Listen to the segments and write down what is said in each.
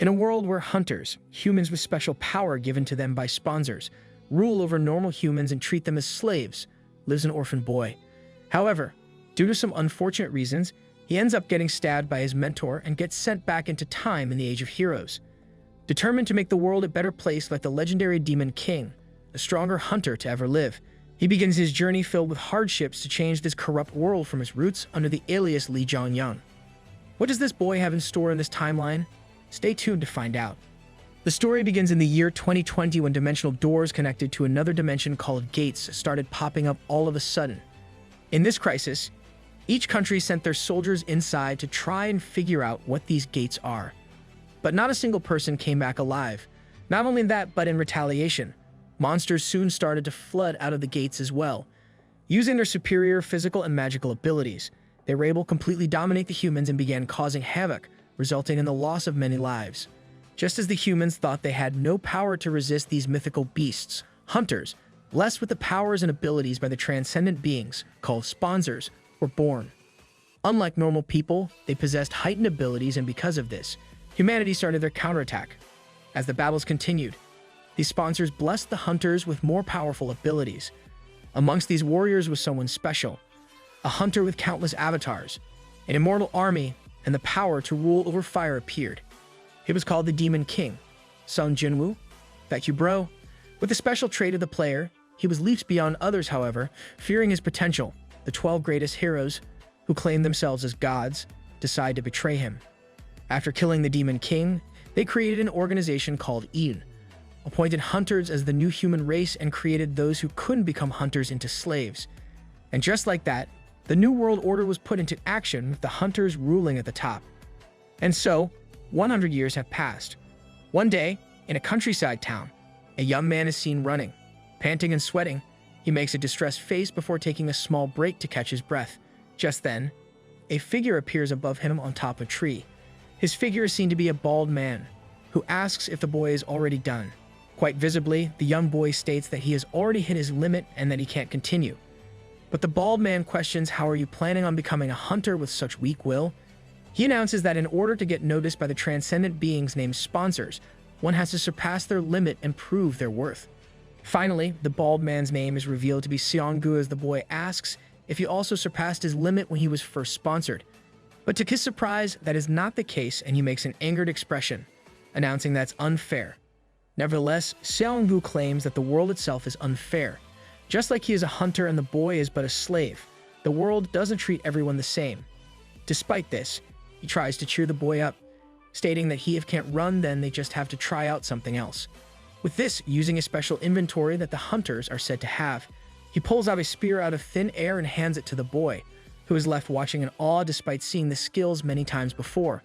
In a world where hunters, humans with special power given to them by sponsors, rule over normal humans and treat them as slaves, lives an orphan boy. However, due to some unfortunate reasons, he ends up getting stabbed by his mentor and gets sent back into time in the Age of Heroes. Determined to make the world a better place like the legendary Demon King, a stronger hunter to ever live, he begins his journey filled with hardships to change this corrupt world from its roots under the alias Lee Jong-young. What does this boy have in store in this timeline? Stay tuned to find out. The story begins in the year 2020 when dimensional doors connected to another dimension called gates started popping up all of a sudden. In this crisis, each country sent their soldiers inside to try and figure out what these gates are. But not a single person came back alive. Not only that, but in retaliation, monsters soon started to flood out of the gates as well. Using their superior physical and magical abilities, they were able to completely dominate the humans and began causing havoc, resulting in the loss of many lives. Just as the humans thought they had no power to resist these mythical beasts, hunters, blessed with the powers and abilities by the transcendent beings, called sponsors, were born. Unlike normal people, they possessed heightened abilities, and because of this, humanity started their counterattack. As the battles continued, these sponsors blessed the hunters with more powerful abilities. Amongst these warriors was someone special, a hunter with countless avatars, an immortal army, and the power to rule over fire appeared. He was called the Demon King, Sung Jinwoo. Thank you, bro. With the special trait of the player, he was leaps beyond others, however, fearing his potential. The 12 greatest heroes, who claim themselves as gods, decide to betray him. After killing the Demon King, they created an organization called Eden, appointed hunters as the new human race, and created those who couldn't become hunters into slaves. And just like that, the New World Order was put into action with the hunters ruling at the top. And so, 100 years have passed. One day, in a countryside town, a young man is seen running. Panting and sweating, he makes a distressed face before taking a small break to catch his breath. Just then, a figure appears above him on top of a tree. His figure is seen to be a bald man, who asks if the boy is already done. Quite visibly, the young boy states that he has already hit his limit and that he can't continue. But the bald man questions, how are you planning on becoming a hunter with such weak will? He announces that in order to get noticed by the transcendent beings named sponsors, one has to surpass their limit and prove their worth. Finally, the bald man's name is revealed to be Seong-gu as the boy asks if he also surpassed his limit when he was first sponsored. But to his surprise, that is not the case, and he makes an angered expression, announcing that's unfair. Nevertheless, Seong-gu claims that the world itself is unfair. Just like he is a hunter and the boy is but a slave, the world doesn't treat everyone the same. Despite this, he tries to cheer the boy up, stating that if can't run, then they just have to try out something else. With this, using a special inventory that the hunters are said to have, he pulls out a spear out of thin air and hands it to the boy, who is left watching in awe despite seeing the skills many times before.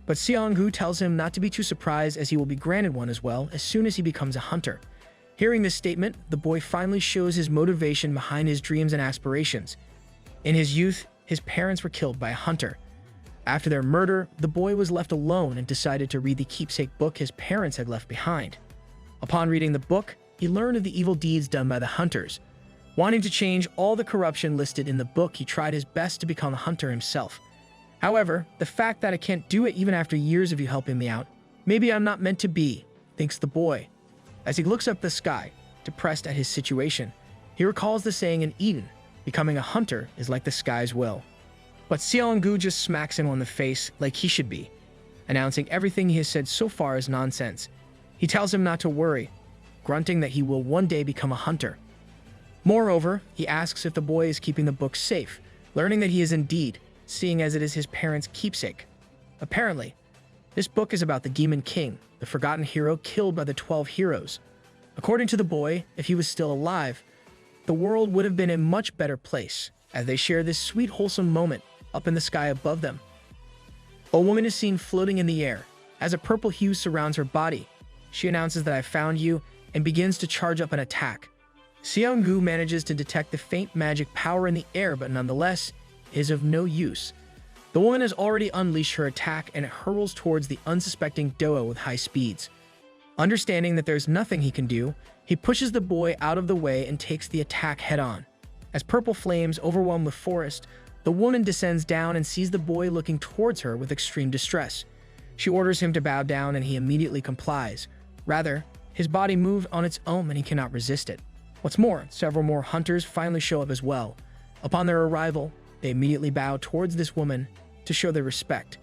But Seong-gu tells him not to be too surprised, as he will be granted one as well as soon as he becomes a hunter. Hearing this statement, the boy finally shows his motivation behind his dreams and aspirations. In his youth, his parents were killed by a hunter. After their murder, the boy was left alone and decided to read the keepsake book his parents had left behind. Upon reading the book, he learned of the evil deeds done by the hunters. Wanting to change all the corruption listed in the book, he tried his best to become a hunter himself. However, the fact that I can't do it even after years of you helping me out, maybe I'm not meant to be, thinks the boy. As he looks up the sky, depressed at his situation, he recalls the saying in Eden, becoming a hunter is like the sky's will. But Seong-gu just smacks him on the face like he should be, announcing everything he has said so far is nonsense. He tells him not to worry, grunting that he will one day become a hunter. Moreover, he asks if the boy is keeping the book safe, learning that he is indeed, seeing as it is his parents' keepsake. Apparently, this book is about the Demon King, the forgotten hero killed by the 12 heroes. According to the boy, if he was still alive, the world would have been a much better place, as they share this sweet, wholesome moment up in the sky above them. A woman is seen floating in the air. As a purple hue surrounds her body, she announces that I found you and begins to charge up an attack. Seong-gu manages to detect the faint magic power in the air, but nonetheless is of no use. The woman has already unleashed her attack and it hurls towards the unsuspecting Doa with high speeds. Understanding that there's nothing he can do, he pushes the boy out of the way and takes the attack head-on. As purple flames overwhelm the forest, the woman descends down and sees the boy looking towards her with extreme distress. She orders him to bow down and he immediately complies. Rather, his body moved on its own and he cannot resist it. What's more, several more hunters finally show up as well. Upon their arrival, they immediately bow towards this woman to show their respect.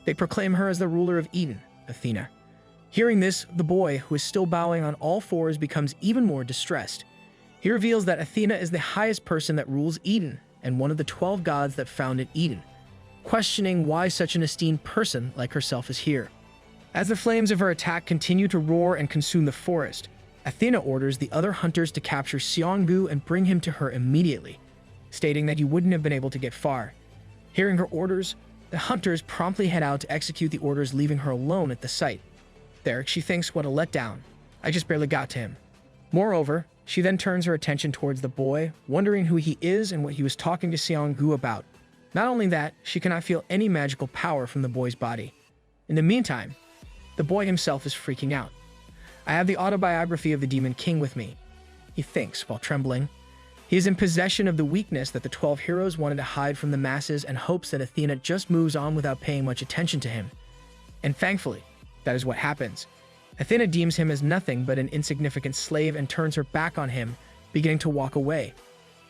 They proclaim her as the ruler of Eden, Athena. Hearing this, the boy, who is still bowing on all fours, becomes even more distressed. He reveals that Athena is the highest person that rules Eden and one of the 12 gods that founded Eden, questioning why such an esteemed person like herself is here. As the flames of her attack continue to roar and consume the forest, Athena orders the other hunters to capture Seonggu and bring him to her immediately, stating that he wouldn't have been able to get far. Hearing her orders, the hunters promptly head out to execute the orders, leaving her alone at the site. There, she thinks, what a letdown. I just barely got to him. Moreover, she then turns her attention towards the boy, wondering who he is and what he was talking to Seonggu about. Not only that, she cannot feel any magical power from the boy's body. In the meantime, the boy himself is freaking out. I have the autobiography of the Demon King with me, he thinks while trembling. He is in possession of the weakness that the 12 heroes wanted to hide from the masses and hopes that Athena just moves on without paying much attention to him. And thankfully, that is what happens. Athena deems him as nothing but an insignificant slave and turns her back on him, beginning to walk away.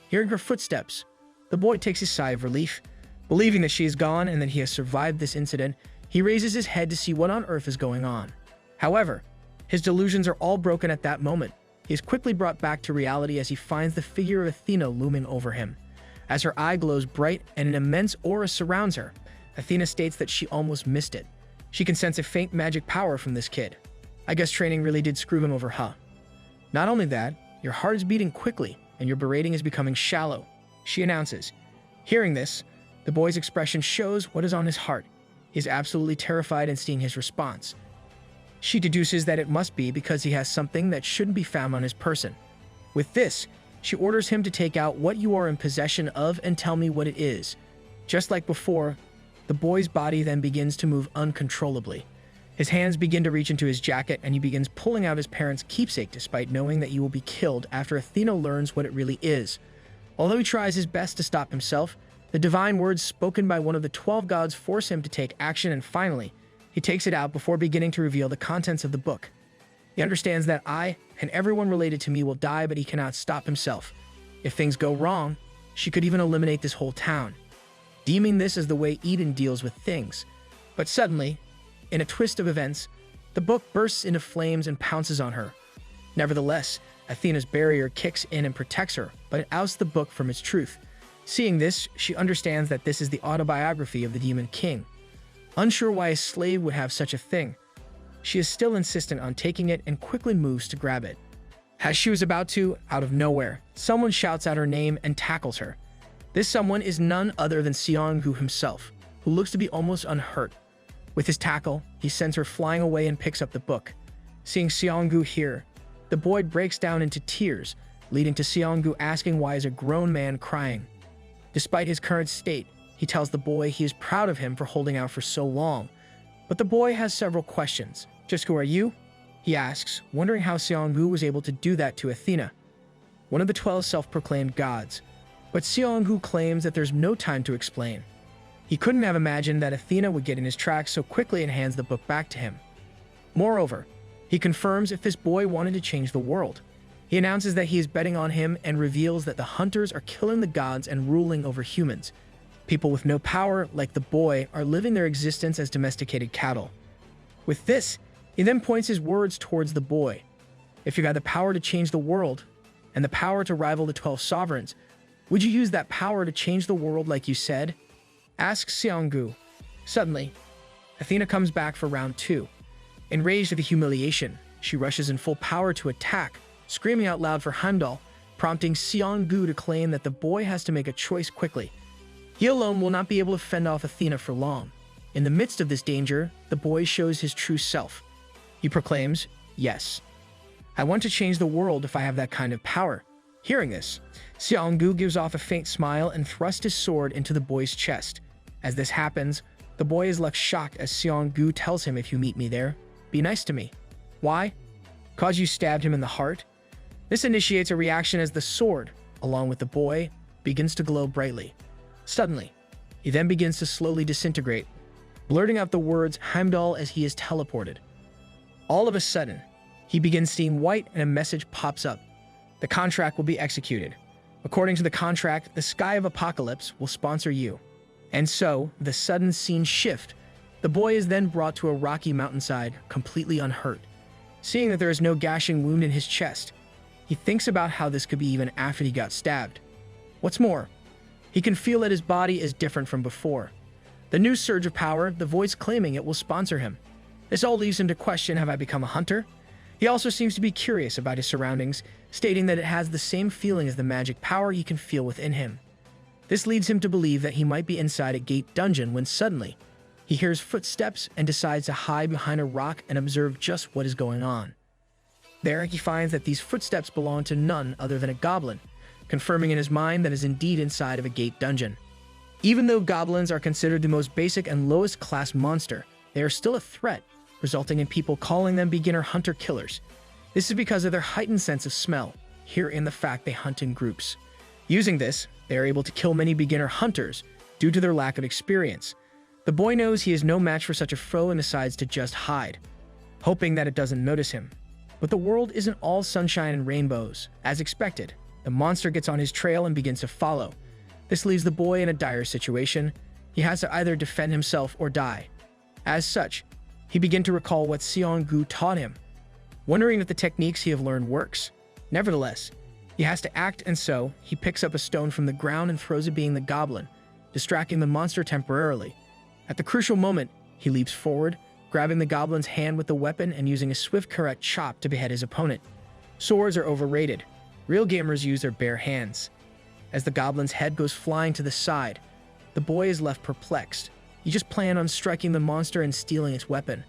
Hearing her footsteps, the boy takes a sigh of relief. Believing that she is gone and that he has survived this incident, he raises his head to see what on earth is going on. However, his delusions are all broken at that moment. He is quickly brought back to reality as he finds the figure of Athena looming over him. As her eye glows bright and an immense aura surrounds her, Athena states that she almost missed it. She can sense a faint magic power from this kid. I guess training really did screw him over, huh? Not only that, your heart is beating quickly and your berating is becoming shallow, she announces. Hearing this, the boy's expression shows what is on his heart. He is absolutely terrified in seeing his response. She deduces that it must be because he has something that shouldn't be found on his person. With this, she orders him to take out what you are in possession of and tell me what it is. Just like before, the boy's body then begins to move uncontrollably. His hands begin to reach into his jacket and he begins pulling out his parents' keepsake despite knowing that he will be killed after Athena learns what it really is. Although he tries his best to stop himself, the divine words spoken by one of the 12 gods force him to take action, and finally, he takes it out before beginning to reveal the contents of the book. He understands that I and everyone related to me will die, but he cannot stop himself. If things go wrong, she could even eliminate this whole town, deeming this as the way Eden deals with things. But suddenly, in a twist of events, the book bursts into flames and pounces on her. Nevertheless, Athena's barrier kicks in and protects her, but it ousts the book from its truth. Seeing this, she understands that this is the autobiography of the Demon King. Unsure why a slave would have such a thing, she is still insistent on taking it and quickly moves to grab it. As she was about to, out of nowhere, someone shouts out her name and tackles her. This someone is none other than Seonggu himself, who looks to be almost unhurt. With his tackle, he sends her flying away and picks up the book. Seeing Seonggu here, the boy breaks down into tears, leading to Seonggu asking why is a grown man crying. Despite his current state, he tells the boy he is proud of him for holding out for so long. But the boy has several questions. "Just who are you?" he asks, wondering how Seonggu was able to do that to Athena, one of the 12 self-proclaimed gods. But Seonggu claims that there's no time to explain. He couldn't have imagined that Athena would get in his tracks so quickly and hands the book back to him. Moreover, he confirms if this boy wanted to change the world. He announces that he is betting on him and reveals that the hunters are killing the gods and ruling over humans. People with no power, like the boy, are living their existence as domesticated cattle. With this, he then points his words towards the boy. If you got the power to change the world, and the power to rival the 12 sovereigns, would you use that power to change the world like you said? Asks Seonggu. Suddenly, Athena comes back for round 2. Enraged at the humiliation, she rushes in full power to attack, screaming out loud for Heimdall, prompting Seonggu to claim that the boy has to make a choice quickly. He alone will not be able to fend off Athena for long. In the midst of this danger, the boy shows his true self. He proclaims, "Yes, I want to change the world if I have that kind of power." Hearing this, Seonggu gives off a faint smile and thrusts his sword into the boy's chest. As this happens, the boy is left shocked as Seonggu tells him, "If you meet me there, be nice to me." Why? "'Cause you stabbed him in the heart?" This initiates a reaction as the sword, along with the boy, begins to glow brightly. Suddenly, he then begins to slowly disintegrate. blurting out the words Heimdall as he is teleported. All of a sudden, he begins seeing white and a message pops up. The contract will be executed. According to the contract, the Sky of Apocalypse will sponsor you. And so, the sudden scene shift. The boy is then brought to a rocky mountainside, completely unhurt. Seeing that there is no gashing wound in his chest, he thinks about how this could be even after he got stabbed. What's more, he can feel that his body is different from before. The new surge of power, the voice claiming it will sponsor him. This all leaves him to question, have I become a hunter? He also seems to be curious about his surroundings, stating that it has the same feeling as the magic power he can feel within him. This leads him to believe that he might be inside a gate dungeon when suddenly, he hears footsteps and decides to hide behind a rock and observe just what is going on. There, he finds that these footsteps belong to none other than a goblin, confirming in his mind that is indeed inside of a gate dungeon. Even though goblins are considered the most basic and lowest class monster, they are still a threat, resulting in people calling them beginner hunter-killers. This is because of their heightened sense of smell, herein the fact they hunt in groups. Using this, they are able to kill many beginner hunters due to their lack of experience. The boy knows he is no match for such a foe and decides to just hide, hoping that it doesn't notice him. But the world isn't all sunshine and rainbows. As expected, the monster gets on his trail and begins to follow. This leaves the boy in a dire situation. He has to either defend himself or die. As such, he began to recall what Seong-gu taught him, wondering if the techniques he have learned works. Nevertheless, he has to act, and so he picks up a stone from the ground and throws it being the goblin, distracting the monster temporarily. At the crucial moment, he leaps forward, grabbing the goblin's hand with the weapon and using a swift correct chop to behead his opponent. Swords are overrated. Real gamers use their bare hands. As the goblin's head goes flying to the side, the boy is left perplexed. He just planned on striking the monster and stealing its weapon,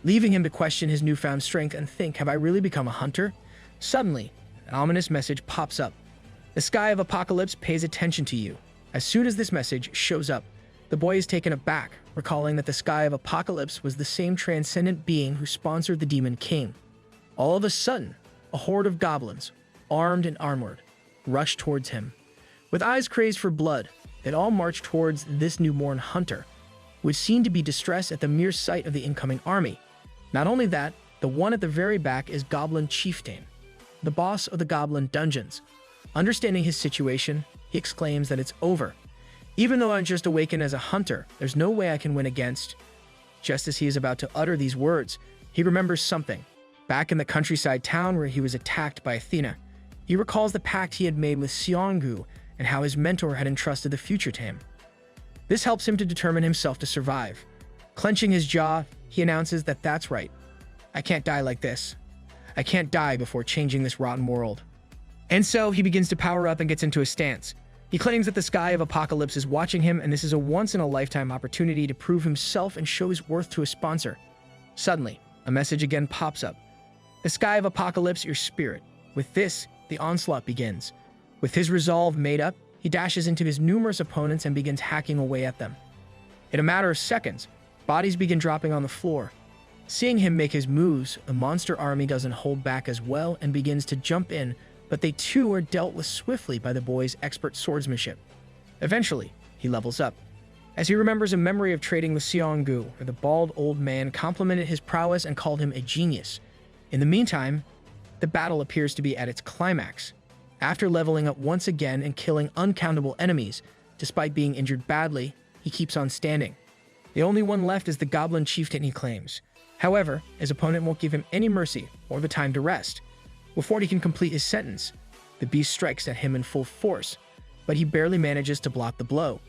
leaving him to question his newfound strength and think, have I really become a hunter? Suddenly, an ominous message pops up. The Sky of Apocalypse pays attention to you. As soon as this message shows up, the boy is taken aback, recalling that the Sky of Apocalypse was the same transcendent being who sponsored the Demon King. All of a sudden, a horde of goblins, armed and armored, rush towards him. With eyes crazed for blood, they all march towards this newborn hunter, which seemed to be distressed at the mere sight of the incoming army. Not only that, the one at the very back is Goblin Chieftain, the boss of the Goblin Dungeons. Understanding his situation, he exclaims that it's over. Even though I'm just awakened as a hunter, there's no way I can win against. Just as he is about to utter these words, he remembers something. Back in the countryside town where he was attacked by Athena, he recalls the pact he had made with Seong-gu and how his mentor had entrusted the future to him. This helps him to determine himself to survive. Clenching his jaw, he announces that that's right. I can't die like this. I can't die before changing this rotten world. And so he begins to power up and gets into a stance. He claims that the Sky of Apocalypse is watching him, and this is a once-in-a-lifetime opportunity to prove himself and show his worth to a sponsor. Suddenly, a message again pops up. The Sky of Apocalypse, your spirit. With this, the onslaught begins. With his resolve made up, he dashes into his numerous opponents and begins hacking away at them. In a matter of seconds, bodies begin dropping on the floor. Seeing him make his moves, the monster army doesn't hold back as well and begins to jump in, but they too are dealt with swiftly by the boy's expert swordsmanship. Eventually, he levels up. As he remembers a memory of trading with Seong-gu, where the bald old man complimented his prowess and called him a genius. In the meantime, the battle appears to be at its climax. After leveling up once again and killing uncountable enemies, despite being injured badly, he keeps on standing. The only one left is the Goblin Chieftain, he claims. However, his opponent won't give him any mercy or the time to rest. Before he can complete his sentence, the beast strikes at him in full force, but he barely manages to block the blow.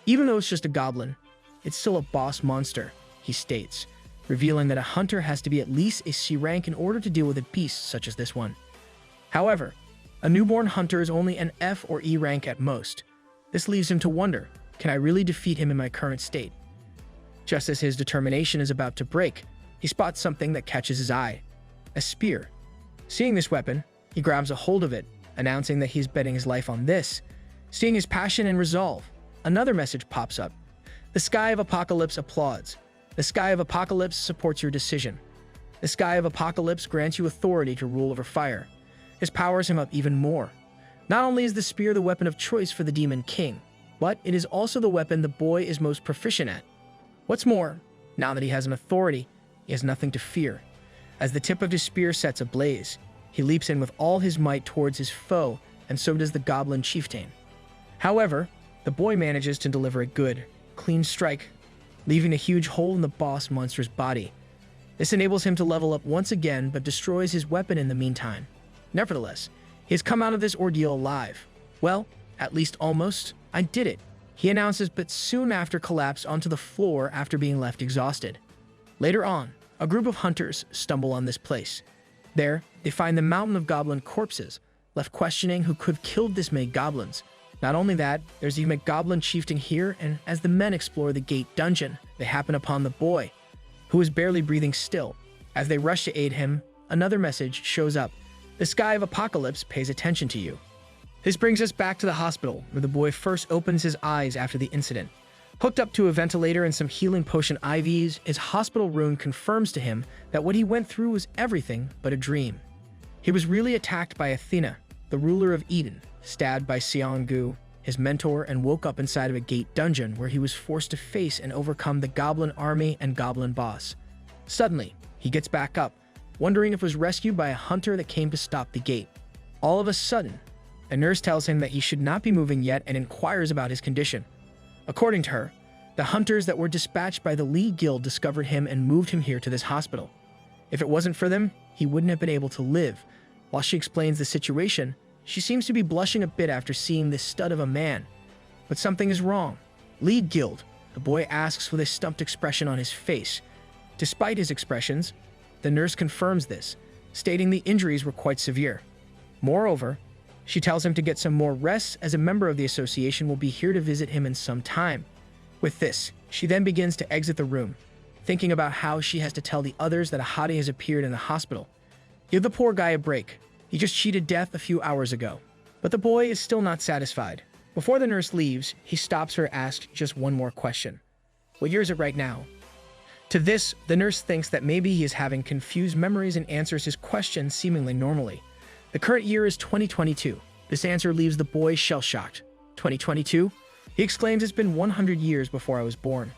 Even though it's just a goblin, it's still a boss monster, he states, revealing that a hunter has to be at least a C rank in order to deal with a beast such as this one. However, a newborn hunter is only an F or E rank at most. This leaves him to wonder, can I really defeat him in my current state? Just as his determination is about to break, he spots something that catches his eye, a spear. Seeing this weapon, he grabs a hold of it, announcing that he's betting his life on this. Seeing his passion and resolve, another message pops up. The Sky of Apocalypse applauds. The Sky of Apocalypse supports your decision. The Sky of Apocalypse grants you authority to rule over fire. This powers him up even more. Not only is the spear the weapon of choice for the Demon King, but it is also the weapon the boy is most proficient at. What's more, Now that he has an authority, he has nothing to fear. As the tip of his spear sets ablaze, he leaps in with all his might towards his foe, and so does the goblin chieftain. However, the boy manages to deliver a good, clean strike, leaving a huge hole in the boss monster's body. This enables him to level up once again, but destroys his weapon in the meantime. Nevertheless, he has come out of this ordeal alive. Well, at least almost. I did it, he announces, but soon after collapsed onto the floor after being left exhausted. Later on, a group of hunters stumble on this place. There, they find the mountain of goblin corpses, left questioning who could have killed this many goblins. Not only that, there's even a goblin chieftain here, and as the men explore the gate dungeon, they happen upon the boy, who is barely breathing still. As they rush to aid him, another message shows up. The sky of apocalypse pays attention to you. This brings us back to the hospital, where the boy first opens his eyes after the incident. Hooked up to a ventilator and some healing potion IVs, his hospital room confirms to him that what he went through was everything but a dream. He was really attacked by Athena, the ruler of Eden, stabbed by Seongu, his mentor, and woke up inside of a gate dungeon where he was forced to face and overcome the goblin army and goblin boss. Suddenly, he gets back up, wondering if he was rescued by a hunter that came to stop the gate. All of a sudden, a nurse tells him that he should not be moving yet and inquires about his condition. According to her, the hunters that were dispatched by the Lee Guild discovered him and moved him here to this hospital. If it wasn't for them, he wouldn't have been able to live. While she explains the situation, she seems to be blushing a bit after seeing this stud of a man. But something is wrong. Lee Guild, the boy asks with a stumped expression on his face. Despite his expressions, the nurse confirms this, stating the injuries were quite severe. Moreover, she tells him to get some more rest as a member of the association will be here to visit him in some time. With this, she then begins to exit the room, thinking about how she has to tell the others that a hottie has appeared in the hospital. Give the poor guy a break. He just cheated death a few hours ago. But the boy is still not satisfied. Before the nurse leaves, he stops her and asks just one more question. What year is it right now? To this, the nurse thinks that maybe he is having confused memories and answers his question seemingly normally. The current year is 2022. This answer leaves the boy shell-shocked. 2022? He exclaims it's been 100 years before I was born.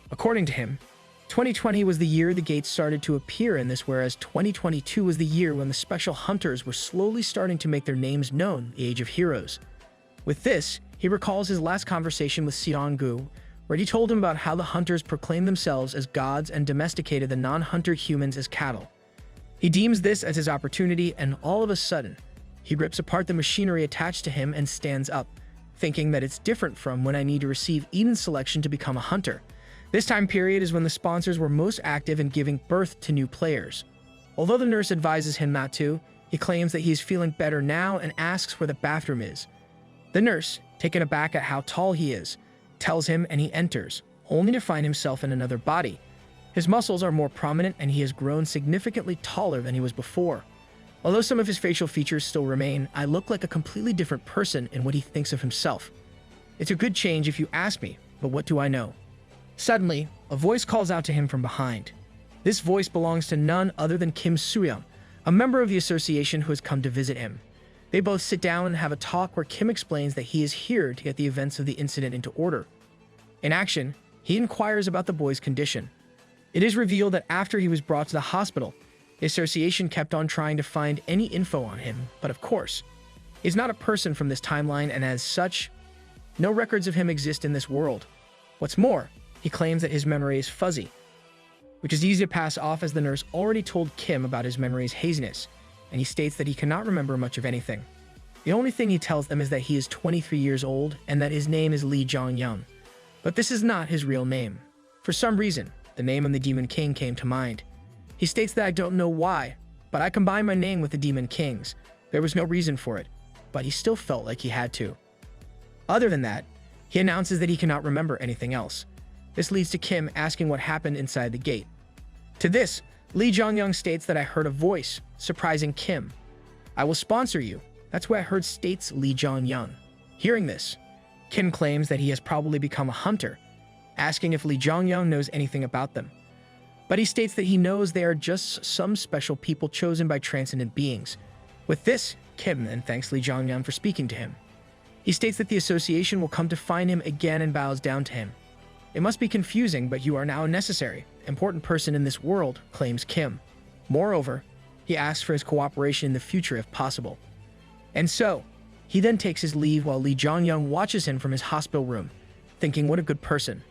According to him, 2020 was the year the gates started to appear in this, whereas 2022 was the year when the special hunters were slowly starting to make their names known, the Age of Heroes. With this, he recalls his last conversation with Seongu, where he told him about how the hunters proclaimed themselves as gods and domesticated the non-hunter humans as cattle. He deems this as his opportunity, and all of a sudden, he rips apart the machinery attached to him and stands up, thinking that it's different from when I need to receive Eden's selection to become a hunter. This time period is when the sponsors were most active in giving birth to new players. Although the nurse advises him not to, he claims that he is feeling better now and asks where the bathroom is. The nurse, taken aback at how tall he is, tells him and he enters, only to find himself in another body. His muscles are more prominent and he has grown significantly taller than he was before. Although some of his facial features still remain, I look like a completely different person in what he thinks of himself. It's a good change if you ask me, but what do I know? Suddenly, a voice calls out to him from behind. This voice belongs to none other than Kim Soo-young, a member of the association who has come to visit him. They both sit down and have a talk where Kim explains that he is here to get the events of the incident into order. In action, he inquires about the boy's condition. It is revealed that after he was brought to the hospital, the association kept on trying to find any info on him, but of course, he's not a person from this timeline, and as such, no records of him exist in this world. What's more, he claims that his memory is fuzzy, which is easy to pass off as the nurse already told Kim about his memory's haziness, and he states that he cannot remember much of anything. The only thing he tells them is that he is 23 years old and that his name is Lee Jong-young. But this is not his real name. For some reason, the name of the Demon King came to mind. He states that I don't know why, but I combined my name with the Demon King's. There was no reason for it, but he still felt like he had to. Other than that, he announces that he cannot remember anything else. This leads to Kim asking what happened inside the gate. To this, Lee Jong-young states that I heard a voice, surprising Kim. I will sponsor you. That's what I heard, states Lee Jong-young. Hearing this, Kim claims that he has probably become a hunter, asking if Lee Jong-young knows anything about them. But he states that he knows they are just some special people chosen by transcendent beings. With this, Kim then thanks Lee Jong-young for speaking to him. He states that the association will come to find him again and bows down to him. It must be confusing, but you are now a necessary, important person in this world, claims Kim. Moreover, he asks for his cooperation in the future if possible. And so, he then takes his leave while Lee Jong-young watches him from his hospital room, thinking what a good person.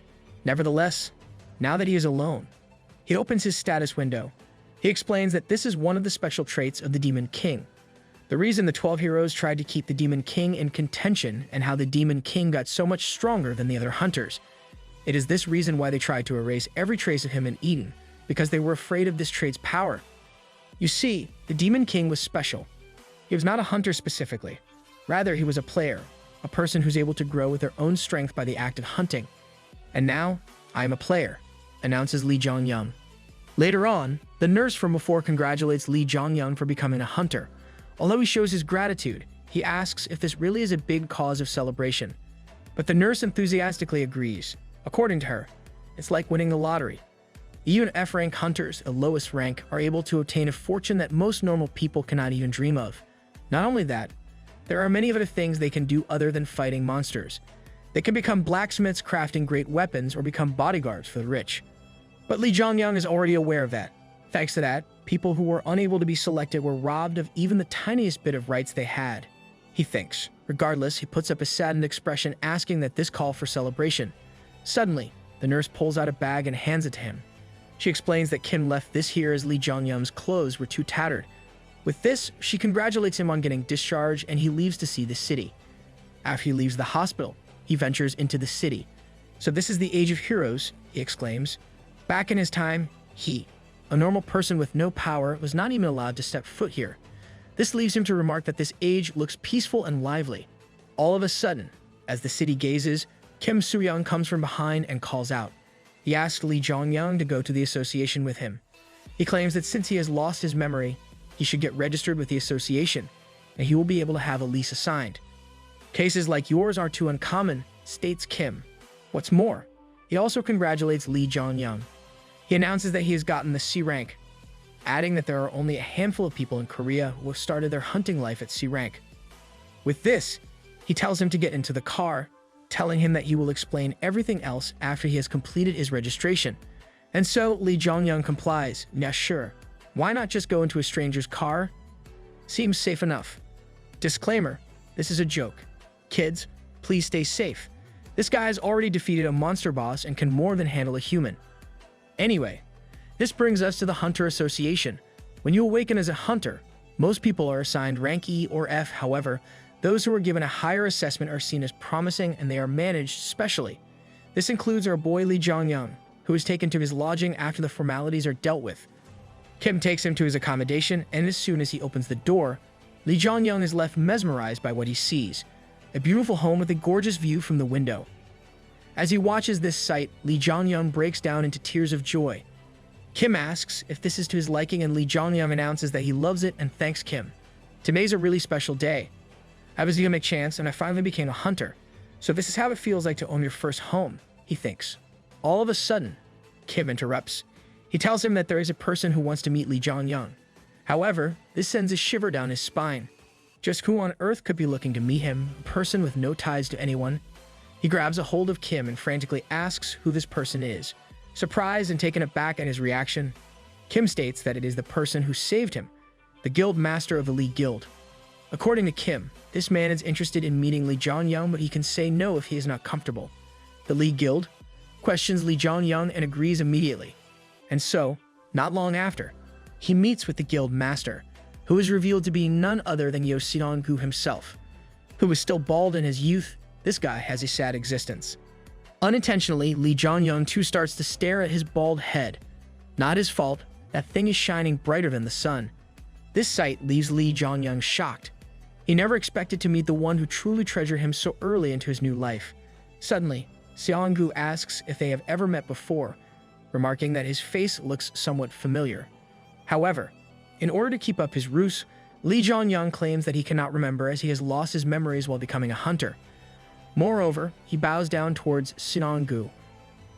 Nevertheless, now that he is alone, he opens his status window. He explains that this is one of the special traits of the Demon King. The reason the 12 heroes tried to keep the Demon King in contention and how the Demon King got so much stronger than the other hunters. It is this reason why they tried to erase every trace of him in Eden, because they were afraid of this trait's power. You see, the Demon King was special. He was not a hunter specifically. Rather, he was a player, a person who's able to grow with their own strength by the act of hunting. And now, I am a player, announces Lee Jong-young. Later on, the nurse from before congratulates Lee Jong-young for becoming a hunter. Although he shows his gratitude, he asks if this really is a big cause of celebration. But the nurse enthusiastically agrees. According to her, it's like winning the lottery. Even F-rank hunters, the lowest rank, are able to obtain a fortune that most normal people cannot even dream of. Not only that, there are many other things they can do other than fighting monsters. They can become blacksmiths crafting great weapons or become bodyguards for the rich. But Lee Jong-young is already aware of that. Thanks to that, people who were unable to be selected were robbed of even the tiniest bit of rights they had. He thinks. Regardless, he puts up a saddened expression asking that this call for celebration. Suddenly, the nurse pulls out a bag and hands it to him. She explains that Kim left this here as Lee Jong-young's clothes were too tattered. With this, she congratulates him on getting discharged and he leaves to see the city. After he leaves the hospital, he ventures into the city. So this is the age of heroes, he exclaims. Back in his time, he, a normal person with no power, was not even allowed to step foot here. This leaves him to remark that this age looks peaceful and lively. All of a sudden, as the city gazes, Kim Soo-young comes from behind and calls out. He asks Lee Jong-young to go to the association with him. He claims that since he has lost his memory, he should get registered with the association, and he will be able to have a lease assigned. Cases like yours are too uncommon, states Kim. What's more, he also congratulates Lee Jong-young. He announces that he has gotten the C rank, adding that there are only a handful of people in Korea who have started their hunting life at C rank. With this, he tells him to get into the car, telling him that he will explain everything else after he has completed his registration. And so Lee Jong-young complies. Yeah, sure. Why not just go into a stranger's car? Seems safe enough. Disclaimer, this is a joke. Kids, please stay safe. This guy has already defeated a monster boss and can more than handle a human. Anyway, this brings us to the Hunter Association. When you awaken as a hunter, most people are assigned rank E or F. However, those who are given a higher assessment are seen as promising and they are managed specially. This includes our boy Lee Jong-young, who is taken to his lodging after the formalities are dealt with. Kim takes him to his accommodation, and as soon as he opens the door, Lee Jong-young is left mesmerized by what he sees. A beautiful home with a gorgeous view from the window. As he watches this sight, Lee Jong-young breaks down into tears of joy. Kim asks if this is to his liking and Lee Jong-young announces that he loves it and thanks Kim. Today's a really special day. I was given a chance and I finally became a hunter. So this is how it feels like to own your first home, he thinks. All of a sudden, Kim interrupts. He tells him that there is a person who wants to meet Lee Jong-young. However, this sends a shiver down his spine. Just who on earth could be looking to meet him, a person with no ties to anyone? He grabs a hold of Kim and frantically asks who this person is. Surprised and taken aback at his reaction, Kim states that it is the person who saved him, the guild master of the Lee Guild. According to Kim, this man is interested in meeting Lee Jong-young, but he can say no if he is not comfortable. The Lee Guild questions Lee Jong-young and agrees immediately. And so, not long after, he meets with the guild master, who is revealed to be none other than Seong-gu himself. Who was still bald in his youth, this guy has a sad existence. Unintentionally, Lee Jong-young too starts to stare at his bald head. Not his fault, that thing is shining brighter than the sun. This sight leaves Lee Jong-young shocked. He never expected to meet the one who truly treasured him so early into his new life. Suddenly, Seong-gu asks if they have ever met before, remarking that his face looks somewhat familiar. However, in order to keep up his ruse, Lee Jong-young claims that he cannot remember as he has lost his memories while becoming a hunter. Moreover, he bows down towards Seong-gu,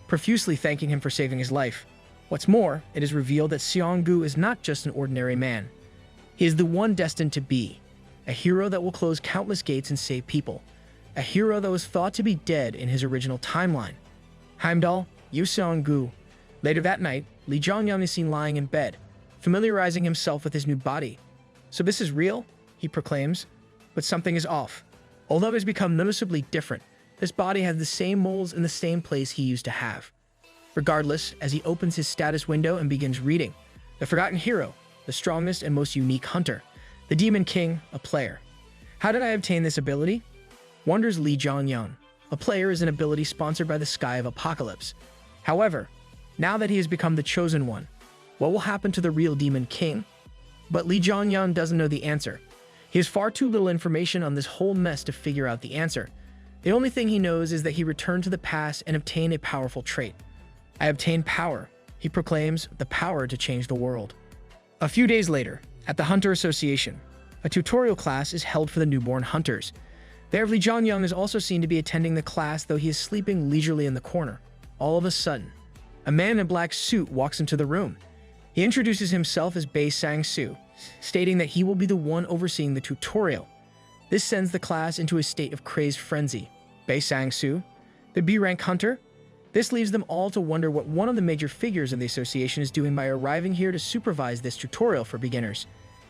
profusely thanking him for saving his life. What's more, it is revealed that Seong-gu is not just an ordinary man. He is the one destined to be a hero that will close countless gates and save people, a hero that was thought to be dead in his original timeline. Heimdall, Gu. Later that night, Lee Jong-yeon is seen lying in bed, familiarizing himself with his new body. So this is real, he proclaims, but something is off. Although it has become noticeably different, this body has the same moles in the same place he used to have. Regardless, as he opens his status window and begins reading, the forgotten hero, the strongest and most unique hunter, the Demon King, a player. How did I obtain this ability? Wonders Lee Jong-yeon. A player is an ability sponsored by the Sky of Apocalypse. However, now that he has become the chosen one, what will happen to the real Demon King? But Lee Jong-yeon doesn't know the answer. He has far too little information on this whole mess to figure out the answer. The only thing he knows is that he returned to the past and obtained a powerful trait. I obtained power, he proclaims, the power to change the world. A few days later, at the Hunter Association, a tutorial class is held for the newborn hunters. There, Lee Jong-yeon is also seen to be attending the class, though he is sleeping leisurely in the corner. All of a sudden, a man in a black suit walks into the room. He introduces himself as Bae Sang-soo, stating that he will be the one overseeing the tutorial. This sends the class into a state of crazed frenzy. Bae Sang-soo, the B-rank hunter? This leaves them all to wonder what one of the major figures of the association is doing by arriving here to supervise this tutorial for beginners.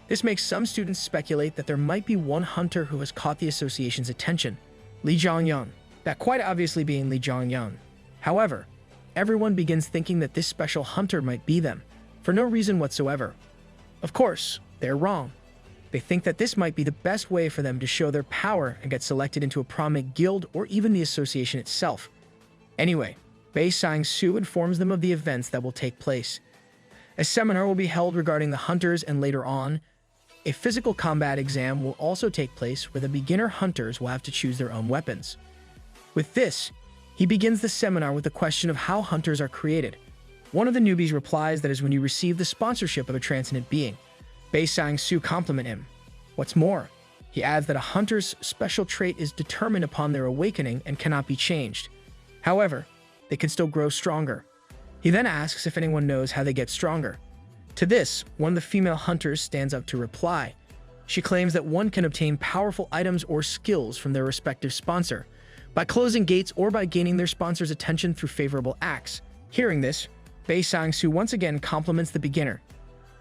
This makes some students speculate that there might be one hunter who has caught the association's attention, Lee Jong-yeon, that quite obviously being Lee Jong-yeon. However, everyone begins thinking that this special hunter might be them, for no reason whatsoever. Of course, they're wrong. They think that this might be the best way for them to show their power and get selected into a prominent guild or even the association itself. Anyway, Bae Sang-soo informs them of the events that will take place. A seminar will be held regarding the hunters, and later on, a physical combat exam will also take place where the beginner hunters will have to choose their own weapons. With this, he begins the seminar with the question of how hunters are created. One of the newbies replies that is when you receive the sponsorship of a transcendent being. Bae Sang-soo compliment him. What's more, he adds that a hunter's special trait is determined upon their awakening and cannot be changed. However, they can still grow stronger. He then asks if anyone knows how they get stronger. To this, one of the female hunters stands up to reply. She claims that one can obtain powerful items or skills from their respective sponsor, by closing gates or by gaining their sponsor's attention through favorable acts. Hearing this, Bae Sang-soo once again compliments the beginner.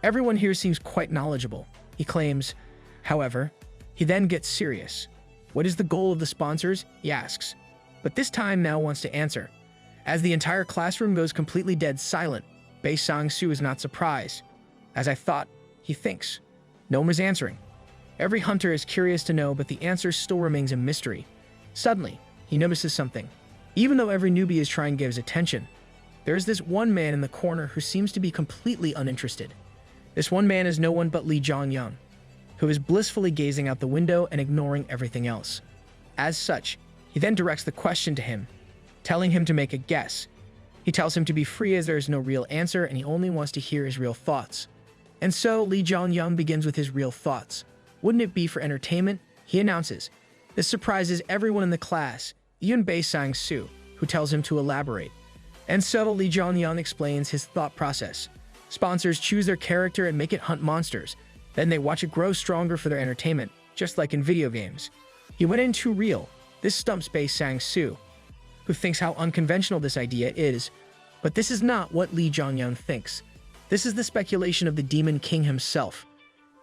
Everyone here seems quite knowledgeable, he claims. However, he then gets serious. What is the goal of the sponsors? He asks, but this time now wants to answer. As the entire classroom goes completely dead silent, Bae Sang-soo is not surprised. As I thought, he thinks. No one was answering. Every hunter is curious to know, but the answer still remains a mystery. Suddenly, he notices something. Even though every newbie is trying to get his attention, there is this one man in the corner who seems to be completely uninterested. This one man is no one but Lee Jong-yeon, who is blissfully gazing out the window and ignoring everything else. As such, he then directs the question to him, telling him to make a guess. He tells him to be free as there is no real answer and he only wants to hear his real thoughts. And so Lee Jong-yeon begins with his real thoughts. Wouldn't it be for entertainment? He announces. This surprises everyone in the class, even Bae Sang-soo, who tells him to elaborate. And so Lee Jong-yeon explains his thought process. Sponsors choose their character and make it hunt monsters. Then they watch it grow stronger for their entertainment, just like in video games. He went in too real. This stumps Bae Sang-soo, who thinks how unconventional this idea is. But this is not what Lee Jong-yeon thinks. This is the speculation of the Demon King himself.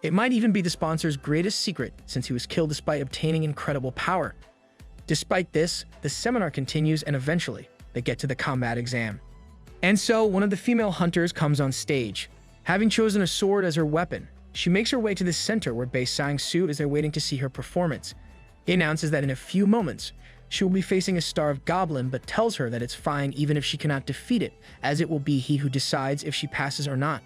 It might even be the sponsor's greatest secret, since he was killed despite obtaining incredible power. Despite this, the seminar continues and eventually, they get to the combat exam. And so, one of the female hunters comes on stage. Having chosen a sword as her weapon, she makes her way to the center where Bae Sang-soo is there waiting to see her performance. He announces that in a few moments, she will be facing a starved goblin, but tells her that it's fine even if she cannot defeat it, as it will be he who decides if she passes or not.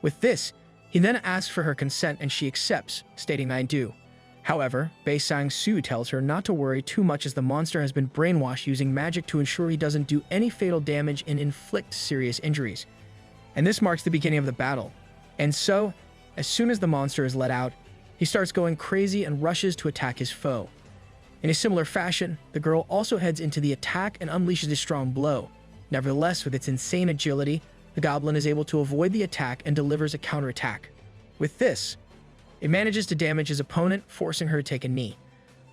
With this, he then asks for her consent and she accepts, stating I do. However, Bae Sang-soo tells her not to worry too much as the monster has been brainwashed using magic to ensure he doesn't do any fatal damage and inflict serious injuries. And this marks the beginning of the battle. And so, as soon as the monster is let out, he starts going crazy and rushes to attack his foe. In a similar fashion, the girl also heads into the attack and unleashes a strong blow. Nevertheless, with its insane agility, the goblin is able to avoid the attack and delivers a counterattack. With this, it manages to damage his opponent, forcing her to take a knee.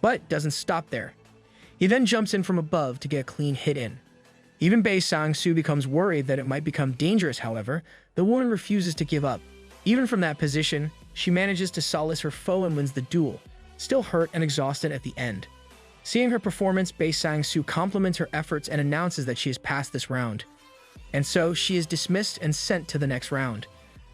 But doesn't stop there. He then jumps in from above to get a clean hit in. Even Bei Sang-soo becomes worried that it might become dangerous. However, the woman refuses to give up. Even from that position, she manages to solace her foe and wins the duel, still hurt and exhausted at the end. Seeing her performance, Bei Sang-soo compliments her efforts and announces that she has passed this round. And so, she is dismissed and sent to the next round.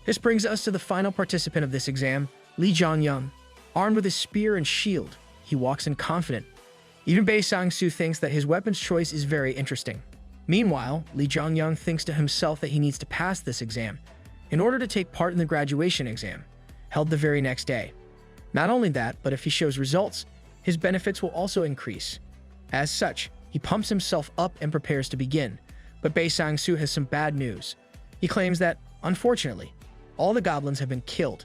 This brings us to the final participant of this exam, Lee Jong-young. Armed with his spear and shield, he walks in confident. Even Bei Sang-soo thinks that his weapon's choice is very interesting. Meanwhile, Lee Jong-young thinks to himself that he needs to pass this exam in order to take part in the graduation exam, held the very next day. Not only that, but if he shows results, his benefits will also increase. As such, he pumps himself up and prepares to begin. But Bei Sang-soo has some bad news. He claims that, unfortunately, all the goblins have been killed.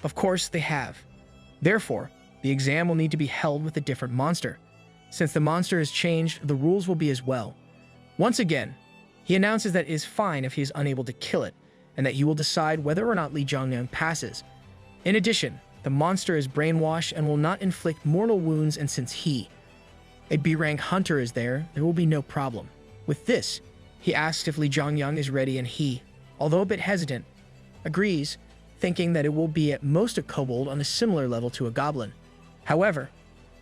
Of course, they have. Therefore, the exam will need to be held with a different monster. Since the monster has changed, the rules will be as well. Once again, he announces that it is fine if he is unable to kill it, and that he will decide whether or not Lee Jong-young passes. In addition, the monster is brainwashed and will not inflict mortal wounds, and since he, a B-rank hunter, is there will be no problem. With this, he asks if Lee Jong-young is ready, and he, although a bit hesitant, agrees, thinking that it will be at most a kobold on a similar level to a goblin. However,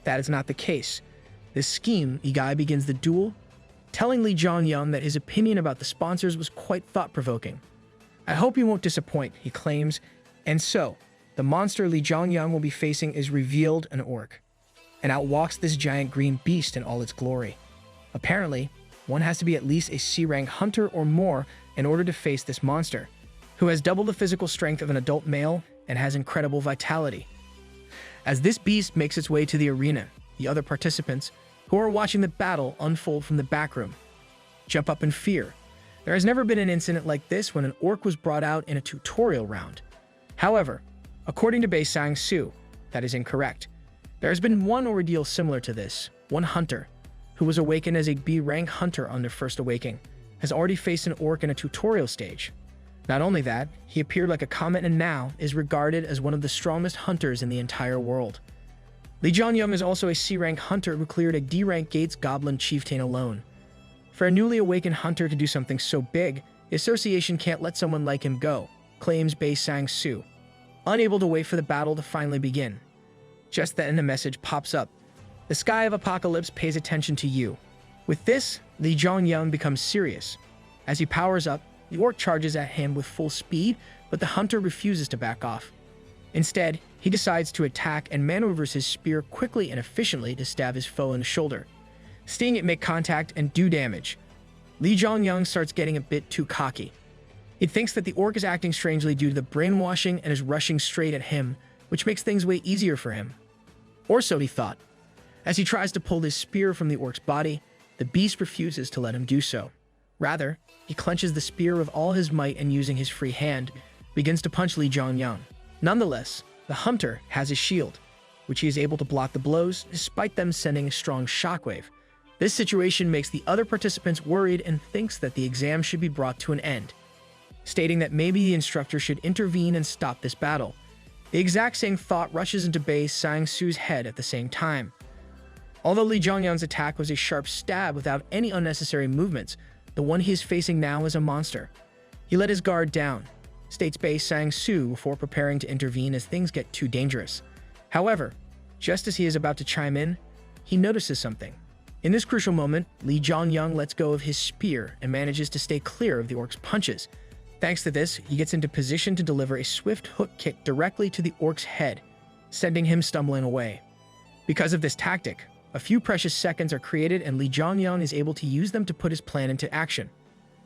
that is not the case. This scheme, Igai begins the duel, telling Lee Jong-young that his opinion about the sponsors was quite thought-provoking. "I hope you won't disappoint," he claims, and so, the monster Lee Jong-young will be facing is revealed an orc, and out walks this giant green beast in all its glory. Apparently, one has to be at least a C-rank hunter or more in order to face this monster, who has double the physical strength of an adult male and has incredible vitality. As this beast makes its way to the arena, the other participants, who are watching the battle unfold from the back room, jump up in fear. There has never been an incident like this when an orc was brought out in a tutorial round. However, according to Bei Sang-soo, that is incorrect. There has been one ordeal similar to this. One hunter, who was awakened as a B-rank hunter on their first awakening, has already faced an orc in a tutorial stage. Not only that, he appeared like a comet and now is regarded as one of the strongest hunters in the entire world. Lee Jong-young is also a C-rank hunter who cleared a D-rank Gates Goblin Chieftain alone. For a newly awakened hunter to do something so big, the association can't let someone like him go, claims Bei Sang-soo, unable to wait for the battle to finally begin. Just then a message pops up. The Sky of Apocalypse pays attention to you. With this, Lee Jong-young becomes serious. As he powers up, the orc charges at him with full speed, but the hunter refuses to back off. Instead, he decides to attack and maneuvers his spear quickly and efficiently to stab his foe in the shoulder, seeing it make contact and do damage. Lee Jong-young starts getting a bit too cocky. He thinks that the orc is acting strangely due to the brainwashing and is rushing straight at him, which makes things way easier for him. Or so he thought. As he tries to pull his spear from the orc's body, the beast refuses to let him do so. Rather, he clenches the spear with all his might and using his free hand, begins to punch Lee Jong-young. Nonetheless, the hunter has his shield, which he is able to block the blows despite them sending a strong shockwave. This situation makes the other participants worried and thinks that the exam should be brought to an end, stating that maybe the instructor should intervene and stop this battle. The exact same thought rushes into Bei Sang-soo's head at the same time. Although Lee Jong-young's attack was a sharp stab without any unnecessary movements, the one he is facing now is a monster. He let his guard down, states Bei Sang-soo before preparing to intervene as things get too dangerous. However, just as he is about to chime in, he notices something. In this crucial moment, Lee Jong-young lets go of his spear and manages to stay clear of the orc's punches. Thanks to this, he gets into position to deliver a swift hook kick directly to the orc's head, sending him stumbling away. Because of this tactic, a few precious seconds are created and Lee Jong-young is able to use them to put his plan into action.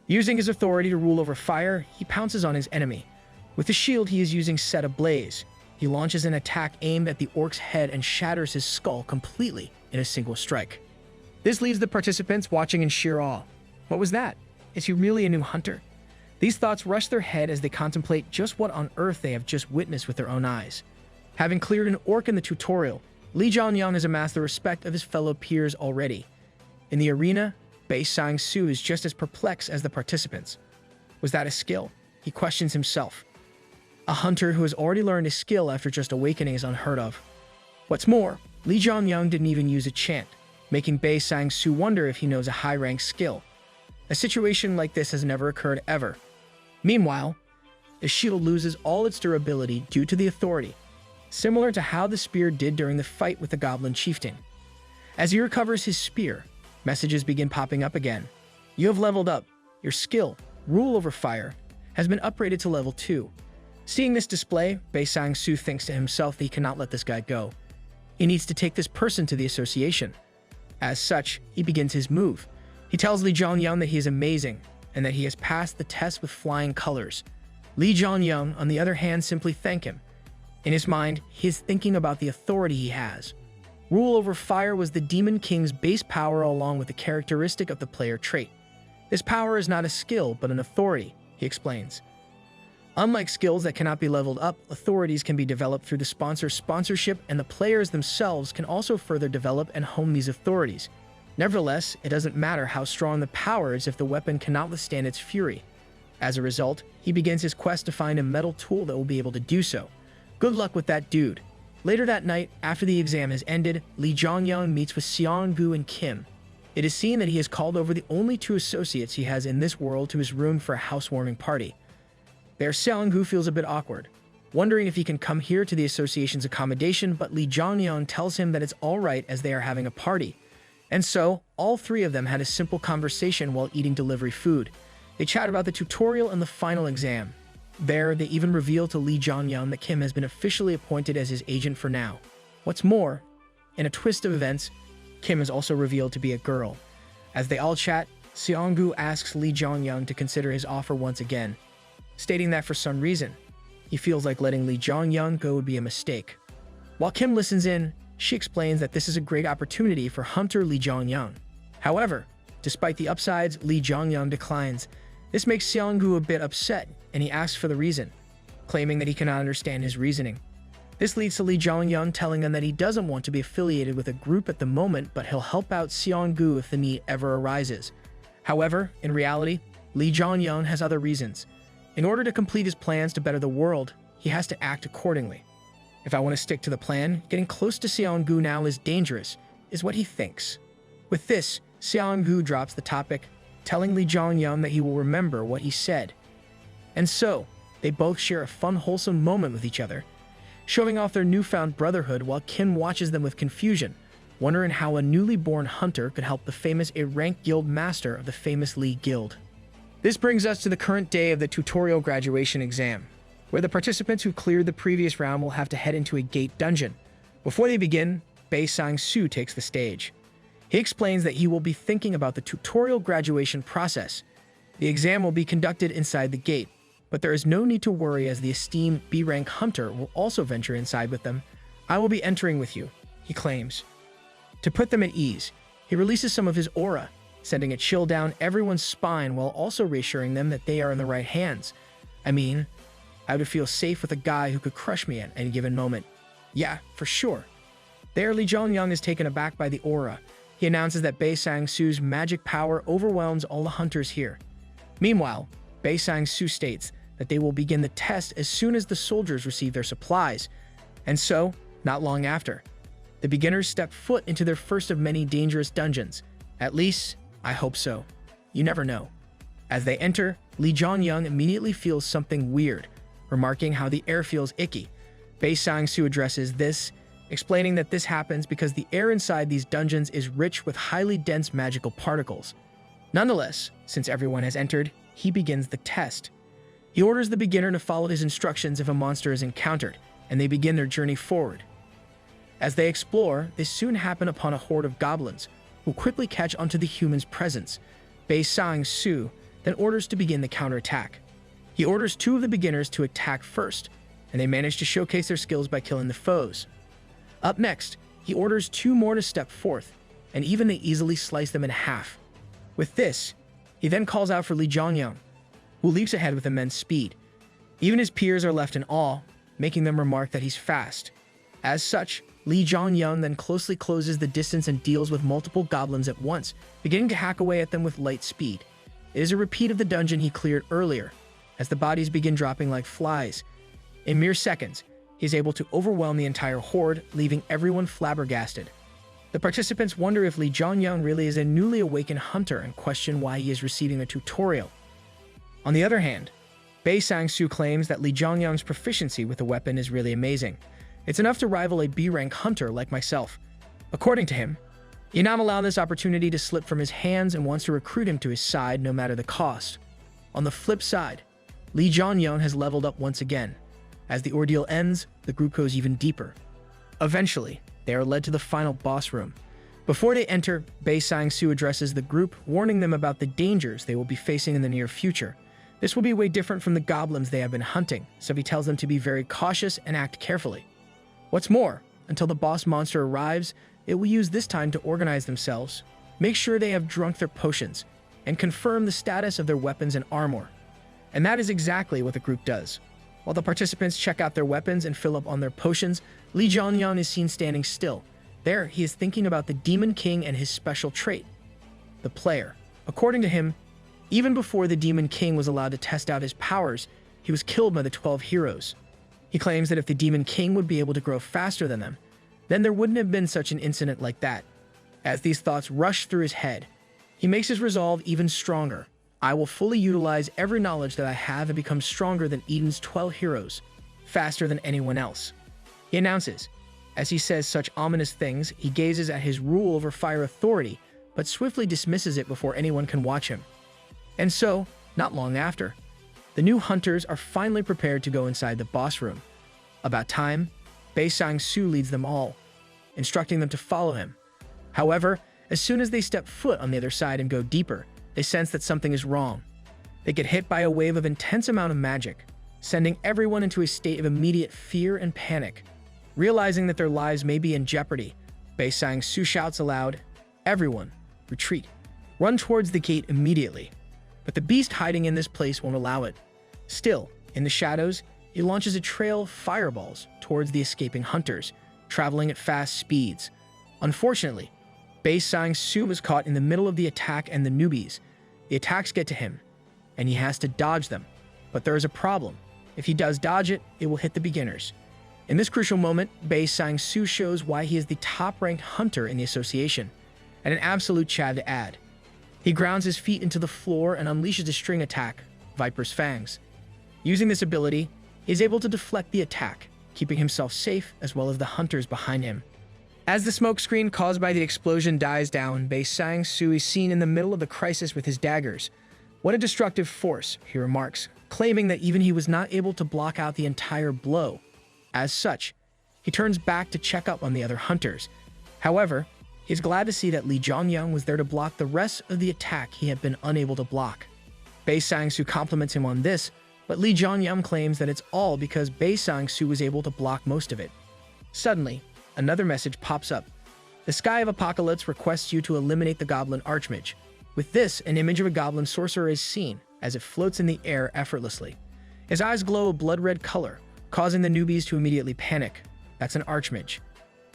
Using his authority to rule over fire, he pounces on his enemy. With the shield he is using set ablaze, he launches an attack aimed at the orc's head and shatters his skull completely in a single strike. This leaves the participants watching in sheer awe. What was that? Is he really a new hunter? These thoughts rush their head as they contemplate just what on earth they have just witnessed with their own eyes. Having cleared an orc in the tutorial, Lee Jong-young has amassed the respect of his fellow peers already. In the arena, Bei Sang-soo is just as perplexed as the participants. Was that a skill? He questions himself. A hunter who has already learned a skill after just awakening is unheard of. What's more, Lee Jong-young didn't even use a chant, making Bei Sang-soo wonder if he knows a high-ranked skill. A situation like this has never occurred ever. Meanwhile, the shield loses all its durability due to the authority, similar to how the spear did during the fight with the goblin chieftain. As he recovers his spear, messages begin popping up again. You have leveled up. Your skill, rule over fire, has been upgraded to level 2. Seeing this display, Bei Sang-su thinks to himself that he cannot let this guy go. He needs to take this person to the association. As such, he begins his move. He tells Li Zhongyang that he is amazing and that he has passed the test with flying colors. Li Zhongyang, on the other hand, simply thank him. In his mind, he is thinking about the authority he has. Rule over fire was the Demon King's base power along with the characteristic of the player trait. This power is not a skill, but an authority, he explains. Unlike skills that cannot be leveled up, authorities can be developed through the sponsor's sponsorship, and the players themselves can also further develop and hone these authorities. Nevertheless, it doesn't matter how strong the power is if the weapon cannot withstand its fury. As a result, he begins his quest to find a metal tool that will be able to do so. Good luck with that dude. Later that night, after the exam has ended, Li Zhongyang meets with Xianggu and Kim. It is seen that he has called over the only 2 associates he has in this world to his room for a housewarming party. There, Xianggu feels a bit awkward, wondering if he can come here to the association's accommodation, but Li Zhongyang tells him that it's alright as they are having a party. And so, all 3 of them had a simple conversation while eating delivery food. They chat about the tutorial and the final exam. There, they even reveal to Li Zhongyang that Kim has been officially appointed as his agent for now. What's more, in a twist of events, Kim is also revealed to be a girl. As they all chat, Xianggu asks Li Zhongyang to consider his offer once again, stating that for some reason, he feels like letting Li Zhongyang go would be a mistake. While Kim listens in, she explains that this is a great opportunity for Hunter Li Zhongyang. However, despite the upsides, Li Zhongyang declines. This makes Xianggu a bit upset, and he asks for the reason, claiming that he cannot understand his reasoning. This leads to Li Zhongyang telling him that he doesn't want to be affiliated with a group at the moment, but he'll help out Xianggu if the need ever arises. However, in reality, Li Zhongyang has other reasons. In order to complete his plans to better the world, he has to act accordingly. If I want to stick to the plan, getting close to Xianggu now is dangerous, is what he thinks. With this, Xianggu drops the topic, telling Li Zhongyang that he will remember what he said. And so, they both share a fun, wholesome moment with each other, showing off their newfound brotherhood while Kim watches them with confusion, wondering how a newly born hunter could help the famous A-rank guild master of the famous Lee Guild. This brings us to the current day of the tutorial graduation exam, where the participants who cleared the previous round will have to head into a gate dungeon. Before they begin, Bei Sang-su takes the stage. He explains that he will be thinking about the tutorial graduation process. The exam will be conducted inside the gate, but there is no need to worry as the esteemed B-rank hunter will also venture inside with them. I will be entering with you, he claims. To put them at ease, he releases some of his aura, sending a chill down everyone's spine while also reassuring them that they are in the right hands. I mean, I would feel safe with a guy who could crush me at any given moment. Yeah, for sure. There, Li Zhongyang is taken aback by the aura. He announces that Bei Sang-su's magic power overwhelms all the hunters here. Meanwhile, Bei Sang-su states that they will begin the test as soon as the soldiers receive their supplies. And so, not long after, the beginners step foot into their first of many dangerous dungeons. At least, I hope so. You never know. As they enter, Li Zhongyang immediately feels something weird, remarking how the air feels icky. Bei Sang-su addresses this, explaining that this happens because the air inside these dungeons is rich with highly dense magical particles. Nonetheless, since everyone has entered, he begins the test. He orders the beginner to follow his instructions if a monster is encountered, and they begin their journey forward. As they explore, they soon happen upon a horde of goblins, who quickly catch onto the human's presence. Bei Sang-su then orders to begin the counterattack. He orders 2 of the beginners to attack first, and they manage to showcase their skills by killing the foes. Up next, he orders 2 more to step forth, and even they easily slice them in half. With this, he then calls out for Li Zhongyang, who leaps ahead with immense speed. Even his peers are left in awe, making them remark that he's fast. As such, Li Zhongyang then closely closes the distance and deals with multiple goblins at once, beginning to hack away at them with light speed. It is a repeat of the dungeon he cleared earlier, as the bodies begin dropping like flies. In mere seconds, he is able to overwhelm the entire horde, leaving everyone flabbergasted. The participants wonder if Lee Jongyang really is a newly awakened hunter and question why he is receiving a tutorial. On the other hand, Bei Sang-soo claims that Lee Jongyang's proficiency with the weapon is really amazing. It's enough to rival a B-rank hunter like myself. According to him, he not allow this opportunity to slip from his hands and wants to recruit him to his side no matter the cost. On the flip side, Lee Jongyang has leveled up once again. As the ordeal ends, the group goes even deeper. Eventually, they are led to the final boss room. Before they enter, Bei Sang-soo addresses the group, warning them about the dangers they will be facing in the near future. This will be way different from the goblins they have been hunting, so he tells them to be very cautious and act carefully. What's more, until the boss monster arrives, it will use this time to organize themselves, make sure they have drunk their potions, and confirm the status of their weapons and armor. And that is exactly what the group does. While the participants check out their weapons and fill up on their potions, Lee Jongyang is seen standing still. There, he is thinking about the Demon King and his special trait, the player. According to him, even before the Demon King was allowed to test out his powers, he was killed by the 12 heroes. He claims that if the Demon King would be able to grow faster than them, then there wouldn't have been such an incident like that. As these thoughts rush through his head, he makes his resolve even stronger. I will fully utilize every knowledge that I have and become stronger than Eden's 12 heroes, faster than anyone else. He announces. As he says such ominous things, he gazes at his rule over fire authority, but swiftly dismisses it before anyone can watch him. And so, not long after, the new hunters are finally prepared to go inside the boss room. About time, Bei Sang-soo leads them all, instructing them to follow him. However, as soon as they step foot on the other side and go deeper, they sense that something is wrong. They get hit by a wave of intense amount of magic, sending everyone into a state of immediate fear and panic. Realizing that their lives may be in jeopardy, Bei Sang-soo shouts aloud, "Everyone, retreat. Run towards the gate immediately." But the beast hiding in this place won't allow it. Still, in the shadows, he launches a trail of fireballs towards the escaping hunters, traveling at fast speeds. Unfortunately, Bei Sang-soo was caught in the middle of the attack and the newbies. The attacks get to him, and he has to dodge them. But there is a problem. If he does dodge it, it will hit the beginners. In this crucial moment, Bei Sang-soo shows why he is the top-ranked hunter in the association, and an absolute chad to add. He grounds his feet into the floor and unleashes a string attack, Viper's Fangs. Using this ability, he is able to deflect the attack, keeping himself safe as well as the hunters behind him. As the smokescreen caused by the explosion dies down, Bei Sang-soo is seen in the middle of the crisis with his daggers. "What a destructive force," he remarks, claiming that even he was not able to block out the entire blow. As such, he turns back to check up on the other hunters. However, he is glad to see that Lee Jongyang was there to block the rest of the attack he had been unable to block. Bei Sang-soo compliments him on this, but Lee Jongyang claims that it's all because Bei Sang-soo was able to block most of it. Suddenly, another message pops up. The Sky of Apocalypse requests you to eliminate the Goblin Archmage. With this, an image of a goblin sorcerer is seen, as it floats in the air effortlessly. His eyes glow a blood-red color, causing the newbies to immediately panic. That's an Archmage.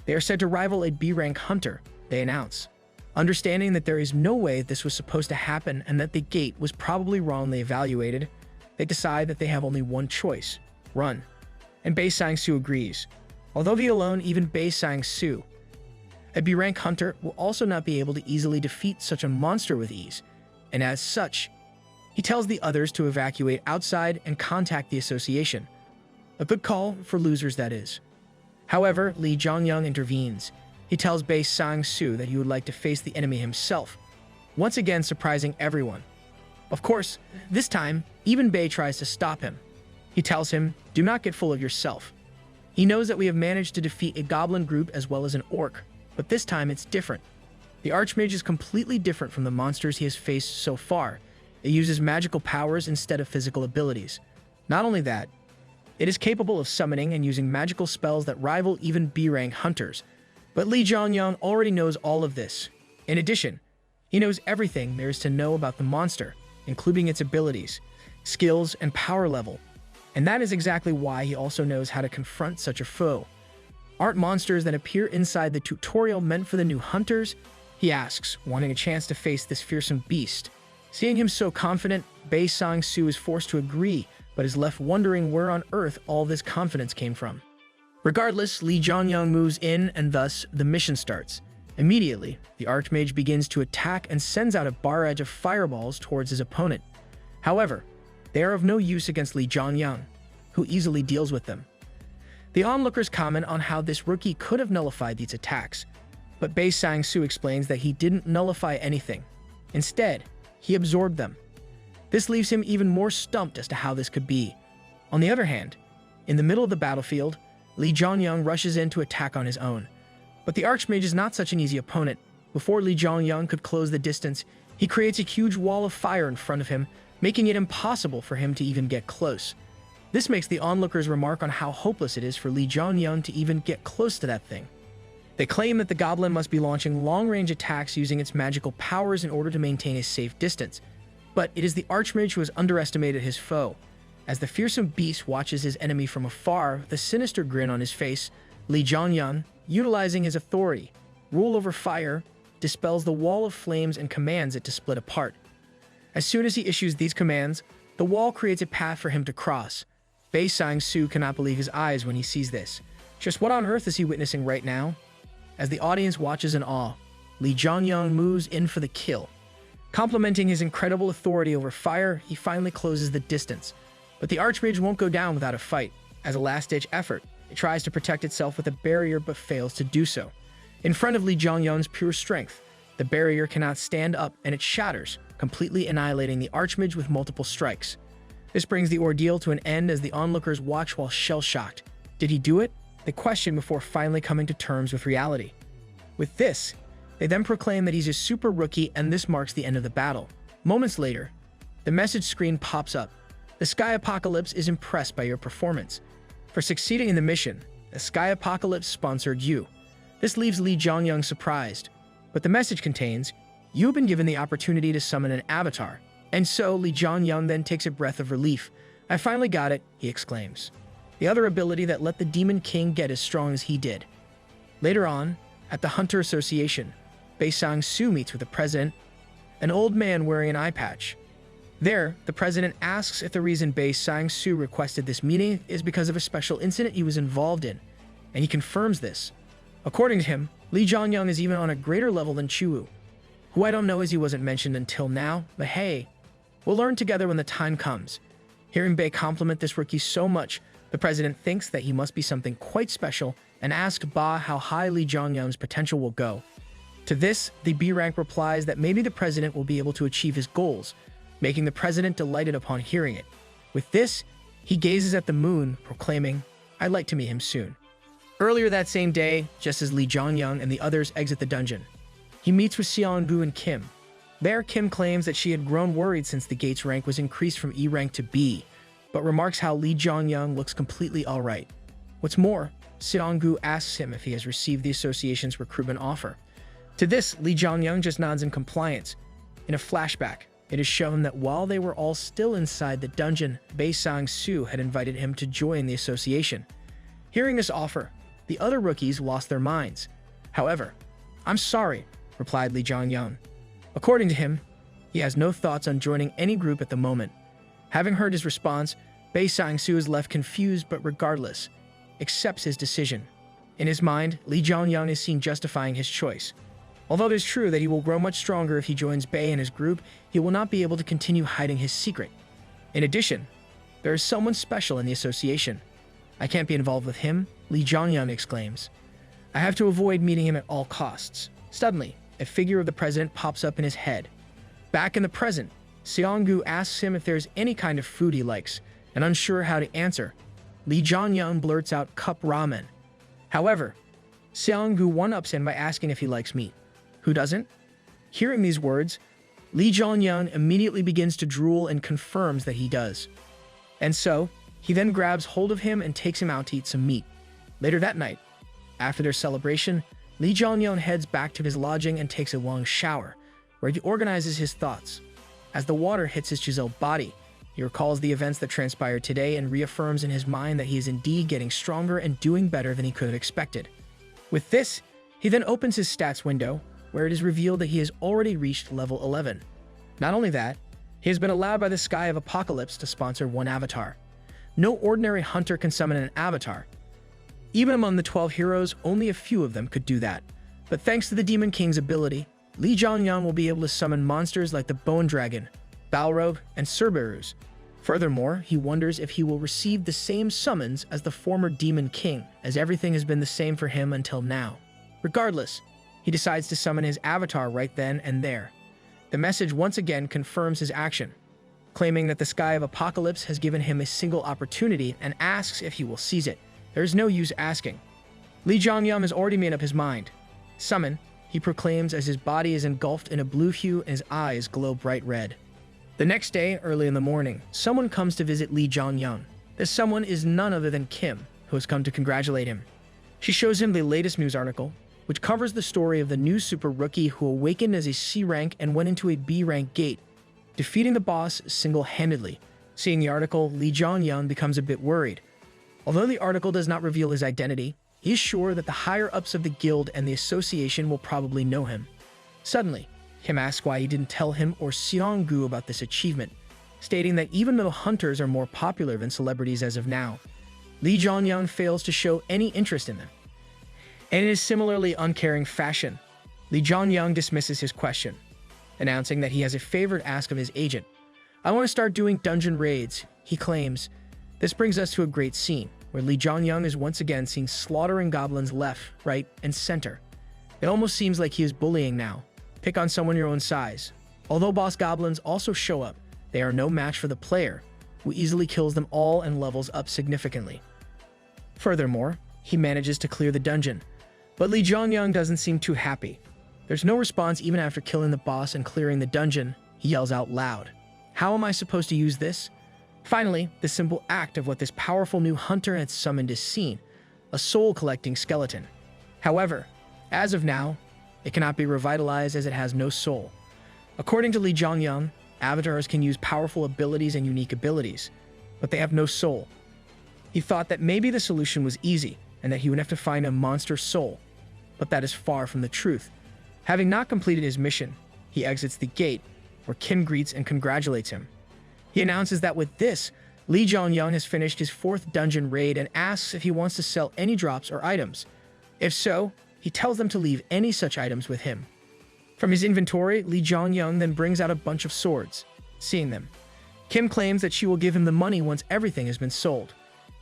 They are said to rival a B-rank hunter, they announce. Understanding that there is no way this was supposed to happen and that the gate was probably wrongly evaluated, they decide that they have only one choice: run. And Bei Sang-soo agrees. Although he alone, even Bei Sang-soo, a B-rank hunter, will also not be able to easily defeat such a monster with ease, and as such, he tells the others to evacuate outside and contact the association. A good call for losers, that is. However, Lee Jongyang intervenes. He tells Bei Sang-soo that he would like to face the enemy himself, once again surprising everyone. Of course, this time, even Bei tries to stop him. He tells him, "Do not get full of yourself." He knows that we have managed to defeat a goblin group as well as an orc, but this time it's different. The Archmage is completely different from the monsters he has faced so far. It uses magical powers instead of physical abilities. Not only that, it is capable of summoning and using magical spells that rival even B-rank hunters. But Lee Jongyang already knows all of this. In addition, he knows everything there is to know about the monster, including its abilities, skills, and power level. And that is exactly why he also knows how to confront such a foe. Aren't monsters that appear inside the tutorial meant for the new hunters? He asks, wanting a chance to face this fearsome beast. Seeing him so confident, Bei Sang-soo is forced to agree, but is left wondering where on earth all this confidence came from. Regardless, Lee Jongyang moves in, and thus, the mission starts. Immediately, the Archmage begins to attack and sends out a barrage of fireballs towards his opponent. However, they are of no use against Li Jianyang, who easily deals with them. The onlookers comment on how this rookie could have nullified these attacks, but Bei Sang-soo explains that he didn't nullify anything. Instead, he absorbed them. This leaves him even more stumped as to how this could be. On the other hand, in the middle of the battlefield, Li Jianyang rushes in to attack on his own. But the Archmage is not such an easy opponent. Before Li Jianyang could close the distance, he creates a huge wall of fire in front of him, making it impossible for him to even get close. This makes the onlookers remark on how hopeless it is for Li Jianyang to even get close to that thing. They claim that the goblin must be launching long-range attacks using its magical powers in order to maintain a safe distance. But it is the Archmage who has underestimated his foe. As the fearsome beast watches his enemy from afar with a sinister grin on his face, Li Jianyang, utilizing his authority, rule over fire, dispels the wall of flames and commands it to split apart. As soon as he issues these commands, the wall creates a path for him to cross. Bei Sang-soo cannot believe his eyes when he sees this. Just what on earth is he witnessing right now? As the audience watches in awe, Li Jianyang moves in for the kill. Complementing his incredible authority over fire, he finally closes the distance. But the Archmage won't go down without a fight. As a last-ditch effort, it tries to protect itself with a barrier but fails to do so. In front of Li Jianyang's pure strength, the barrier cannot stand up and it shatters, completely annihilating the Archmage with multiple strikes. This brings the ordeal to an end as the onlookers watch while shell-shocked. Did he do it? They question before finally coming to terms with reality. With this, they then proclaim that he's a super rookie and this marks the end of the battle. Moments later, the message screen pops up. The Sky Apocalypse is impressed by your performance. For succeeding in the mission, the Sky Apocalypse sponsored you. This leaves Li Jianyang surprised, but the message contains, you've been given the opportunity to summon an avatar. And so Li Jianyang then takes a breath of relief. I finally got it, he exclaims. The other ability that let the Demon King get as strong as he did. Later on, at the Hunter Association, Bei Sang-soo meets with the president, an old man wearing an eye patch. There, the president asks if the reason Bei Sang-soo requested this meeting is because of a special incident he was involved in, and he confirms this. According to him, Li Jianyang is even on a greater level than Chuwu, who I don't know as he wasn't mentioned until now, but hey, we'll learn together when the time comes. Hearing Bei compliment this rookie so much, the president thinks that he must be something quite special and asks Ba how high Li Jianyang's potential will go. To this, the B rank replies that maybe the president will be able to achieve his goals, making the president delighted upon hearing it. With this, he gazes at the moon, proclaiming, I'd like to meet him soon. Earlier that same day, just as Li Jianyang and the others exit the dungeon, he meets with Seong-gu and Kim. There, Kim claims that she had grown worried since the gate's rank was increased from E rank to B, but remarks how Li Jianyang looks completely alright. What's more, Seong-gu asks him if he has received the association's recruitment offer. To this, Li Jianyang just nods in compliance. In a flashback, it is shown that while they were all still inside the dungeon, Bei Sang-soo had invited him to join the association. Hearing this offer, the other rookies lost their minds. However, I'm sorry, replied Li Jianyang. According to him, he has no thoughts on joining any group at the moment. Having heard his response, Bei Sang-soo is left confused but regardless, accepts his decision. In his mind, Li Jianyang is seen justifying his choice. Although it is true that he will grow much stronger if he joins Bei and his group, he will not be able to continue hiding his secret. In addition, there is someone special in the association. I can't be involved with him, Li Jianyang exclaims. I have to avoid meeting him at all costs. Suddenly, a figure of the president pops up in his head. Back in the present, Seong-gu asks him if there's any kind of food he likes, and unsure how to answer, Li Jianyang blurts out cup ramen. However, Seong-gu one-ups him by asking if he likes meat. Who doesn't? Hearing these words, Li Jianyang immediately begins to drool and confirms that he does. And so, he then grabs hold of him and takes him out to eat some meat. Later that night, after their celebration, Li Jianyang heads back to his lodging and takes a long shower, where he organizes his thoughts. As the water hits his chiseled body, he recalls the events that transpired today and reaffirms in his mind that he is indeed getting stronger and doing better than he could have expected. With this, he then opens his stats window, where it is revealed that he has already reached level 11. Not only that, he has been allowed by the Sky of Apocalypse to sponsor one avatar. No ordinary hunter can summon an avatar. Even among the 12 heroes, only a few of them could do that. But thanks to the Demon King's ability, Li Jiangyang will be able to summon monsters like the Bone Dragon, Balrog, and Cerberus. Furthermore, he wonders if he will receive the same summons as the former Demon King, as everything has been the same for him until now. Regardless, he decides to summon his avatar right then and there. The message once again confirms his action, claiming that the Sky of Apocalypse has given him a single opportunity and asks if he will seize it. There is no use asking. Li Jiangyang has already made up his mind. Summon, he proclaims as his body is engulfed in a blue hue and his eyes glow bright red. The next day, early in the morning, someone comes to visit Li Jiangyang. This someone is none other than Kim, who has come to congratulate him. She shows him the latest news article, which covers the story of the new super rookie who awakened as a C rank and went into a B rank gate, defeating the boss single-handedly. Seeing the article, Li Jiangyang becomes a bit worried. Although the article does not reveal his identity, he is sure that the higher-ups of the guild and the association will probably know him. Suddenly, Kim asks why he didn't tell him or Xianggu about this achievement, stating that even though hunters are more popular than celebrities as of now, Li Jiangyang fails to show any interest in them. And in a similarly uncaring fashion, Li Jiangyang dismisses his question, announcing that he has a favor to ask of his agent. "I want to start doing dungeon raids," he claims. This brings us to a great scene, where Li Jiangyang is once again seen slaughtering goblins left, right, and center. It almost seems like he is bullying now. Pick on someone your own size. Although boss goblins also show up, they are no match for the player, who easily kills them all and levels up significantly. Furthermore, he manages to clear the dungeon, but Li Jiangyang doesn't seem too happy. There's no response even after killing the boss and clearing the dungeon. He yells out loud, "How am I supposed to use this?" Finally, the simple act of what this powerful new hunter had summoned is seen, a soul-collecting skeleton. However, as of now, it cannot be revitalized as it has no soul. According to Li Jiangyang, avatars can use powerful abilities and unique abilities, but they have no soul. He thought that maybe the solution was easy and that he would have to find a monster soul, but that is far from the truth. Having not completed his mission, he exits the gate, where Kim greets and congratulates him. He announces that with this, Li Jiangyang has finished his 4th dungeon raid and asks if he wants to sell any drops or items. If so, he tells them to leave any such items with him. From his inventory, Li Jiangyang then brings out a bunch of swords. Seeing them, Kim claims that she will give him the money once everything has been sold.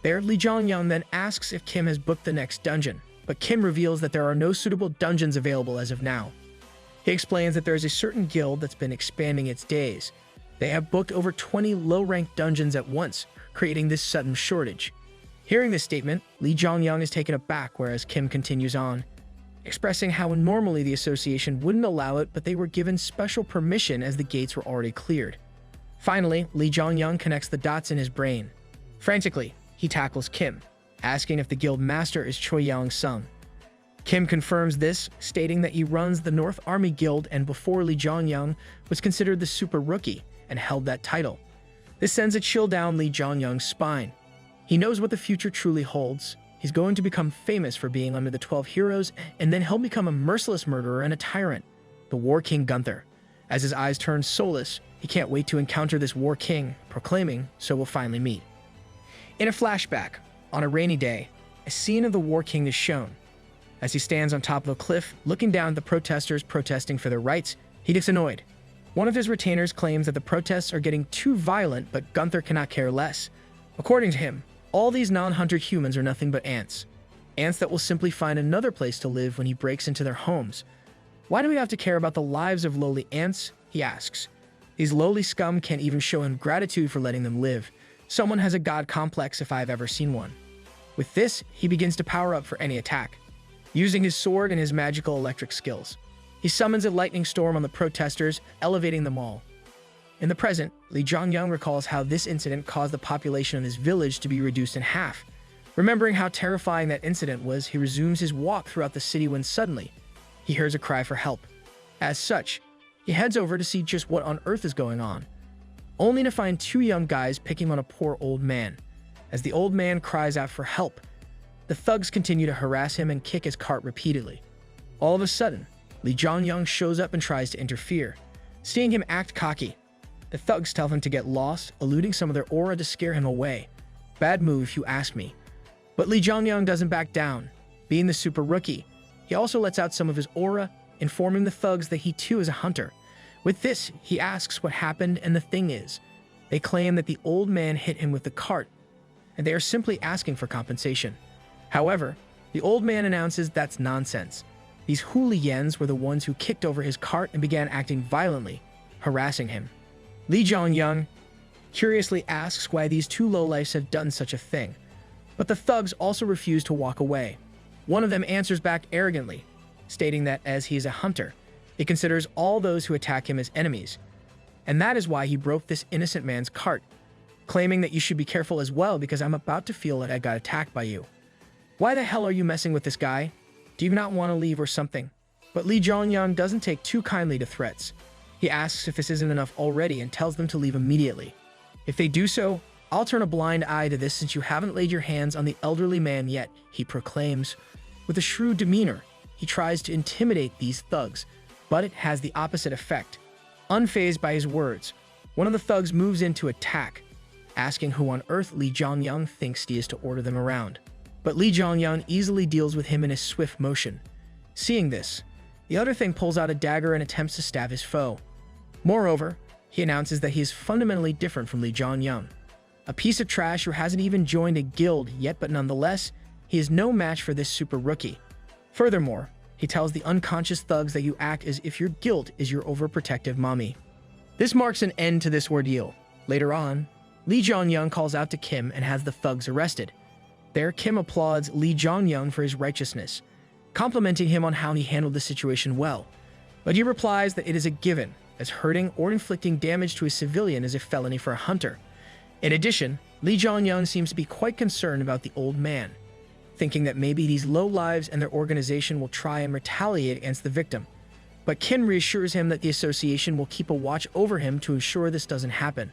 There, Li Jiangyang then asks if Kim has booked the next dungeon, but Kim reveals that there are no suitable dungeons available as of now. He explains that there is a certain guild that's been expanding its days. They have booked over 20 low-ranked dungeons at once, creating this sudden shortage. Hearing this statement, Li Jiangyang is taken aback, whereas Kim continues on, expressing how normally the association wouldn't allow it, but they were given special permission as the gates were already cleared. Finally, Li Jiangyang connects the dots in his brain. Frantically, he tackles Kim, asking if the guild master is Choi Yang-sung. Kim confirms this, stating that he runs the North Army Guild and before Li Jiangyang was considered the super rookie and held that title. This sends a chill down Li Jiangyang's spine. He knows what the future truly holds. He's going to become famous for being under the 12 heroes, and then he'll become a merciless murderer and a tyrant, the War King Gunther. As his eyes turn soulless, he can't wait to encounter this War King, proclaiming, "So we'll finally meet." In a flashback, on a rainy day, a scene of the War King is shown. As he stands on top of a cliff, looking down at the protesters protesting for their rights, he gets annoyed. One of his retainers claims that the protests are getting too violent, but Gunther cannot care less. According to him, all these non-hunter humans are nothing but ants. Ants that will simply find another place to live when he breaks into their homes. Why do we have to care about the lives of lowly ants? He asks. These lowly scum can't even show him gratitude for letting them live. Someone has a god complex if I've ever seen one. With this, he begins to power up for any attack, using his sword and his magical electric skills. He summons a lightning storm on the protesters, elevating them all. In the present, Li Jiangyang recalls how this incident caused the population of his village to be reduced in half. Remembering how terrifying that incident was, he resumes his walk throughout the city when suddenly, he hears a cry for help. As such, he heads over to see just what on earth is going on, only to find 2 young guys picking on a poor old man. As the old man cries out for help, the thugs continue to harass him and kick his cart repeatedly. All of a sudden, Li Jiangyang shows up and tries to interfere. Seeing him act cocky, the thugs tell him to get lost, eluding some of their aura to scare him away. Bad move if you ask me. But Li Jiangyang doesn't back down. Being the super rookie, He also lets out some of his aura, informing the thugs that he too is a hunter. With this, he asks what happened, and the thing is, they claim that the old man hit him with the cart, and they are simply asking for compensation. However, the old man announces that's nonsense. These hooligans were the ones who kicked over his cart and began acting violently, harassing him. Lee Jong-young curiously asks why these two lowlifes have done such a thing, but the thugs also refuse to walk away. One of them answers back arrogantly, stating that as he is a hunter, he considers all those who attack him as enemies, and that is why he broke this innocent man's cart, claiming that you should be careful as well because I'm about to feel that I got attacked by you. Why the hell are you messing with this guy? Do you not want to leave or something? But Lee Jong-young doesn't take too kindly to threats. He asks if this isn't enough already and tells them to leave immediately. If they do so, I'll turn a blind eye to this since you haven't laid your hands on the elderly man yet, he proclaims. With a shrewd demeanor, he tries to intimidate these thugs, but it has the opposite effect. Unfazed by his words, one of the thugs moves in to attack, asking who on earth Lee Jong-young thinks he is to order them around. But Lee Jong-young easily deals with him in his swift motion. Seeing this, the other thing pulls out a dagger and attempts to stab his foe. Moreover, he announces that he is fundamentally different from Lee Jong-young, a piece of trash who hasn't even joined a guild yet, but nonetheless, he is no match for this super rookie. Furthermore, he tells the unconscious thugs that you act as if your guilt is your overprotective mommy. This marks an end to this ordeal. Later on, Lee Jong-young calls out to Kim and has the thugs arrested. There, Kim applauds Lee Jong-young for his righteousness, complimenting him on how he handled the situation well. But he replies that it is a given, as hurting or inflicting damage to a civilian is a felony for a hunter. In addition, Lee Jong-young seems to be quite concerned about the old man, thinking that maybe these lowlives and their organization will try and retaliate against the victim. But Kim reassures him that the association will keep a watch over him to ensure this doesn't happen.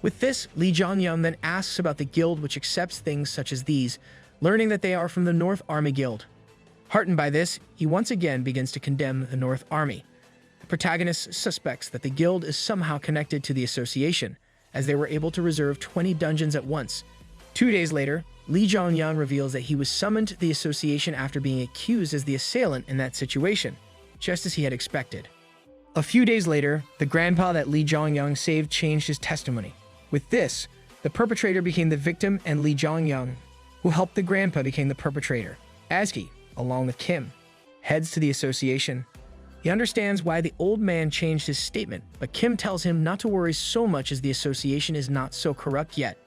With this, Lee Jong-young then asks about the guild which accepts things such as these, learning that they are from the North Army Guild. Heartened by this, he once again begins to condemn the North Army. The protagonist suspects that the guild is somehow connected to the association, as they were able to reserve 20 dungeons at once. 2 days later, Lee Jong-young reveals that he was summoned to the association after being accused as the assailant in that situation, just as he had expected. A few days later, the grandpa that Lee Jong-young saved changed his testimony. With this, the perpetrator became the victim and Lee Jong-young, who helped the grandpa, became the perpetrator. As he, along with Kim, heads to the association, he understands why the old man changed his statement, but Kim tells him not to worry so much as the association is not so corrupt yet.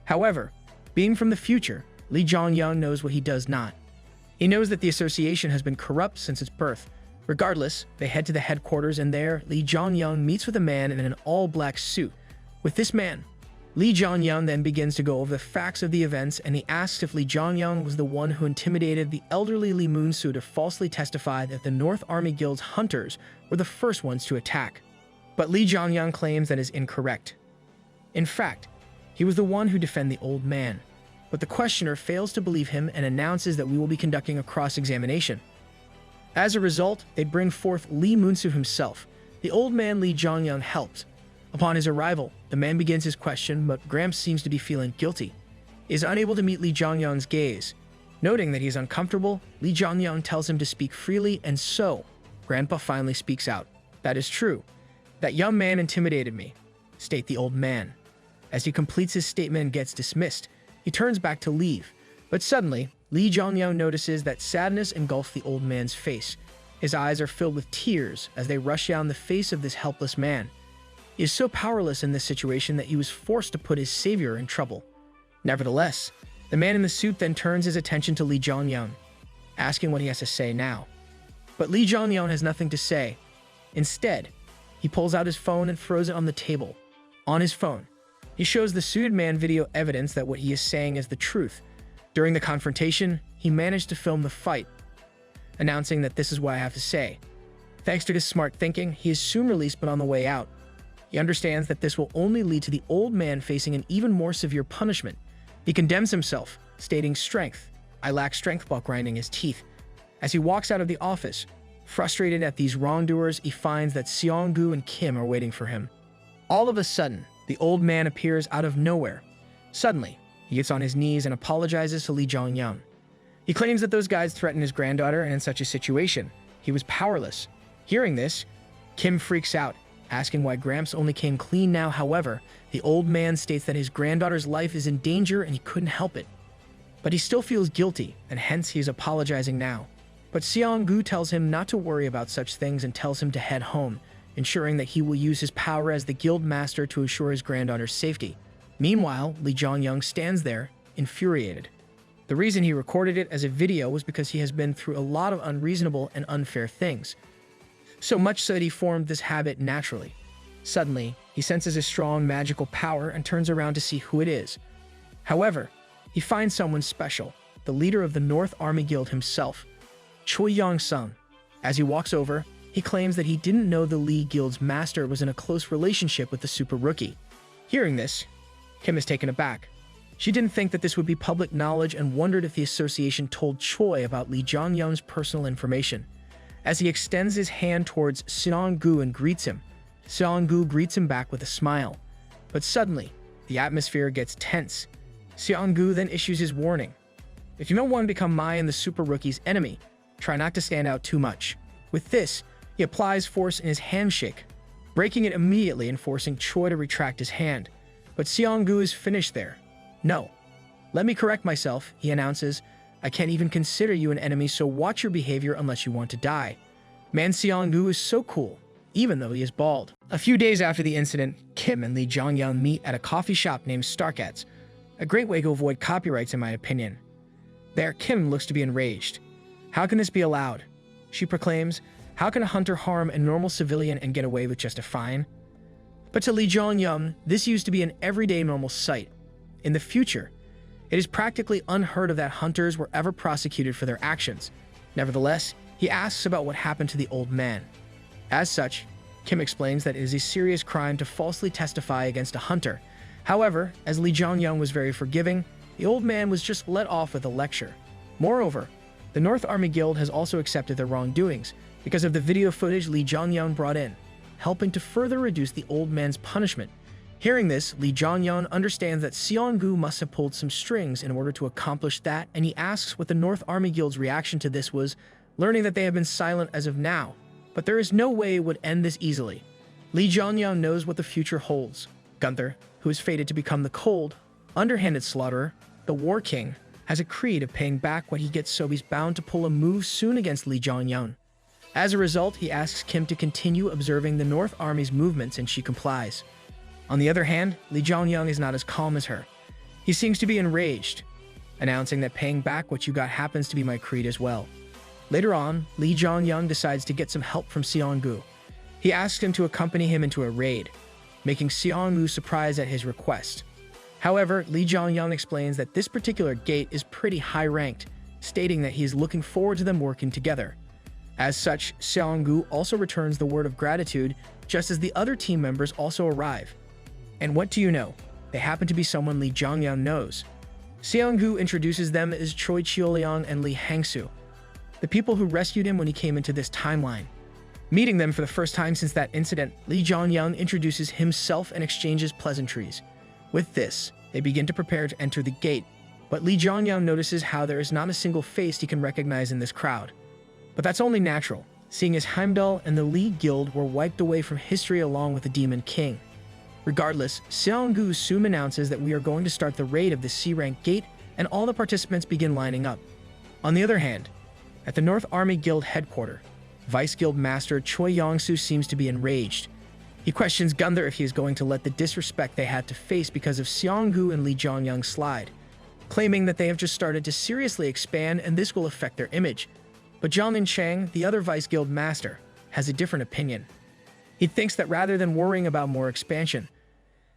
However, being from the future, Lee Jong-young knows what he does not. He knows that the association has been corrupt since its birth. Regardless, they head to the headquarters, and there, Lee Jong-young meets with a man in an all-black suit. With this man, Lee Jong-young then begins to go over the facts of the events, and he asks if Lee Jong-young was the one who intimidated the elderly Lee Moon-soo to falsely testify that the North Army Guild's hunters were the first ones to attack. But Lee Jong-young claims that is incorrect. In fact, he was the one who defended the old man, but the questioner fails to believe him and announces that we will be conducting a cross-examination. As a result, they bring forth Lee Moon-soo himself. The old man Lee Jong-young helps. Upon his arrival, the man begins his question, but Gramps seems to be feeling guilty. He is unable to meet Lee Jong-young's gaze. Noting that he is uncomfortable, Lee Jong-young tells him to speak freely, and so, Grandpa finally speaks out. That is true. That young man intimidated me, state the old man. As he completes his statement and gets dismissed, he turns back to leave. But suddenly, Lee Jong-young notices that sadness engulfs the old man's face. His eyes are filled with tears as they rush down the face of this helpless man. He is so powerless in this situation that he was forced to put his savior in trouble. Nevertheless, the man in the suit then turns his attention to Lee Jong-young, asking what he has to say now. But Lee Jong-young has nothing to say. Instead, he pulls out his phone and throws it on the table. On his phone, he shows the suited man video evidence that what he is saying is the truth. During the confrontation, he managed to film the fight, announcing that this is what I have to say. Thanks to his smart thinking, he is soon released, but on the way out, he understands that this will only lead to the old man facing an even more severe punishment. He condemns himself, stating, "Strength. I lack strength," while grinding his teeth. As he walks out of the office, frustrated at these wrongdoers, he finds that Seong-gu and Kim are waiting for him. All of a sudden, the old man appears out of nowhere. Suddenly, he gets on his knees and apologizes to Lee Jong-young. He claims that those guys threatened his granddaughter, and in such a situation, he was powerless. Hearing this, Kim freaks out, asking why Gramps only came clean now. However, the old man states that his granddaughter's life is in danger and he couldn't help it. But he still feels guilty, and hence he is apologizing now. But Seong-gu tells him not to worry about such things and tells him to head home, ensuring that he will use his power as the guild master to assure his granddaughter's safety. Meanwhile, Lee Jong-young stands there, infuriated. The reason he recorded it as a video was because he has been through a lot of unreasonable and unfair things. So much so that he formed this habit naturally. Suddenly, he senses a strong magical power and turns around to see who it is. However, he finds someone special, the leader of the North Army Guild himself, Choi Yong-sung. As he walks over, he claims that he didn't know the Lee Guild's master was in a close relationship with the super rookie. Hearing this, Kim is taken aback. She didn't think that this would be public knowledge and wondered if the association told Choi about Lee Jong-young's personal information. As he extends his hand towards Seong-gu and greets him, Seong-gu greets him back with a smile. But suddenly, the atmosphere gets tense. Seong-gu then issues his warning. If you don't want to become Mai and the super rookie's enemy, try not to stand out too much. With this, he applies force in his handshake, breaking it immediately and forcing Choi to retract his hand. But Seong-gu is finished there. No. Let me correct myself, he announces. I can't even consider you an enemy, so watch your behavior unless you want to die. Man, Seong-gu is so cool, even though he is bald. A few days after the incident, Kim and Lee Jong-young meet at a coffee shop named Starkat's, a great way to avoid copyrights in my opinion. There, Kim looks to be enraged. How can this be allowed? She proclaims, how can a hunter harm a normal civilian and get away with just a fine? But to Lee Jong-young, this used to be an everyday normal sight. In the future, it is practically unheard of that hunters were ever prosecuted for their actions. Nevertheless, he asks about what happened to the old man. As such, Kim explains that it is a serious crime to falsely testify against a hunter. However, as Lee Jong-young was very forgiving, the old man was just let off with a lecture. Moreover, the North Army Guild has also accepted their wrongdoings because of the video footage Lee Jong-young brought in, helping to further reduce the old man's punishment. Hearing this, Lee Jong-young understands that Seong-gu must have pulled some strings in order to accomplish that, and he asks what the North Army Guild's reaction to this was, learning that they have been silent as of now. But there is no way it would end this easily. Lee Jong-young knows what the future holds. Gunther, who is fated to become the cold, underhanded slaughterer, the War King, has a creed of paying back what he gets, so he's bound to pull a move soon against Lee Jong-young. As a result, he asks Kim to continue observing the North Army's movements, and she complies. On the other hand, Lee Jong-young is not as calm as her. He seems to be enraged, announcing that paying back what you got happens to be my creed as well. Later on, Lee Jong-young decides to get some help from Seong-gu. He asks him to accompany him into a raid, making Seong-gu surprised at his request. However, Lee Jong-young explains that this particular gate is pretty high-ranked, stating that he is looking forward to them working together. As such, Seong-gu also returns the word of gratitude just as the other team members also arrive. And what do you know? They happen to be someone Lee Jong-young knows. Seong-gu introduces them as Choi Cheol-young and Lee Hang-soo, the people who rescued him when he came into this timeline. Meeting them for the first time since that incident, Lee Jong-young introduces himself and exchanges pleasantries. With this, they begin to prepare to enter the gate, but Lee Jong-young notices how there is not a single face he can recognize in this crowd. But that's only natural, seeing as Heimdall and the Lee Guild were wiped away from history along with the Demon King. Regardless, Seong-gu soon announces that we are going to start the raid of the C-rank gate, and all the participants begin lining up. On the other hand, at the North Army Guild headquarters, Vice Guild Master Choi Yong-soo seems to be enraged. He questions Gunther if he is going to let the disrespect they had to face because of Seong-gu and Lee Jong-young's slide, claiming that they have just started to seriously expand and this will affect their image. But Jong-in Chang, the other Vice Guild Master, has a different opinion. He thinks that rather than worrying about more expansion,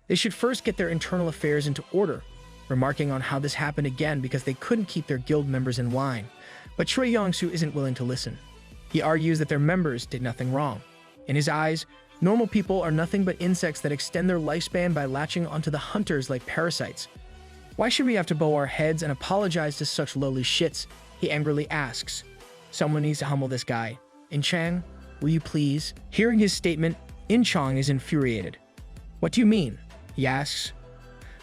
they should first get their internal affairs into order, remarking on how this happened again because they couldn't keep their guild members in line. But Choi Yong-soo isn't willing to listen. He argues that their members did nothing wrong. In his eyes, normal people are nothing but insects that extend their lifespan by latching onto the hunters like parasites. Why should we have to bow our heads and apologize to such lowly shits? He angrily asks. Someone needs to humble this guy. In Chang, will you please? Hearing his statement, In Chang is infuriated. What do you mean? He asks.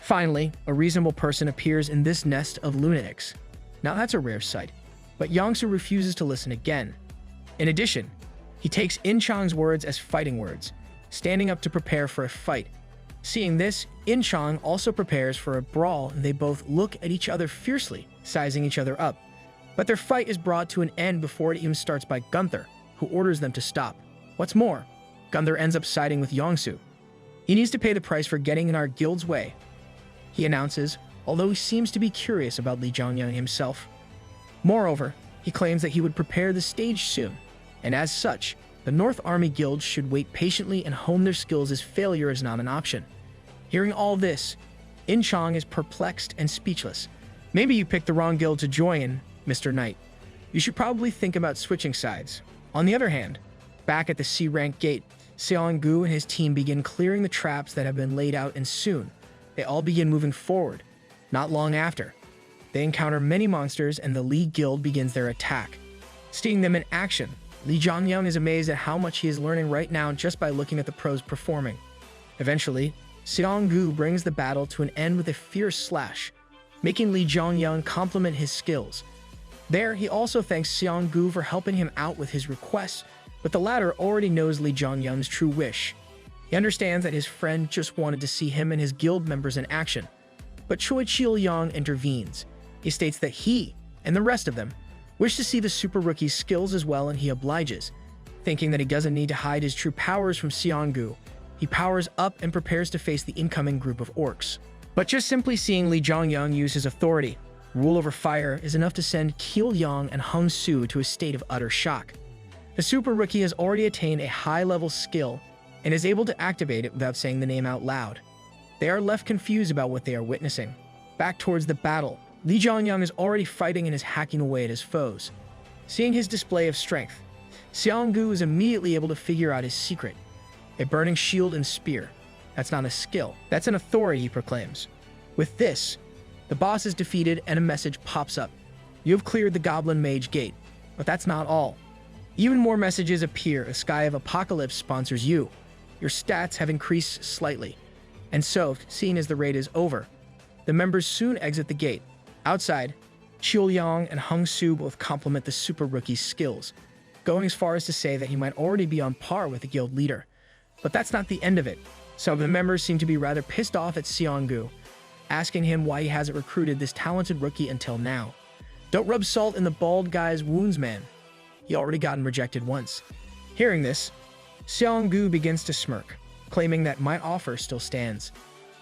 Finally, a reasonable person appears in this nest of lunatics. Now that's a rare sight. But Yangsu refuses to listen again. In addition, he takes In Chang's words as fighting words, standing up to prepare for a fight. Seeing this, In Chang also prepares for a brawl, and they both look at each other fiercely, sizing each other up. But their fight is brought to an end before it even starts by Gunther, who orders them to stop. What's more, Gunther ends up siding with Yangsu. He needs to pay the price for getting in our guild's way, he announces, although he seems to be curious about Li Zhongyang himself. Moreover, he claims that he would prepare the stage soon, and as such, the North Army Guild should wait patiently and hone their skills as failure is not an option. Hearing all this, In Chang is perplexed and speechless. Maybe you picked the wrong guild to join, Mr. Knight. You should probably think about switching sides. On the other hand, back at the C-rank gate, Xianggu and his team begin clearing the traps that have been laid out, and soon, they all begin moving forward. Not long after, they encounter many monsters and the Li Guild begins their attack. Seeing them in action, Li Zhongyang is amazed at how much he is learning right now just by looking at the pros performing. Eventually, Xianggu brings the battle to an end with a fierce slash, making Li Zhongyang compliment his skills. There, he also thanks Xianggu for helping him out with his requests, but the latter already knows Li Zhongyang's true wish. He understands that his friend just wanted to see him and his guild members in action. But Choi Chil-yang intervenes. He states that he, and the rest of them, wish to see the super rookie's skills as well, and he obliges. Thinking that he doesn't need to hide his true powers from Xianggu, he powers up and prepares to face the incoming group of orcs. But just simply seeing Li Zhongyang use his authority, rule over fire, is enough to send Qil Yang and Hung Su to a state of utter shock. The super rookie has already attained a high-level skill and is able to activate it without saying the name out loud. They are left confused about what they are witnessing. Back towards the battle, Li Zhongyang is already fighting and is hacking away at his foes. Seeing his display of strength, Xianggu is immediately able to figure out his secret. A burning shield and spear. That's not a skill. That's an authority, he proclaims. With this, the boss is defeated and a message pops up. You have cleared the Goblin Mage Gate. But that's not all. Even more messages appear. A Sky of Apocalypse sponsors you. Your stats have increased slightly. And so, seeing as the raid is over, the members soon exit the gate. Outside, Qiu Yang and Hung Su both compliment the super rookie's skills, going as far as to say that he might already be on par with the guild leader. But that's not the end of it. Some of the members seem to be rather pissed off at Xianggu, asking him why he hasn't recruited this talented rookie until now. Don't rub salt in the bald guy's wounds, man. He already gotten rejected once. Hearing this, Xianggu begins to smirk, claiming that my offer still stands.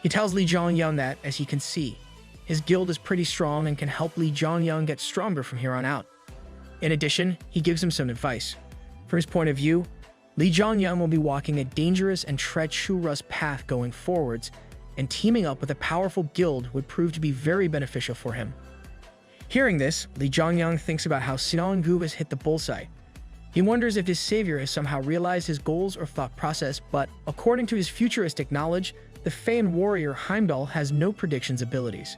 He tells Li Zhongyang that, as he can see, his guild is pretty strong and can help Li Zhongyang get stronger from here on out. In addition, he gives him some advice. From his point of view, Li Zhongyang will be walking a dangerous and treacherous path going forwards, and teaming up with a powerful guild would prove to be very beneficial for him. Hearing this, Li Zhongyang thinks about how Xianggu has hit the bullseye. He wonders if his savior has somehow realized his goals or thought process, but according to his futuristic knowledge, the famed warrior Heimdall has no predictions abilities.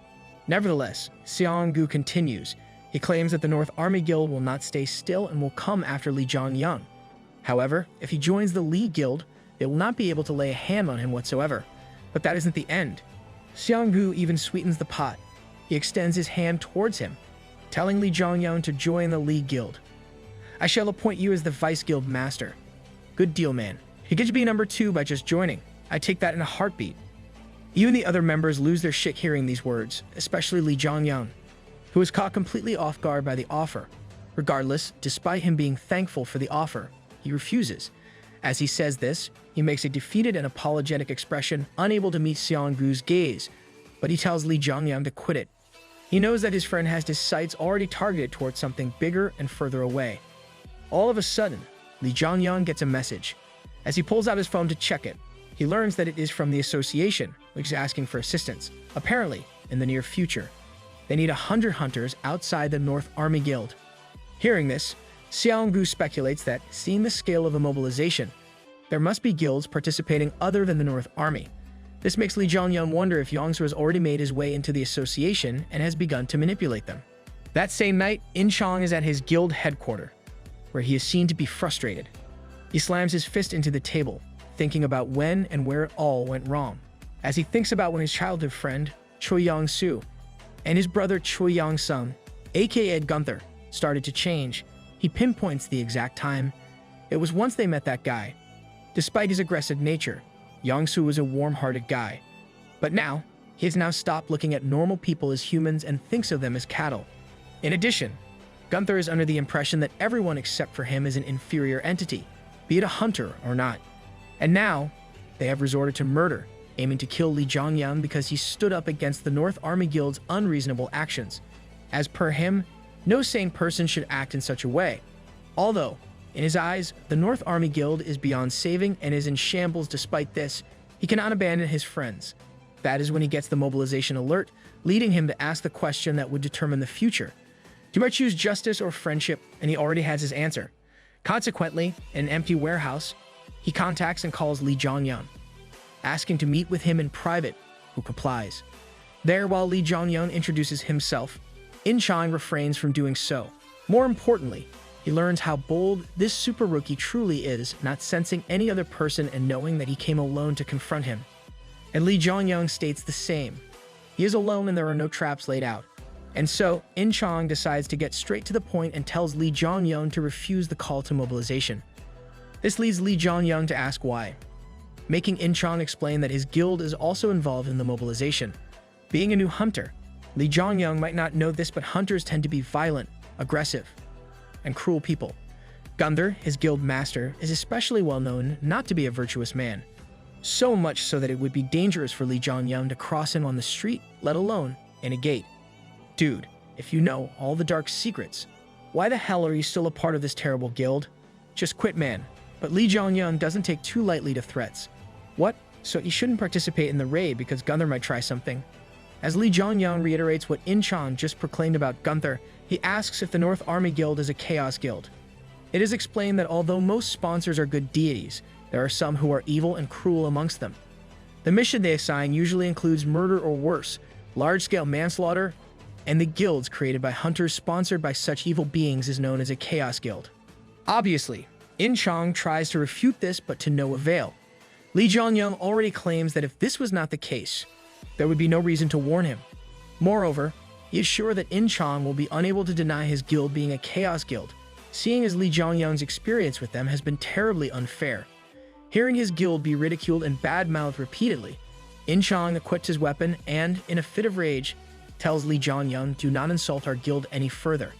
Nevertheless, Xianggu continues. He claims that the North Army Guild will not stay still and will come after Li Zhongyang. However, if he joins the Li Guild, they will not be able to lay a hand on him whatsoever. But that isn't the end. Xianggu even sweetens the pot. He extends his hand towards him, telling Li Zhongyang to join the Li Guild. I shall appoint you as the Vice Guild Master. Good deal, man. You get to be number 2 by just joining. I take that in a heartbeat. Even the other members lose their shit hearing these words, especially Li Zhongyang, who is caught completely off guard by the offer. Regardless, despite him being thankful for the offer, he refuses. As he says this, he makes a defeated and apologetic expression, unable to meet Xianggu's gaze, but he tells Li Zhongyang to quit it. He knows that his friend has his sights already targeted towards something bigger and further away. All of a sudden, Li Zhongyang gets a message. As he pulls out his phone to check it, he learns that it is from the association, which is asking for assistance. Apparently, in the near future, they need 100 hunters outside the North Army Guild. Hearing this, Xianggu speculates that, seeing the scale of the mobilization, there must be guilds participating other than the North Army. This makes Li Zhongyang wonder if Yangsu has already made his way into the association and has begun to manipulate them. That same night, In Chang is at his guild headquarters, where he is seen to be frustrated. He slams his fist into the table, thinking about when and where it all went wrong. As he thinks about when his childhood friend, Choi Yang-su, and his brother Choi Yang-sung aka Gunther, started to change. He pinpoints the exact time. It was once they met that guy. Despite his aggressive nature, Yangsu was a warm-hearted guy. But now, he has now stopped looking at normal people as humans and thinks of them as cattle. In addition, Gunther is under the impression that everyone except for him is an inferior entity, be it a hunter or not. And now, they have resorted to murder, aiming to kill Li Zhongyang because he stood up against the North Army Guild's unreasonable actions. As per him, no sane person should act in such a way. Although, in his eyes, the North Army Guild is beyond saving and is in shambles. Despite this, he cannot abandon his friends. That is when he gets the mobilization alert, leading him to ask the question that would determine the future. Do I choose justice or friendship? And he already has his answer. Consequently, in an empty warehouse, he contacts and calls Li Zhongyang, asking to meet with him in private, who complies. There, while Li Zhongyang introduces himself, In-chang refrains from doing so. More importantly, he learns how bold this super rookie truly is, not sensing any other person and knowing that he came alone to confront him. And Li Zhongyang states the same. He is alone and there are no traps laid out. And so, In-chang decides to get straight to the point and tells Li Zhongyang to refuse the call to mobilization. This leads Li Zhongyang to ask why, making In-chang explain that his guild is also involved in the mobilization. Being a new hunter, Li Zhongyang might not know this, but hunters tend to be violent, aggressive, and cruel people. Gunther, his guild master, is especially well known not to be a virtuous man. So much so that it would be dangerous for Li Zhongyang to cross him on the street, let alone in a gate. Dude, if you know all the dark secrets, why the hell are you still a part of this terrible guild? Just quit, man. But Li Zhongyang doesn't take too lightly to threats. What? So he shouldn't participate in the raid because Gunther might try something? As Li Zhongyang reiterates what In-chang just proclaimed about Gunther, he asks if the North Army Guild is a chaos guild. It is explained that although most sponsors are good deities, there are some who are evil and cruel amongst them. The mission they assign usually includes murder or worse, large-scale manslaughter, and the guilds created by hunters sponsored by such evil beings is known as a chaos guild. Obviously, In-chang tries to refute this, but to no avail. Li Zhongyang already claims that if this was not the case, there would be no reason to warn him. Moreover, he is sure that In-chang will be unable to deny his guild being a chaos guild, seeing as Li Zhongyang's experience with them has been terribly unfair. Hearing his guild be ridiculed and bad-mouthed repeatedly, In-chang equips his weapon and, in a fit of rage, tells Li Zhongyang do not insult our guild any further.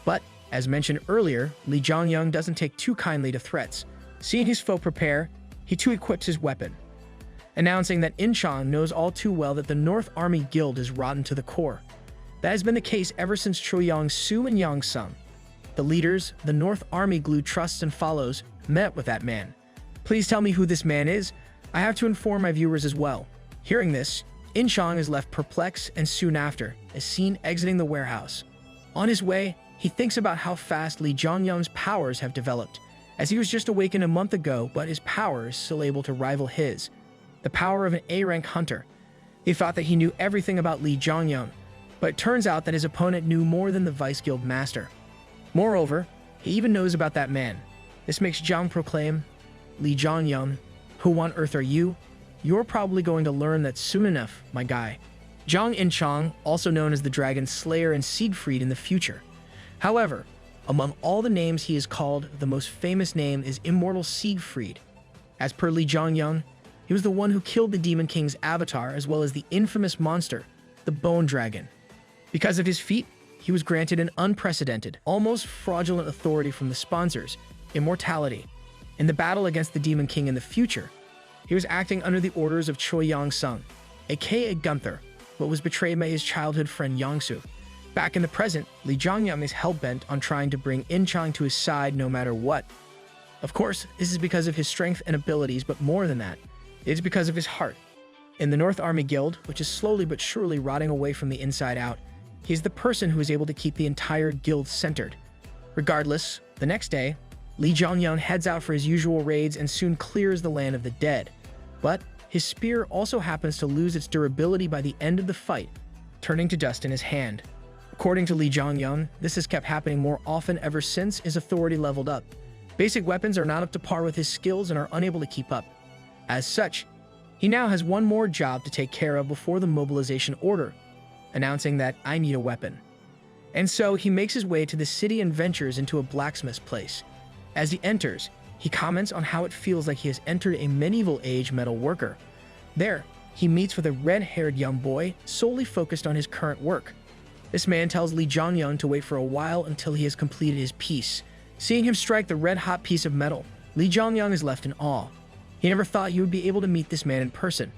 But, as mentioned earlier, Li Zhongyang doesn't take too kindly to threats. Seeing his foe prepare, he too equips his weapon, announcing that In-chang knows all too well that the North Army Guild is rotten to the core. That has been the case ever since Choyang-su and Yang-sung, the leaders the North Army Guild trusts and follows, met with that man. Please tell me who this man is. I have to inform my viewers as well. Hearing this, In-chang is left perplexed and soon after is seen exiting the warehouse. On his way, he thinks about how fast Li Zhongyang's powers have developed, as he was just awakened a month ago, but his power is still able to rival his, the power of an A-rank hunter. He thought that he knew everything about Li Zhongyang, but it turns out that his opponent knew more than the Vice Guild Master. Moreover, he even knows about that man. This makes Zhang proclaim, Li Zhongyang, who on earth are you? You're probably going to learn that soon enough, my guy. Zhang In-chang, also known as the Dragon Slayer and Siegfried in the future. However, among all the names he is called, the most famous name is Immortal Siegfried. As per Li Zhongyang, he was the one who killed the Demon King's avatar as well as the infamous monster, the Bone Dragon. Because of his feat, he was granted an unprecedented, almost fraudulent authority from the sponsors, immortality. In the battle against the Demon King in the future, he was acting under the orders of Choi Yang-sung, aka Gunther, but was betrayed by his childhood friend Yang-su. Back in the present, Li Zhongyang is hell-bent on trying to bring In-chang to his side no matter what. Of course, this is because of his strength and abilities, but more than that, it is because of his heart. In the North Army Guild, which is slowly but surely rotting away from the inside out, he is the person who is able to keep the entire guild centered. Regardless, the next day, Li Zhongyang heads out for his usual raids and soon clears the land of the dead. But his spear also happens to lose its durability by the end of the fight, turning to dust in his hand. According to Li Zhongyang, this has kept happening more often ever since his authority leveled up. Basic weapons are not up to par with his skills and are unable to keep up. As such, he now has one more job to take care of before the mobilization order, announcing that I need a weapon. And so he makes his way to the city and ventures into a blacksmith's place. As he enters, he comments on how it feels like he has entered a medieval age metal worker. There, he meets with a red-haired young boy solely focused on his current work. This man tells Lee Jong-young to wait for a while until he has completed his piece. Seeing him strike the red-hot piece of metal, Lee Jong-young is left in awe. He never thought he would be able to meet this man in person.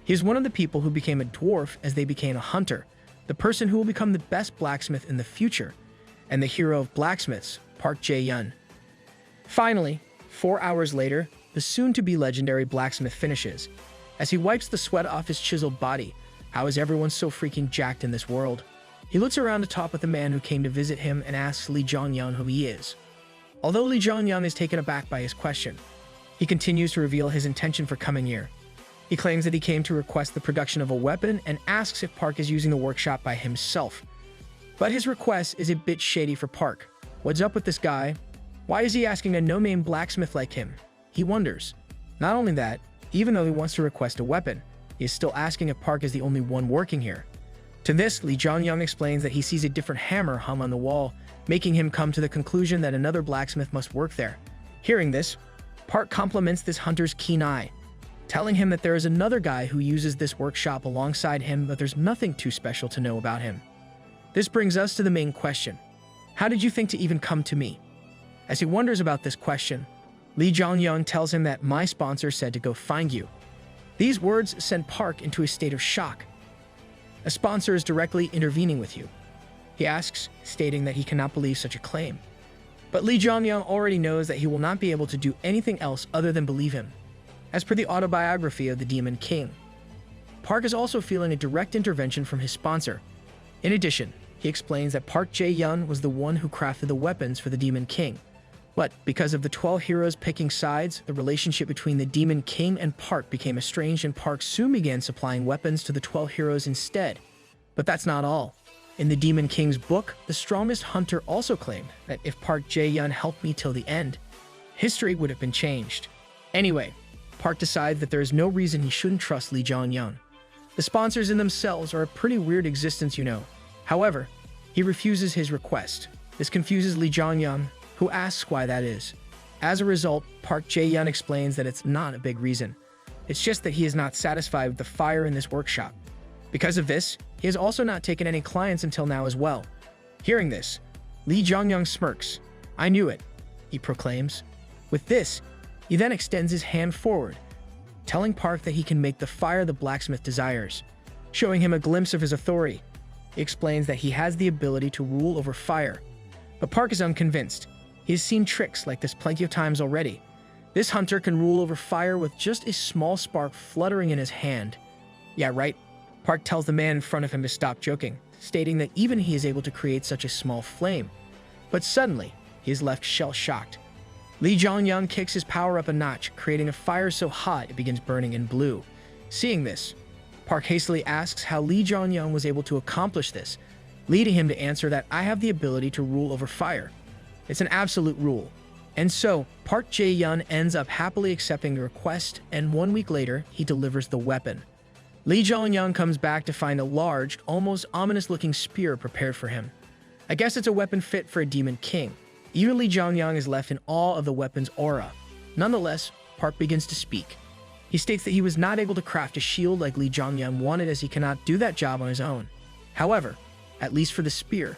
He is one of the people who became a dwarf as they became a hunter, the person who will become the best blacksmith in the future, and the hero of blacksmiths, Park Jae-yun. Finally, 4 hours later, the soon-to-be legendary blacksmith finishes. As he wipes the sweat off his chiseled body, how is everyone so freaking jacked in this world? He looks around to talk with the man who came to visit him and asks Lee Jong-young who he is. Although Lee Jong-young is taken aback by his question, he continues to reveal his intention for coming here. He claims that he came to request the production of a weapon and asks if Park is using the workshop by himself. But his request is a bit shady for Park. What's up with this guy? Why is he asking a no-name blacksmith like him? He wonders. Not only that, even though he wants to request a weapon, he is still asking if Park is the only one working here. To this, Lee Jong-young explains that he sees a different hammer hung on the wall, making him come to the conclusion that another blacksmith must work there. Hearing this, Park compliments this hunter's keen eye, telling him that there is another guy who uses this workshop alongside him, but there's nothing too special to know about him. This brings us to the main question. How did you think to even come to me? As he wonders about this question, Lee Jong-young tells him that my sponsor said to go find you. These words send Park into a state of shock. A sponsor is directly intervening with you, he asks, stating that he cannot believe such a claim. But Lee Jong-young already knows that he will not be able to do anything else other than believe him. As per the autobiography of the Demon King, Park is also feeling a direct intervention from his sponsor. In addition, he explains that Park Jae-yun was the one who crafted the weapons for the Demon King. But because of the 12 heroes picking sides, the relationship between the Demon King and Park became estranged, and Park soon began supplying weapons to the 12 heroes instead. But that's not all. In the Demon King's book, the strongest hunter also claimed that if Park Jae-yun helped me till the end, history would have been changed. Anyway, Park decides that there is no reason he shouldn't trust Lee Jong-young. The sponsors in themselves are a pretty weird existence, you know. However, he refuses his request. This confuses Lee Jong-young, who asks why that is. As a result, Park Jae-yun explains that it's not a big reason. It's just that he is not satisfied with the fire in this workshop. Because of this, he has also not taken any clients until now as well. Hearing this, Lee Jong-young smirks. I knew it, he proclaims. With this, he then extends his hand forward, telling Park that he can make the fire the blacksmith desires. Showing him a glimpse of his authority, he explains that he has the ability to rule over fire. But Park is unconvinced. He has seen tricks like this plenty of times already. This hunter can rule over fire with just a small spark fluttering in his hand. Yeah, right. Park tells the man in front of him to stop joking, stating that even he is able to create such a small flame. But suddenly, he is left shell-shocked. Lee Jong-young kicks his power up a notch, creating a fire so hot it begins burning in blue. Seeing this, Park hastily asks how Lee Jong-young was able to accomplish this, leading him to answer that I have the ability to rule over fire. It's an absolute rule. And so, Park Jae-yun ends up happily accepting the request, and 1 week later, he delivers the weapon. Lee Jong-young comes back to find a large, almost ominous-looking spear prepared for him. I guess it's a weapon fit for a Demon King. Even Lee Jong-young is left in awe of the weapon's aura. Nonetheless, Park begins to speak. He states that he was not able to craft a shield like Lee Jong-young wanted, as he cannot do that job on his own. However, at least for the spear,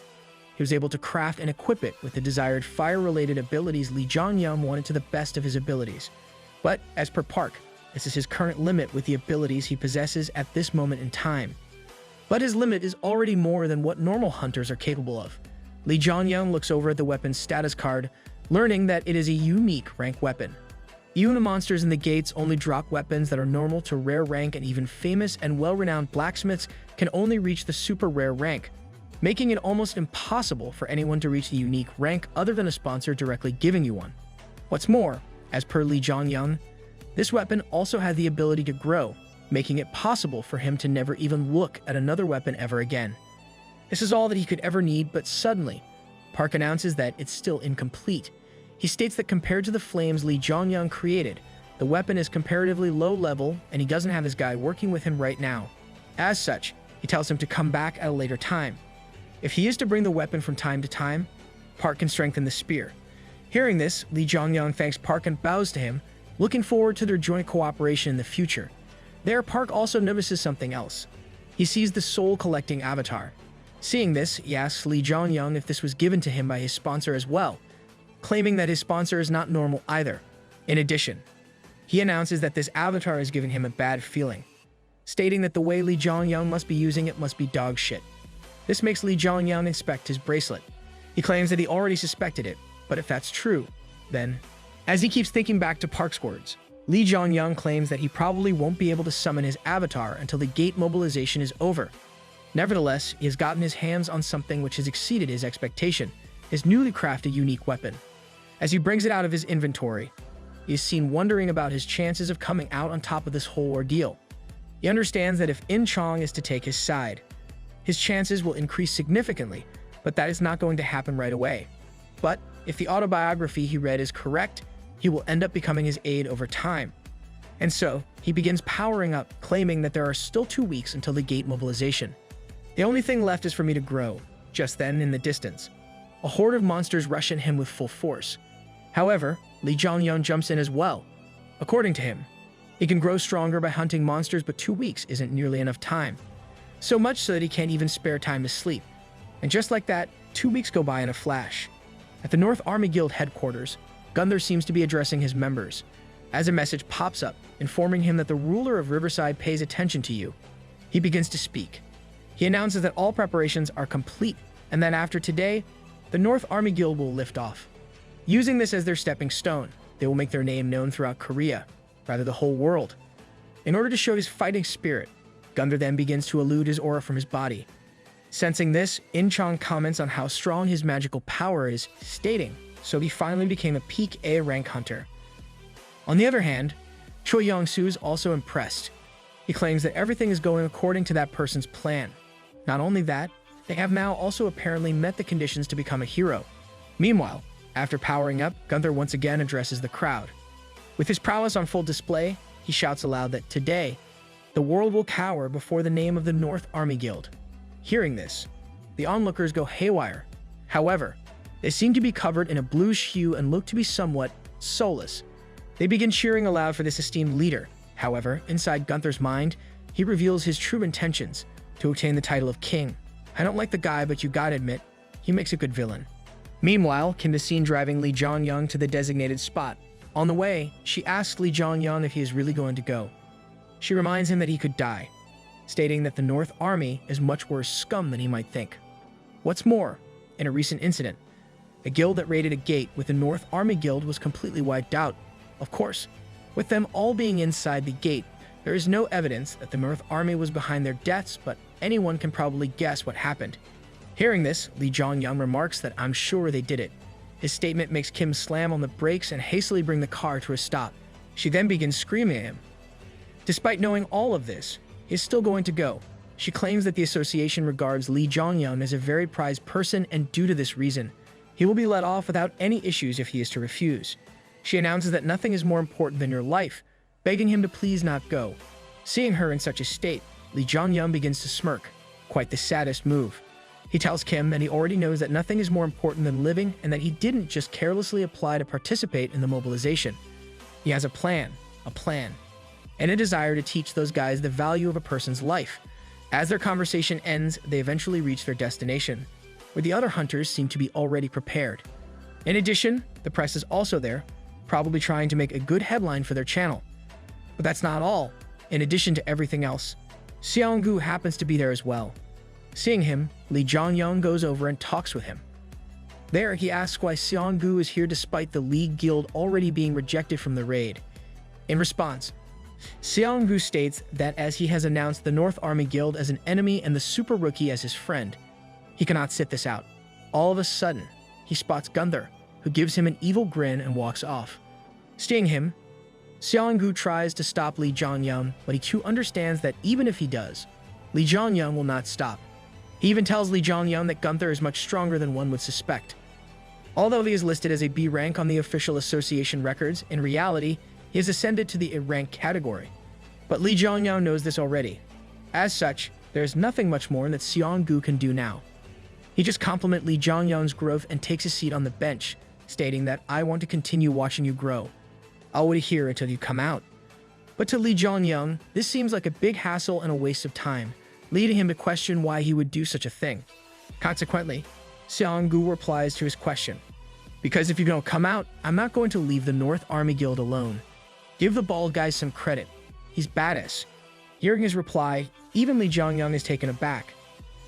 he was able to craft and equip it with the desired fire-related abilities Lee Jong-young wanted to the best of his abilities. But, as per Park, this is his current limit with the abilities he possesses at this moment in time. But his limit is already more than what normal hunters are capable of. Lee Jong-young looks over at the weapon's status card, learning that it is a unique rank weapon. Even the monsters in the gates only drop weapons that are normal to rare rank, and even famous and well-renowned blacksmiths can only reach the super rare rank, making it almost impossible for anyone to reach the unique rank other than a sponsor directly giving you one. What's more, as per Lee Jong-young, this weapon also had the ability to grow, making it possible for him to never even look at another weapon ever again. This is all that he could ever need, but suddenly, Park announces that it's still incomplete. He states that compared to the flames Lee Jong-young created, the weapon is comparatively low level, and he doesn't have his guy working with him right now. As such, he tells him to come back at a later time. If he is to bring the weapon from time to time, Park can strengthen the spear. Hearing this, Lee Jongyang thanks Park and bows to him, looking forward to their joint cooperation in the future. There, Park also notices something else. He sees the soul-collecting avatar. Seeing this, he asks Lee Jongyang if this was given to him by his sponsor as well, claiming that his sponsor is not normal either. In addition, he announces that this avatar is giving him a bad feeling, stating that the way Lee Jongyang must be using it must be dog shit. This makes Lee Jongyang inspect his bracelet. He claims that he already suspected it, but if that's true, then... As he keeps thinking back to Park's words, Lee Jongyang claims that he probably won't be able to summon his avatar until the gate mobilization is over. Nevertheless, he has gotten his hands on something which has exceeded his expectation, his newly crafted unique weapon. As he brings it out of his inventory, he is seen wondering about his chances of coming out on top of this whole ordeal. He understands that if In Chong is to take his side, his chances will increase significantly, but that is not going to happen right away. But if the autobiography he read is correct, he will end up becoming his aide over time. And so, he begins powering up, claiming that there are still 2 weeks until the gate mobilization. The only thing left is for me to grow. Just then, in the distance, a horde of monsters rush at him with full force. However, Lee Jongyang jumps in as well. According to him, he can grow stronger by hunting monsters, but 2 weeks isn't nearly enough time. So much so that he can't even spare time to sleep. And just like that, 2 weeks go by in a flash. At the North Army Guild headquarters, Gunther seems to be addressing his members, as a message pops up, informing him that the ruler of Riverside pays attention to you. He begins to speak. He announces that all preparations are complete, and that after today, the North Army Guild will lift off. Using this as their stepping stone, they will make their name known throughout Korea, rather the whole world. In order to show his fighting spirit, Gunther then begins to elude his aura from his body. Sensing this, In Chong comments on how strong his magical power is, stating, so he finally became a peak A rank hunter. On the other hand, Choi Yong-soo is also impressed. He claims that everything is going according to that person's plan. Not only that, they have now also apparently met the conditions to become a hero. Meanwhile, after powering up, Gunther once again addresses the crowd. With his prowess on full display, he shouts aloud that today, the world will cower before the name of the North Army Guild. Hearing this, the onlookers go haywire. However, they seem to be covered in a bluish hue and look to be somewhat soulless. They begin cheering aloud for this esteemed leader. However, inside Gunther's mind, he reveals his true intentions to obtain the title of king. I don't like the guy, but you gotta admit, he makes a good villain. Meanwhile, Kim is seen driving Lee Jongyang to the designated spot. On the way, she asks Lee Jongyang if he is really going to go. She reminds him that he could die, stating that the North Army is much worse scum than he might think. What's more, in a recent incident, a guild that raided a gate with the North Army Guild was completely wiped out. Of course, with them all being inside the gate, there is no evidence that the North Army was behind their deaths, but anyone can probably guess what happened. Hearing this, Lee Jongyang remarks that I'm sure they did it. His statement makes Kim slam on the brakes and hastily bring the car to a stop. She then begins screaming at him. Despite knowing all of this, he is still going to go. She claims that the association regards Lee Jongyang as a very prized person, and due to this reason, he will be let off without any issues if he is to refuse. She announces that nothing is more important than your life, begging him to please not go. Seeing her in such a state, Lee Jongyang begins to smirk, quite the saddest move. He tells Kim that he already knows that nothing is more important than living and that he didn't just carelessly apply to participate in the mobilization. He has a plan, and a desire to teach those guys the value of a person's life. As their conversation ends, they eventually reach their destination, where the other hunters seem to be already prepared. In addition, the press is also there, probably trying to make a good headline for their channel. But that's not all. In addition to everything else, Seong-gu happens to be there as well. Seeing him, Lee Jongyang goes over and talks with him. There, he asks why Seong-gu is here despite the League Guild already being rejected from the raid. In response, Seong-gu states that as he has announced the North Army Guild as an enemy and the Super Rookie as his friend, he cannot sit this out. All of a sudden, he spots Gunther, who gives him an evil grin and walks off. Seeing him, Seong-gu tries to stop Lee Jongyang, but he too understands that even if he does, Lee Jongyang will not stop. He even tells Lee Jongyang that Gunther is much stronger than one would suspect. Although he is listed as a B rank on the official association records, in reality, he has ascended to the A rank category. But Lee Jongyang knows this already. As such, there is nothing much more that Seong-gu can do now. He just complimented Lee Jongyang's growth and takes a seat on the bench, stating that I want to continue watching you grow. I'll wait here until you come out. But to Lee Jongyang, this seems like a big hassle and a waste of time, leading him to question why he would do such a thing. Consequently, Seong-gu replies to his question, because if you don't come out, I'm not going to leave the North Army Guild alone. Give the bald guy some credit. He's badass. Hearing his reply, even Lee Jongyang is taken aback,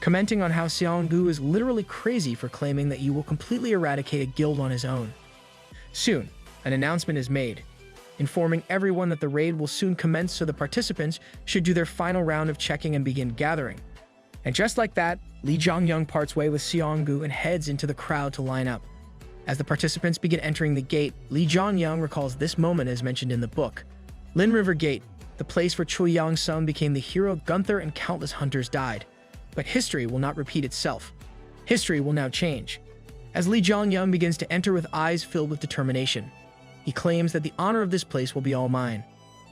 commenting on how Seong-gu is literally crazy for claiming that you will completely eradicate a guild on his own. Soon, an announcement is made, informing everyone that the raid will soon commence, so the participants should do their final round of checking and begin gathering. And just like that, Lee Jongyang parts way with Seong-gu and heads into the crowd to line up. As the participants begin entering the gate, Lee Jongyang recalls this moment as mentioned in the book. Lin River Gate, the place where Choi Yong-sung became the hero, Gunther and countless hunters died. But history will not repeat itself. History will now change. As Lee Jongyang begins to enter with eyes filled with determination, he claims that the honor of this place will be all mine.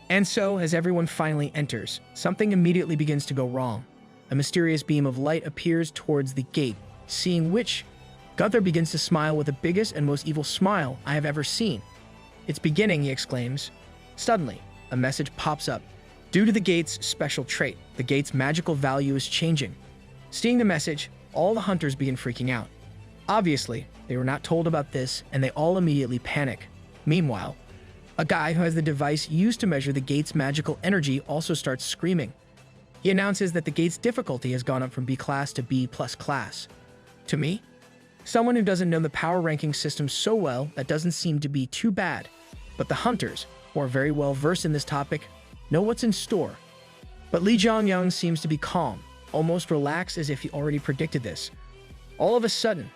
And so, as everyone finally enters, something immediately begins to go wrong. A mysterious beam of light appears towards the gate, seeing which, Gunther begins to smile with the biggest and most evil smile I have ever seen. It's beginning, he exclaims. Suddenly, a message pops up. Due to the gate's special trait, the gate's magical value is changing. Seeing the message, all the hunters begin freaking out. Obviously, they were not told about this, and they all immediately panic. Meanwhile, a guy who has the device used to measure the gate's magical energy also starts screaming. He announces that the gate's difficulty has gone up from B class to B+ class. To me, someone who doesn't know the power ranking system so well, that doesn't seem to be too bad. But the hunters, who are very well versed in this topic, know what's in store. But Lee Jongyang seems to be calm, almost relaxed as if he already predicted this. All of a sudden,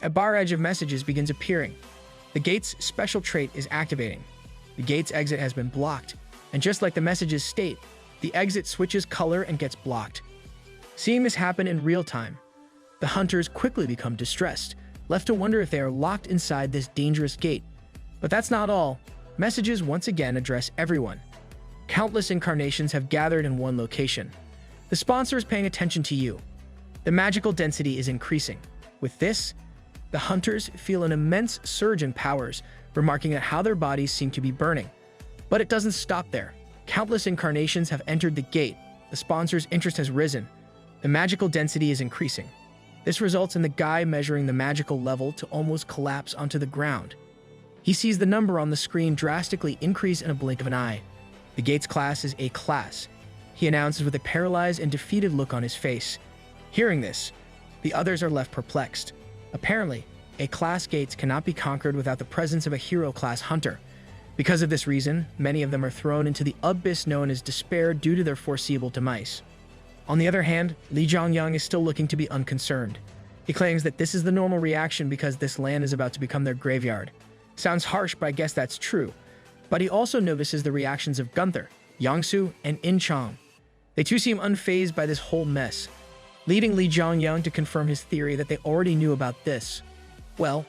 a barrage of messages begins appearing. The gate's special trait is activating. The gate's exit has been blocked, and just like the messages state, the exit switches color and gets blocked. Seeing this happen in real time, the hunters quickly become distressed, left to wonder if they are locked inside this dangerous gate. But that's not all. Messages once again address everyone. Countless incarnations have gathered in one location. The sponsor is paying attention to you. The magical density is increasing. With this, the hunters feel an immense surge in powers, remarking at how their bodies seem to be burning. But it doesn't stop there. Countless incarnations have entered the gate. The sponsor's interest has risen. The magical density is increasing. This results in the guy measuring the magical level to almost collapse onto the ground. He sees the number on the screen drastically increase in a blink of an eye. The gate's class is A class, he announces with a paralyzed and defeated look on his face. Hearing this, the others are left perplexed. Apparently, A-class gates cannot be conquered without the presence of a hero-class hunter. Because of this reason, many of them are thrown into the abyss known as despair due to their foreseeable demise. On the other hand, Lee Jongyang is still looking to be unconcerned. He claims that this is the normal reaction because this land is about to become their graveyard. Sounds harsh, but I guess that's true. But he also notices the reactions of Gunther, Yangsu, and In Chong. They too seem unfazed by this whole mess, leading Lee Jongyang to confirm his theory that they already knew about this. Well,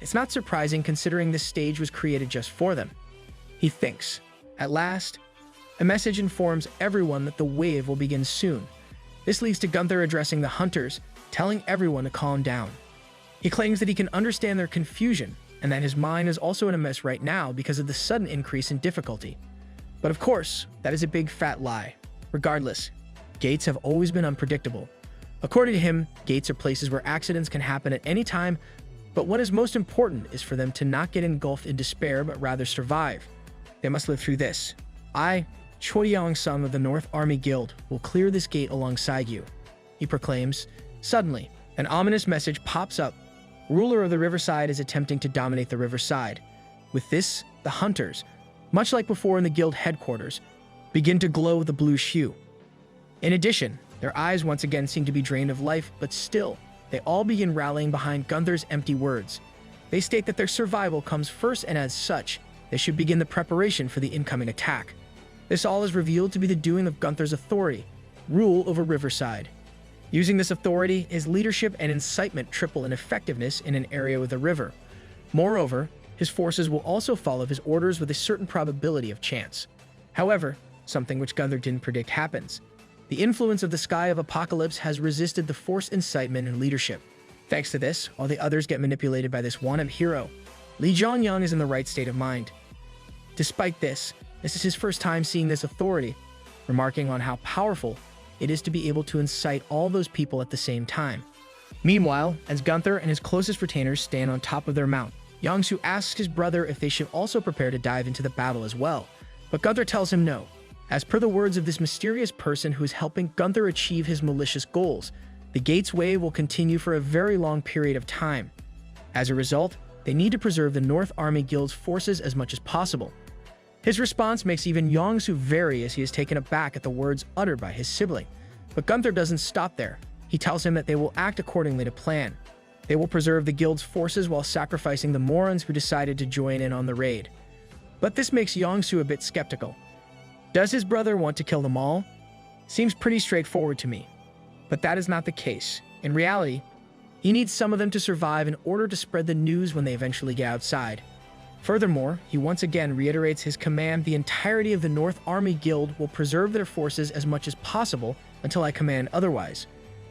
it's not surprising considering this stage was created just for them. He thinks. At last, a message informs everyone that the wave will begin soon. This leads to Gunther addressing the hunters, telling everyone to calm down. He claims that he can understand their confusion and that his mind is also in a mess right now because of the sudden increase in difficulty. But of course, that is a big fat lie. Regardless, gates have always been unpredictable. According to him, gates are places where accidents can happen at any time, but what is most important is for them to not get engulfed in despair but rather survive. They must live through this. I, Choi Yong-sung of the North Army Guild, will clear this gate alongside you, he proclaims. Suddenly, an ominous message pops up. Ruler of the Riverside is attempting to dominate the Riverside. With this, the hunters, much like before in the guild headquarters, begin to glow with a bluish hue. In addition, their eyes once again seem to be drained of life, but still, they all begin rallying behind Gunther's empty words. They state that their survival comes first, and as such, they should begin the preparation for the incoming attack. This all is revealed to be the doing of Gunther's authority, rule over Riverside. Using this authority, his leadership and incitement triple in effectiveness in an area with a river. Moreover, his forces will also follow his orders with a certain probability of chance. However, something which Gunther didn't predict happens. The influence of the Sky of Apocalypse has resisted the forced incitement and leadership. Thanks to this, all the others get manipulated by this wannabe hero. Li Zhongyang is in the right state of mind. Despite this is his first time seeing this authority, remarking on how powerful it is to be able to incite all those people at the same time. Meanwhile, as Gunther and his closest retainers stand on top of their mount, Yangsu asks his brother if they should also prepare to dive into the battle as well, but Gunther tells him no. As per the words of this mysterious person who is helping Gunther achieve his malicious goals, the Gates Wave will continue for a very long period of time. As a result, they need to preserve the North Army Guild's forces as much as possible. His response makes even Yangsu vary as he is taken aback at the words uttered by his sibling. But Gunther doesn't stop there. He tells him that they will act accordingly to plan. They will preserve the guild's forces while sacrificing the morons who decided to join in on the raid. But this makes Yangsu a bit skeptical. Does his brother want to kill them all? Seems pretty straightforward to me. But that is not the case. In reality, he needs some of them to survive in order to spread the news when they eventually get outside. Furthermore, he once again reiterates his command: the entirety of the North Army Guild will preserve their forces as much as possible until I command otherwise.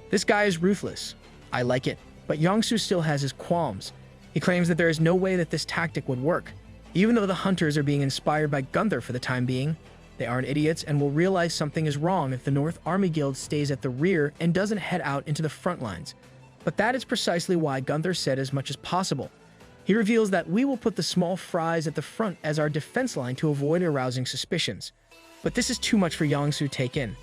This guy is ruthless. I like it. But Yangsu still has his qualms. He claims that there is no way that this tactic would work. Even though the hunters are being inspired by Gunther for the time being, they aren't idiots and will realize something is wrong if the North Army Guild stays at the rear and doesn't head out into the front lines. But that is precisely why Gunther said as much as possible. He reveals that we will put the small fries at the front as our defense line to avoid arousing suspicions. But this is too much for Yangsu to take in.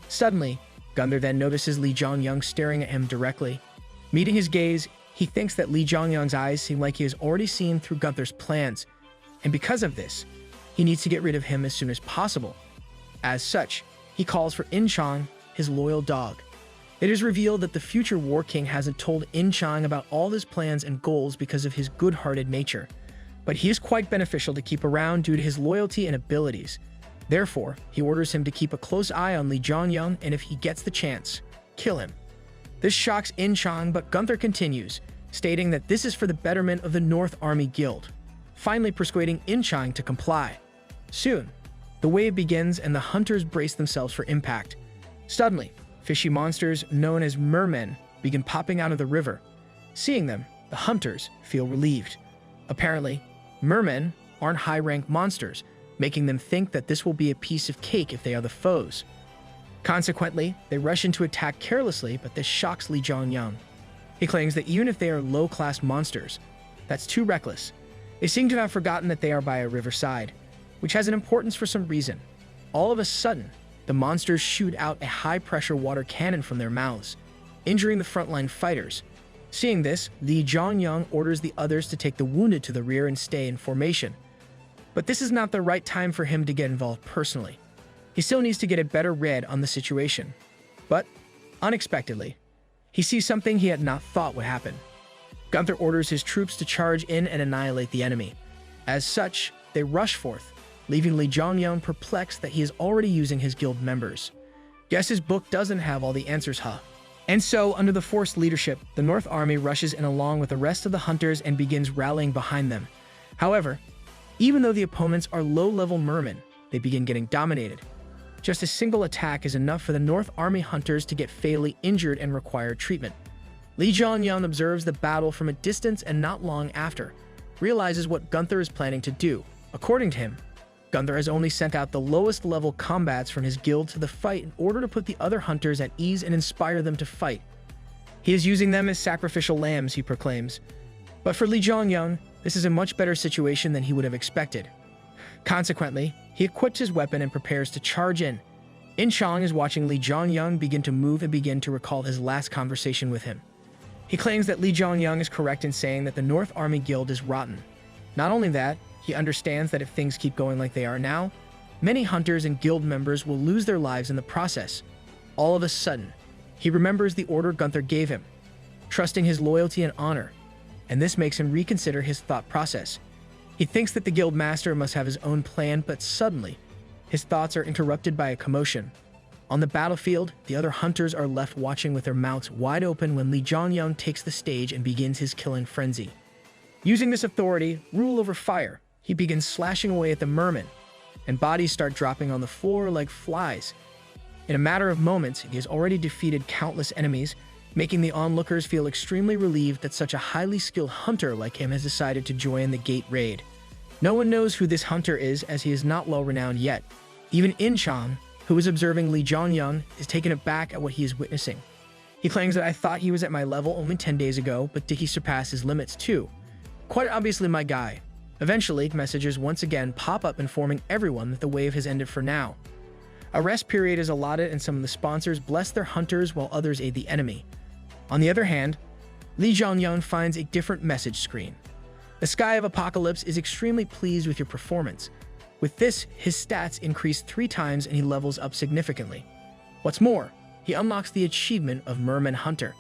Suddenly, Gunther then notices Li Zhongyang staring at him directly. Meeting his gaze, he thinks that Li Zhongyang's eyes seem like he has already seen through Gunther's plans, and because of this, he needs to get rid of him as soon as possible. As such, he calls for Inchang, his loyal dog. It is revealed that the future War King hasn't told Inchang about all his plans and goals because of his good-hearted nature, but he is quite beneficial to keep around due to his loyalty and abilities. Therefore, he orders him to keep a close eye on Li Zhongyang, and if he gets the chance, kill him. This shocks Inchang, but Gunther continues, stating that this is for the betterment of the North Army Guild, finally persuading Inchang to comply. Soon, the wave begins and the hunters brace themselves for impact. Suddenly, fishy monsters known as mermen begin popping out of the river. Seeing them, the hunters feel relieved. Apparently, mermen aren't high-rank monsters, making them think that this will be a piece of cake if they are the foes. Consequently, they rush in to attack carelessly, but this shocks Li Zhongyang. He claims that even if they are low-class monsters, that's too reckless. They seem to have forgotten that they are by a riverside, which has an importance for some reason. All of a sudden, the monsters shoot out a high-pressure water cannon from their mouths, injuring the frontline fighters. Seeing this, Li Zhongyang orders the others to take the wounded to the rear and stay in formation. But this is not the right time for him to get involved personally. He still needs to get a better read on the situation. But, unexpectedly, he sees something he had not thought would happen. Gunther orders his troops to charge in and annihilate the enemy. As such, they rush forth, leaving Li Zhongyang perplexed that he is already using his guild members. Guess his book doesn't have all the answers, huh? And so, under the forced leadership, the North Army rushes in along with the rest of the hunters and begins rallying behind them. However, even though the opponents are low-level mermen, they begin getting dominated. Just a single attack is enough for the North Army hunters to get fatally injured and require treatment. Li Zhongyang observes the battle from a distance and not long after, realizes what Gunther is planning to do. According to him, Gunther has only sent out the lowest-level combats from his guild to the fight in order to put the other hunters at ease and inspire them to fight. He is using them as sacrificial lambs, he proclaims. But for Li Zhongyang, this is a much better situation than he would have expected. Consequently, he equips his weapon and prepares to charge in. Inchang is watching Li Zhongyang begin to move and begin to recall his last conversation with him. He claims that Li Zhongyang is correct in saying that the North Army Guild is rotten. Not only that, he understands that if things keep going like they are now, many hunters and guild members will lose their lives in the process. All of a sudden, he remembers the order Gunther gave him, trusting his loyalty and honor, and this makes him reconsider his thought process. He thinks that the guild master must have his own plan, but suddenly, his thoughts are interrupted by a commotion. On the battlefield, the other hunters are left watching with their mouths wide open when Li Zhongyang takes the stage and begins his killing frenzy. Using this authority, rule over fire, he begins slashing away at the mermen, and bodies start dropping on the floor like flies. In a matter of moments, he has already defeated countless enemies, making the onlookers feel extremely relieved that such a highly skilled hunter like him has decided to join the gate raid. No one knows who this hunter is, as he is not well renowned yet. Even In-chan, who is observing Lee Jong-young, is taken aback at what he is witnessing. He claims that I thought he was at my level only 10 days ago, but did he surpass his limits too? Quite obviously my guy. Eventually, messages once again pop up informing everyone that the wave has ended for now. A rest period is allotted and some of the sponsors bless their hunters while others aid the enemy. On the other hand, Lee Jong-young finds a different message screen. The Sky of Apocalypse is extremely pleased with your performance. With this, his stats increase 3 times and he levels up significantly. What's more, he unlocks the achievement of Merman Hunter.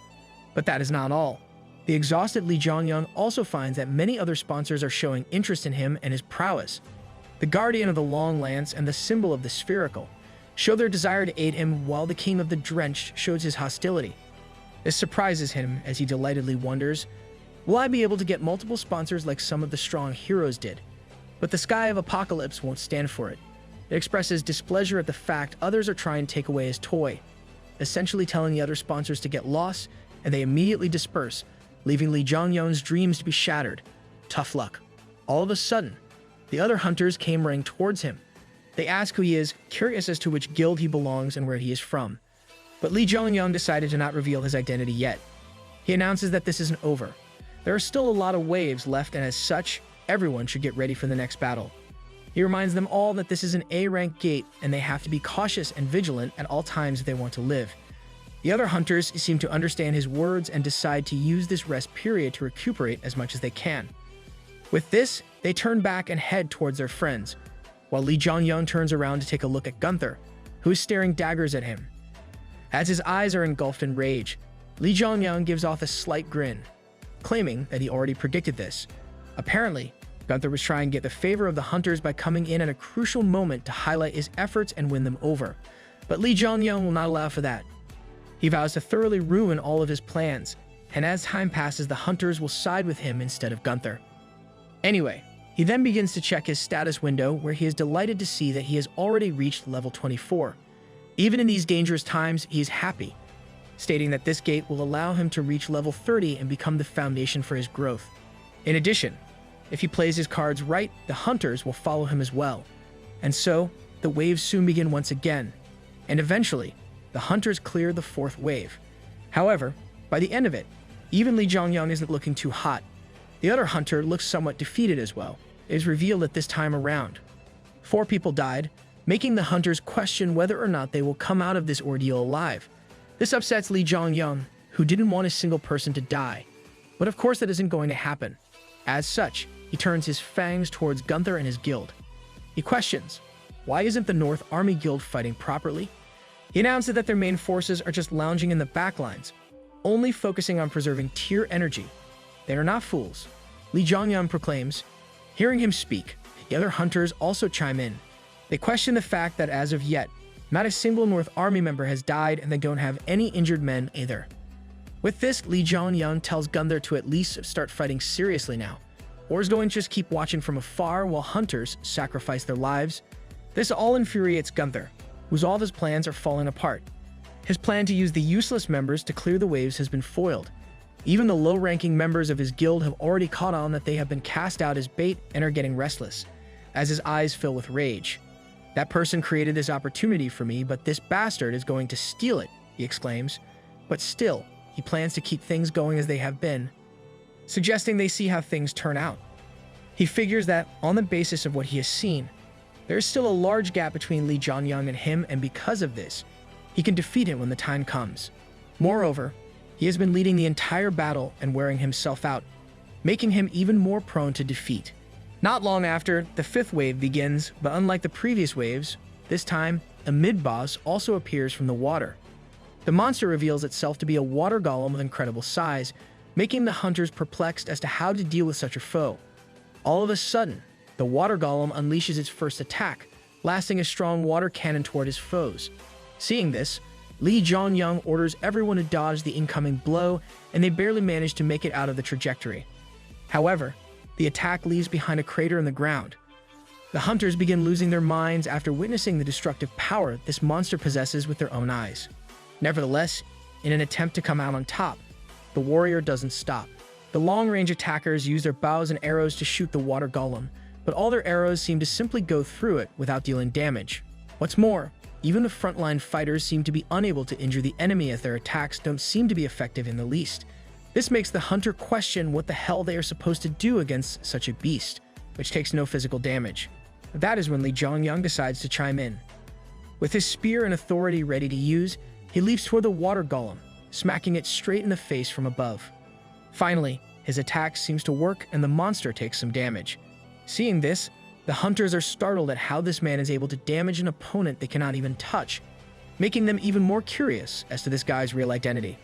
But that is not all. The exhausted Lee Jong-young also finds that many other sponsors are showing interest in him and his prowess. The Guardian of the Long Lance and the Symbol of the Spherical show their desire to aid him, while the King of the Drenched shows his hostility. This surprises him as he delightedly wonders, will I be able to get multiple sponsors like some of the strong heroes did? But the Sky of Apocalypse won't stand for it. It expresses displeasure at the fact others are trying to take away his toy, essentially telling the other sponsors to get lost, and they immediately disperse, leaving Lee Jong-young's dreams to be shattered. Tough luck. All of a sudden, the other hunters came running towards him. They ask who he is, curious as to which guild he belongs and where he is from. But Lee Jong-young decided to not reveal his identity yet. He announces that this isn't over. There are still a lot of waves left, and as such, everyone should get ready for the next battle. He reminds them all that this is an A-rank gate and they have to be cautious and vigilant at all times if they want to live. The other hunters seem to understand his words and decide to use this rest period to recuperate as much as they can. With this, they turn back and head towards their friends, while Lee Jong-young turns around to take a look at Gunther, who is staring daggers at him. As his eyes are engulfed in rage, Lee Jong-young gives off a slight grin, claiming that he already predicted this. Apparently, Gunther was trying to get the favor of the hunters by coming in at a crucial moment to highlight his efforts and win them over. But Lee Jong-young will not allow for that. He vows to thoroughly ruin all of his plans, and as time passes, the hunters will side with him instead of Gunther. Anyway, he then begins to check his status window, where he is delighted to see that he has already reached level 24. Even in these dangerous times, he is happy, stating that this gate will allow him to reach level 30 and become the foundation for his growth. In addition, if he plays his cards right, the hunters will follow him as well. And so, the waves soon begin once again, and eventually, the hunters clear the 4th wave. However, by the end of it, even Lee Jong-young isn't looking too hot. The other hunter looks somewhat defeated as well. It is revealed that this time around, 4 people died, making the hunters question whether or not they will come out of this ordeal alive. This upsets Lee Jong-young, who didn't want a single person to die. But of course that isn't going to happen. As such, he turns his fangs towards Gunther and his guild. He questions, why isn't the North Army Guild fighting properly? He announces that their main forces are just lounging in the backlines, only focusing on preserving tier energy. They are not fools, Lee Jong-young proclaims. Hearing him speak, the other hunters also chime in. They question the fact that as of yet, not a single North Army member has died and they don't have any injured men either. With this, Lee Jong-young tells Gunther to at least start fighting seriously now, or is going to just keep watching from afar while hunters sacrifice their lives. This all infuriates Gunther, whose all of his plans are falling apart. His plan to use the useless members to clear the waves has been foiled. Even the low-ranking members of his guild have already caught on that they have been cast out as bait and are getting restless, as his eyes fill with rage. That person created this opportunity for me, but this bastard is going to steal it, he exclaims. But still, he plans to keep things going as they have been, suggesting they see how things turn out. He figures that, on the basis of what he has seen, there is still a large gap between Lee Jong-young and him, and because of this, he can defeat him when the time comes. Moreover, he has been leading the entire battle and wearing himself out, making him even more prone to defeat. Not long after, the 5th wave begins, but unlike the previous waves, this time, a mid-boss also appears from the water. The monster reveals itself to be a water golem of incredible size, making the hunters perplexed as to how to deal with such a foe. All of a sudden, the water golem unleashes its first attack, blasting a strong water cannon toward his foes. Seeing this, Lee Jong-young orders everyone to dodge the incoming blow, and they barely manage to make it out of the trajectory. However, the attack leaves behind a crater in the ground. The hunters begin losing their minds after witnessing the destructive power this monster possesses with their own eyes. Nevertheless, in an attempt to come out on top. The warrior doesn't stop. The long-range attackers use their bows and arrows to shoot the water golem, but all their arrows seem to simply go through it without dealing damage. What's more, even the frontline fighters seem to be unable to injure the enemy as their attacks don't seem to be effective in the least. This makes the hunter question what the hell they are supposed to do against such a beast, which takes no physical damage. That is when Li Zhongyang decides to chime in. With his spear and authority ready to use, he leaps toward the water golem, smacking it straight in the face from above. Finally, his attack seems to work and the monster takes some damage. Seeing this, the hunters are startled at how this man is able to damage an opponent they cannot even touch, making them even more curious as to this guy's real identity.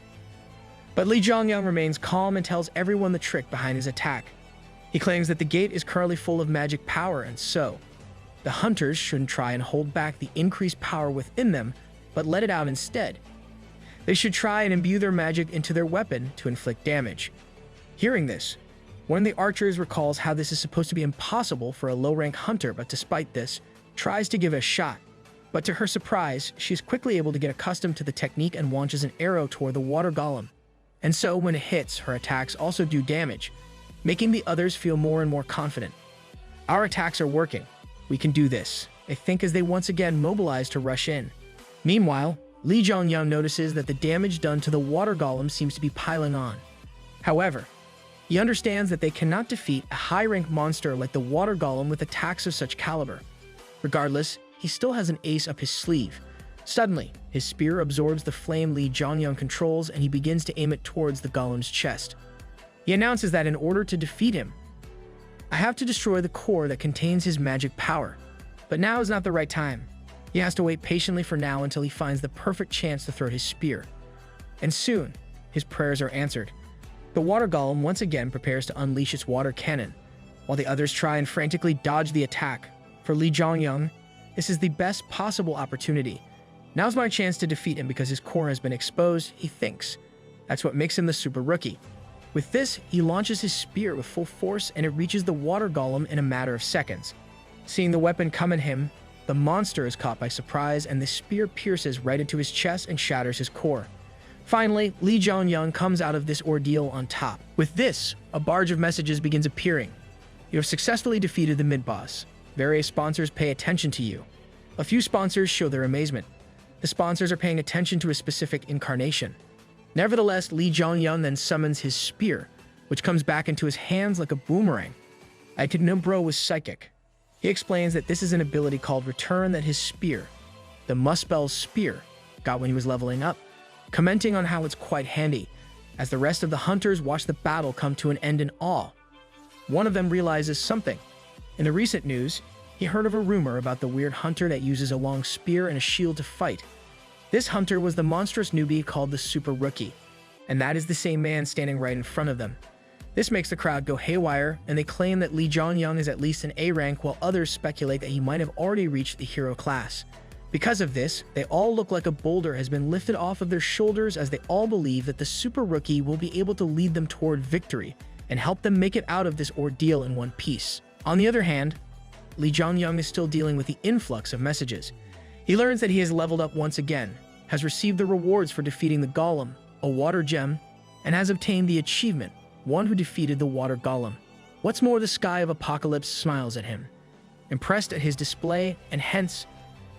But Li Zhongyang remains calm and tells everyone the trick behind his attack. He claims that the gate is currently full of magic power, and so the hunters shouldn't try and hold back the increased power within them, but let it out instead. They should try and imbue their magic into their weapon to inflict damage. Hearing this, one of the archers recalls how this is supposed to be impossible for a low-rank hunter, but despite this, tries to give it a shot. But to her surprise, she is quickly able to get accustomed to the technique and launches an arrow toward the water golem. And so when it hits, her attacks also do damage, making the others feel more and more confident. Our attacks are working. We can do this, they think as they once again mobilize to rush in. Meanwhile, Li Zhongyang notices that the damage done to the water golem seems to be piling on. However, he understands that they cannot defeat a high-rank monster like the water golem with attacks of such caliber. Regardless, he still has an ace up his sleeve. Suddenly, his spear absorbs the flame Li Zhongyang controls and he begins to aim it towards the golem's chest. He announces that in order to defeat him, I have to destroy the core that contains his magic power. But now is not the right time. He has to wait patiently for now until he finds the perfect chance to throw his spear. And soon, his prayers are answered. The water golem once again prepares to unleash its water cannon, while the others try and frantically dodge the attack. For Li Zhongyang, this is the best possible opportunity. Now's my chance to defeat him because his core has been exposed, he thinks. That's what makes him the super rookie. With this, he launches his spear with full force and it reaches the water golem in a matter of seconds. Seeing the weapon come at him, the monster is caught by surprise and the spear pierces right into his chest and shatters his core. Finally, Li Zhongyang comes out of this ordeal on top. With this, a barrage of messages begins appearing. You have successfully defeated the mid-boss. Various sponsors pay attention to you. A few sponsors show their amazement. The sponsors are paying attention to a specific incarnation. Nevertheless, Li Zhongyang then summons his spear, which comes back into his hands like a boomerang. I didn't know bro was psychic. He explains that this is an ability called Return that his spear, the Muspel's spear, got when he was leveling up, commenting on how it's quite handy, as the rest of the hunters watch the battle come to an end in awe. One of them realizes something. In the recent news, he heard of a rumor about the weird hunter that uses a long spear and a shield to fight. This hunter was the monstrous newbie called the Super Rookie, and that is the same man standing right in front of them. This makes the crowd go haywire, and they claim that Li Zhongyang is at least an A rank, while others speculate that he might have already reached the hero class. Because of this, they all look like a boulder has been lifted off of their shoulders as they all believe that the Super Rookie will be able to lead them toward victory and help them make it out of this ordeal in one piece. On the other hand, Li Zhongyang is still dealing with the influx of messages. He learns that he has leveled up once again, has received the rewards for defeating the golem, a water gem, and has obtained the achievement, one who defeated the water golem. What's more, the Sky of Apocalypse smiles at him, impressed at his display, and hence,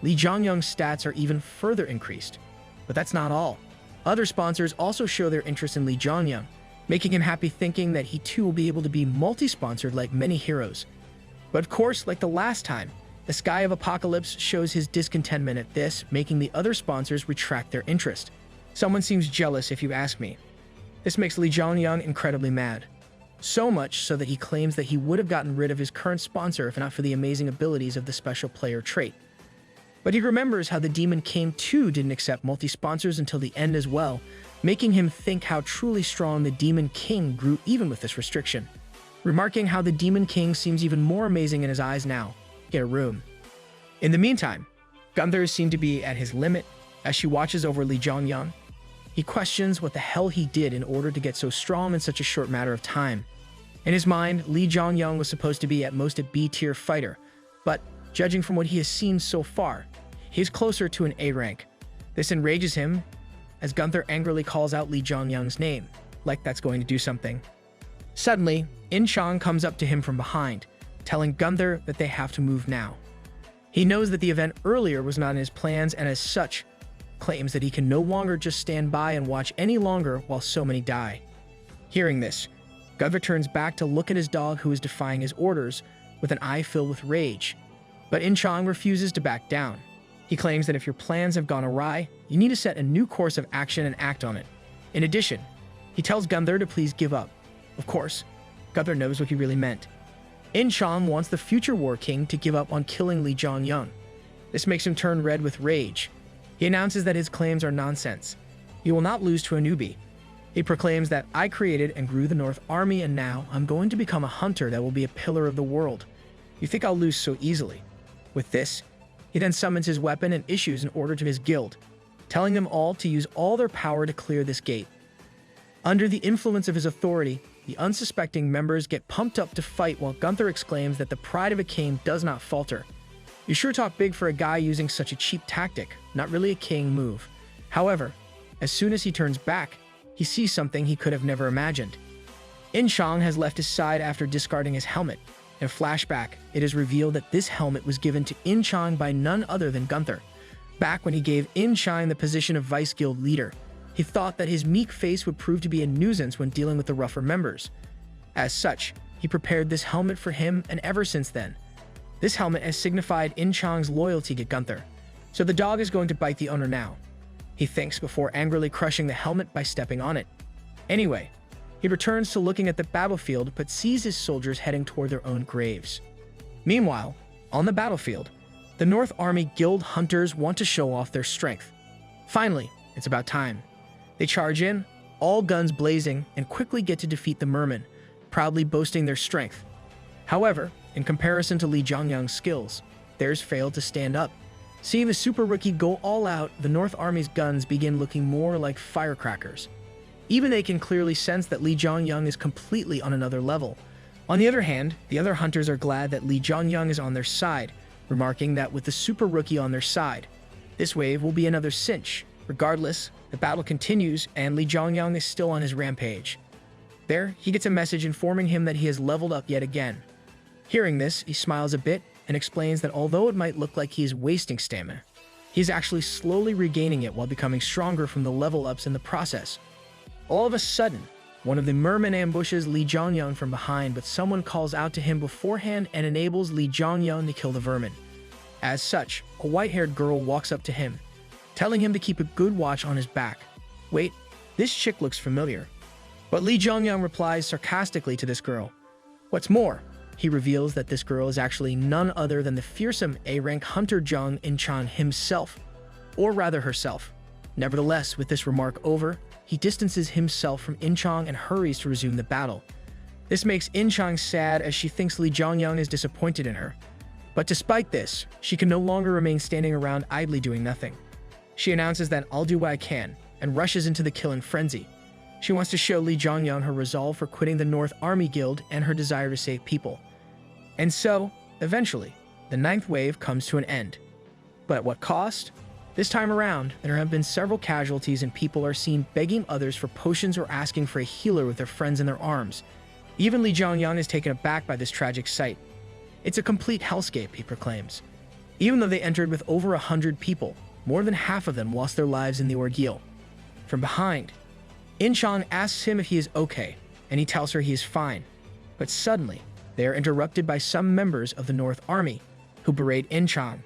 Li Zhongyang's stats are even further increased. But that's not all. Other sponsors also show their interest in Li Zhongyang, making him happy thinking that he too will be able to be multi-sponsored like many heroes. But of course, like the last time, the Sky of Apocalypse shows his discontentment at this, making the other sponsors retract their interest. Someone seems jealous if you ask me. This makes Li Zhongyang incredibly mad. So much so that he claims that he would have gotten rid of his current sponsor if not for the amazing abilities of the special player trait. But he remembers how the Demon King too didn't accept multi-sponsors until the end as well, making him think how truly strong the Demon King grew even with this restriction. Remarking how the Demon King seems even more amazing in his eyes now. Get a room. In the meantime, Gunther seemed to be at his limit as she watches over Li Zhongyang. He questions what the hell he did in order to get so strong in such a short matter of time. In his mind, Li Zhongyang was supposed to be at most a B-tier fighter, but judging from what he has seen so far, he is closer to an A rank. This enrages him, as Gunther angrily calls out Lee Jong-young's name, like that's going to do something. Suddenly, In Chang comes up to him from behind, telling Gunther that they have to move now. He knows that the event earlier was not in his plans and as such, claims that he can no longer just stand by and watch any longer while so many die. Hearing this, Gunther turns back to look at his dog who is defying his orders with an eye filled with rage. But In Chang refuses to back down. He claims that if your plans have gone awry, you need to set a new course of action and act on it. In addition, he tells Gunther to please give up. Of course, Gunther knows what he really meant. In Chang wants the future War King to give up on killing Lee Jong-young. This makes him turn red with rage. He announces that his claims are nonsense. He will not lose to a newbie. He proclaims that I created and grew the North Army and now I'm going to become a hunter that will be a pillar of the world. You think I'll lose so easily? With this, he then summons his weapon and issues an order to his guild, telling them all to use all their power to clear this gate. Under the influence of his authority, the unsuspecting members get pumped up to fight while Gunther exclaims that the pride of a king does not falter. You sure talk big for a guy using such a cheap tactic, not really a king move. However, as soon as he turns back, he sees something he could have never imagined. In Chang has left his side after discarding his helmet. In flashback, it is revealed that this helmet was given to In Chang by none other than Gunther. Back when he gave In Chang the position of Vice Guild leader, he thought that his meek face would prove to be a nuisance when dealing with the rougher members. As such, he prepared this helmet for him, and ever since then, this helmet has signified In Chang's loyalty to Gunther. So the dog is going to bite the owner now. He thinks before angrily crushing the helmet by stepping on it. Anyway, he returns to looking at the battlefield but sees his soldiers heading toward their own graves. Meanwhile, on the battlefield, the North Army Guild hunters want to show off their strength. Finally, it's about time. They charge in, all guns blazing, and quickly get to defeat the mermen, proudly boasting their strength. However, in comparison to Lee Jong-young's skills, theirs failed to stand up. Seeing the super rookie go all out, the North Army's guns begin looking more like firecrackers. Even they can clearly sense that Lee Jong-young is completely on another level. On the other hand, the other hunters are glad that Lee Jong-young is on their side, remarking that with the super rookie on their side, this wave will be another cinch. Regardless, the battle continues and Lee Jong-young is still on his rampage. There, he gets a message informing him that he has leveled up yet again. Hearing this, he smiles a bit and explains that although it might look like he is wasting stamina, he is actually slowly regaining it while becoming stronger from the level ups in the process. All of a sudden, one of the mermen ambushes Lee Jong-young from behind, but someone calls out to him beforehand and enables Lee Jong-young to kill the vermin. As such, a white-haired girl walks up to him, telling him to keep a good watch on his back. Wait, this chick looks familiar. But Lee Jong-young replies sarcastically to this girl. What's more, he reveals that this girl is actually none other than the fearsome A-rank hunter Jong In Chang himself, or rather herself. Nevertheless, with this remark over, he distances himself from In Chang and hurries to resume the battle. This makes In Chang sad as she thinks Lee Jong-young is disappointed in her. But despite this, she can no longer remain standing around idly doing nothing. She announces that I'll do what I can, and rushes into the killing frenzy. She wants to show Lee Jong-young her resolve for quitting the North Army Guild and her desire to save people. And so, eventually, the 9th wave comes to an end. But at what cost? This time around, there have been several casualties and people are seen begging others for potions or asking for a healer with their friends in their arms. Even Lee Jong-young is taken aback by this tragic sight. It's a complete hellscape, he proclaims. Even though they entered with over 100 people, more than half of them lost their lives in the ordeal. From behind, In Chang asks him if he is okay, and he tells her he is fine. But suddenly, they are interrupted by some members of the North Army, who berate In Chang,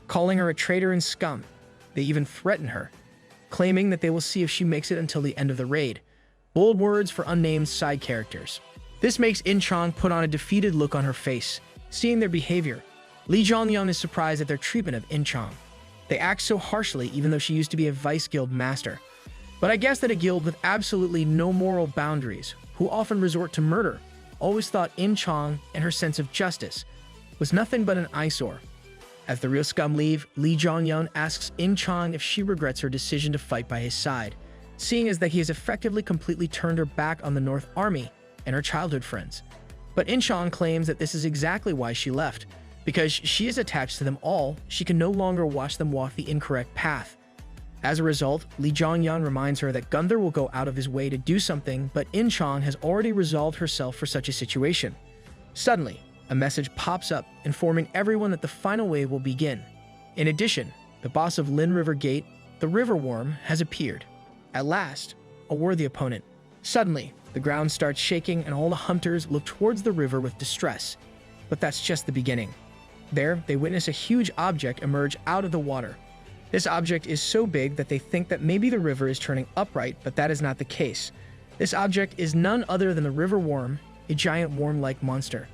calling her a traitor and scum. They even threaten her, claiming that they will see if she makes it until the end of the raid. Bold words for unnamed side characters. This makes In Chang put on a defeated look on her face. Seeing their behavior, Lee Jong-young is surprised at their treatment of In Chang. They act so harshly even though she used to be a vice guild master. But I guess that a guild with absolutely no moral boundaries, who often resort to murder, always thought In Chang and her sense of justice was nothing but an eyesore. As the real scum leave, Lee Jong-young asks In Chang if she regrets her decision to fight by his side, seeing as that he has effectively completely turned her back on the North Army and her childhood friends. But In Chang claims that this is exactly why she left. Because she is attached to them all, she can no longer watch them walk the incorrect path. As a result, Lee Jongyang reminds her that Gunther will go out of his way to do something, but In-chang has already resolved herself for such a situation. Suddenly, a message pops up informing everyone that the final wave will begin. In addition, the boss of Lin River Gate, the River Worm, has appeared. At last, a worthy opponent. Suddenly, the ground starts shaking and all the hunters look towards the river with distress. But that's just the beginning. There, they witness a huge object emerge out of the water. This object is so big that they think that maybe the river is turning upright, but that is not the case. This object is none other than the River Worm, a giant worm-like monster.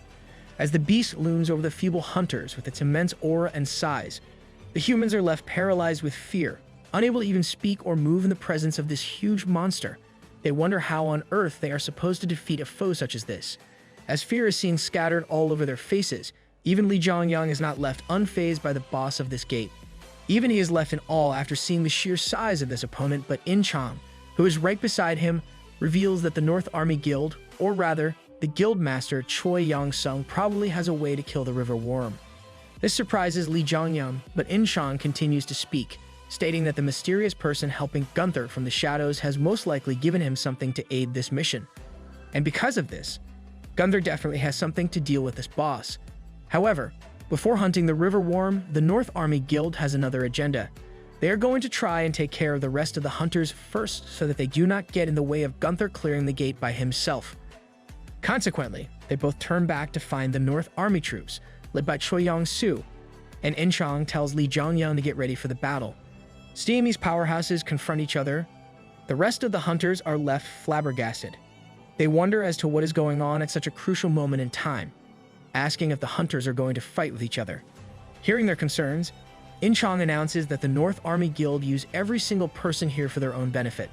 As the beast looms over the feeble hunters with its immense aura and size, the humans are left paralyzed with fear, unable to even speak or move in the presence of this huge monster. They wonder how on earth they are supposed to defeat a foe such as this. As fear is seen scattered all over their faces, even Lee Jongyang is not left unfazed by the boss of this gate. Even he is left in awe after seeing the sheer size of this opponent, but In-chang, who is right beside him, reveals that the North Army Guild, or rather, the guild master Choi Yong-sung, probably has a way to kill the River Worm. This surprises Lee Jongyang, but In-chang continues to speak, stating that the mysterious person helping Gunther from the shadows has most likely given him something to aid this mission. And because of this, Gunther definitely has something to deal with this boss. However, before hunting the River Worm, the North Army Guild has another agenda. They are going to try and take care of the rest of the hunters first so that they do not get in the way of Gunther clearing the gate by himself. Consequently, they both turn back to find the North Army troops, led by Choi Yong-soo, and In-chang tells Lee Jongyang to get ready for the battle. Seeing these powerhouses confront each other, the rest of the hunters are left flabbergasted. They wonder as to what is going on at such a crucial moment in time, asking if the hunters are going to fight with each other. Hearing their concerns, In-chang announces that the North Army Guild use every single person here for their own benefit.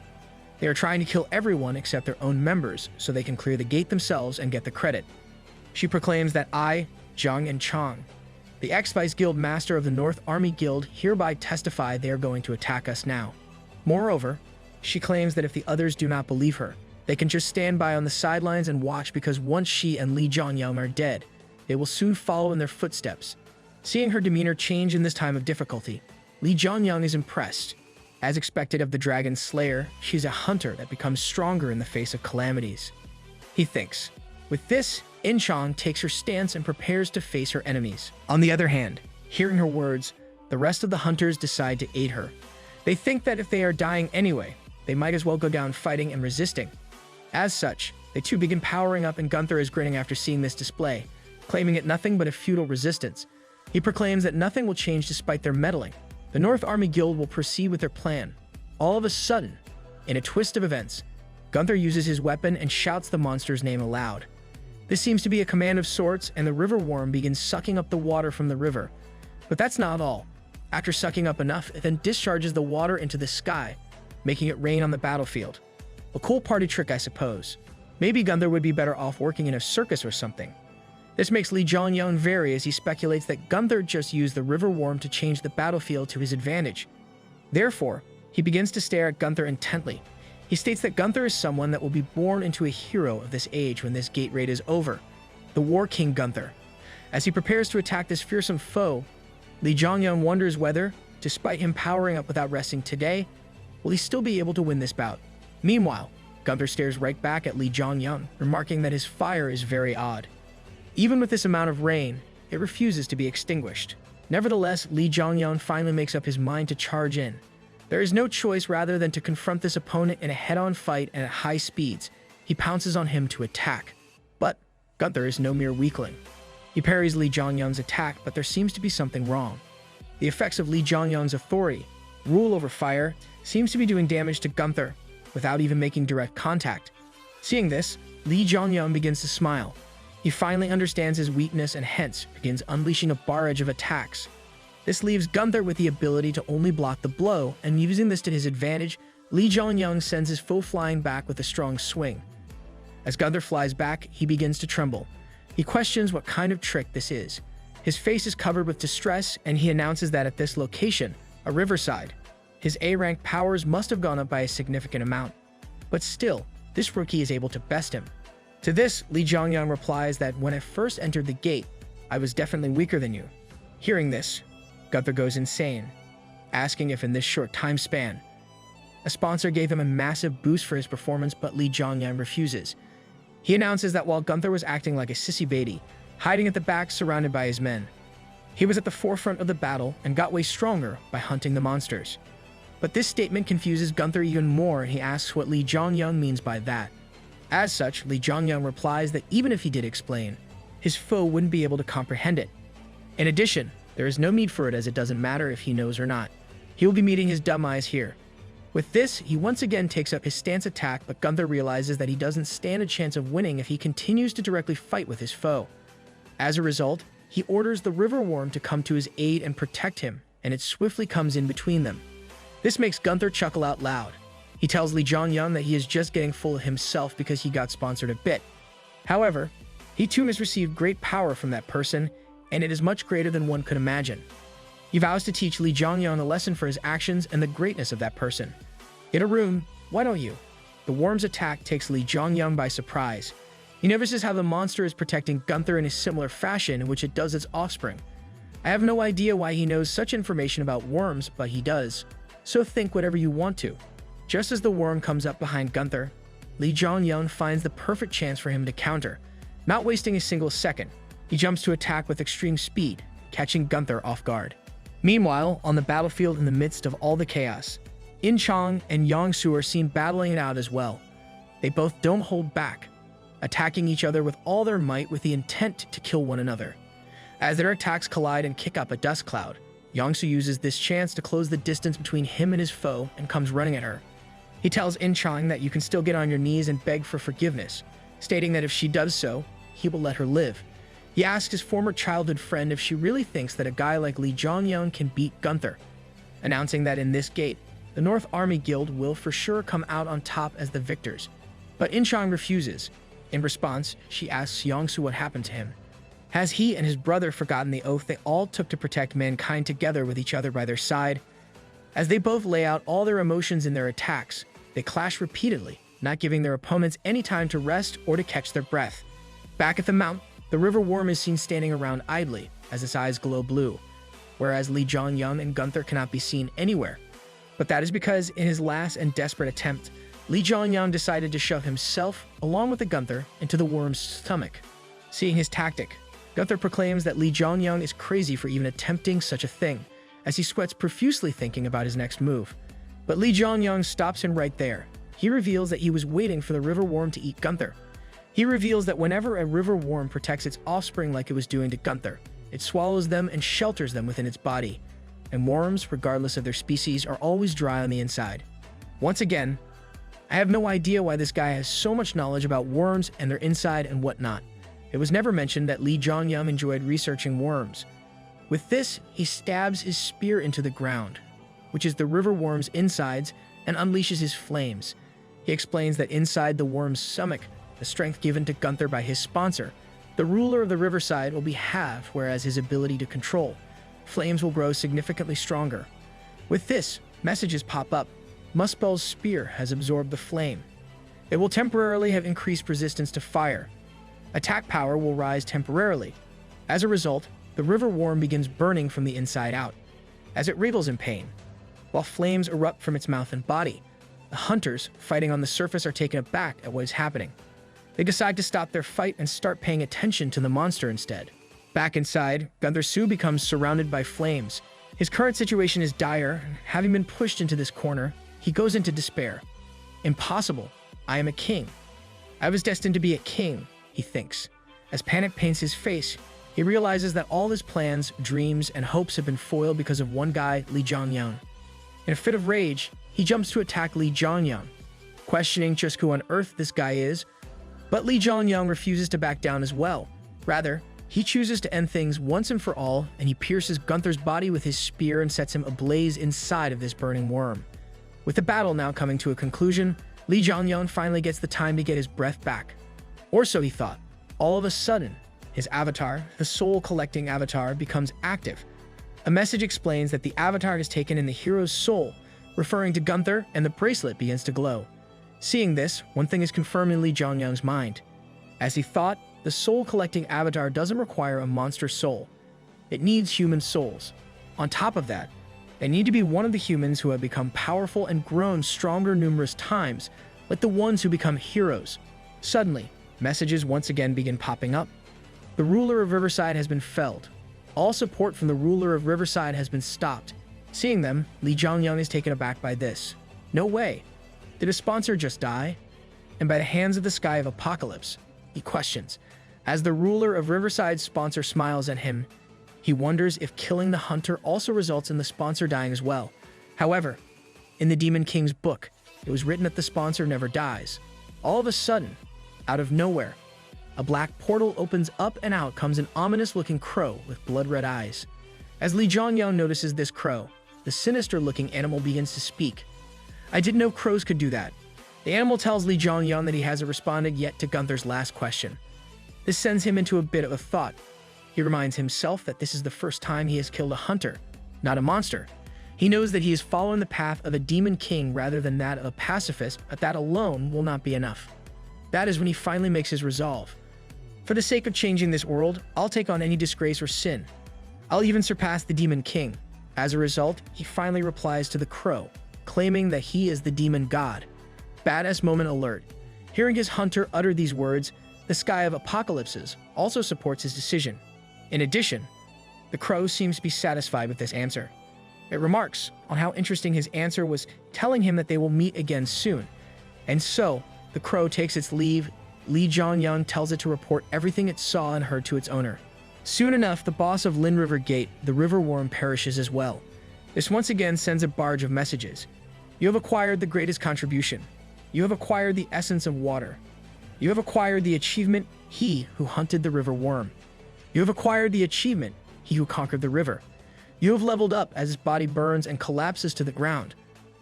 They are trying to kill everyone except their own members so they can clear the gate themselves and get the credit. She proclaims that I, Zhang and Chang, the ex-Vice Guild Master of the North Army Guild, hereby testify they are going to attack us now. Moreover, she claims that if the others do not believe her, they can just stand by on the sidelines and watch, because once she and Lee Jongyang are dead, they will soon follow in their footsteps. Seeing her demeanor change in this time of difficulty, Lee Jongyang is impressed. As expected of the Dragon Slayer, she's a hunter that becomes stronger in the face of calamities. He thinks. With this, In-chang takes her stance and prepares to face her enemies. On the other hand, hearing her words, the rest of the hunters decide to aid her. They think that if they are dying anyway, they might as well go down fighting and resisting. As such, they too begin powering up, and Gunther is grinning after seeing this display, claiming it nothing but a futile resistance. He proclaims that nothing will change despite their meddling. The North Army Guild will proceed with their plan. All of a sudden, in a twist of events, Gunther uses his weapon and shouts the monster's name aloud. This seems to be a command of sorts, and the River Worm begins sucking up the water from the river. But that's not all. After sucking up enough, it then discharges the water into the sky, making it rain on the battlefield. A cool party trick, I suppose. Maybe Gunther would be better off working in a circus or something. This makes Lee Jongyang vary, as he speculates that Gunther just used the River Worm to change the battlefield to his advantage. Therefore, he begins to stare at Gunther intently. He states that Gunther is someone that will be born into a hero of this age when this gate raid is over. The War King Gunther. As he prepares to attack this fearsome foe, Lee Jongyang wonders whether, despite him powering up without resting today, will he still be able to win this bout. Meanwhile, Gunther stares right back at Lee Jongyang, remarking that his fire is very odd. Even with this amount of rain, it refuses to be extinguished. Nevertheless, Lee Jongyang finally makes up his mind to charge in. There is no choice rather than to confront this opponent in a head-on fight and at high speeds. He pounces on him to attack. But Gunther is no mere weakling. He parries Lee Jongyang's attack, but there seems to be something wrong. The effects of Lee Jongyang's authority, rule over fire, seems to be doing damage to Gunther without even making direct contact. Seeing this, Lee Jongyang begins to smile. He finally understands his weakness and hence begins unleashing a barrage of attacks. This leaves Gunther with the ability to only block the blow, and using this to his advantage, Lee Jongyang sends his foe flying back with a strong swing. As Gunther flies back, he begins to tremble. He questions what kind of trick this is. His face is covered with distress, and he announces that at this location, a riverside, his A-rank powers must have gone up by a significant amount. But still, this rookie is able to best him. To this, Lee Jongyang replies that when I first entered the gate, I was definitely weaker than you. Hearing this, Gunther goes insane. asking if in this short time span, a sponsor gave him a massive boost for his performance, but Lee Jongyang refuses. He announces that while Gunther was acting like a sissy baby, hiding at the back surrounded by his men, he was at the forefront of the battle and got way stronger by hunting the monsters. But this statement confuses Gunther even more, and he asks what Lee Jongyang means by that. As such, Lee Jongyang replies that even if he did explain, his foe wouldn't be able to comprehend it. In addition, there is no need for it, as it doesn't matter if he knows or not. He will be meeting his dumb eyes here. With this, he once again takes up his stance attack, but Gunther realizes that he doesn't stand a chance of winning if he continues to directly fight with his foe. As a result, he orders the river worm to come to his aid and protect him, and it swiftly comes in between them. This makes Gunther chuckle out loud. He tells Lee Jongyang that he is just getting full of himself because he got sponsored a bit. However, he too has received great power from that person, and it is much greater than one could imagine. He vows to teach Lee Jongyang a lesson for his actions and the greatness of that person. In a room, why don't you? The worm's attack takes Lee Jongyang by surprise. He notices how the monster is protecting Gunther in a similar fashion in which it does its offspring. I have no idea why he knows such information about worms, but he does. So think whatever you want to. Just as the worm comes up behind Gunther, Lee Jongyang finds the perfect chance for him to counter. Not wasting a single second, he jumps to attack with extreme speed, catching Gunther off guard. Meanwhile, on the battlefield in the midst of all the chaos, In Chong and Yang Su are seen battling it out as well. They both don't hold back, attacking each other with all their might with the intent to kill one another. As their attacks collide and kick up a dust cloud, Yang Su uses this chance to close the distance between him and his foe and comes running at her. He tells In Chong that you can still get on your knees and beg for forgiveness, stating that if she does so, he will let her live. He asks his former childhood friend if she really thinks that a guy like Lee Jongyang can beat Gunther, announcing that in this gate, the North Army Guild will for sure come out on top as the victors. But In Chong refuses. In response, she asks Yang Su what happened to him. Has he and his brother forgotten the oath they all took to protect mankind together with each other by their side? As they both lay out all their emotions in their attacks, they clash repeatedly, not giving their opponents any time to rest or to catch their breath. Back at the mount, the river worm is seen standing around idly as its eyes glow blue, whereas Lee Jongyang and Gunther cannot be seen anywhere. But that is because in his last and desperate attempt, Lee Jongyang decided to shove himself, along with the Gunther, into the worm's stomach. Seeing his tactic, Gunther proclaims that Lee Jongyang is crazy for even attempting such a thing, as he sweats profusely thinking about his next move. But Lee Jongyang stops him right there. He reveals that he was waiting for the river worm to eat Gunther. He reveals that whenever a river worm protects its offspring like it was doing to Gunther, it swallows them and shelters them within its body. And worms, regardless of their species, are always dry on the inside. Once again, I have no idea why this guy has so much knowledge about worms and their inside and whatnot. It was never mentioned that Lee Jongyang enjoyed researching worms. With this, he stabs his spear into the ground, which is the river worm's insides, and unleashes his flames. He explains that inside the worm's stomach, the strength given to Gunther by his sponsor, the ruler of the riverside, will be halved, whereas his ability to control flames will grow significantly stronger. With this, messages pop up. Muspel's spear has absorbed the flame. It will temporarily have increased resistance to fire. Attack power will rise temporarily. As a result, the river worm begins burning from the inside out, as it wriggles in pain, while flames erupt from its mouth and body. The hunters fighting on the surface are taken aback at what is happening. They decide to stop their fight and start paying attention to the monster instead. Back inside, Gunther Su becomes surrounded by flames. His current situation is dire, and having been pushed into this corner, he goes into despair. Impossible. I am a king. I was destined to be a king, he thinks. As panic paints his face, he realizes that all his plans, dreams, and hopes have been foiled because of one guy, Lee Jongyang. In a fit of rage, he jumps to attack Lee Jongyang, questioning just who on earth this guy is. But Lee Jongyang refuses to back down as well. Rather, he chooses to end things once and for all, and he pierces Gunther's body with his spear and sets him ablaze inside of this burning worm. With the battle now coming to a conclusion, Lee Jongyang finally gets the time to get his breath back. Or so he thought. All of a sudden, his avatar, the soul-collecting avatar, becomes active. A message explains that the avatar has taken in the hero's soul, referring to Gunther, and the bracelet begins to glow. Seeing this, one thing is confirmed in Lee Jongyang's mind. As he thought, the soul-collecting avatar doesn't require a monster soul. It needs human souls. On top of that, They need to be one of the humans who have become powerful and grown stronger numerous times, like the ones who become heroes. Suddenly, messages once again begin popping up. The ruler of Riverside has been felled. All support from the ruler of Riverside has been stopped. Seeing them, Li Zhongyang is taken aback by this. No way. Did a sponsor just die? And by the hands of the sky of Apocalypse, he questions. As the ruler of Riverside's sponsor smiles at him, he wonders if killing the hunter also results in the sponsor dying as well. However, in the Demon King's book, it was written that the sponsor never dies. All of a sudden, out of nowhere, a black portal opens up and out comes an ominous-looking crow with blood-red eyes. As Li Zhongyang notices this crow, the sinister-looking animal begins to speak. I didn't know crows could do that. The animal tells Li Zhongyang that he hasn't responded yet to Gunther's last question. This sends him into a bit of a thought. He reminds himself that this is the first time he has killed a hunter, not a monster. He knows that he is following the path of a demon king rather than that of a pacifist, but that alone will not be enough. That is when he finally makes his resolve. For the sake of changing this world, I'll take on any disgrace or sin. I'll even surpass the demon king. As a result, he finally replies to the crow, claiming that he is the demon god. Badass moment alert. Hearing his hunter utter these words, the sky of Apocalypses also supports his decision. In addition, the crow seems to be satisfied with this answer. It remarks on how interesting his answer was, telling him that they will meet again soon. And so, the crow takes its leave. Li Zhongyang tells it to report everything it saw and heard to its owner. Soon enough, the boss of Lin River Gate, the river worm, perishes as well. This once again sends a barge of messages. You have acquired the greatest contribution. You have acquired the essence of water. You have acquired the achievement, He Who Hunted the River Worm. You have acquired the achievement, He Who Conquered the River. You have leveled up as his body burns and collapses to the ground.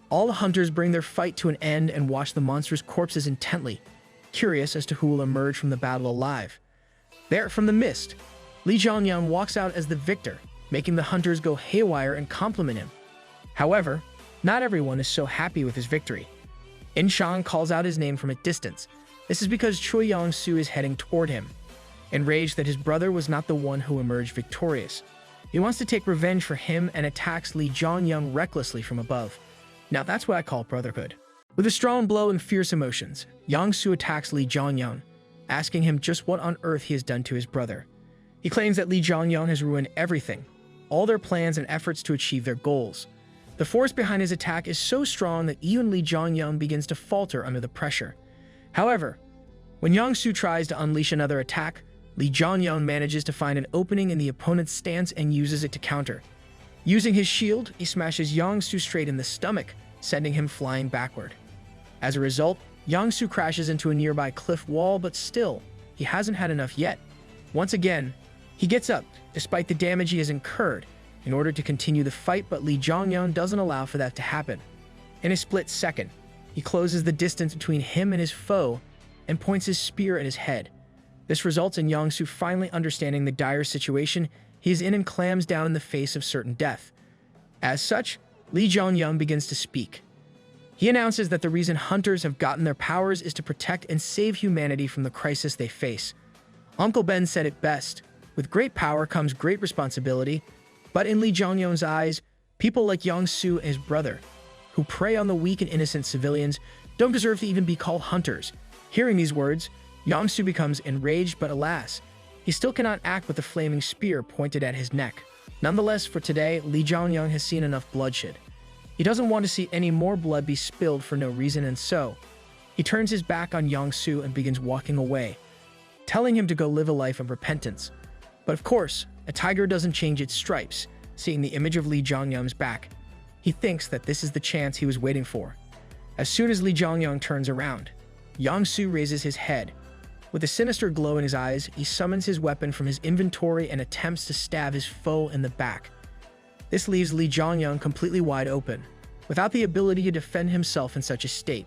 All the hunters bring their fight to an end and watch the monster's corpses intently, curious as to who will emerge from the battle alive. There, from the mist, Li Zhongyang walks out as the victor, making the hunters go haywire and compliment him. However, not everyone is so happy with his victory. In Shang calls out his name from a distance. This is because Choi Yong-su is heading toward him. Enraged that his brother was not the one who emerged victorious, he wants to take revenge for him and attacks Li Zhongyang recklessly from above. Now that's what I call brotherhood. With a strong blow and fierce emotions, Yong-su attacks Li Zhongyang, asking him just what on earth he has done to his brother. He claims that Li Zhongyang has ruined everything, all their plans and efforts to achieve their goals. The force behind his attack is so strong that even Li Zhongyang begins to falter under the pressure. However, when Yong-su tries to unleash another attack, Li Zhongyang manages to find an opening in the opponent's stance and uses it to counter. Using his shield, he smashes Yong-su straight in the stomach, sending him flying backward. As a result, Yong-su crashes into a nearby cliff wall, but still, he hasn't had enough yet. Once again, he gets up, despite the damage he has incurred, in order to continue the fight, but Li Zhongyang doesn't allow for that to happen. In a split second, he closes the distance between him and his foe and points his spear at his head. This results in Yong-su finally understanding the dire situation he is in and clams down in the face of certain death. As such, Li Zhongyang begins to speak. He announces that the reason hunters have gotten their powers is to protect and save humanity from the crisis they face. Uncle Ben said it best, with great power comes great responsibility, but in Li Zhongyang's eyes, people like Yong-su and his brother, who prey on the weak and innocent civilians, don't deserve to even be called hunters. Hearing these words, Yong-su becomes enraged, but alas, he still cannot act with the flaming spear pointed at his neck. Nonetheless, for today, Li Zhongyang has seen enough bloodshed. He doesn't want to see any more blood be spilled for no reason, and so he turns his back on Yong-su and begins walking away, telling him to go live a life of repentance. But of course, a tiger doesn't change its stripes. Seeing the image of Li Zhongyang's back, he thinks that this is the chance he was waiting for. As soon as Li Zhongyang turns around, Yong-su raises his head. With a sinister glow in his eyes, he summons his weapon from his inventory and attempts to stab his foe in the back. This leaves Li Zhongyang completely wide open, without the ability to defend himself in such a state.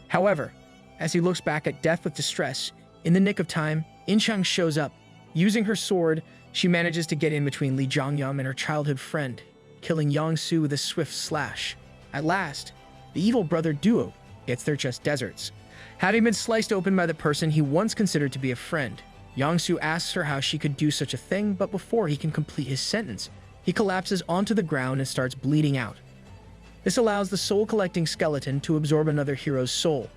However, as he looks back at death with distress, in the nick of time, In-Chang shows up. Using her sword, she manages to get in between Li Zhongyang and her childhood friend, killing Yong-su with a swift slash. At last, the evil brother duo gets their just desserts. Having been sliced open by the person he once considered to be a friend, Yong-su asks her how she could do such a thing, but before he can complete his sentence, he collapses onto the ground and starts bleeding out. This allows the soul-collecting skeleton to absorb another hero's soul.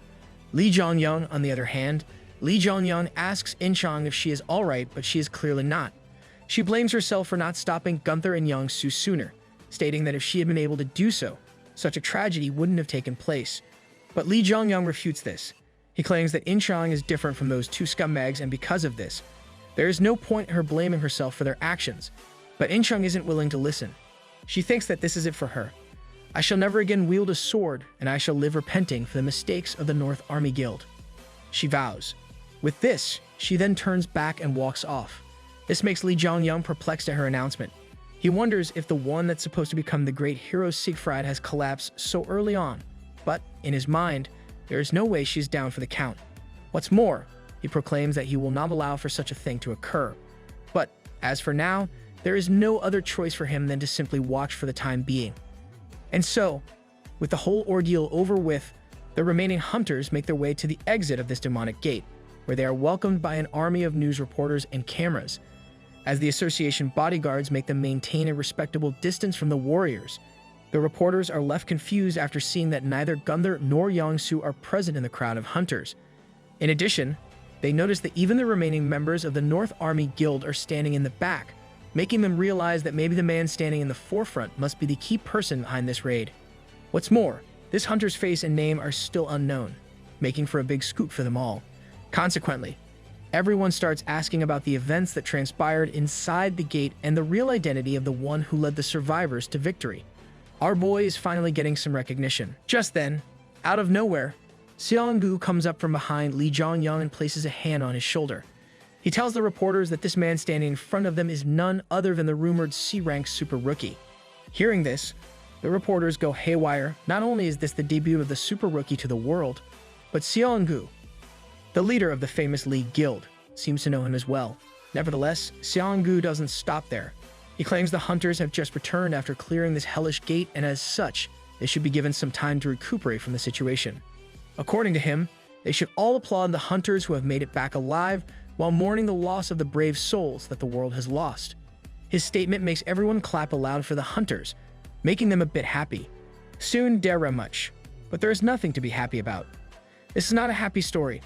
Lee Jong-young, on the other hand, Lee Jong-young asks In-chang if she is alright, but she is clearly not. She blames herself for not stopping Gunther and Young-soo sooner, stating that if she had been able to do so, such a tragedy wouldn't have taken place. But Lee Jong-young refutes this. He claims that In-chang is different from those two scumbags, and because of this, there is no point in her blaming herself for their actions. But In-chang isn't willing to listen. She thinks that this is it for her. I shall never again wield a sword, and I shall live repenting for the mistakes of the North Army Guild, she vows. With this, she then turns back and walks off. This makes Lee Jong-young perplexed at her announcement. He wonders if the one that's supposed to become the great hero Siegfried has collapsed so early on, but in his mind, there is no way she's down for the count. What's more, he proclaims that he will not allow for such a thing to occur. But as for now, there is no other choice for him than to simply watch for the time being. And so, with the whole ordeal over with, the remaining hunters make their way to the exit of this demonic gate, where they are welcomed by an army of news reporters and cameras. As the association bodyguards make them maintain a respectable distance from the warriors, the reporters are left confused after seeing that neither Gunther nor Young-soo are present in the crowd of hunters. In addition, they notice that even the remaining members of the North Army Guild are standing in the back, making them realize that maybe the man standing in the forefront must be the key person behind this raid. What's more, this hunter's face and name are still unknown, making for a big scoop for them all. Consequently, everyone starts asking about the events that transpired inside the gate and the real identity of the one who led the survivors to victory. Our boy is finally getting some recognition. Just then, out of nowhere, Seong-gu comes up from behind Lee Jong-young and places a hand on his shoulder. He tells the reporters that this man standing in front of them is none other than the rumored C-rank super rookie. Hearing this, the reporters go haywire. Not only is this the debut of the super rookie to the world, but Seong-gu, the leader of the famous Lee Guild, seems to know him as well. Nevertheless, Seong-gu doesn't stop there. He claims the hunters have just returned after clearing this hellish gate, and as such, they should be given some time to recuperate from the situation. According to him, they should all applaud the hunters who have made it back alive while mourning the loss of the brave souls that the world has lost. His statement makes everyone clap aloud for the hunters, making them a bit happy. Soon dare much, but there is nothing to be happy about. This is not a happy story.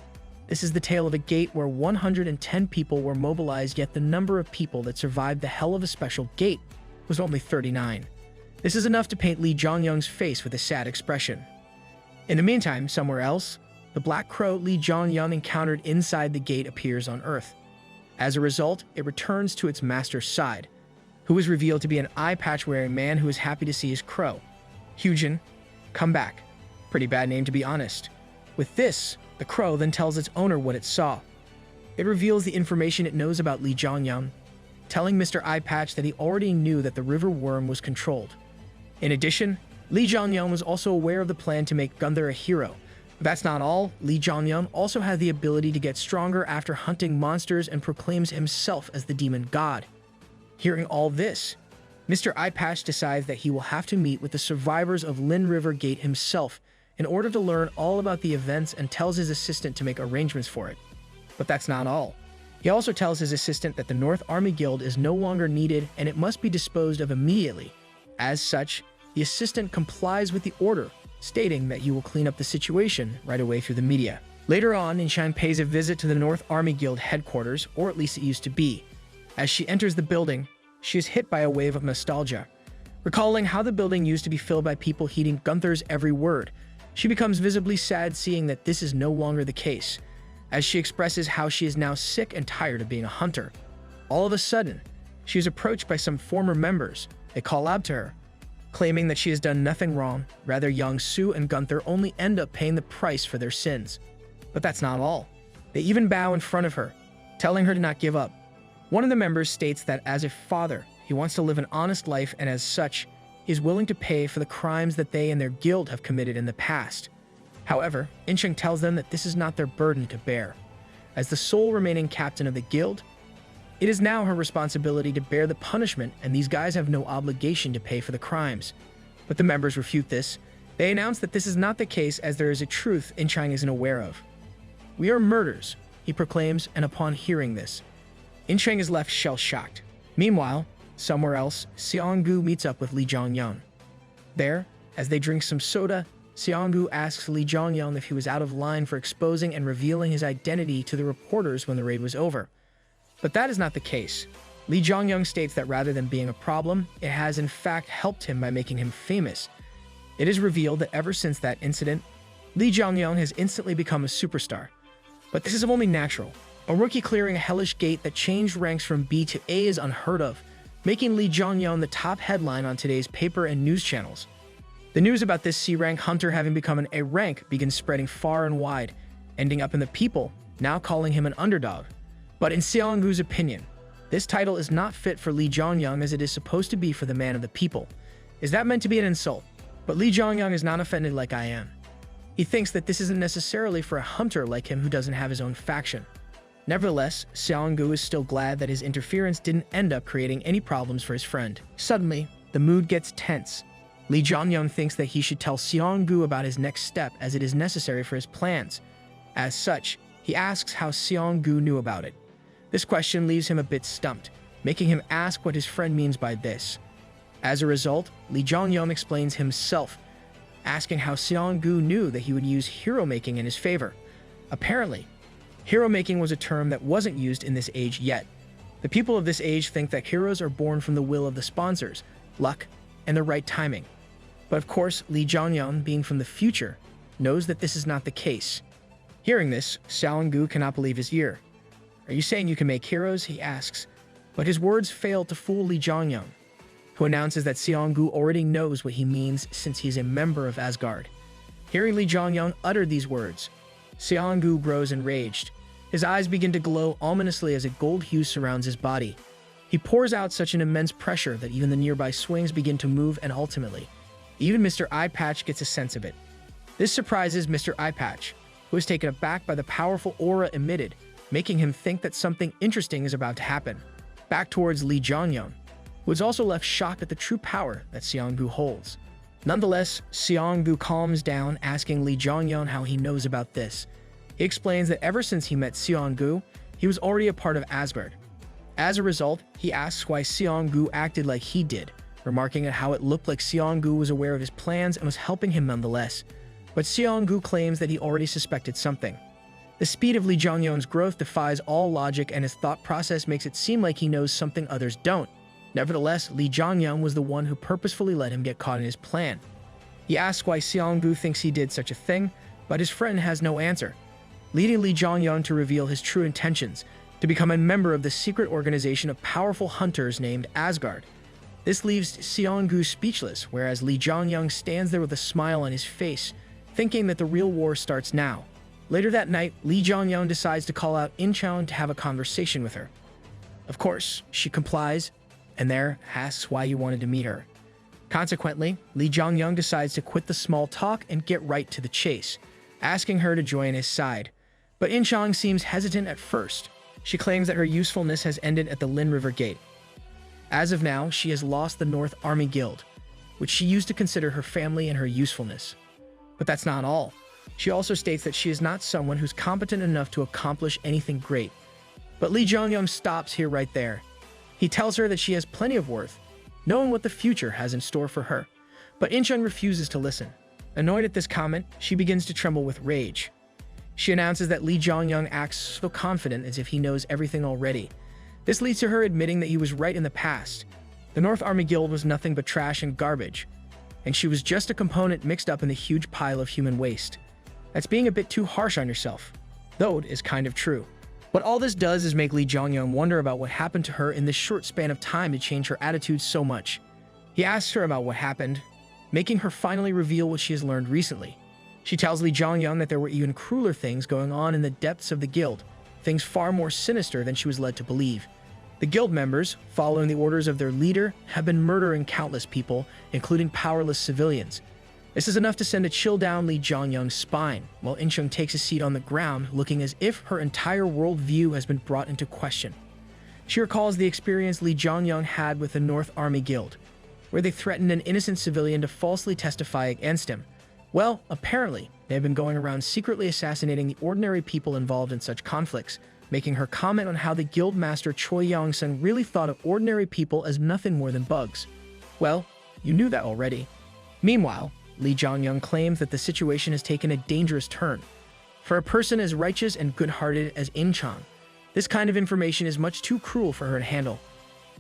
This is the tale of a gate where 110 people were mobilized, yet the number of people that survived the hell of a special gate was only 39. This is enough to paint Lee Jong-young's face with a sad expression. In the meantime, somewhere else, the black crow Lee Jong-young encountered inside the gate appears on Earth. As a result, it returns to its master's side, who is revealed to be an eye patch-wearing man who is happy to see his crow. Hyujin, come back. Pretty bad name, to be honest. With this, the crow then tells its owner what it saw. It reveals the information it knows about Lee Jong-young, telling Mr. Eye Patch that he already knew that the river worm was controlled. In addition, Lee Jong-young was also aware of the plan to make Gunther a hero. But that's not all. Lee Jong-young also had the ability to get stronger after hunting monsters and proclaims himself as the demon god. Hearing all this, Mr. Eye Patch decides that he will have to meet with the survivors of Lin River Gate himself in order to learn all about the events, and tells his assistant to make arrangements for it. But that's not all. He also tells his assistant that the North Army Guild is no longer needed and it must be disposed of immediately. As such, the assistant complies with the order, stating that he will clean up the situation right away through the media. Later on, In-chang pays a visit to the North Army Guild headquarters, or at least it used to be. As she enters the building, she is hit by a wave of nostalgia. Recalling how the building used to be filled by people heeding Gunther's every word, she becomes visibly sad seeing that this is no longer the case, as she expresses how she is now sick and tired of being a hunter. All of a sudden, she is approached by some former members. They call out to her, claiming that she has done nothing wrong. Rather, Young-soo and Gunther only end up paying the price for their sins. But that's not all. They even bow in front of her, telling her to not give up. One of the members states that as a father, he wants to live an honest life, and as such, he is willing to pay for the crimes that they and their guild have committed in the past. However, In-chang tells them that this is not their burden to bear. As the sole remaining captain of the guild, it is now her responsibility to bear the punishment, and these guys have no obligation to pay for the crimes. But the members refute this. They announce that this is not the case, as there is a truth In-chang isn't aware of. "We are murderers," he proclaims, and upon hearing this, In-chang is left shell-shocked. Meanwhile, Somewhere else, Seong-gu meets up with Lee Jong-yeon. There, as they drink some soda, Seong-gu asks Lee Jong-yeon if he was out of line for exposing and revealing his identity to the reporters when the raid was over. But that is not the case. Lee Jong-yeon states that rather than being a problem, it has in fact helped him by making him famous. It is revealed that ever since that incident, Lee Jong-yeon has instantly become a superstar. But this is only natural. A rookie clearing a hellish gate that changed ranks from B to A is unheard of, making Lee Jong-yeon the top headline on today's paper and news channels. The news about this C-rank hunter having become an A rank begins spreading far and wide, ending up in the People, now calling him an underdog. But in Seong-gu's opinion, this title is not fit for Lee Jong-yeon as it is supposed to be for the man of the people. Is that meant to be an insult? But Lee Jong-yeon is not offended like I am. He thinks that this isn't necessarily for a hunter like him who doesn't have his own faction. Nevertheless, Seong-gu is still glad that his interference didn't end up creating any problems for his friend. Suddenly, the mood gets tense. Lee Jong-yeon thinks that he should tell Seong-gu about his next step as it is necessary for his plans. As such, he asks how Seong-gu knew about it. This question leaves him a bit stumped, making him ask what his friend means by this. As a result, Lee Jong-yeon explains himself, asking how Seong-gu knew that he would use hero-making in his favor. Apparently, hero-making was a term that wasn't used in this age yet. The people of this age think that heroes are born from the will of the sponsors, luck, and the right timing. But of course, Lee Jong-yeon, being from the future, knows that this is not the case. Hearing this, Seong-gu cannot believe his ear. Are you saying you can make heroes? He asks. But his words fail to fool Lee Jong-yeon, who announces that Seong-gu already knows what he means since he's a member of Asgard. Hearing Lee Jong-yeon utter these words, Seong-gu grows enraged. His eyes begin to glow ominously as a gold hue surrounds his body. He pours out such an immense pressure that even the nearby swings begin to move, and ultimately, even Mr. Eye Patch gets a sense of it. This surprises Mr. Eye Patch, who is taken aback by the powerful aura emitted, making him think that something interesting is about to happen. Back towards Lee Jong-yeon, who is also left shocked at the true power that Seong-gu holds. Nonetheless, Seong-gu calms down, asking Lee Jong-yeon how he knows about this. He explains that ever since he met Seong-gu, he was already a part of Asgard. As a result, he asks why Seong-gu acted like he did, remarking at how it looked like Seong-gu was aware of his plans and was helping him nonetheless. But Seong-gu claims that he already suspected something. The speed of Lee Jong-yeon's growth defies all logic, and his thought process makes it seem like he knows something others don't. Nevertheless, Lee Jong-yeon was the one who purposefully let him get caught in his plan. He asks why Seong-gu thinks he did such a thing, but his friend has no answer, leading Lee Jong-yeon to reveal his true intentions, to become a member of the secret organization of powerful hunters named Asgard. This leaves Seong-gu speechless, whereas Lee Jong-yeon stands there with a smile on his face, thinking that the real war starts now. Later that night, Lee Jong-yeon decides to call out In-cheon to have a conversation with her. Of course, she complies, and there asks why he wanted to meet her. Consequently, Lee Jong-yeon decides to quit the small talk and get right to the chase, asking her to join his side. But In-cheon seems hesitant at first. She claims that her usefulness has ended at the Lin River Gate. As of now, she has lost the North Army Guild, which she used to consider her family and her usefulness. But that's not all. She also states that she is not someone who's competent enough to accomplish anything great. But Lee Jong-yeon stops here right there. He tells her that she has plenty of worth, knowing what the future has in store for her. But In-cheon refuses to listen. Annoyed at this comment, she begins to tremble with rage. She announces that Lee Jong-yeon acts so confident as if he knows everything already. This leads to her admitting that he was right in the past. The North Army Guild was nothing but trash and garbage, and she was just a component mixed up in the huge pile of human waste. That's being a bit too harsh on yourself, though it is kind of true. What all this does is make Lee Jong-yeon wonder about what happened to her in this short span of time to change her attitude so much. He asks her about what happened, making her finally reveal what she has learned recently. She tells Lee Jong-yeon that there were even crueler things going on in the depths of the guild, things far more sinister than she was led to believe. The guild members, following the orders of their leader, have been murdering countless people, including powerless civilians. This is enough to send a chill down Lee Jong-yeon's spine, while In-cheon takes a seat on the ground, looking as if her entire worldview has been brought into question. She recalls the experience Lee Jong-yeon had with the North Army Guild, where they threatened an innocent civilian to falsely testify against him. Well, apparently, they have been going around secretly assassinating the ordinary people involved in such conflicts, making her comment on how the guild master Choi Yong-sun really thought of ordinary people as nothing more than bugs. Well, you knew that already. Meanwhile, Lee Jong-young claims that the situation has taken a dangerous turn. For a person as righteous and good-hearted as In-chan, this kind of information is much too cruel for her to handle.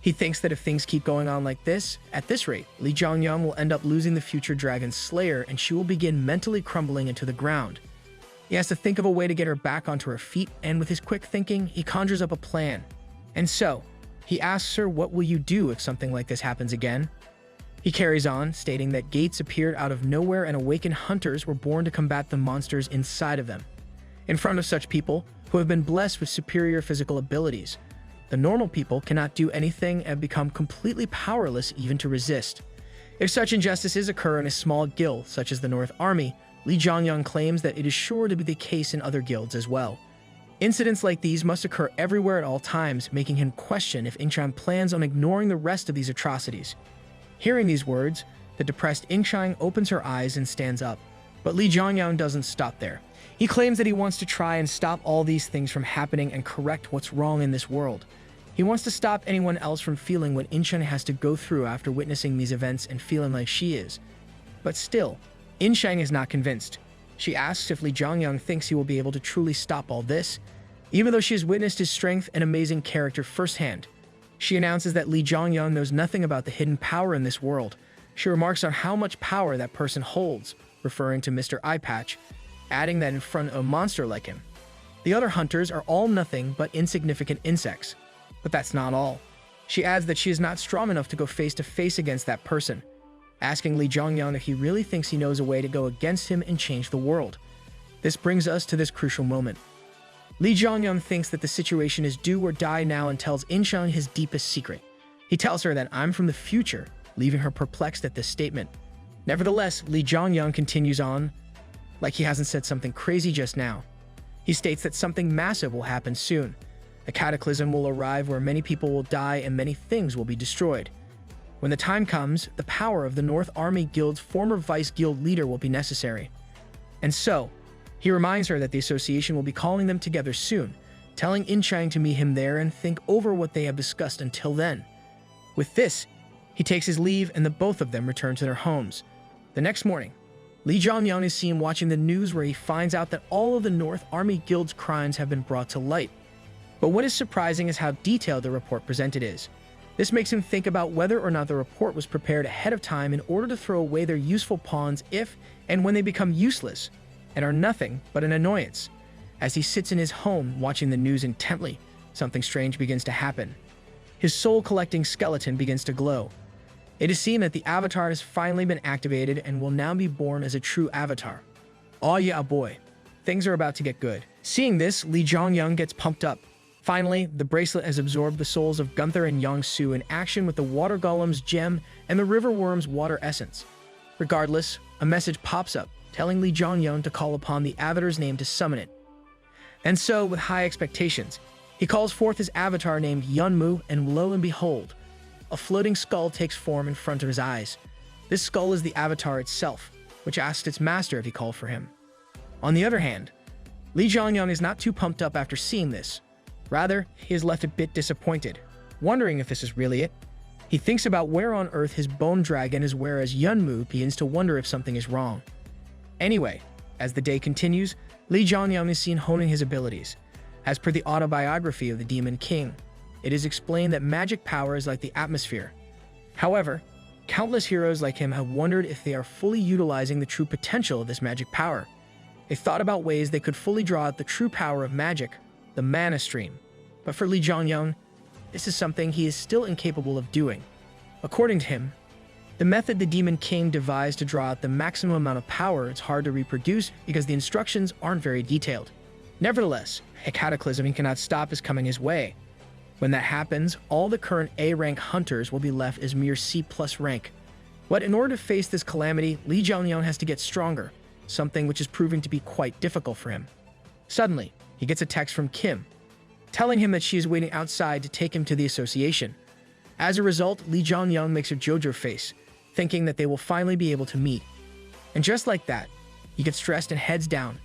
He thinks that if things keep going on like this, at this rate, Lee Jong-young will end up losing the future Dragon Slayer and she will begin mentally crumbling into the ground. He has to think of a way to get her back onto her feet, and with his quick thinking, he conjures up a plan. And so, he asks her, what will you do if something like this happens again? He carries on, stating that gates appeared out of nowhere and awakened hunters were born to combat the monsters inside of them. In front of such people, who have been blessed with superior physical abilities, the normal people cannot do anything and become completely powerless even to resist. If such injustices occur in a small guild, such as the North Army, Lee Jong-young claims that it is sure to be the case in other guilds as well. Incidents like these must occur everywhere at all times, making him question if In-chan plans on ignoring the rest of these atrocities. Hearing these words, the depressed In-chan opens her eyes and stands up. But Lee Jong-young doesn't stop there. He claims that he wants to try and stop all these things from happening and correct what's wrong in this world. He wants to stop anyone else from feeling what In-chan has to go through after witnessing these events and feeling like she is. But still, In-chan is not convinced. She asks if Lee Jong-young thinks he will be able to truly stop all this, even though she has witnessed his strength and amazing character firsthand. She announces that Lee Jong-young knows nothing about the hidden power in this world. She remarks on how much power that person holds, referring to Mr. Eyepatch, adding that in front of a monster like him. The other hunters are all nothing but insignificant insects. But that's not all. She adds that she is not strong enough to go face to face against that person, asking Lee Jong-young if he really thinks he knows a way to go against him and change the world. This brings us to this crucial moment. Lee Jong-young thinks that the situation is do or die now and tells In-chan his deepest secret. He tells her that I'm from the future, leaving her perplexed at this statement. Nevertheless, Lee Jong-young continues on, like he hasn't said something crazy just now. He states that something massive will happen soon. A cataclysm will arrive where many people will die and many things will be destroyed. When the time comes, the power of the North Army Guild's former vice guild leader will be necessary. And so, he reminds her that the association will be calling them together soon, telling In-chan to meet him there and think over what they have discussed until then. With this, he takes his leave and the both of them return to their homes. The next morning, Lee Jong-young is seen watching the news where he finds out that all of the North Army Guild's crimes have been brought to light. But what is surprising is how detailed the report presented is. This makes him think about whether or not the report was prepared ahead of time in order to throw away their useful pawns if and when they become useless and are nothing but an annoyance. As he sits in his home watching the news intently, something strange begins to happen. His soul-collecting skeleton begins to glow. It is seen that the avatar has finally been activated and will now be born as a true avatar. Oh yeah, boy. Things are about to get good. Seeing this, Lee Jong-young gets pumped up. Finally, the bracelet has absorbed the souls of Gunther and Young-soo in action with the Water Golem's gem and the River Worm's water essence. Regardless, a message pops up, telling Lee Jong-young to call upon the avatar's name to summon it. And so, with high expectations, he calls forth his avatar named Yunmu, and lo and behold, a floating skull takes form in front of his eyes. This skull is the avatar itself, which asked its master if he called for him. On the other hand, Lee Jong-young is not too pumped up after seeing this. Rather, he is left a bit disappointed, wondering if this is really it. He thinks about where on earth his bone dragon is, whereas Yunmu begins to wonder if something is wrong. Anyway, as the day continues, Lee Jong-young is seen honing his abilities. As per the autobiography of the Demon King, it is explained that magic power is like the atmosphere. However, countless heroes like him have wondered if they are fully utilizing the true potential of this magic power. They thought about ways they could fully draw out the true power of magic, the mana stream. But for Lee Jong-young, this is something he is still incapable of doing. According to him, the method the Demon King devised to draw out the maximum amount of power is hard to reproduce because the instructions aren't very detailed. Nevertheless, a cataclysm he cannot stop is coming his way. When that happens, all the current A-rank hunters will be left as mere C+ rank. But in order to face this calamity, Lee Jong-young has to get stronger, something which is proving to be quite difficult for him. Suddenly, he gets a text from Kim, telling him that she is waiting outside to take him to the association. As a result, Lee Jong-young makes a JoJo face, thinking that they will finally be able to meet. And just like that, he gets stressed and heads down,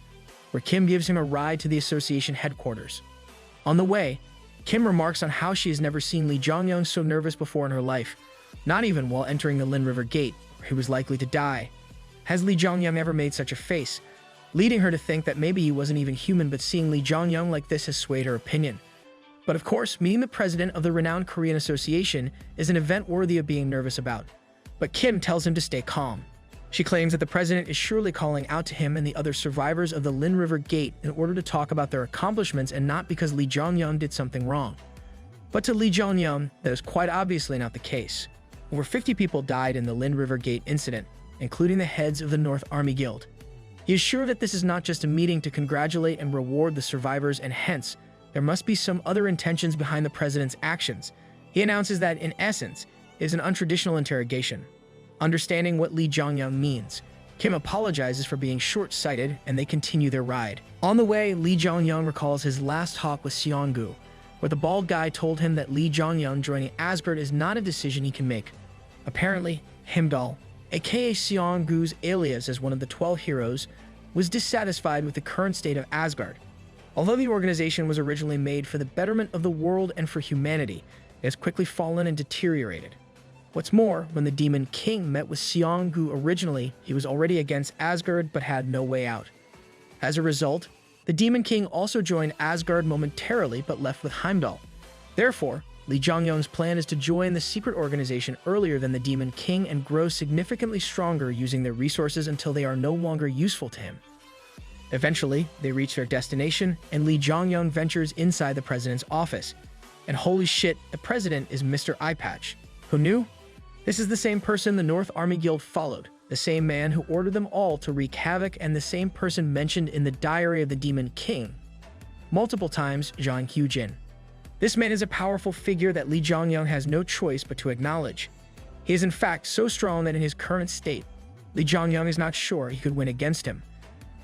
where Kim gives him a ride to the association headquarters. On the way, Kim remarks on how she has never seen Lee Jong-young so nervous before in her life, not even while entering the Lin River Gate, where he was likely to die. Has Lee Jong-young ever made such a face? Leading her to think that maybe he wasn't even human, but seeing Lee Jong-young like this has swayed her opinion. But of course, meeting the president of the renowned Korean Association is an event worthy of being nervous about. But Kim tells him to stay calm. She claims that the president is surely calling out to him and the other survivors of the Lin River Gate in order to talk about their accomplishments and not because Lee Jong-young did something wrong. But to Lee Jong-young, that is quite obviously not the case. Over 50 people died in the Lin River Gate incident, including the heads of the North Army Guild. He is sure that this is not just a meeting to congratulate and reward the survivors, and hence, there must be some other intentions behind the president's actions. He announces that, in essence, it is an untraditional interrogation. Understanding what Lee Jong-young means, Kim apologizes for being short-sighted, and they continue their ride. On the way, Lee Jong-young recalls his last talk with Seong-gu, where the bald guy told him that Lee Jong-young joining Asgard is not a decision he can make. Apparently, Heimdall, aka Seong-gu's alias as one of the 12 heroes, was dissatisfied with the current state of Asgard. Although the organization was originally made for the betterment of the world and for humanity, it has quickly fallen and deteriorated. What's more, when the Demon King met with Seong-gu originally, he was already against Asgard but had no way out. As a result, the Demon King also joined Asgard momentarily but left with Heimdall. Therefore, Lee Jong-young's plan is to join the secret organization earlier than the Demon King and grow significantly stronger using their resources until they are no longer useful to him. Eventually, they reach their destination, and Lee Jong-young ventures inside the president's office. And holy shit, the president is Mr. Eyepatch. Who knew? This is the same person the North Army Guild followed, the same man who ordered them all to wreak havoc, and the same person mentioned in the diary of the Demon King multiple times, Jang Hyun-jin. This man is a powerful figure that Lee Jong-young has no choice but to acknowledge. He is in fact so strong that in his current state, Lee Jong-young is not sure he could win against him.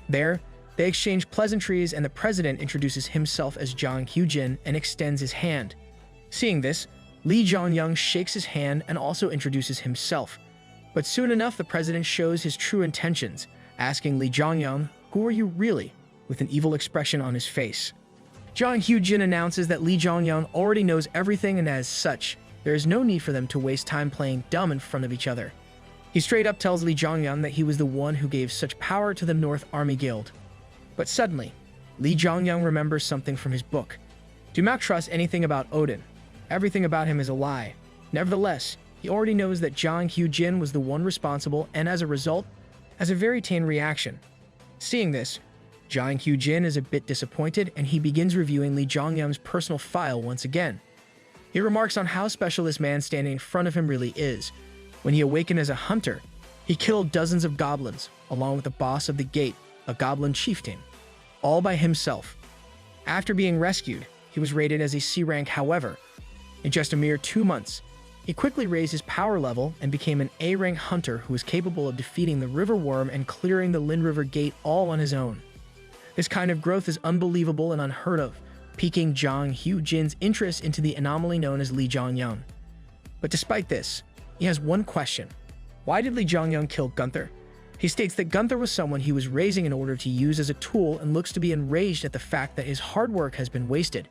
There, they exchange pleasantries, and the president introduces himself as Jang Hyun-jin and extends his hand. Seeing this, Lee Jong-young shakes his hand and also introduces himself. But soon enough, the president shows his true intentions, asking Lee Jong-young, "Who are you really?" with an evil expression on his face. Jang Hyun-jin announces that Lee Jong-young already knows everything, and as such, there is no need for them to waste time playing dumb in front of each other. He straight up tells Lee Jong-young that he was the one who gave such power to the North Army Guild. But suddenly, Lee Jong-young remembers something from his book. Do not trust anything about Odin. Everything about him is a lie. Nevertheless, he already knows that Jang Hyun-jin was the one responsible, and as a result, has a very tame reaction. Seeing this, Jang Hyun-jin is a bit disappointed, and he begins reviewing Lee Jong-young's personal file once again. He remarks on how special this man standing in front of him really is. When he awakened as a hunter, he killed dozens of goblins, along with the boss of the gate, a goblin chieftain, all by himself. After being rescued, he was rated as a C rank. However, in just a mere 2 months, he quickly raised his power level and became an A-rank hunter who was capable of defeating the River Worm and clearing the Lin River Gate all on his own. This kind of growth is unbelievable and unheard of, piquing Jang Hyun-jin's interest into the anomaly known as Lee Jong-young. But despite this, he has one question. Why did Lee Jong-young kill Gunther? He states that Gunther was someone he was raising in order to use as a tool, and looks to be enraged at the fact that his hard work has been wasted.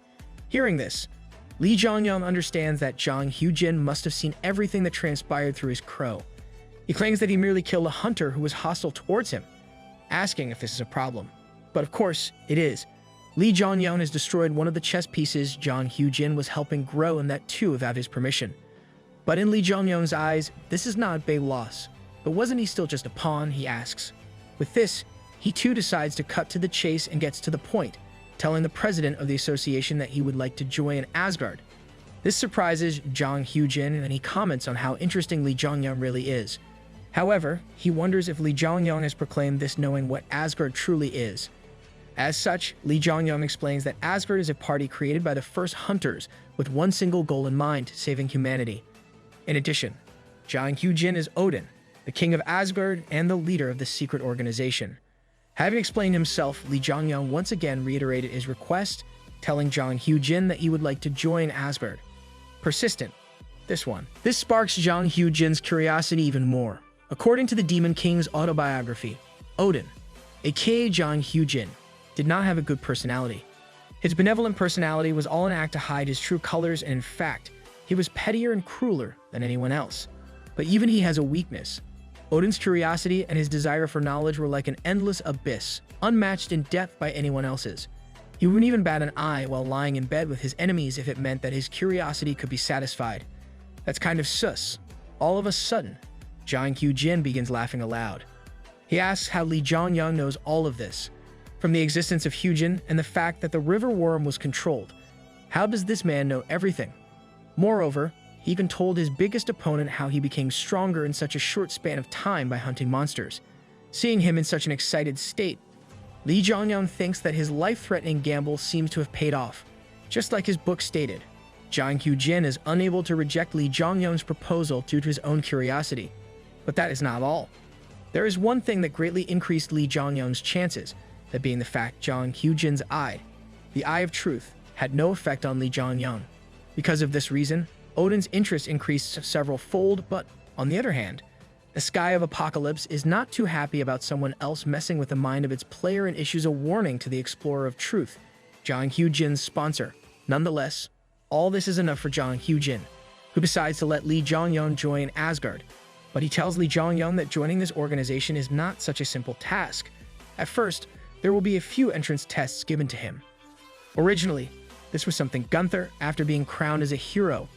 Hearing this, Lee Jong-young understands that Jang Hyun-jin must have seen everything that transpired through his crow. He claims that he merely killed a hunter who was hostile towards him, asking if this is a problem. But of course, it is. Lee Jong-young has destroyed one of the chess pieces Jang Hyun-jin was helping grow, and that too without his permission. But in Lee Jong-young's eyes, this is not a big loss. But wasn't he still just a pawn, he asks. With this, he too decides to cut to the chase and gets to the point, telling the president of the association that he would like to join Asgard. This surprises Jang Hyun-jin, and he comments on how interesting Lee Jong-young really is. However, he wonders if Lee Jong-young has proclaimed this knowing what Asgard truly is. As such, Lee Jong-young explains that Asgard is a party created by the first hunters with one single goal in mind: saving humanity. In addition, Jang Hyun-jin is Odin, the king of Asgard and the leader of the secret organization. Having explained himself, Lee Jong-young once again reiterated his request, telling Jang Hyun-jin that he would like to join Asgard. Persistent. This sparks Jang Hyun-jin's curiosity even more. According to the Demon King's autobiography, Odin, aka Jang Hyun-jin, did not have a good personality. His benevolent personality was all an act to hide his true colors, and in fact, he was pettier and crueler than anyone else. But even he has a weakness. Odin's curiosity and his desire for knowledge were like an endless abyss, unmatched in depth by anyone else's. He wouldn't even bat an eye while lying in bed with his enemies if it meant that his curiosity could be satisfied. That's kind of sus. All of a sudden, Jiang Qiujin begins laughing aloud. He asks how Li Zhongyang knows all of this, from the existence of Hujin and the fact that the river worm was controlled. How does this man know everything? Moreover, he even told his biggest opponent how he became stronger in such a short span of time by hunting monsters. Seeing him in such an excited state, Li Zhongyang thinks that his life-threatening gamble seems to have paid off. Just like his book stated, Jiang Qiujin is unable to reject Li Zhongyang's proposal due to his own curiosity. But that is not all. There is one thing that greatly increased Li Zhongyang's chances, that being the fact Jiang Qiujin's eye, the Eye of Truth, had no effect on Li Zhongyang. Because of this reason, Odin's interest increased several-fold, but on the other hand, the Sky of Apocalypse is not too happy about someone else messing with the mind of its player and issues a warning to the Explorer of Truth, Jiang Qiujin's sponsor. Nonetheless, all this is enough for Jiang Qiujin, who decides to let Li Zhongyang join Asgard. But he tells Li Zhongyang that joining this organization is not such a simple task. At first, there will be a few entrance tests given to him. Originally, this was something Gunther, after being crowned as a hero,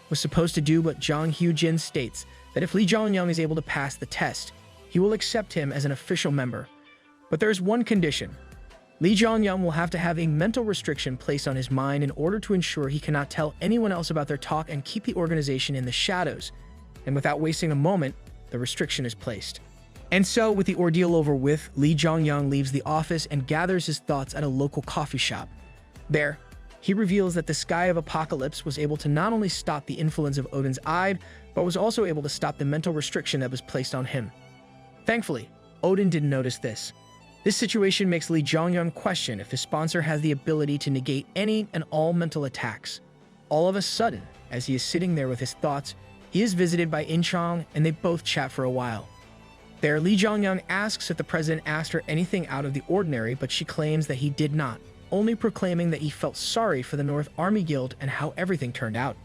was supposed to do, but Jiang Qiujin states that if Li Zhongyang is able to pass the test, he will accept him as an official member. But there is one condition. Li Zhongyang will have to have a mental restriction placed on his mind in order to ensure he cannot tell anyone else about their talk and keep the organization in the shadows. And without wasting a moment, the restriction is placed. And so, with the ordeal over with, Li Zhongyang leaves the office and gathers his thoughts at a local coffee shop. There, he reveals that the Sky of Apocalypse was able to not only stop the influence of Odin's eye, but was also able to stop the mental restriction that was placed on him. Thankfully, Odin didn't notice this. This situation makes Li Zhongyang question if his sponsor has the ability to negate any and all mental attacks. All of a sudden, as he is sitting there with his thoughts, he is visited by Inchang and they both chat for a while. There, Li Zhongyang asks if the president asked her anything out of the ordinary, but she claims that he did not, only proclaiming that he felt sorry for the North Army Guild and how everything turned out.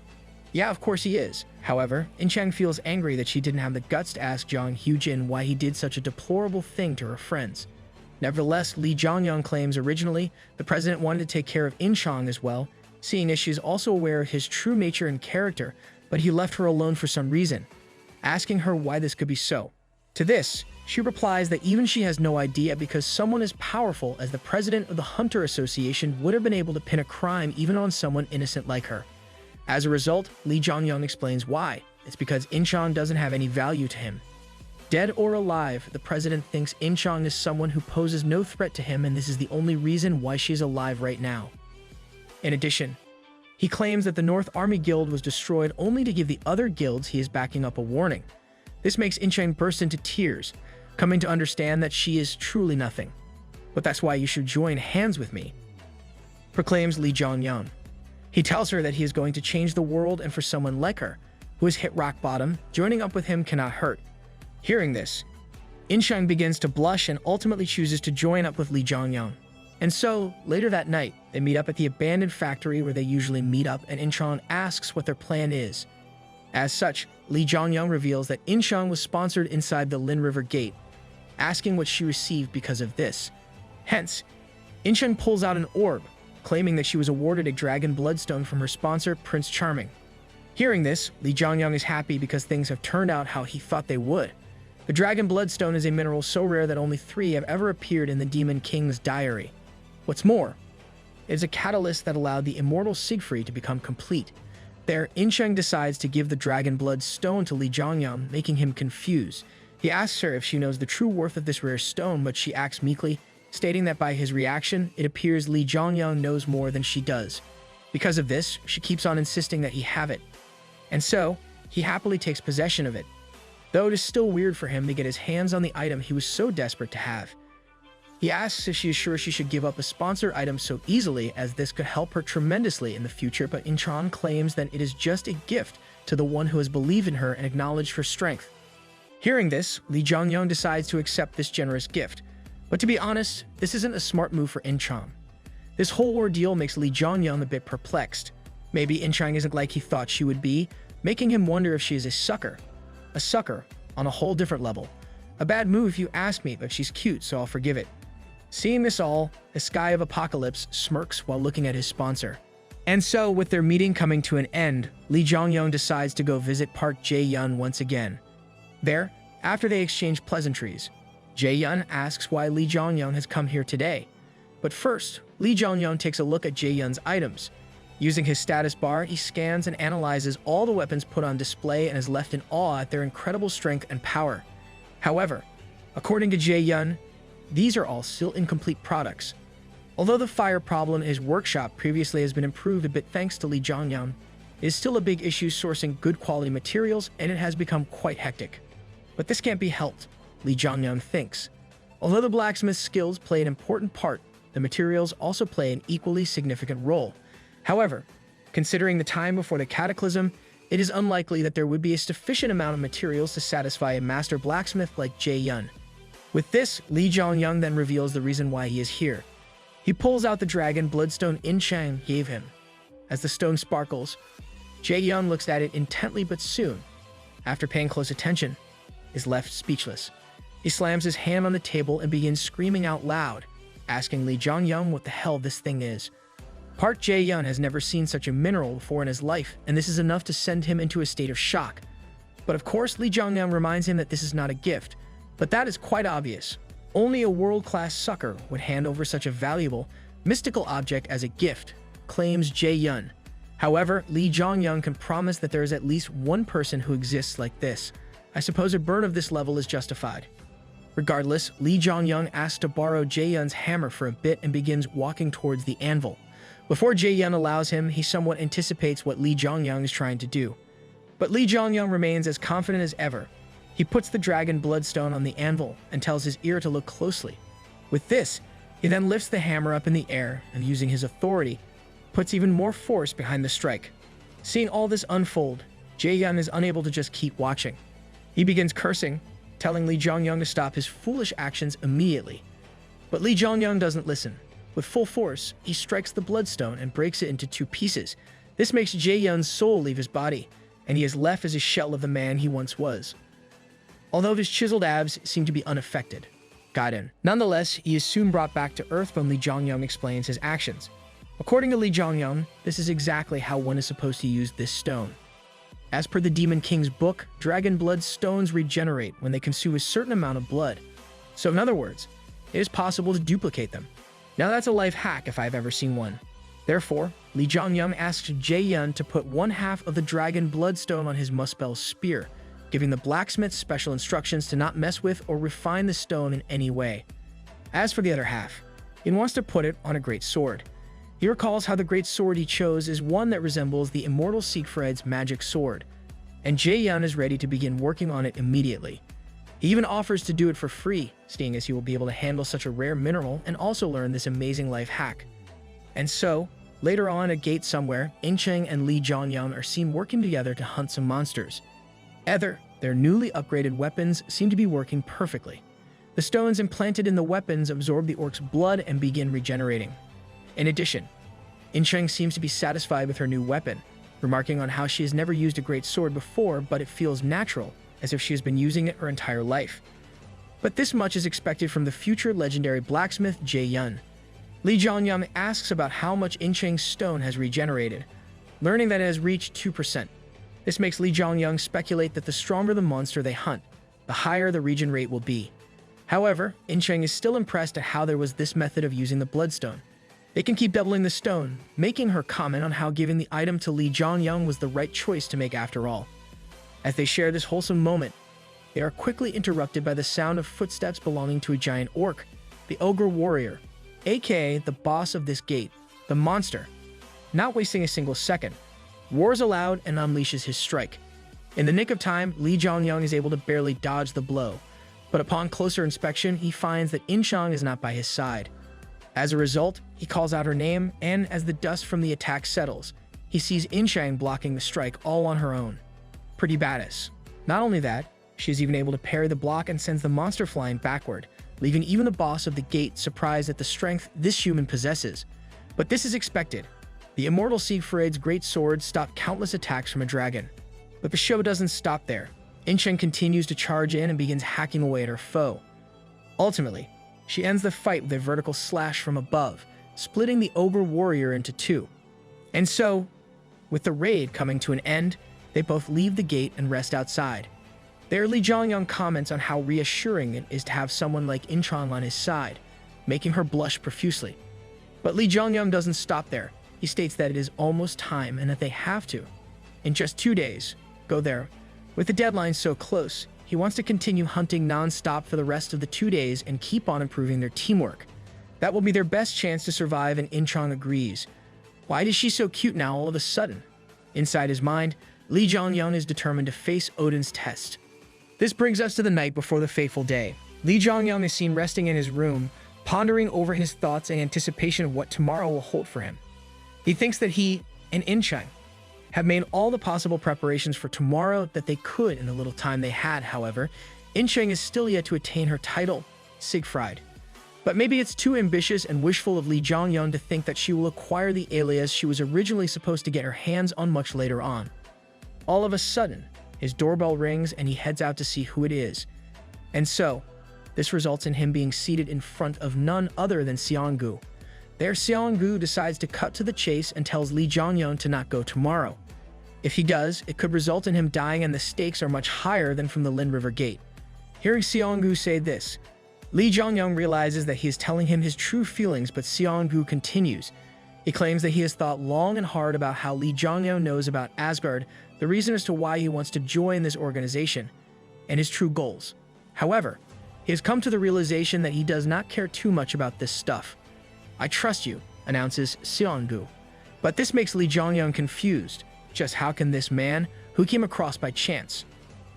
Yeah, of course he is. However, Inchang feels angry that she didn't have the guts to ask Jiang Qiujin why he did such a deplorable thing to her friends. Nevertheless, Li Zhongyang claims originally the president wanted to take care of Inchang as well, seeing as she is also aware of his true nature and character, but he left her alone for some reason, asking her why this could be so. To this, she replies that even she has no idea because someone as powerful as the president of the Hunter Association would have been able to pin a crime even on someone innocent like her. As a result, Li Zhongyang explains why. It's because Inchang doesn't have any value to him. Dead or alive, the president thinks Inchang is someone who poses no threat to him, and this is the only reason why she is alive right now. In addition, he claims that the North Army Guild was destroyed only to give the other guilds he is backing up a warning. This makes Inchang burst into tears, coming to understand that she is truly nothing. But that's why you should join hands with me, proclaims Li Zhongyang. He tells her that he is going to change the world, and for someone like her, who has hit rock bottom, joining up with him cannot hurt. Hearing this, Inchang begins to blush and ultimately chooses to join up with Li Zhongyang. And so, later that night, they meet up at the abandoned factory where they usually meet up, and Inchang asks what their plan is. As such, Li Zhongyang reveals that Inchang was sponsored inside the Lin River Gate, asking what she received because of this. Hence, Inchang pulls out an orb, claiming that she was awarded a dragon bloodstone from her sponsor, Prince Charming. Hearing this, Li Zhongyang is happy because things have turned out how he thought they would. The dragon bloodstone is a mineral so rare that only 3 have ever appeared in the Demon King's diary. What's more, it is a catalyst that allowed the immortal Siegfried to become complete. There, Inchang decides to give the dragon blood stone to Li Zhongyang, making him confused. He asks her if she knows the true worth of this rare stone, but she acts meekly, stating that by his reaction, it appears Li Zhongyang knows more than she does. Because of this, she keeps on insisting that he have it. And so, he happily takes possession of it, though it is still weird for him to get his hands on the item he was so desperate to have. He asks if she is sure she should give up a sponsored item so easily, as this could help her tremendously in the future, but Inchang claims that it is just a gift to the one who has believed in her and acknowledged her strength. Hearing this, Li Zhongyang decides to accept this generous gift. But to be honest, this isn't a smart move for Inchang. This whole ordeal makes Lee Jongyung a bit perplexed. Maybe Inchang isn't like he thought she would be, making him wonder if she is a sucker. A sucker, on a whole different level. A bad move if you ask me, but she's cute, so I'll forgive it. Seeing this all, the Sky of Apocalypse smirks while looking at his sponsor. And so, with their meeting coming to an end, Lee Jongyung decides to go visit Park Jae-yun once again. There, after they exchange pleasantries, Jae-yun asks why Lee Jongyung has come here today. But first, Lee Jongyung takes a look at Jae-yun's items. Using his status bar, he scans and analyzes all the weapons put on display and is left in awe at their incredible strength and power. However, according to Jae-yun, these are all still incomplete products. Although the fire problem in his workshop previously has been improved a bit thanks to Lee Jongyung, it is still a big issue sourcing good quality materials, and it has become quite hectic. But this can't be helped, Lee Jongyung thinks. Although the blacksmith's skills play an important part, the materials also play an equally significant role. However, considering the time before the cataclysm, it is unlikely that there would be a sufficient amount of materials to satisfy a master blacksmith like Jae-yun. With this, Lee Jongyung then reveals the reason why he is here. He pulls out the dragon bloodstone Inchang gave him. As the stone sparkles, Jae-yun looks at it intently, but soon, after paying close attention, is left speechless. He slams his hand on the table and begins screaming out loud, asking Lee Jongyung what the hell this thing is. Park Jae-yun has never seen such a mineral before in his life, and this is enough to send him into a state of shock. But of course, Lee Jongyung reminds him that this is not a gift, but that is quite obvious. Only a world-class sucker would hand over such a valuable, mystical object as a gift, claims Jae-yun. However, Lee Jongyung can promise that there is at least one person who exists like this. I suppose a burn of this level is justified. Regardless, Lee Jongyung asks to borrow Jae-yun's hammer for a bit and begins walking towards the anvil. Before Jae-yun allows him, he somewhat anticipates what Lee Jongyung is trying to do. But Lee Jongyung remains as confident as ever. He puts the dragon bloodstone on the anvil and tells his ear to look closely. With this, he then lifts the hammer up in the air and, using his authority, puts even more force behind the strike. Seeing all this unfold, Jae-yun is unable to just keep watching. He begins cursing, telling Lee Jongyung to stop his foolish actions immediately. But Lee Jongyung doesn't listen. With full force, he strikes the bloodstone and breaks it into two pieces. This makes Jae-yun's soul leave his body, and he is left as a shell of the man he once was. Although his chiseled abs seem to be unaffected. Nonetheless, he is soon brought back to Earth when Lee Jongyung explains his actions. According to Lee Jongyung, this is exactly how one is supposed to use this stone. As per the Demon King's book, dragon blood stones regenerate when they consume a certain amount of blood. So in other words, it is possible to duplicate them. Now that's a life hack if I've ever seen one. Therefore, Lee Jongyung asks Jae-yun to put one half of the dragon bloodstone on his Muspel's spear, giving the blacksmith special instructions to not mess with or refine the stone in any way. As for the other half, he wants to put it on a great sword. He recalls how the great sword he chose is one that resembles the immortal Siegfried's magic sword, and Jae-yun is ready to begin working on it immediately. He even offers to do it for free, seeing as he will be able to handle such a rare mineral and also learn this amazing life hack. And so, later on at a gate somewhere, Inchang and Lee Jongyung are seen working together to hunt some monsters. Their newly upgraded weapons seem to be working perfectly. The stones implanted in the weapons absorb the orc's blood and begin regenerating. In addition, Inchang seems to be satisfied with her new weapon, remarking on how she has never used a great sword before, but it feels natural, as if she has been using it her entire life. But this much is expected from the future legendary blacksmith Jae-yun. Lee Jongyung asks about how much Inchang's stone has regenerated, learning that it has reached 2%. This makes Lee Jongyung speculate that the stronger the monster they hunt, the higher the regen rate will be. However, Inchang is still impressed at how there was this method of using the bloodstone. They can keep doubling the stone, making her comment on how giving the item to Lee Jongyung was the right choice to make after all. As they share this wholesome moment, they are quickly interrupted by the sound of footsteps belonging to a giant orc, the ogre warrior, aka the boss of this gate, the monster. Not wasting a single second, roars aloud and unleashes his strike. In the nick of time, Lee Jongyung is able to barely dodge the blow, but upon closer inspection, he finds that Inchang is not by his side. As a result, he calls out her name, and as the dust from the attack settles, he sees Inchang blocking the strike all on her own. Pretty badass. Not only that, she is even able to parry the block and sends the monster flying backward, leaving even the boss of the gate surprised at the strength this human possesses. But this is expected. The immortal Siegfried's great sword stopped countless attacks from a dragon. But the show doesn't stop there. Incheng continues to charge in and begins hacking away at her foe. Ultimately, she ends the fight with a vertical slash from above, splitting the ogre warrior into two. And so, with the raid coming to an end, they both leave the gate and rest outside. There, Li Zhongyang comments on how reassuring it is to have someone like Inchang on his side, making her blush profusely. But Li Zhongyang doesn't stop there. He states that it is almost time and that they have to, in just 2 days, go there. With the deadline so close, he wants to continue hunting non-stop for the rest of the 2 days and keep on improving their teamwork. That will be their best chance to survive, and Inchang agrees. Why is she so cute now all of a sudden? Inside his mind, Li Zhongyang is determined to face Odin's test. This brings us to the night before the fateful day. Li Zhongyang is seen resting in his room, pondering over his thoughts in anticipation of what tomorrow will hold for him. He thinks that he and Inchang have made all the possible preparations for tomorrow that they could in the little time they had. However, Inchang is still yet to attain her title, Siegfried. But maybe it's too ambitious and wishful of Li Zhongyang to think that she will acquire the alias she was originally supposed to get her hands on much later on. All of a sudden, his doorbell rings and he heads out to see who it is. And so, this results in him being seated in front of none other than Xianggu. There, Xianggu decides to cut to the chase and tells Li Zhongyang to not go tomorrow. If he does, it could result in him dying, and the stakes are much higher than from the Lin River Gate. Hearing Xianggu say this, Li Zhongyang realizes that he is telling him his true feelings, but Xianggu continues. He claims that he has thought long and hard about how Li Zhongyang knows about Asgard, the reason as to why he wants to join this organization, and his true goals. However, he has come to the realization that he does not care too much about this stuff. I trust you, announces Xianggu. But this makes Li Zhongyang confused. Just how can this man, who came across by chance,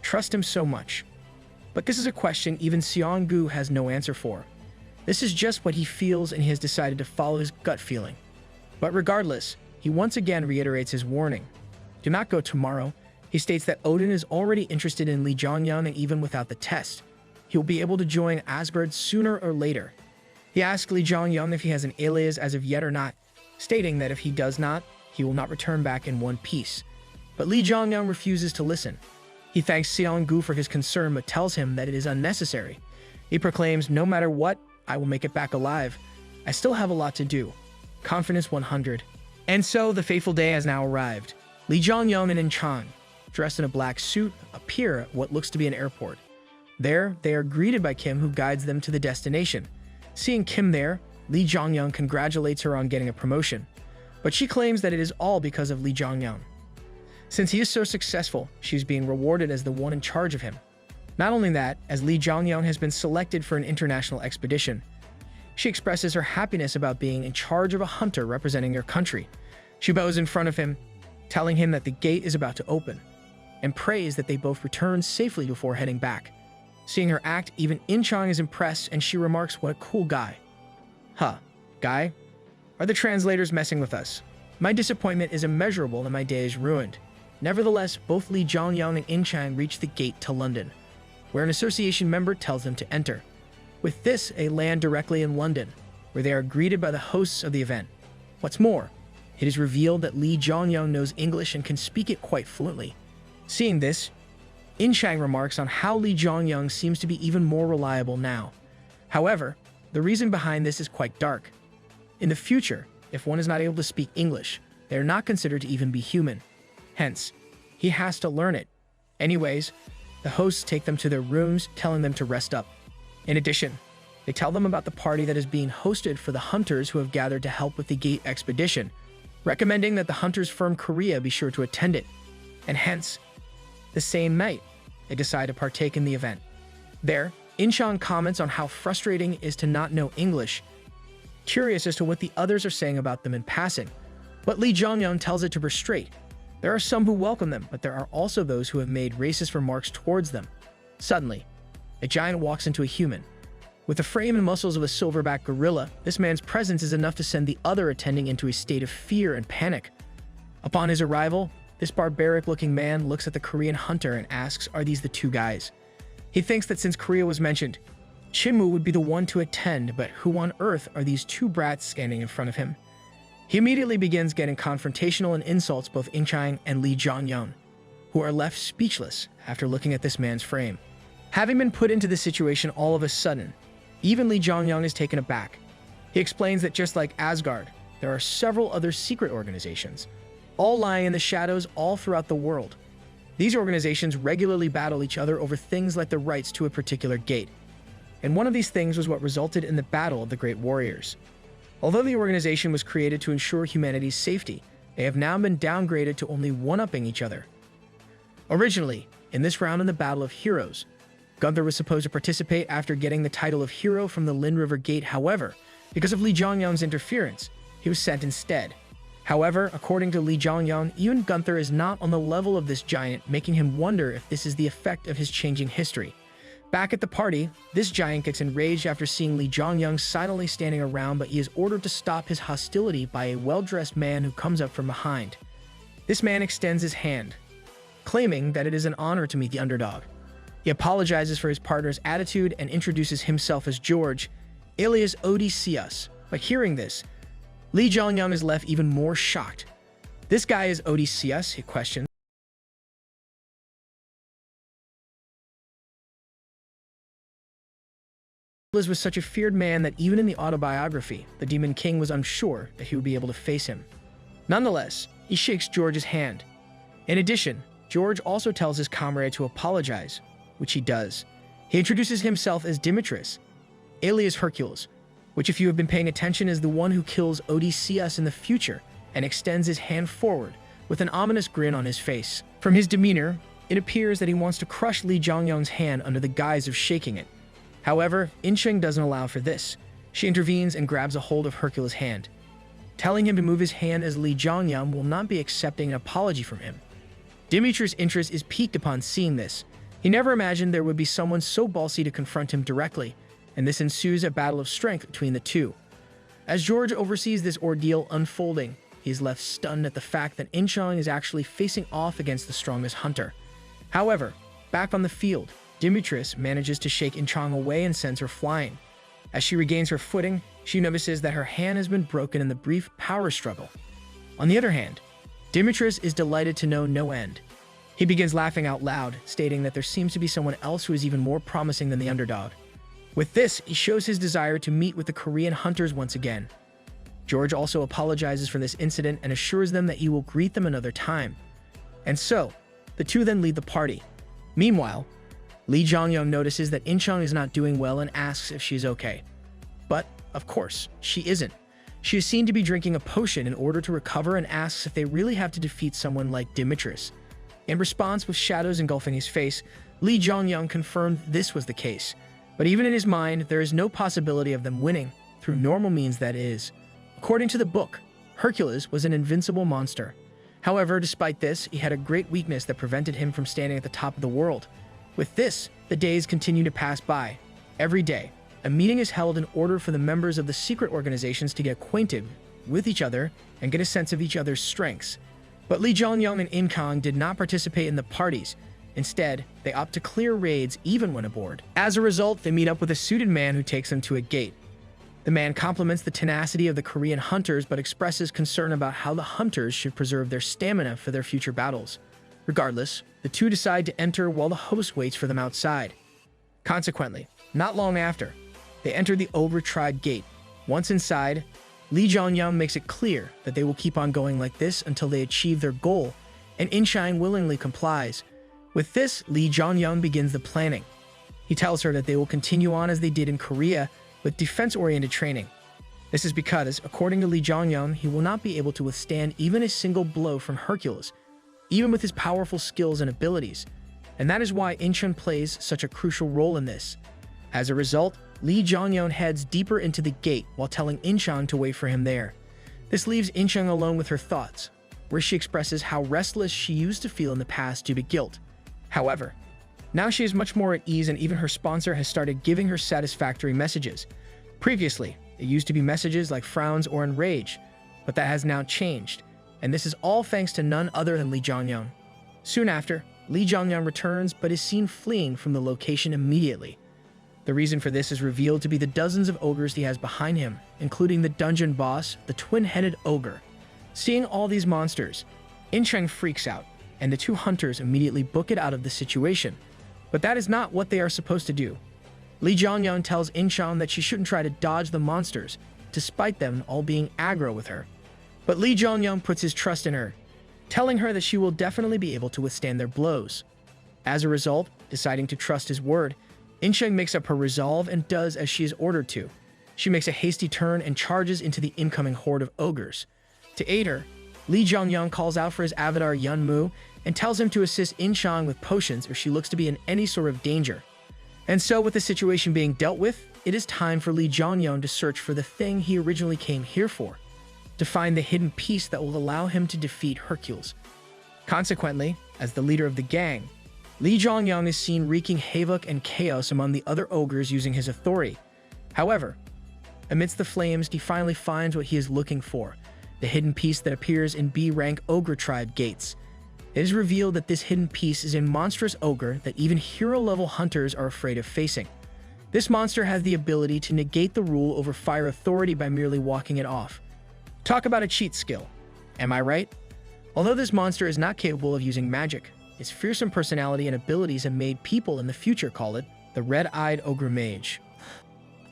trust him so much? But this is a question even Xianggu has no answer for. This is just what he feels, and he has decided to follow his gut feeling. But regardless, he once again reiterates his warning. Do not go tomorrow. He states that Odin is already interested in Li Zhongyang, and even without the test, he will be able to join Asgard sooner or later. He asks Li Zhongyang if he has an alias as of yet or not, stating that if he does not, he will not return back in one piece. But Li Zhongyang refuses to listen. He thanks Xianggu for his concern, but tells him that it is unnecessary. He proclaims, no matter what, I will make it back alive. I still have a lot to do. Confidence 100. And so, the fateful day has now arrived. Li Zhongyang and Inchang, dressed in a black suit, appear at what looks to be an airport. There, they are greeted by Kim, who guides them to the destination. Seeing Kim there, Li Zhongyang congratulates her on getting a promotion, but she claims that it is all because of Li Zhongyang. Since he is so successful, she is being rewarded as the one in charge of him. Not only that, as Li Zhongyang has been selected for an international expedition, she expresses her happiness about being in charge of a hunter representing their country. She bows in front of him, telling him that the gate is about to open, and prays that they both return safely before heading back. Seeing her act, even Inchang is impressed, and she remarks, what a cool guy. Huh, guy? Are the translators messing with us? My disappointment is immeasurable and my day is ruined. Nevertheless, both Li Zhongyang and Inchang reach the gate to London, where an association member tells them to enter. With this, they land directly in London, where they are greeted by the hosts of the event. What's more, it is revealed that Li Zhongyang knows English and can speak it quite fluently. Seeing this, Inchang remarks on how Li Zhongyang seems to be even more reliable now. However, the reason behind this is quite dark. In the future, if one is not able to speak English, they are not considered to even be human. Hence, he has to learn it. Anyways, the hosts take them to their rooms, telling them to rest up. In addition, they tell them about the party that is being hosted for the hunters who have gathered to help with the Gate expedition, recommending that the hunters firm Korea be sure to attend it. And hence, the same night, they decide to partake in the event. There, Inchang comments on how frustrating it is to not know English, curious as to what the others are saying about them in passing. But Li Zhongyang tells it to her straight. There are some who welcome them, but there are also those who have made racist remarks towards them. Suddenly, a giant walks into a human. With the frame and muscles of a silverback gorilla, this man's presence is enough to send the other attending into a state of fear and panic. Upon his arrival, this barbaric-looking man looks at the Korean hunter and asks, are these the two guys? He thinks that since Korea was mentioned, Chinmu would be the one to attend, but who on earth are these two brats standing in front of him? He immediately begins getting confrontational and insults both Inchang and Lee Jongyang, who are left speechless after looking at this man's frame. Having been put into this situation all of a sudden, even Lee Jongyang is taken aback. He explains that just like Asgard, there are several other secret organizations, all lying in the shadows all throughout the world. These organizations regularly battle each other over things like the rights to a particular gate. And one of these things was what resulted in the Battle of the Great Warriors. Although the organization was created to ensure humanity's safety, they have now been downgraded to only one-upping each other. Originally, in this round in the Battle of Heroes, Gunther was supposed to participate after getting the title of hero from the Lin River Gate. However, because of Lee Jongyang's interference, he was sent instead. However, according to Lee Jongyang, even Gunther is not on the level of this giant, making him wonder if this is the effect of his changing history. Back at the party, this giant gets enraged after seeing Lee Jongyang silently standing around, but he is ordered to stop his hostility by a well-dressed man who comes up from behind. This man extends his hand, claiming that it is an honor to meet the underdog. He apologizes for his partner's attitude and introduces himself as George, alias Odysseus. By hearing this, Lee Jongyang is left even more shocked. This guy is Odysseus, he questions. Was such a feared man that even in the autobiography, the Demon King was unsure that he would be able to face him. Nonetheless, he shakes George's hand. In addition, George also tells his comrade to apologize, which he does. He introduces himself as Demetrius, alias Hercules, which if you have been paying attention is the one who kills Odysseus in the future, and extends his hand forward with an ominous grin on his face. From his demeanor, it appears that he wants to crush Lee Jongyang's hand under the guise of shaking it. However, Inchang doesn't allow for this. She intervenes and grabs a hold of Hercules' hand, telling him to move his hand as Lee Jongyang will not be accepting an apology from him. Demetrius' interest is piqued upon seeing this. He never imagined there would be someone so ballsy to confront him directly, and this ensues a battle of strength between the two. As George oversees this ordeal unfolding, he is left stunned at the fact that Inchang is actually facing off against the strongest hunter. However, back on the field, Demetrius manages to shake Inchang away and sends her flying. As she regains her footing, she notices that her hand has been broken in the brief power struggle. On the other hand, Demetrius is delighted to know no end. He begins laughing out loud, stating that there seems to be someone else who is even more promising than the underdog. With this, he shows his desire to meet with the Korean hunters once again. George also apologizes for this incident and assures them that he will greet them another time. And so, the two then leave the party. Meanwhile, Lee Jongyang notices that Inchang is not doing well and asks if she's okay. But, of course, she isn't. She is seen to be drinking a potion in order to recover and asks if they really have to defeat someone like Demetrius. In response, with shadows engulfing his face, Lee Jongyang confirmed this was the case. But even in his mind, there is no possibility of them winning, through normal means that is. According to the book, Hercules was an invincible monster. However, despite this, he had a great weakness that prevented him from standing at the top of the world. With this, the days continue to pass by. Every day, a meeting is held in order for the members of the secret organizations to get acquainted with each other and get a sense of each other's strengths. But Lee Jongyang and Inchang did not participate in the parties. Instead, they opt to clear raids even when aboard. As a result, they meet up with a suited man who takes them to a gate. The man compliments the tenacity of the Korean hunters but expresses concern about how the hunters should preserve their stamina for their future battles. Regardless, the two decide to enter while the host waits for them outside. Consequently, not long after, they enter the over-tried gate. Once inside, Lee Jongyang makes it clear that they will keep on going like this until they achieve their goal, and Inchang willingly complies. With this, Lee Jongyang begins the planning. He tells her that they will continue on as they did in Korea with defense-oriented training. This is because, according to Lee Jongyang, he will not be able to withstand even a single blow from Hercules, even with his powerful skills and abilities, and that is why Inchang plays such a crucial role in this. As a result, Lee Jongyang heads deeper into the gate while telling Inchang to wait for him there. This leaves Inchang alone with her thoughts, where she expresses how restless she used to feel in the past due to guilt. However, now she is much more at ease and even her sponsor has started giving her satisfactory messages. Previously, it used to be messages like frowns or enrage, but that has now changed, and this is all thanks to none other than Lee Jongyang. Soon after, Lee Jongyang returns but is seen fleeing from the location immediately. The reason for this is revealed to be the dozens of ogres he has behind him, including the dungeon boss, the twin-headed ogre. Seeing all these monsters, Incheng freaks out, and the two hunters immediately book it out of the situation. But that is not what they are supposed to do. Li Jiangyang tells Incheng that she shouldn't try to dodge the monsters, despite them all being aggro with her. But Li Jiangyang puts his trust in her, telling her that she will definitely be able to withstand their blows. As a result, deciding to trust his word, Incheng makes up her resolve and does as she is ordered to. She makes a hasty turn and charges into the incoming horde of ogres. To aid her, Li Jiangyang calls out for his avatar Yunmu and tells him to assist Incheng with potions if she looks to be in any sort of danger. And so, with the situation being dealt with, it is time for Li Jiangyang to search for the thing he originally came here for, to find the hidden piece that will allow him to defeat Hercules. Consequently, as the leader of the gang, Li Jiangyang is seen wreaking havoc and chaos among the other ogres using his authority. However, amidst the flames, he finally finds what he is looking for, the hidden piece that appears in B-rank ogre tribe gates. It is revealed that this hidden piece is a monstrous ogre that even hero-level hunters are afraid of facing. This monster has the ability to negate the rule over fire authority by merely walking it off. Talk about a cheat skill. Am I right? Although this monster is not capable of using magic, its fearsome personality and abilities have made people in the future call it the Red-Eyed Ogre Mage.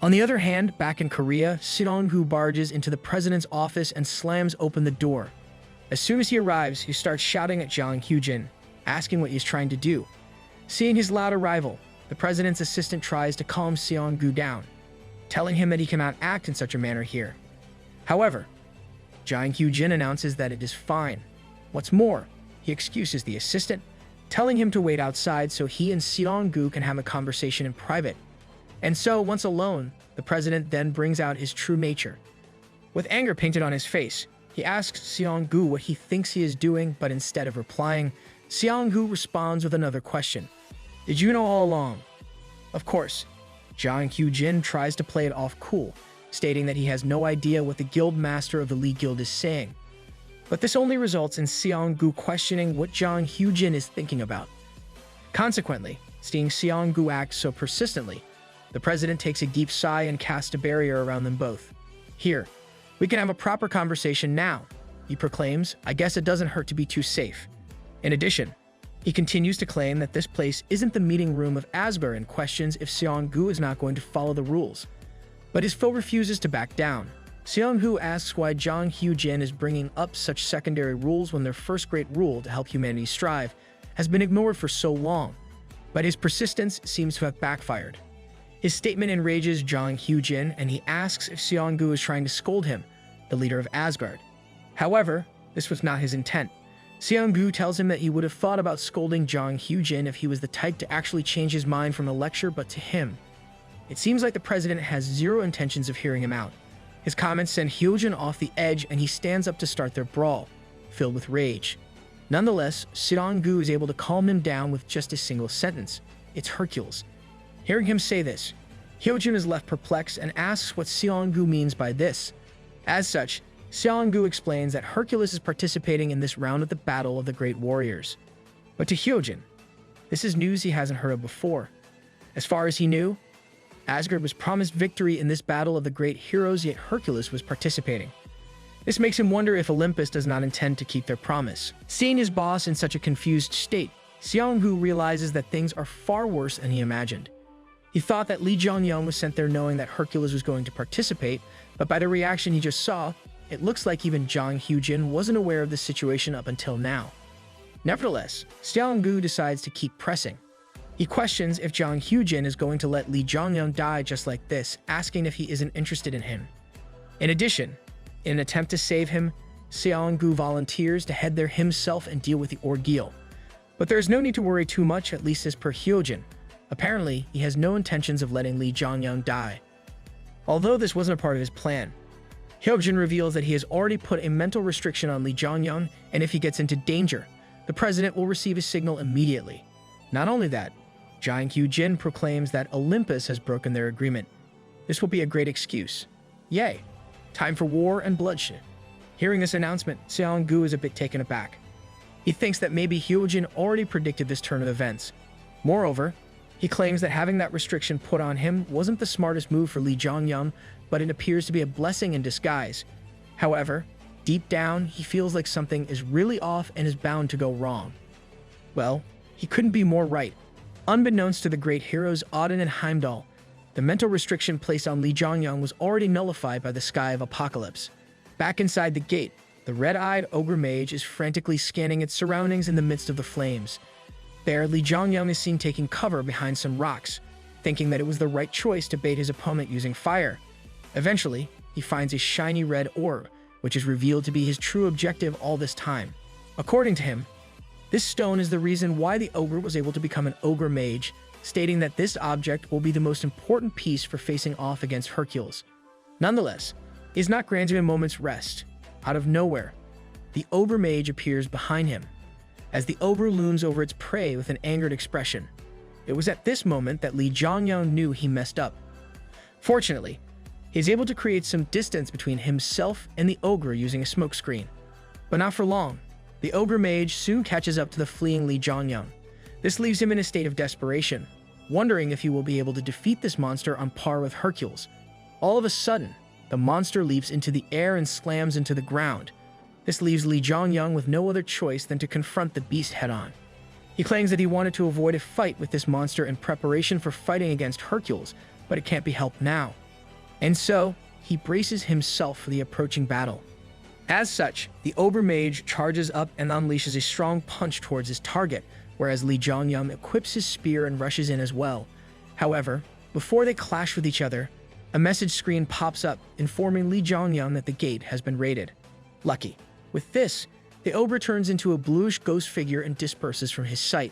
On the other hand, back in Korea, Sidong-gu barges into the president's office and slams open the door. As soon as he arrives, he starts shouting at Jiang Hyujin, asking what he's trying to do. Seeing his loud arrival, the president's assistant tries to calm Sidong-gu down, telling him that he cannot act in such a manner here. However, Jiang Hyujin announces that it is fine. What's more, he excuses the assistant, telling him to wait outside so he and Sidong-gu can have a conversation in private. And so, once alone, the president then brings out his true nature. With anger painted on his face, he asks Sidong-gu what he thinks he is doing, but instead of replying, Sidong-gu responds with another question. Did you know all along? Of course, Jiang Hyujin tries to play it off cool, stating that he has no idea what the guild master of the Lee Guild is saying. But this only results in Sidong-gu questioning what Jiang Hyujin is thinking about. Consequently, seeing Sidong-gu act so persistently, the president takes a deep sigh and casts a barrier around them both. Here, we can have a proper conversation now, he proclaims. I guess it doesn't hurt to be too safe. In addition, he continues to claim that this place isn't the meeting room of Asgard and questions if Sidong-gu is not going to follow the rules. But his foe refuses to back down. Sidong-gu asks why Jiang Hyujin is bringing up such secondary rules when their first great rule to help humanity strive has been ignored for so long. But his persistence seems to have backfired. His statement enrages Jiang Hyujin, and he asks if Sidong-gu is trying to scold him, the leader of Asgard. However, this was not his intent. Sidong-gu tells him that he would have thought about scolding Jiang Hyujin if he was the type to actually change his mind from a lecture, but to him, it seems like the president has zero intentions of hearing him out. His comments send Hyujin off the edge, and he stands up to start their brawl, filled with rage. Nonetheless, Sidong-gu is able to calm him down with just a single sentence. It's Hercules. Hearing him say this, Hyujin is left perplexed and asks what Sidong-gu means by this. As such, Sidong-gu explains that Hercules is participating in this round of the Battle of the Great Warriors. But to Hyujin, this is news he hasn't heard of before. As far as he knew, Asgard was promised victory in this battle of the great heroes, yet Hercules was participating. This makes him wonder if Olympus does not intend to keep their promise. Seeing his boss in such a confused state, Sidong-gu realizes that things are far worse than he imagined. He thought that Li Jiangyang was sent there knowing that Hercules was going to participate, but by the reaction he just saw, it looks like even Jiang Hyujin wasn't aware of the situation up until now. Nevertheless, Sidong-gu decides to keep pressing. He questions if Jiang Hyujin is going to let Li Jiangyang die just like this, asking if he isn't interested in him. In addition, in an attempt to save him, Sidong-gu volunteers to head there himself and deal with the ordeal. But there is no need to worry too much, at least as per Hyujin. Apparently, he has no intentions of letting Li Jiangyang die. Although this wasn't a part of his plan, Hyujin reveals that he has already put a mental restriction on Li Jiangyang, and if he gets into danger, the president will receive a signal immediately. Not only that, Jiang Hyujin proclaims that Olympus has broken their agreement. This will be a great excuse. Yay! Time for war and bloodshed. Hearing this announcement, Sidong-gu is a bit taken aback. He thinks that maybe Hyujin already predicted this turn of events. Moreover, He claims that having that restriction put on him wasn't the smartest move for Li Zhongyang, but it appears to be a blessing in disguise. However, deep down, he feels like something is really off and is bound to go wrong. Well, he couldn't be more right. Unbeknownst to the great heroes Auden and Heimdall, the mental restriction placed on Li Zhongyang was already nullified by the Sky of Apocalypse. Back inside the gate, the red-eyed ogre mage is frantically scanning its surroundings in the midst of the flames. There, Li Zhongyang is seen taking cover behind some rocks, thinking that it was the right choice to bait his opponent using fire. Eventually, he finds a shiny red orb, which is revealed to be his true objective all this time. According to him, this stone is the reason why the ogre was able to become an ogre mage, stating that this object will be the most important piece for facing off against Hercules. Nonetheless, he is not granted a moment's rest. Out of nowhere, the ogre mage appears behind him, as the ogre looms over its prey with an angered expression. It was at this moment that Li Zhongyang knew he messed up. Fortunately, he is able to create some distance between himself and the ogre using a smokescreen. But not for long. The ogre mage soon catches up to the fleeing Li Zhongyang. This leaves him in a state of desperation, wondering if he will be able to defeat this monster on par with Hercules. All of a sudden, the monster leaps into the air and slams into the ground. This leaves Li Zhongyang with no other choice than to confront the beast head-on. He claims that he wanted to avoid a fight with this monster in preparation for fighting against Hercules, but it can't be helped now. And so, he braces himself for the approaching battle. As such, the ogre mage charges up and unleashes a strong punch towards his target, whereas Li Zhongyang equips his spear and rushes in as well. However, before they clash with each other, a message screen pops up informing Li Zhongyang that the gate has been raided. Lucky. With this, the ogre turns into a bluish ghost figure and disperses from his sight,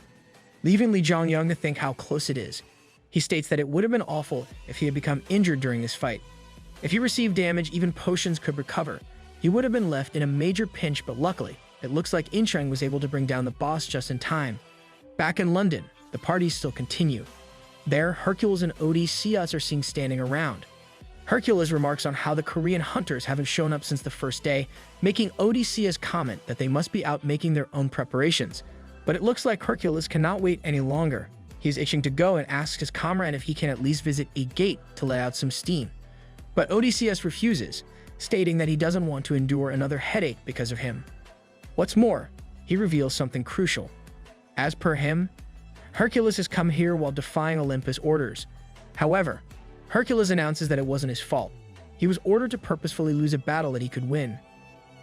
leaving Li Zhongyang to think how close it is. He states that it would have been awful if he had become injured during this fight. If he received damage even potions could recover, he would have been left in a major pinch, but luckily, it looks like Inchang was able to bring down the boss just in time. Back in London, the parties still continue. There, Hercules and Odysseus are seen standing around. Hercules remarks on how the Korean hunters haven't shown up since the first day, making Odysseus comment that they must be out making their own preparations. But it looks like Hercules cannot wait any longer. He is itching to go and asks his comrade if he can at least visit a gate to let out some steam. But Odysseus refuses, stating that he doesn't want to endure another headache because of him. What's more, he reveals something crucial. As per him, Hercules has come here while defying Olympus' orders. However, Hercules announces that it wasn't his fault. He was ordered to purposefully lose a battle that he could win,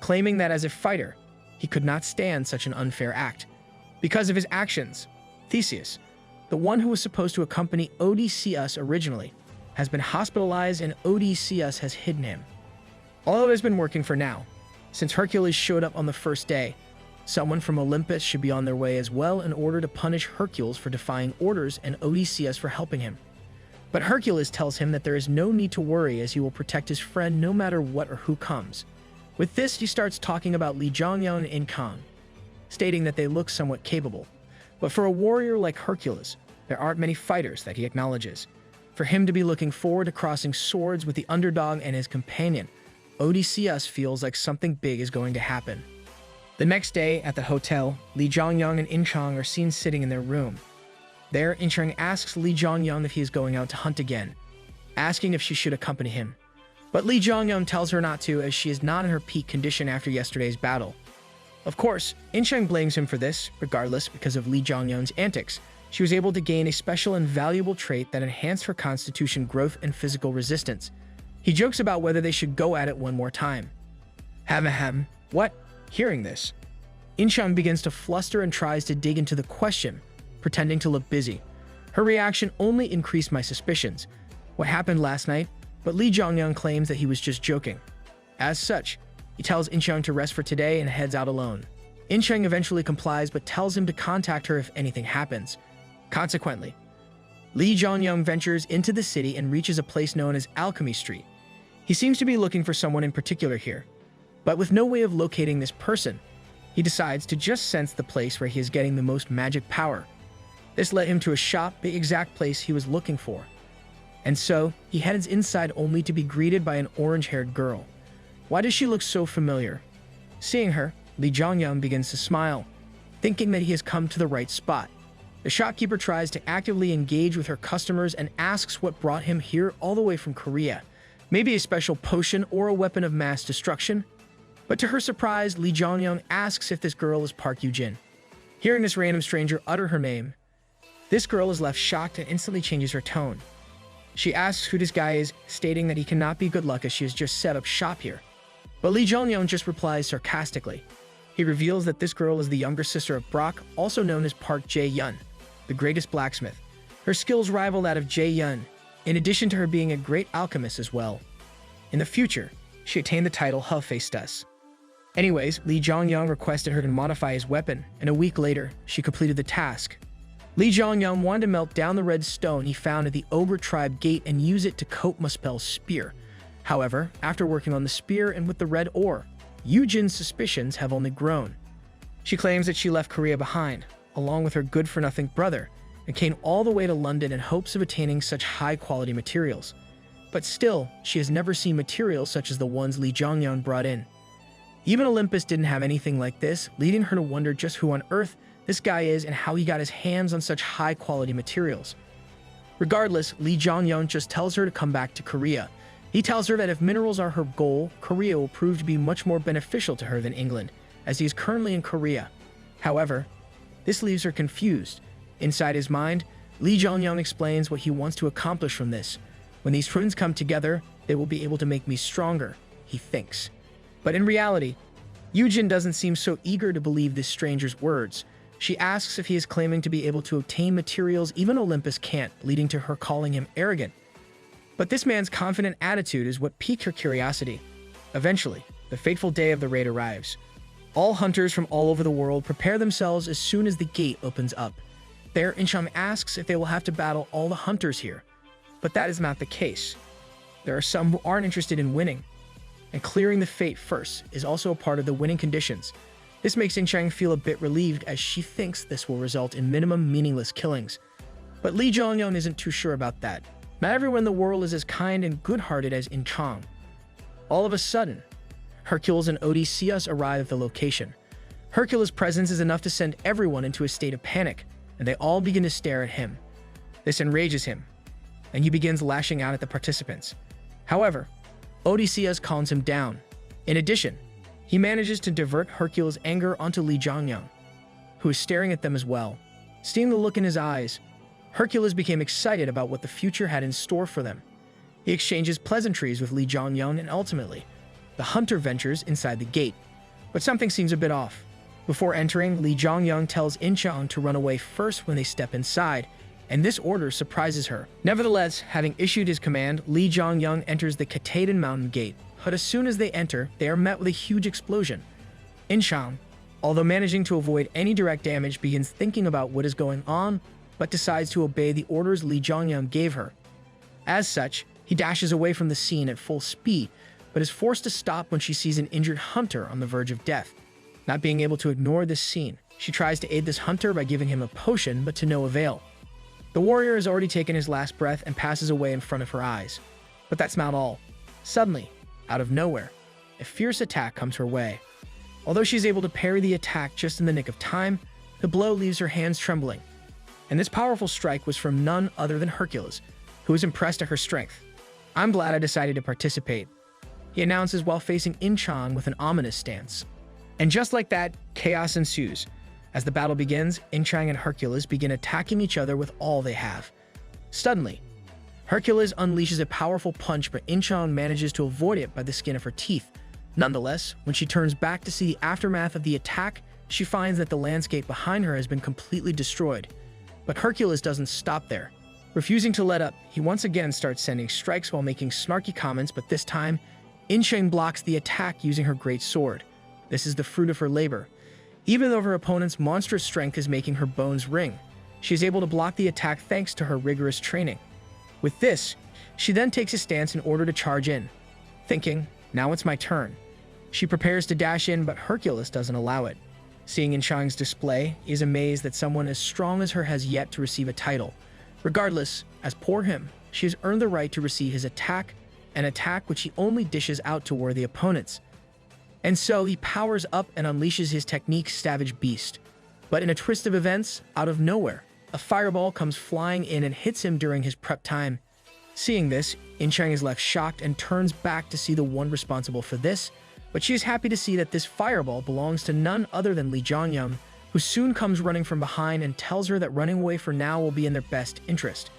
claiming that as a fighter, he could not stand such an unfair act. Because of his actions, Theseus, the one who was supposed to accompany Odysseus originally, has been hospitalized and Odysseus has hidden him. All of it has been working for now. Since Hercules showed up on the first day, someone from Olympus should be on their way as well in order to punish Hercules for defying orders and Odysseus for helping him. But Hercules tells him that there is no need to worry as he will protect his friend no matter what or who comes. With this, he starts talking about Li Zhongyang and Inkang, stating that they look somewhat capable. But for a warrior like Hercules, there aren't many fighters that he acknowledges. For him to be looking forward to crossing swords with the underdog and his companion, Odysseus feels like something big is going to happen. The next day, at the hotel, Li Zhongyang and Inchang are seen sitting in their room. There, Inchang asks Li Zhongyang if he is going out to hunt again, asking if she should accompany him. But Li Zhongyang tells her not to, as she is not in her peak condition after yesterday's battle. Of course, Inchang blames him for this. Regardless, because of Li Zhongyang's antics, she was able to gain a special and valuable trait that enhanced her constitution growth and physical resistance. He jokes about whether they should go at it one more time. Ham. What? Hearing this, Inchang begins to fluster and tries to dig into the question, pretending to look busy. Her reaction only increased my suspicions. What happened last night? But Li Zhongyang claims that he was just joking. As such, he tells Inchang to rest for today and heads out alone. Inchang eventually complies but tells him to contact her if anything happens. Consequently, Li Zhongyang ventures into the city and reaches a place known as Alchemy Street. He seems to be looking for someone in particular here, but with no way of locating this person, he decides to just sense the place where he is getting the most magic power. This led him to a shop, the exact place he was looking for. And so, he heads inside only to be greeted by an orange-haired girl. Why does she look so familiar? Seeing her, Li Zhongyang begins to smile, thinking that he has come to the right spot. The shopkeeper tries to actively engage with her customers and asks what brought him here all the way from Korea. Maybe a special potion or a weapon of mass destruction? But to her surprise, Lee Jong-young asks if this girl is Park Yoo-jin. Hearing this random stranger utter her name, this girl is left shocked and instantly changes her tone. She asks who this guy is, stating that he cannot be good luck as she has just set up shop here. But Lee Jong-young just replies sarcastically. He reveals that this girl is the younger sister of Brock, also known as Park Jae-yun, the greatest blacksmith. Her skills rival that of Jae-yun, in addition to her being a great alchemist as well. In the future, she attained the title Hephaestus. Anyways, Lee Jong-young requested her to modify his weapon, and a week later, she completed the task. Lee Jong-young wanted to melt down the red stone he found at the Ogre tribe gate and use it to coat Muspel's spear. However, after working on the spear and with the red ore, Yoo-jin's suspicions have only grown. She claims that she left Korea behind, along with her good-for-nothing brother, and came all the way to London in hopes of attaining such high-quality materials. But still, she has never seen materials such as the ones Lee Jong-young brought in. Even Olympus didn't have anything like this, leading her to wonder just who on earth this guy is and how he got his hands on such high-quality materials. Regardless, Lee Jong-young just tells her to come back to Korea. He tells her that if minerals are her goal, Korea will prove to be much more beneficial to her than England, as he is currently in Korea. However, this leaves her confused. Inside his mind, Lee Jong-young explains what he wants to accomplish from this. When these twins come together, they will be able to make me stronger, he thinks. But in reality, Yoo-jin doesn't seem so eager to believe this stranger's words. She asks if he is claiming to be able to obtain materials even Olympus can't, leading to her calling him arrogant. But this man's confident attitude is what piqued her curiosity. Eventually, the fateful day of the raid arrives. All hunters from all over the world prepare themselves as soon as the gate opens up. There, Incham asks if they will have to battle all the hunters here. But that is not the case. There are some who aren't interested in winning, and clearing the fate first is also a part of the winning conditions. This makes Inchang feel a bit relieved as she thinks this will result in minimum meaningless killings. But Lee Jong-young isn't too sure about that. Not everyone in the world is as kind and good-hearted as Inchang. All of a sudden, Hercules and Odysseus arrive at the location. Hercules' presence is enough to send everyone into a state of panic, and they all begin to stare at him. This enrages him, and he begins lashing out at the participants. However, Odysseus calms him down. In addition, he manages to divert Hercules' anger onto Lee Jong-young, who is staring at them as well. Seeing the look in his eyes, Hercules became excited about what the future had in store for them. He exchanges pleasantries with Lee Jong-young, and ultimately, the hunter ventures inside the gate. But something seems a bit off. Before entering, Lee Jong-young tells Inchang to run away first when they step inside, and this order surprises her. Nevertheless, having issued his command, Lee Jong-young enters the Kataydon Mountain Gate. But as soon as they enter, they are met with a huge explosion. Inchang, although managing to avoid any direct damage, begins thinking about what is going on, but decides to obey the orders Lee Jong-young gave her. As such, he dashes away from the scene at full speed, but is forced to stop when she sees an injured hunter on the verge of death. Not being able to ignore this scene, she tries to aid this hunter by giving him a potion, but to no avail. The warrior has already taken his last breath and passes away in front of her eyes. But that's not all. Suddenly, out of nowhere, a fierce attack comes her way. Although she's able to parry the attack just in the nick of time, the blow leaves her hands trembling. And this powerful strike was from none other than Hercules, who was impressed at her strength. "I'm glad I decided to participate," he announces while facing Inchang with an ominous stance. And just like that, chaos ensues. As the battle begins, Inchang and Hercules begin attacking each other with all they have. Suddenly, Hercules unleashes a powerful punch, but Inchang manages to avoid it by the skin of her teeth. Nonetheless, when she turns back to see the aftermath of the attack, she finds that the landscape behind her has been completely destroyed. But Hercules doesn't stop there. Refusing to let up, he once again starts sending strikes while making snarky comments, but this time, Inchang blocks the attack using her great sword. This is the fruit of her labor. Even though her opponent's monstrous strength is making her bones ring, she is able to block the attack thanks to her rigorous training. With this, she then takes a stance in order to charge in. Thinking, now it's my turn. She prepares to dash in, but Hercules doesn't allow it. Seeing Inchang's display, he is amazed that someone as strong as her has yet to receive a title. Regardless, as poor him, she has earned the right to receive his attack, an attack which he only dishes out to worthy opponents. And so he powers up and unleashes his technique Savage Beast. But in a twist of events, out of nowhere, a fireball comes flying in and hits him during his prep time. Seeing this, In-chang is left shocked and turns back to see the one responsible for this, but she is happy to see that this fireball belongs to none other than Lee Jong-young, who soon comes running from behind and tells her that running away for now will be in their best interest.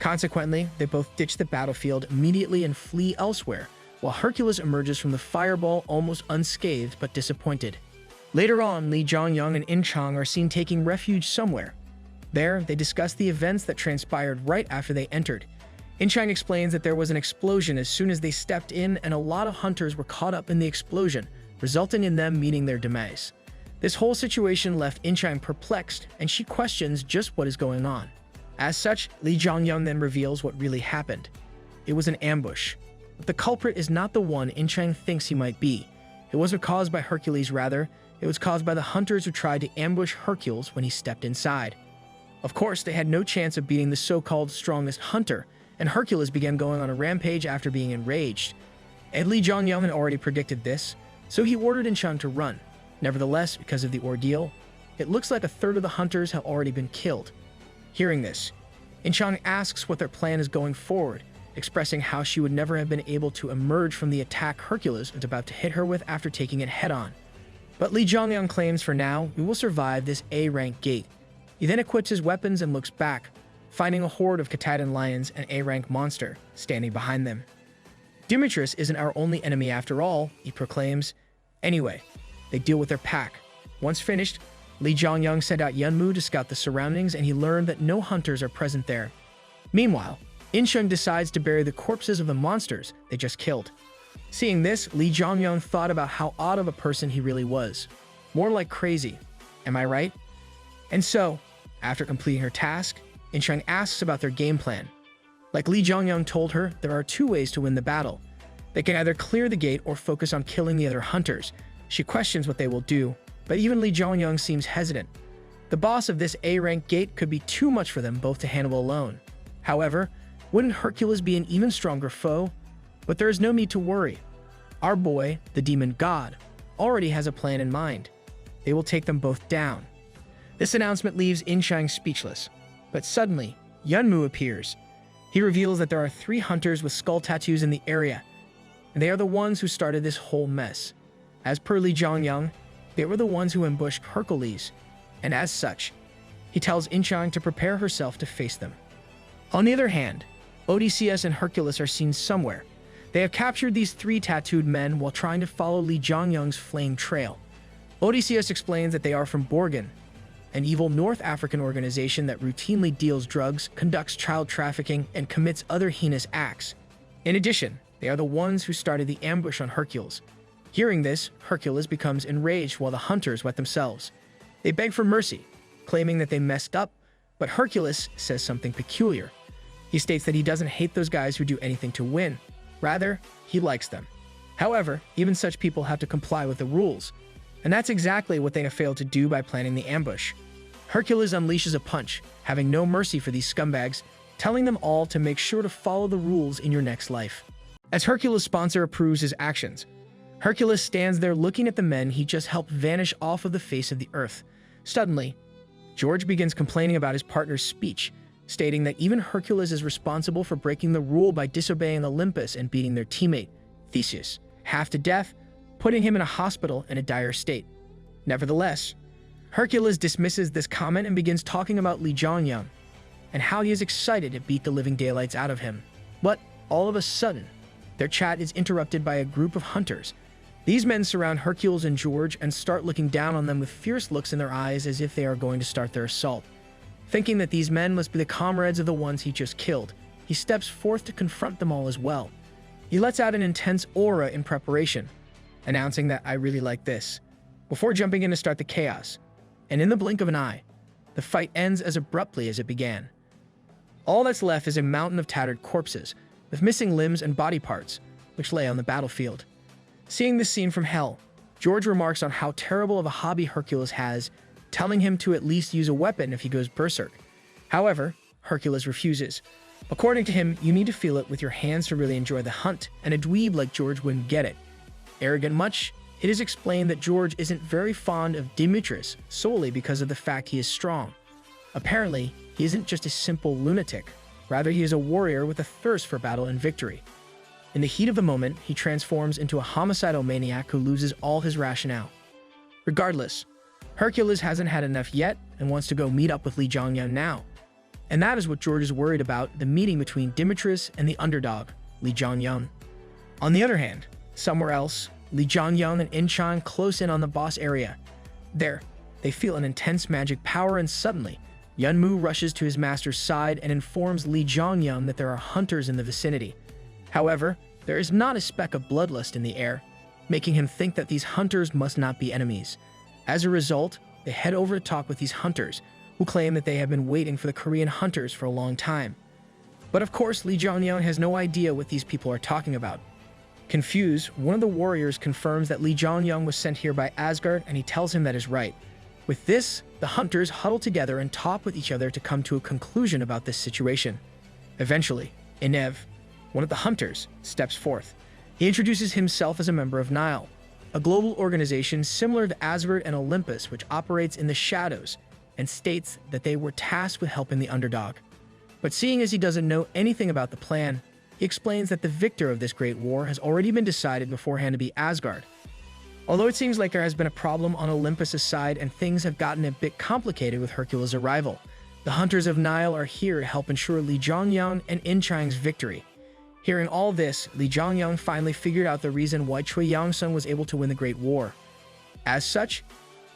Consequently, they both ditch the battlefield immediately and flee elsewhere, while Hercules emerges from the fireball almost unscathed but disappointed. Later on, Lee Jong-young and In-chang are seen taking refuge somewhere. There, they discuss the events that transpired right after they entered. In-chang explains that there was an explosion as soon as they stepped in, and a lot of hunters were caught up in the explosion, resulting in them meeting their demise. This whole situation left In-chang perplexed, and she questions just what is going on. As such, Lee Jong-young then reveals what really happened. It was an ambush. But the culprit is not the one In-chang thinks he might be. It wasn't caused by Hercules, rather, it was caused by the hunters who tried to ambush Hercules when he stepped inside. Of course, they had no chance of beating the so-called strongest hunter, and Hercules began going on a rampage after being enraged. And Lee Jong-young had already predicted this, so he ordered In-chang to run. Nevertheless, because of the ordeal, it looks like a third of the hunters have already been killed. Hearing this, In-chang asks what their plan is going forward, expressing how she would never have been able to emerge from the attack Hercules was about to hit her with after taking it head-on. But Lee Jong-young claims for now, we will survive this A-rank gate. He then equips his weapons and looks back, finding a horde of Katahdin lions and A-rank monster standing behind them. Demetrius isn't our only enemy after all, he proclaims. Anyway, they deal with their pack. Once finished, Lee Jong-young sent out Yunmu to scout the surroundings, and he learned that no hunters are present there. Meanwhile, In-chang decides to bury the corpses of the monsters they just killed. Seeing this, Lee Jong-young thought about how odd of a person he really was. More like crazy. Am I right? And so, after completing her task, In-chang asks about their game plan. Like Lee Jong-young told her, there are two ways to win the battle. They can either clear the gate or focus on killing the other hunters. She questions what they will do, but even Lee Jong-young seems hesitant. The boss of this A-rank gate could be too much for them both to handle alone. However, wouldn't Hercules be an even stronger foe? But there is no need to worry. Our boy, the demon god, already has a plan in mind. They will take them both down. This announcement leaves In-chang speechless. But suddenly, Yunmu appears. He reveals that there are 3 hunters with skull tattoos in the area, and they are the ones who started this whole mess. As per Lee Jong-young, they were the ones who ambushed Hercules, and as such, he tells In-chang to prepare herself to face them. On the other hand, Odysseus and Hercules are seen somewhere. They have captured these 3 tattooed men while trying to follow Lee Jong-young's flame trail. Odysseus explains that they are from Borgen, an evil North African organization that routinely deals drugs, conducts child trafficking, and commits other heinous acts. In addition, they are the ones who started the ambush on Hercules. Hearing this, Hercules becomes enraged while the hunters wet themselves. They beg for mercy, claiming that they messed up, but Hercules says something peculiar. He states that he doesn't hate those guys who do anything to win. Rather, he likes them. However, even such people have to comply with the rules, and that's exactly what they have failed to do by planning the ambush. Hercules unleashes a punch, having no mercy for these scumbags, telling them all to make sure to follow the rules in your next life. As Hercules' sponsor approves his actions, Hercules stands there looking at the men he just helped vanish off of the face of the earth. Suddenly, George begins complaining about his partner's speech, stating that even Hercules is responsible for breaking the rule by disobeying Olympus and beating their teammate, Theseus, half to death, putting him in a hospital in a dire state. Nevertheless, Hercules dismisses this comment and begins talking about Lee Jong-young and how he is excited to beat the living daylights out of him. But all of a sudden, their chat is interrupted by a group of hunters. These men surround Hercules and George and start looking down on them with fierce looks in their eyes as if they are going to start their assault. Thinking that these men must be the comrades of the ones he just killed, he steps forth to confront them all as well. He lets out an intense aura in preparation, announcing that I really like this, before jumping in to start the chaos. And in the blink of an eye, the fight ends as abruptly as it began. All that's left is a mountain of tattered corpses, with missing limbs and body parts, which lay on the battlefield. Seeing this scene from hell, George remarks on how terrible of a hobby Hercules has, telling him to at least use a weapon if he goes berserk. However, Hercules refuses. According to him, you need to feel it with your hands to really enjoy the hunt, and a dweeb like George wouldn't get it. Arrogant much, it is explained that George isn't very fond of Demetrius solely because of the fact he is strong. Apparently, he isn't just a simple lunatic. Rather, he is a warrior with a thirst for battle and victory. In the heat of the moment, he transforms into a homicidal maniac who loses all his rationale. Regardless, Hercules hasn't had enough yet and wants to go meet up with Lee Jongyun now. And that is what George is worried about, the meeting between Demetrius and the underdog, Lee Jongyun. On the other hand, somewhere else, Lee Jongyun and In-chang close in on the boss area. There, they feel an intense magic power, and suddenly, Yunmu rushes to his master's side and informs Lee Jongyun that there are hunters in the vicinity. However, there is not a speck of bloodlust in the air, making him think that these hunters must not be enemies. As a result, they head over to talk with these hunters, who claim that they have been waiting for the Korean hunters for a long time. But of course, Lee Jongyun has no idea what these people are talking about. Confused, one of the warriors confirms that Lee Jongyun was sent here by Asgard, and he tells him that is right. With this, the hunters huddle together and talk with each other to come to a conclusion about this situation. Eventually, Inev, one of the hunters, steps forth. He introduces himself as a member of Nile, a global organization similar to Asgard and Olympus which operates in the shadows, and states that they were tasked with helping the underdog. But seeing as he doesn't know anything about the plan, he explains that the victor of this great war has already been decided beforehand to be Asgard. Although it seems like there has been a problem on Olympus' side and things have gotten a bit complicated with Hercules' arrival, the hunters of Nile are here to help ensure Lee Jongyun and In-chang's victory. Hearing all this, Lee Jongyun finally figured out the reason why Choi Yong-sun was able to win the Great War. As such,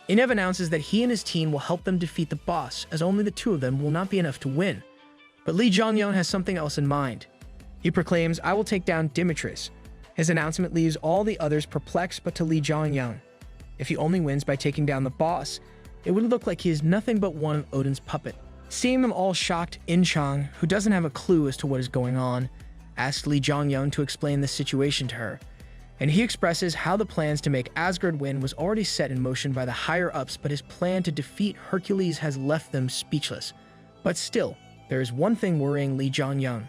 Inev announces that he and his team will help them defeat the boss, as only the two of them will not be enough to win. But Lee Jongyun has something else in mind. He proclaims, "I will take down Demetrius." His announcement leaves all the others perplexed but to Lee Jongyun. If he only wins by taking down the boss, it would look like he is nothing but one of Odin's puppet. Seeing them all shocked, In-chang, who doesn't have a clue as to what is going on, asks Lee Jongyun to explain the situation to her, and he expresses how the plans to make Asgard win was already set in motion by the higher-ups, but his plan to defeat Hercules has left them speechless. But still, there is one thing worrying Lee Jongyun.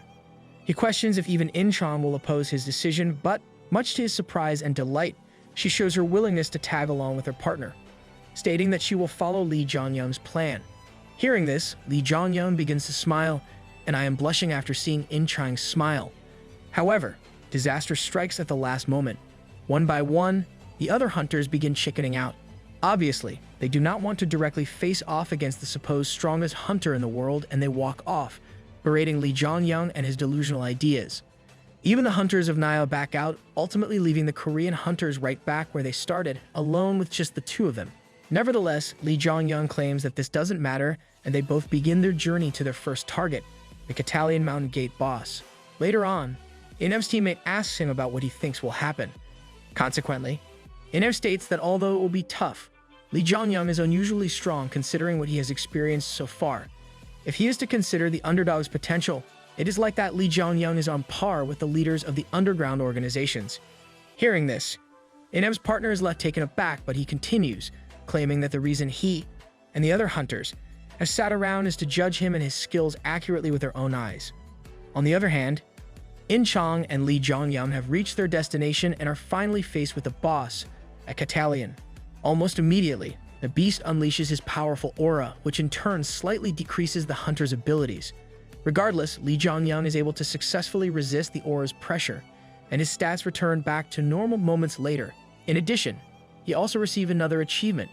He questions if even In-chang will oppose his decision, but, much to his surprise and delight, she shows her willingness to tag along with her partner, stating that she will follow Lee Jongyun's plan. Hearing this, Lee Jongyun begins to smile, and I am blushing after seeing In-chang smile. However, disaster strikes at the last moment. One by one, the other hunters begin chickening out. Obviously, they do not want to directly face off against the supposed strongest hunter in the world, and they walk off, berating Lee Jongyun and his delusional ideas. Even the hunters of Nile back out, ultimately leaving the Korean hunters right back where they started, alone with just the two of them. Nevertheless, Lee Jongyun claims that this doesn't matter, and they both begin their journey to their first target, the Catalian Mountain Gate boss. Later on, Inev's teammate asks him about what he thinks will happen. Consequently, Inev states that although it will be tough, Lee Jongyun is unusually strong considering what he has experienced so far. If he is to consider the underdog's potential, it is like that Lee Jongyun is on par with the leaders of the underground organizations. Hearing this, Inev's partner is left taken aback, but he continues, claiming that the reason he and the other hunters have sat around is to judge him and his skills accurately with their own eyes. On the other hand, In-chang and Lee Jongyun have reached their destination and are finally faced with the boss, a Catalian. Almost immediately, the beast unleashes his powerful aura, which in turn slightly decreases the hunter's abilities. Regardless, Lee Jongyun is able to successfully resist the aura's pressure, and his stats return back to normal moments later. In addition, he also received another achievement.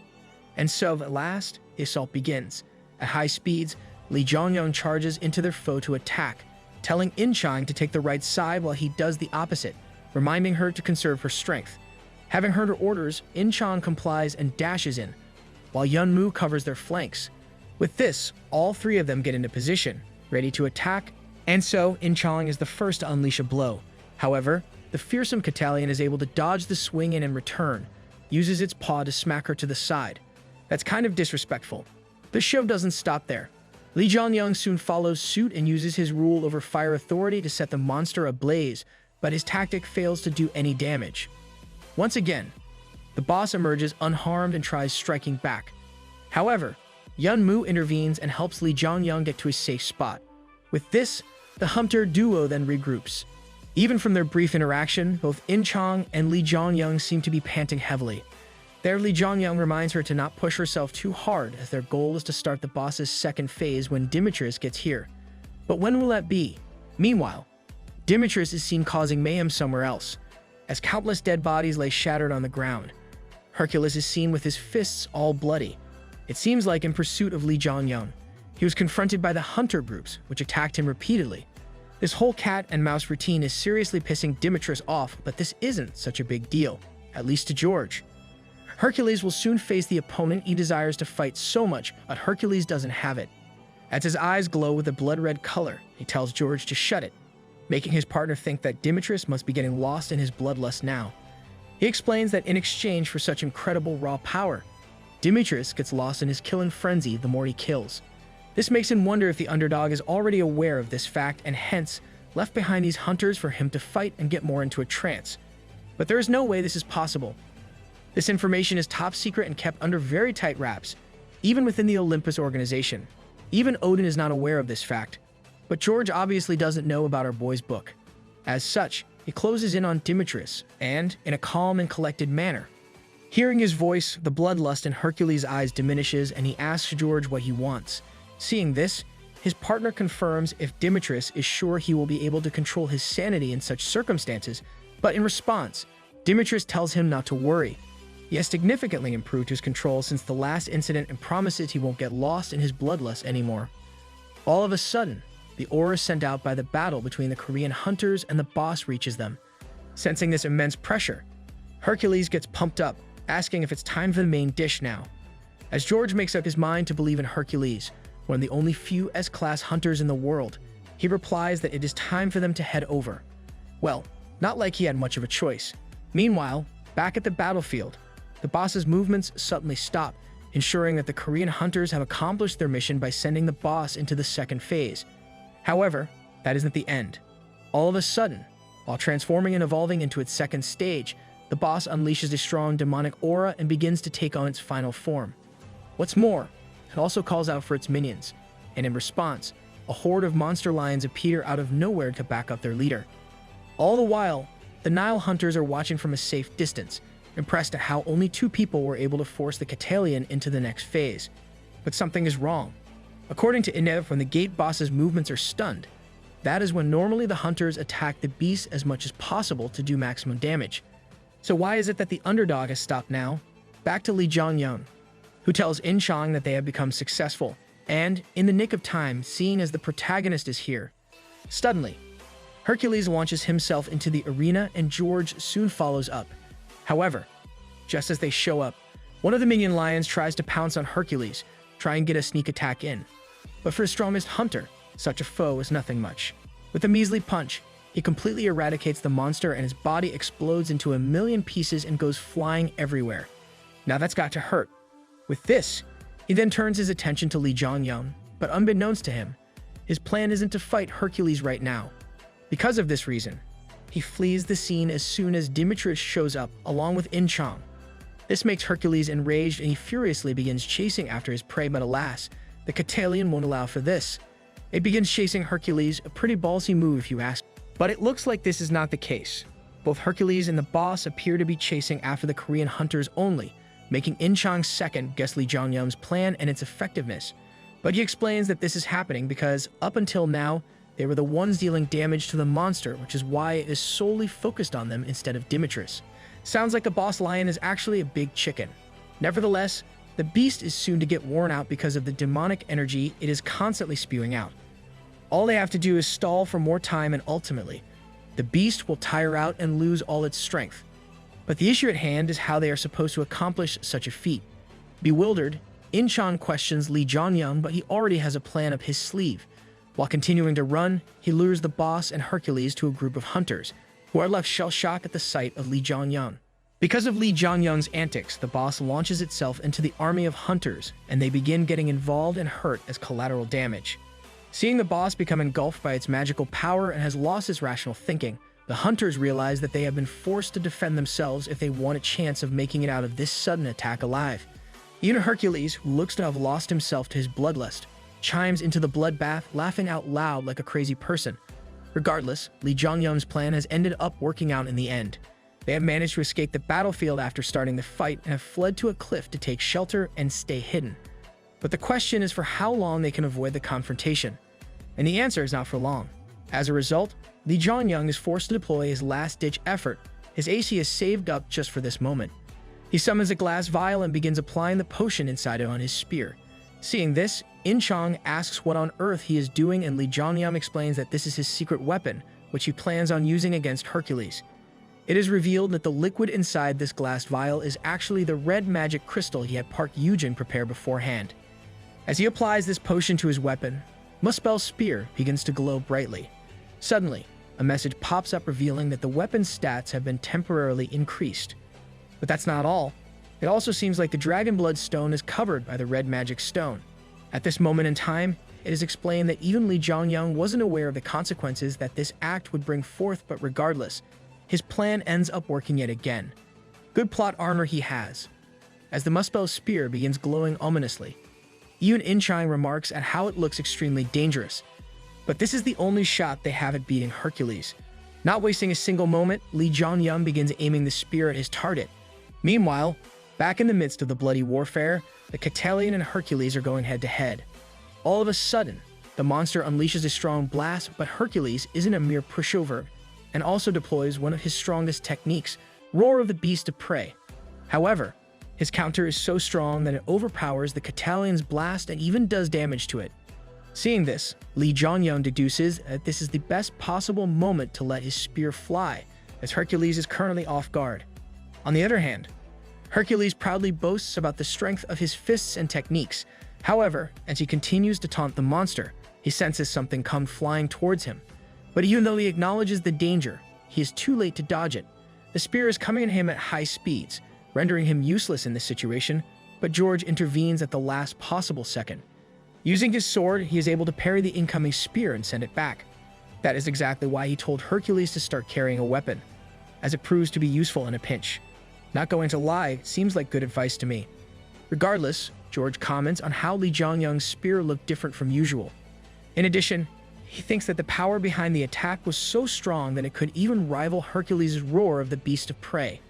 And so, at last, the assault begins. At high speeds, Lee Jongyun charges into their foe to attack, telling In-chang to take the right side while he does the opposite, reminding her to conserve her strength. Having heard her orders, In-chang complies and dashes in, while Yunmu covers their flanks. With this, all three of them get into position, ready to attack, and so In-chang is the first to unleash a blow. However, the fearsome Catalian is able to dodge the swing and in return, uses its paw to smack her to the side. That's kind of disrespectful. The show doesn't stop there. Lee Jongyun soon follows suit and uses his rule over fire authority to set the monster ablaze, but his tactic fails to do any damage. Once again, the boss emerges unharmed and tries striking back. However, Yunmu intervenes and helps Lee Jongyun get to a safe spot. With this, the hunter duo then regroups. Even from their brief interaction, both In-chang and Lee Jongyun seem to be panting heavily. There, Lee Jong-young reminds her to not push herself too hard, as their goal is to start the boss's second phase when Demetrius gets here. But when will that be? Meanwhile, Demetrius is seen causing mayhem somewhere else, as countless dead bodies lay shattered on the ground. Hercules is seen with his fists all bloody. It seems like in pursuit of Lee Jong-young. He was confronted by the hunter groups, which attacked him repeatedly. This whole cat and mouse routine is seriously pissing Demetrius off, but this isn't such a big deal, at least to George. Hercules will soon face the opponent he desires to fight so much, but Hercules doesn't have it. As his eyes glow with a blood-red color, he tells George to shut it, making his partner think that Demetrius must be getting lost in his bloodlust now. He explains that in exchange for such incredible raw power, Demetrius gets lost in his killing frenzy the more he kills. This makes him wonder if the underdog is already aware of this fact and hence left behind these hunters for him to fight and get more into a trance. But there is no way this is possible. This information is top secret and kept under very tight wraps, even within the Olympus organization. Even Odin is not aware of this fact. But George obviously doesn't know about our boy's book. As such, he closes in on Demetrius and, in a calm and collected manner. Hearing his voice, the bloodlust in Hercules' eyes diminishes and he asks George what he wants. Seeing this, his partner confirms if Demetrius is sure he will be able to control his sanity in such circumstances, but in response, Demetrius tells him not to worry. He has significantly improved his control since the last incident and promises he won't get lost in his bloodlust anymore. All of a sudden, the aura sent out by the battle between the Korean hunters and the boss reaches them. Sensing this immense pressure, Hercules gets pumped up, asking if it's time for the main dish now. As George makes up his mind to believe in Hercules, one of the only few S-class hunters in the world, he replies that it is time for them to head over. Well, not like he had much of a choice. Meanwhile, back at the battlefield, the boss's movements suddenly stop, ensuring that the Korean hunters have accomplished their mission by sending the boss into the second phase. However, that isn't the end. All of a sudden, while transforming and evolving into its second stage, the boss unleashes a strong demonic aura and begins to take on its final form. What's more, it also calls out for its minions, and in response, a horde of monster lions appear out of nowhere to back up their leader. All the while, the Nile hunters are watching from a safe distance, impressed at how only 2 people were able to force the Catalian into the next phase. But something is wrong. According to Inev, when the gate boss's movements are stunned, that is when normally the hunters attack the beast as much as possible to do maximum damage. So why is it that the underdog has stopped now? Back to Lee Jong-young, who tells In Chang that they have become successful, and, in the nick of time, seeing as the protagonist is here. Suddenly, Hercules launches himself into the arena and George soon follows up. However, just as they show up, one of the minion lions tries to pounce on Hercules, try and get a sneak attack in. But for his strongest hunter, such a foe is nothing much. With a measly punch, he completely eradicates the monster and his body explodes into a million pieces and goes flying everywhere. Now that's got to hurt. With this, he then turns his attention to Lee Jong-young, but unbeknownst to him, his plan isn't to fight Hercules right now. Because of this reason, he flees the scene as soon as Demetrius shows up along with In Chang. This makes Hercules enraged and he furiously begins chasing after his prey, but alas, the Catalian won't allow for this. It begins chasing Hercules, a pretty ballsy move if you ask. But it looks like this is not the case. Both Hercules and the boss appear to be chasing after the Korean hunters only, making In Chang second guess Lee Jong-young's plan and its effectiveness. But he explains that this is happening because, up until now, they were the ones dealing damage to the monster, which is why it is solely focused on them instead of Demetrius. Sounds like the boss lion is actually a big chicken. Nevertheless, the beast is soon to get worn out because of the demonic energy it is constantly spewing out. All they have to do is stall for more time and ultimately, the beast will tire out and lose all its strength. But the issue at hand is how they are supposed to accomplish such a feat. Bewildered, In Chang questions Lee Jong-young, but he already has a plan up his sleeve. While continuing to run, he lures the boss and Hercules to a group of hunters, who are left shell-shocked at the sight of Lee Jong-young. Because of Lee Jong-young's antics, the boss launches itself into the army of hunters, and they begin getting involved and hurt as collateral damage. Seeing the boss become engulfed by its magical power and has lost its rational thinking, the hunters realize that they have been forced to defend themselves if they want a chance of making it out of this sudden attack alive. Even Hercules, who looks to have lost himself to his bloodlust, chimes into the bloodbath, laughing out loud like a crazy person. Regardless, Lee Jong-young's plan has ended up working out in the end. They have managed to escape the battlefield after starting the fight and have fled to a cliff to take shelter and stay hidden. But the question is for how long they can avoid the confrontation. And the answer is not for long. As a result, Li Jianyang is forced to deploy his last-ditch effort. His AC is saved up just for this moment. He summons a glass vial and begins applying the potion inside it on his spear. Seeing this, In Chang asks what on earth he is doing, and Li Jianyang explains that this is his secret weapon, which he plans on using against Hercules. It is revealed that the liquid inside this glass vial is actually the red magic crystal he had Park Yujin prepare beforehand. As he applies this potion to his weapon, Muspel's spear begins to glow brightly. Suddenly, a message pops up revealing that the weapon's stats have been temporarily increased. But that's not all. It also seems like the Dragon Blood Stone is covered by the red magic stone. At this moment in time, it is explained that even Li Jianyang wasn't aware of the consequences that this act would bring forth, but regardless, his plan ends up working yet again. Good plot armor he has. As the Muspel's spear begins glowing ominously, even In Chang remarks at how it looks extremely dangerous. But this is the only shot they have at beating Hercules. Not wasting a single moment, Li Jianyang begins aiming the spear at his target. Meanwhile, back in the midst of the bloody warfare, the Catalian and Hercules are going head-to-head. All of a sudden, the monster unleashes a strong blast, but Hercules isn't a mere pushover, and also deploys one of his strongest techniques, Roar of the Beast of Prey. However, his counter is so strong that it overpowers the Catalian's blast and even does damage to it. Seeing this, Li Jianyang deduces that this is the best possible moment to let his spear fly, as Hercules is currently off guard. On the other hand, Hercules proudly boasts about the strength of his fists and techniques. However, as he continues to taunt the monster, he senses something come flying towards him. But even though he acknowledges the danger, he is too late to dodge it. The spear is coming at him at high speeds, rendering him useless in this situation, but George intervenes at the last possible second. Using his sword, he is able to parry the incoming spear and send it back. That is exactly why he told Hercules to start carrying a weapon, as it proves to be useful in a pinch. Not going to lie, seems like good advice to me. Regardless, George comments on how Li Jianyang's spear looked different from usual. In addition, he thinks that the power behind the attack was so strong that it could even rival Hercules' roar of the beast of prey.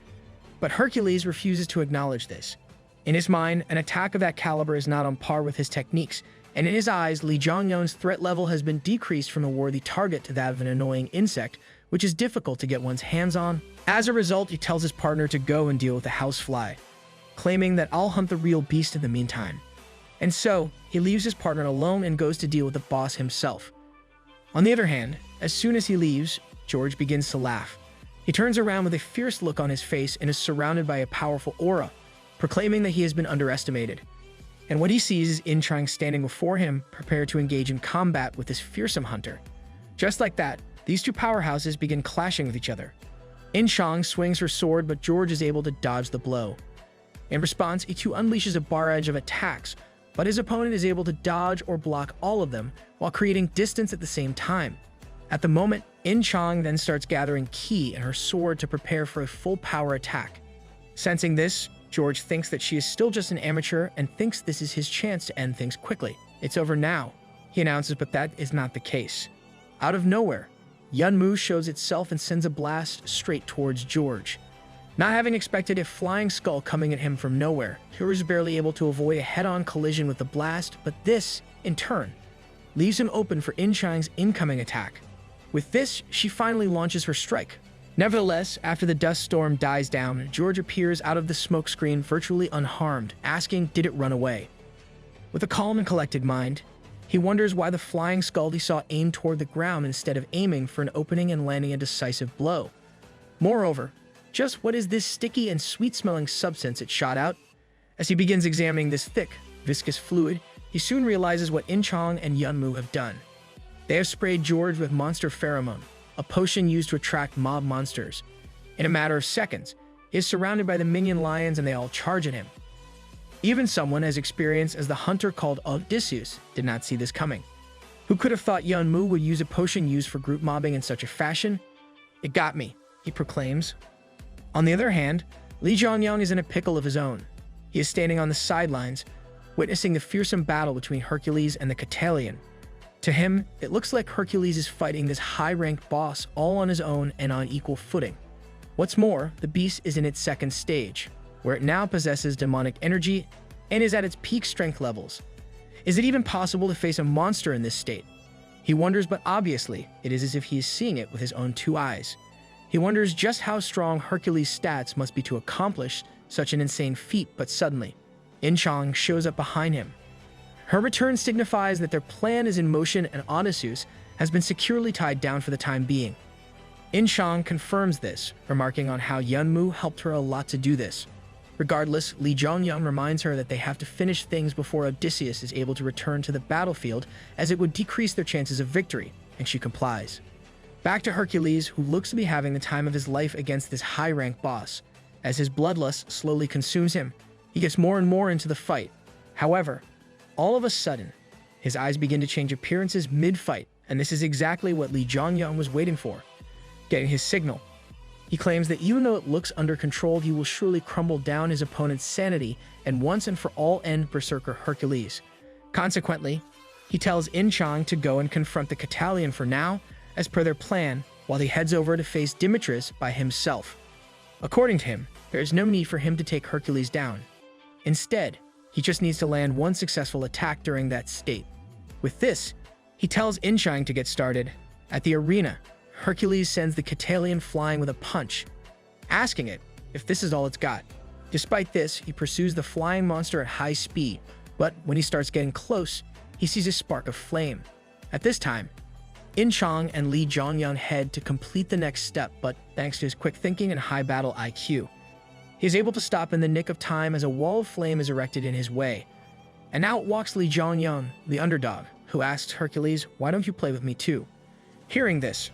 But Hercules refuses to acknowledge this. In his mind, an attack of that caliber is not on par with his techniques, and in his eyes, Li Jianyang's threat level has been decreased from a worthy target to that of an annoying insect, which is difficult to get one's hands on. As a result, he tells his partner to go and deal with the housefly, claiming that I'll hunt the real beast in the meantime. And so, he leaves his partner alone and goes to deal with the boss himself. On the other hand, as soon as he leaves, George begins to laugh. He turns around with a fierce look on his face and is surrounded by a powerful aura, proclaiming that he has been underestimated. And what he sees is In Chang standing before him, prepared to engage in combat with this fearsome hunter. Just like that, these two powerhouses begin clashing with each other. In Chang swings her sword, but George is able to dodge the blow. In response, he too unleashes a barrage of attacks, but his opponent is able to dodge or block all of them while creating distance at the same time. At the moment, In Chang then starts gathering ki in her sword to prepare for a full power attack. Sensing this, George thinks that she is still just an amateur and thinks this is his chance to end things quickly. It's over now, he announces, but that is not the case. Out of nowhere, Yunmu shows itself and sends a blast straight towards George. Not having expected a flying skull coming at him from nowhere, George is barely able to avoid a head-on collision with the blast, but this, in turn, leaves him open for In Chang's incoming attack. With this, she finally launches her strike. Nevertheless, after the dust storm dies down, George appears out of the smokescreen virtually unharmed, asking, did it run away? With a calm and collected mind, he wonders why the flying skull he saw aimed toward the ground instead of aiming for an opening and landing a decisive blow. Moreover, just what is this sticky and sweet-smelling substance it shot out? As he begins examining this thick, viscous fluid, he soon realizes what In Chang and Yunmu have done. They have sprayed George with monster pheromone, a potion used to attract mob monsters. In a matter of seconds, he is surrounded by the minion lions and they all charge at him. Even someone as experienced as the hunter called Odysseus did not see this coming. Who could have thought Yunmu would use a potion used for group mobbing in such a fashion? It got me, he proclaims. On the other hand, Li Jianyang is in a pickle of his own. He is standing on the sidelines, witnessing the fearsome battle between Hercules and the Catalian. To him, it looks like Hercules is fighting this high-ranked boss all on his own and on equal footing. What's more, the beast is in its second stage, where it now possesses demonic energy and is at its peak strength levels. Is it even possible to face a monster in this state? He wonders, but obviously, it is as if he is seeing it with his own two eyes. He wonders just how strong Hercules' stats must be to accomplish such an insane feat, but suddenly, In-chang shows up behind him. Her return signifies that their plan is in motion and Odysseus has been securely tied down for the time being. In-chang confirms this, remarking on how Yeonmu helped her a lot to do this. Regardless, Lee Jong-yeon reminds her that they have to finish things before Odysseus is able to return to the battlefield, as it would decrease their chances of victory, and she complies. Back to Hercules, who looks to be having the time of his life against this high-rank boss. As his bloodlust slowly consumes him, he gets more and more into the fight. However, all of a sudden, his eyes begin to change appearances mid-fight, and this is exactly what Lee Jong-yeon was waiting for. Getting his signal. He claims that even though it looks under control, he will surely crumble down his opponent's sanity and once and for all end Berserker Hercules. Consequently, he tells In-chang to go and confront the Catalian for now, as per their plan, while he heads over to face Demetrius by himself. According to him, there is no need for him to take Hercules down. Instead, he just needs to land one successful attack during that state. With this, he tells In-chang to get started. At the arena, Hercules sends the Catalian flying with a punch, asking it if this is all it's got. Despite this, he pursues the flying monster at high speed, but when he starts getting close, he sees a spark of flame. At this time, In-chang and Lee Jong-yeon head to complete the next step, but thanks to his quick thinking and high battle IQ, he is able to stop in the nick of time as a wall of flame is erected in his way. And out walks Lee Jong-yeon, the underdog, who asks Hercules, "Why don't you play with me too?" Hearing this,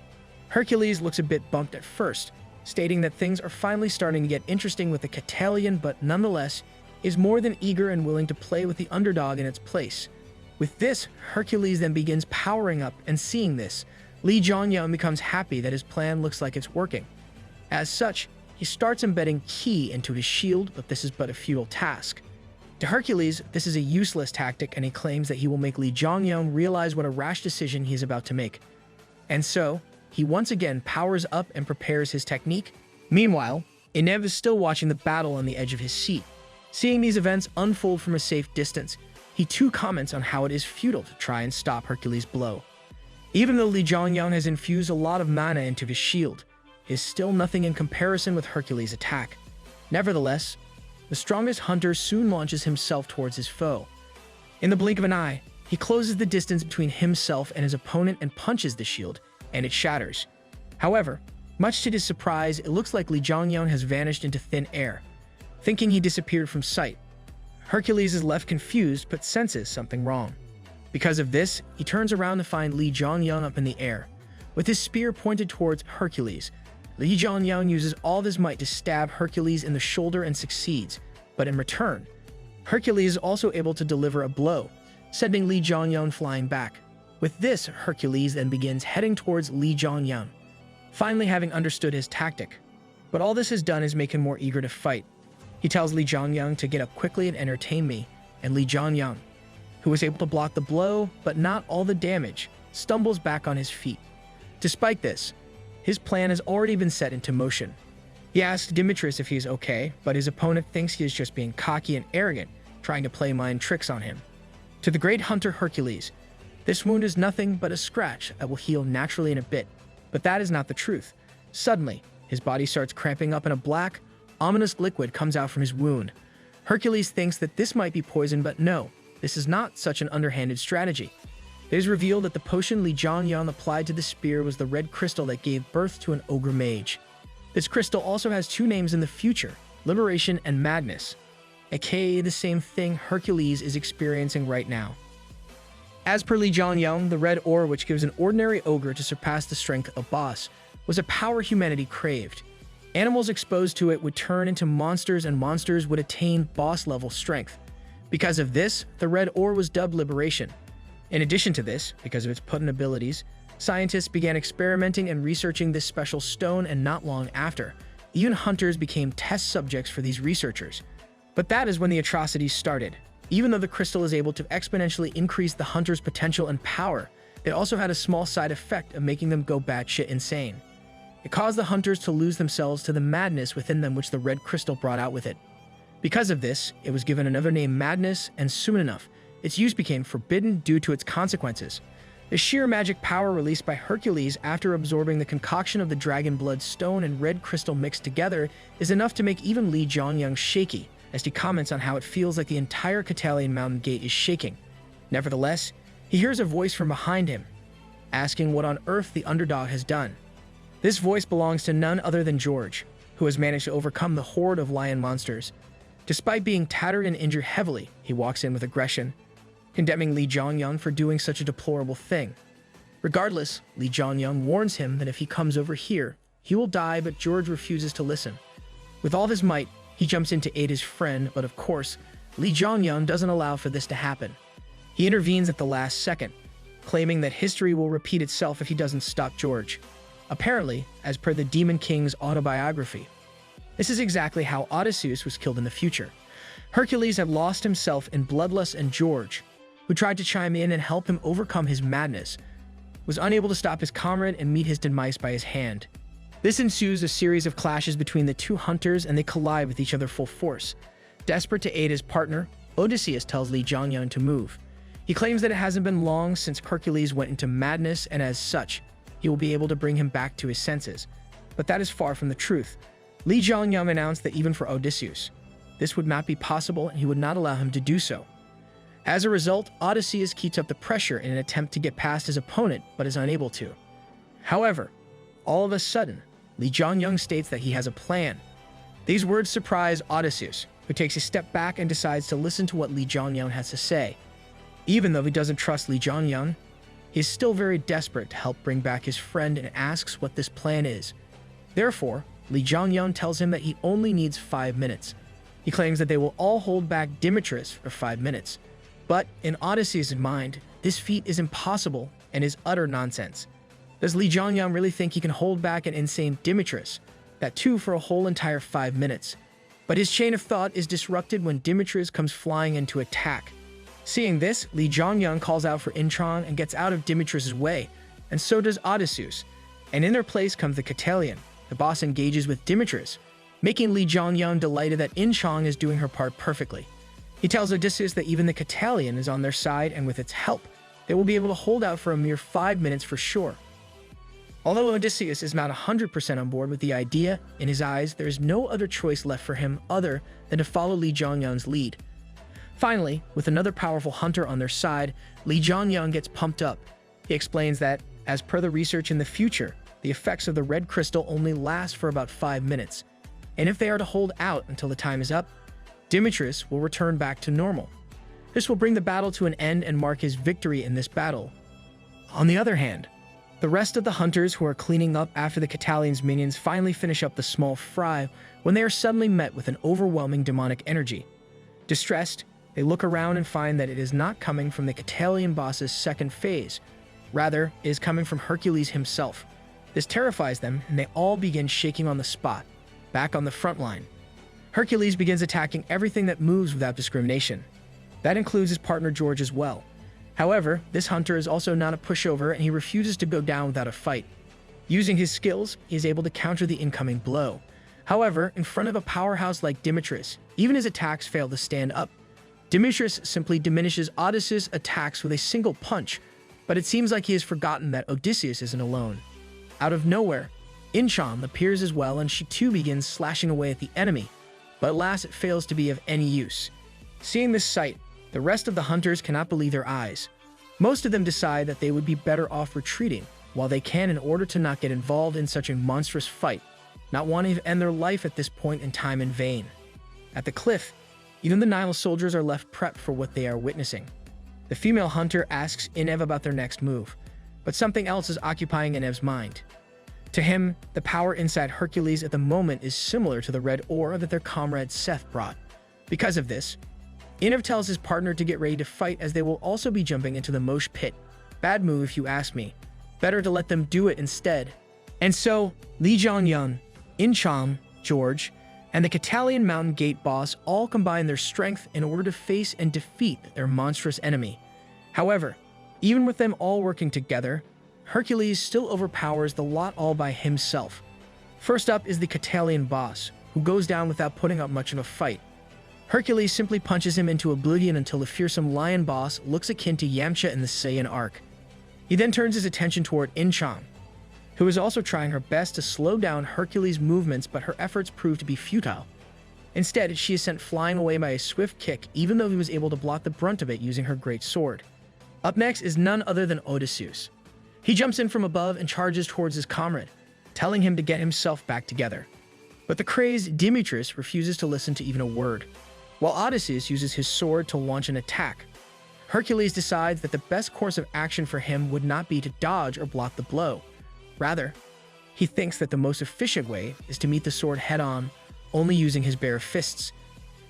Hercules looks a bit bumped at first, stating that things are finally starting to get interesting with the Catalian, but nonetheless is more than eager and willing to play with the underdog in its place. With this, Hercules then begins powering up, and seeing this, Lee Jong-yeon becomes happy that his plan looks like it's working. As such, he starts embedding ki into his shield, but this is but a futile task. To Hercules, this is a useless tactic, and he claims that he will make Lee Jong-yeon realize what a rash decision he is about to make. And so, he once again powers up and prepares his technique. Meanwhile, Inev is still watching the battle on the edge of his seat. Seeing these events unfold from a safe distance, he too comments on how it is futile to try and stop Hercules' blow. Even though Lee Jong-yeon has infused a lot of mana into his shield, it is still nothing in comparison with Hercules' attack. Nevertheless, the strongest hunter soon launches himself towards his foe. In the blink of an eye, he closes the distance between himself and his opponent and punches the shield, and it shatters. However, much to his surprise, it looks like Lee Jong-yeon has vanished into thin air. Thinking he disappeared from sight, Hercules is left confused but senses something wrong. Because of this, he turns around to find Lee Jong-yeon up in the air. With his spear pointed towards Hercules, Lee Jong-yeon uses all of his might to stab Hercules in the shoulder and succeeds, but in return, Hercules is also able to deliver a blow, sending Lee Jong-yeon flying back. With this, Hercules then begins heading towards Lee Jong-yeon, finally having understood his tactic. But all this has done is make him more eager to fight. He tells Lee Jong-yeon to get up quickly and entertain me, and Lee Jong-yeon, who was able to block the blow but not all the damage, stumbles back on his feet. Despite this, his plan has already been set into motion. He asks Demetrius if he is okay, but his opponent thinks he is just being cocky and arrogant, trying to play mind tricks on him. To the great hunter Hercules, this wound is nothing but a scratch that will heal naturally in a bit, but that is not the truth. Suddenly, his body starts cramping up and a black, ominous liquid comes out from his wound. Hercules thinks that this might be poison, but no, this is not such an underhanded strategy. It is revealed that the potion Lee Jong-yeon applied to the spear was the red crystal that gave birth to an ogre mage. This crystal also has two names in the future, Liberation and Madness, aka the same thing Hercules is experiencing right now. As per Lee Jong-yeon, the red ore, which gives an ordinary ogre to surpass the strength of a boss, was a power humanity craved. Animals exposed to it would turn into monsters, and monsters would attain boss-level strength. Because of this, the red ore was dubbed Liberation. In addition to this, because of its potent abilities, scientists began experimenting and researching this special stone, and not long after, even hunters became test subjects for these researchers. But that is when the atrocities started. Even though the crystal is able to exponentially increase the hunter's potential and power, it also had a small side effect of making them go batshit insane. It caused the hunters to lose themselves to the madness within them which the red crystal brought out with it. Because of this, it was given another name, madness, and soon enough, its use became forbidden due to its consequences. The sheer magic power released by Hercules after absorbing the concoction of the dragon blood stone and red crystal mixed together is enough to make even Li Jiangyang shaky, as he comments on how it feels like the entire Catalian mountain gate is shaking. Nevertheless, he hears a voice from behind him, asking what on earth the underdog has done. This voice belongs to none other than George, who has managed to overcome the horde of lion monsters. Despite being tattered and injured heavily, he walks in with aggression, condemning Li Jiangyang for doing such a deplorable thing. Regardless, Li Jiangyang warns him that if he comes over here, he will die, but George refuses to listen. With all his might, he jumps in to aid his friend, but of course, Li Jiangyang doesn't allow for this to happen. He intervenes at the last second, claiming that history will repeat itself if he doesn't stop George. Apparently, as per the Demon King's autobiography, this is exactly how Odysseus was killed in the future. Hercules had lost himself in bloodlust, and George, who tried to chime in and help him overcome his madness, was unable to stop his comrade and meet his demise by his hand. This ensues a series of clashes between the two hunters, and they collide with each other full force. Desperate to aid his partner, Odysseus tells Li Jiangyang to move. He claims that it hasn't been long since Hercules went into madness, and as such, he will be able to bring him back to his senses. But that is far from the truth. Li Jiangyang announced that even for Odysseus, this would not be possible, and he would not allow him to do so. As a result, Odysseus keeps up the pressure in an attempt to get past his opponent, but is unable to. However, all of a sudden, Li Jiangyang states that he has a plan. These words surprise Odysseus, who takes a step back and decides to listen to what Li Jiangyang has to say. Even though he doesn't trust Li Jiangyang, he is still very desperate to help bring back his friend and asks what this plan is. Therefore, Li Jiangyang tells him that he only needs 5 minutes. He claims that they will all hold back Demetrius for 5 minutes. But in Odysseus' mind, this feat is impossible and is utter nonsense. Does Li Jiangyang really think he can hold back an insane Demetrius? That too for a whole entire 5 minutes. But his chain of thought is disrupted when Demetrius comes flying in to attack. Seeing this, Li Jiangyang calls out for Inchon and gets out of Demetrius' way, and so does Odysseus. And in their place comes the Catalian. The boss engages with Demetrius, making Li Jiangyang delighted that Inchon is doing her part perfectly. He tells Odysseus that even the Catalian is on their side, and with its help, they will be able to hold out for a mere 5 minutes for sure. Although Odysseus is not 100% on board with the idea, in his eyes, there is no other choice left for him other than to follow Li Jiangyang's lead. Finally, with another powerful hunter on their side, Li Jiangyang gets pumped up. He explains that, as per the research in the future, the effects of the red crystal only last for about 5 minutes, and if they are to hold out until the time is up, Demetrius will return back to normal. This will bring the battle to an end and mark his victory in this battle. On the other hand, the rest of the hunters who are cleaning up after the Catalian's minions finally finish up the small fry when they are suddenly met with an overwhelming demonic energy. Distressed, they look around and find that it is not coming from the Catalian boss's second phase. Rather, it is coming from Hercules himself. This terrifies them, and they all begin shaking on the spot, back on the front line. Hercules begins attacking everything that moves without discrimination. That includes his partner George as well. However, this hunter is also not a pushover, and he refuses to go down without a fight. Using his skills, he is able to counter the incoming blow. However, in front of a powerhouse like Demetrius, even his attacks fail to stand up. Demetrius simply diminishes Odysseus' attacks with a single punch, but it seems like he has forgotten that Odysseus isn't alone. Out of nowhere, Inchon appears as well, and she too begins slashing away at the enemy, but alas, it fails to be of any use. Seeing this sight, the rest of the hunters cannot believe their eyes. Most of them decide that they would be better off retreating while they can in order to not get involved in such a monstrous fight, not wanting to end their life at this point in time in vain. At the cliff, even the Nile soldiers are left prepped for what they are witnessing. The female hunter asks Inev about their next move, but something else is occupying Inev's mind. To him, the power inside Hercules at the moment is similar to the red ore that their comrade Seth brought. Because of this, Inev tells his partner to get ready to fight, as they will also be jumping into the Mosh pit. Bad move if you ask me. Better to let them do it instead. And so, Li Jiangyang, Inchon, George, and the Catalian Mountain Gate boss all combine their strength in order to face and defeat their monstrous enemy. However, even with them all working together, Hercules still overpowers the lot all by himself. First up is the Catalian boss, who goes down without putting up much of a fight. Hercules simply punches him into oblivion until the fearsome lion boss looks akin to Yamcha in the Saiyan arc. He then turns his attention toward In-chan, who is also trying her best to slow down Hercules' movements, but her efforts prove to be futile. Instead, she is sent flying away by a swift kick, even though he was able to block the brunt of it using her great sword. Up next is none other than Odysseus. He jumps in from above and charges towards his comrade, telling him to get himself back together. But the crazed Demetrius refuses to listen to even a word. While Odysseus uses his sword to launch an attack, Hercules decides that the best course of action for him would not be to dodge or block the blow. Rather, he thinks that the most efficient way is to meet the sword head-on, only using his bare fists.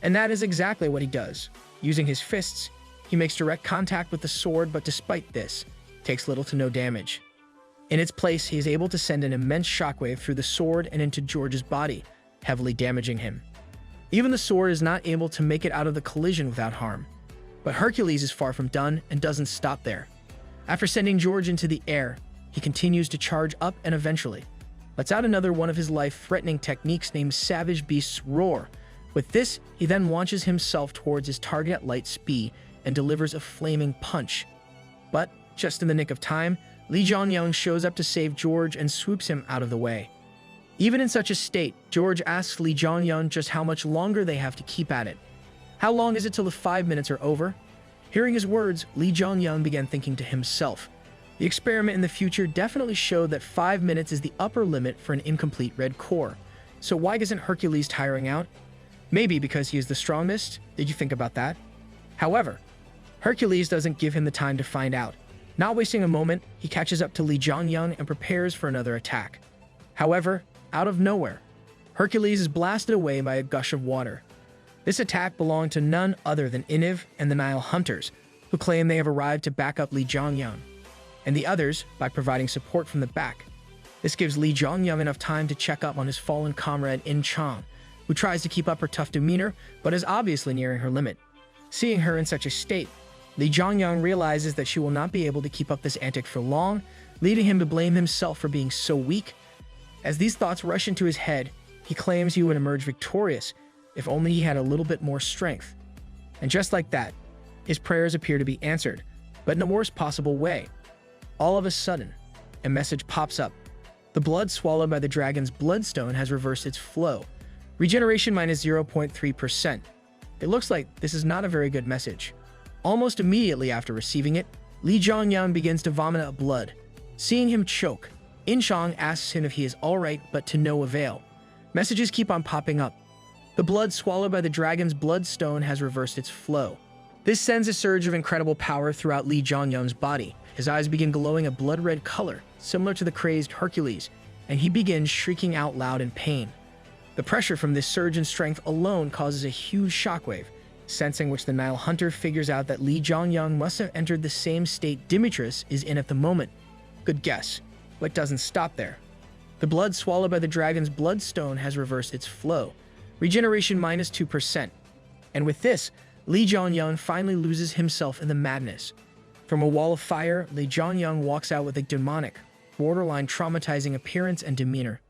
And that is exactly what he does. Using his fists, he makes direct contact with the sword, but despite this, takes little to no damage. In its place, he is able to send an immense shockwave through the sword and into George's body, heavily damaging him. Even the sword is not able to make it out of the collision without harm. But Hercules is far from done and doesn't stop there. After sending George into the air, he continues to charge up and eventually lets out another one of his life-threatening techniques named Savage Beast's Roar. With this, he then launches himself towards his target at light speed and delivers a flaming punch. But, just in the nick of time, Lee Jong-young shows up to save George and swoops him out of the way. Even in such a state, George asks Lee Jong-young just how much longer they have to keep at it. How long is it till the 5 minutes are over? Hearing his words, Lee Jong-young began thinking to himself. The experiment in the future definitely showed that 5 minutes is the upper limit for an incomplete red core. So why isn't Hercules tiring out? Maybe because he is the strongest? Did you think about that? However, Hercules doesn't give him the time to find out. Not wasting a moment, he catches up to Lee Jong-young and prepares for another attack. However, out of nowhere, Hercules is blasted away by a gush of water. This attack belonged to none other than Iniv and the Nile Hunters, who claim they have arrived to back up Lee Jong-young, and the others by providing support from the back. This gives Lee Jong-young enough time to check up on his fallen comrade In-chan, who tries to keep up her tough demeanor but is obviously nearing her limit. Seeing her in such a state, Lee Jong-young realizes that she will not be able to keep up this antic for long, leading him to blame himself for being so weak. As these thoughts rush into his head, he claims he would emerge victorious if only he had a little bit more strength. And just like that, his prayers appear to be answered, but in the worst possible way. All of a sudden, a message pops up. The blood swallowed by the dragon's bloodstone has reversed its flow. Regeneration minus 0.3%. It looks like this is not a very good message. Almost immediately after receiving it, Lee Jong-young begins to vomit up blood. Seeing him choke, In-chan asks him if he is alright, but to no avail. Messages keep on popping up. The blood swallowed by the dragon's bloodstone has reversed its flow. This sends a surge of incredible power throughout Lee Jong-young's body. His eyes begin glowing a blood-red color, similar to the crazed Hercules, and he begins shrieking out loud in pain. The pressure from this surge in strength alone causes a huge shockwave, sensing which the Nile Hunter figures out that Lee Jong-young must have entered the same state Demetrius is in at the moment. Good guess, but doesn't stop there. The blood swallowed by the dragon's bloodstone has reversed its flow. Regeneration minus 2%. And with this, Lee Jong-young finally loses himself in the madness. From a wall of fire, Lee Jong-young walks out with a demonic, borderline traumatizing appearance and demeanor.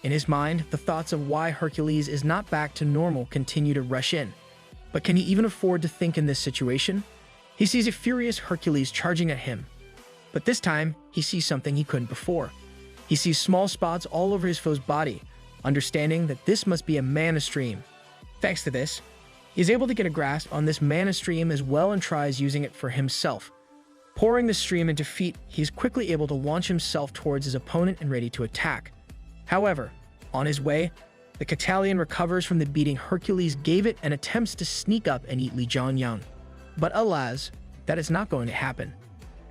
In his mind, the thoughts of why Hercules is not back to normal continue to rush in. But can he even afford to think in this situation? He sees a furious Hercules charging at him. But this time, he sees something he couldn't before. He sees small spots all over his foe's body, understanding that this must be a mana stream. Thanks to this, he is able to get a grasp on this mana stream as well and tries using it for himself. Pouring the stream into feet, he is quickly able to launch himself towards his opponent and ready to attack. However, on his way, the Catalian recovers from the beating Hercules gave it and attempts to sneak up and eat Lee Jong-young. But alas, that is not going to happen.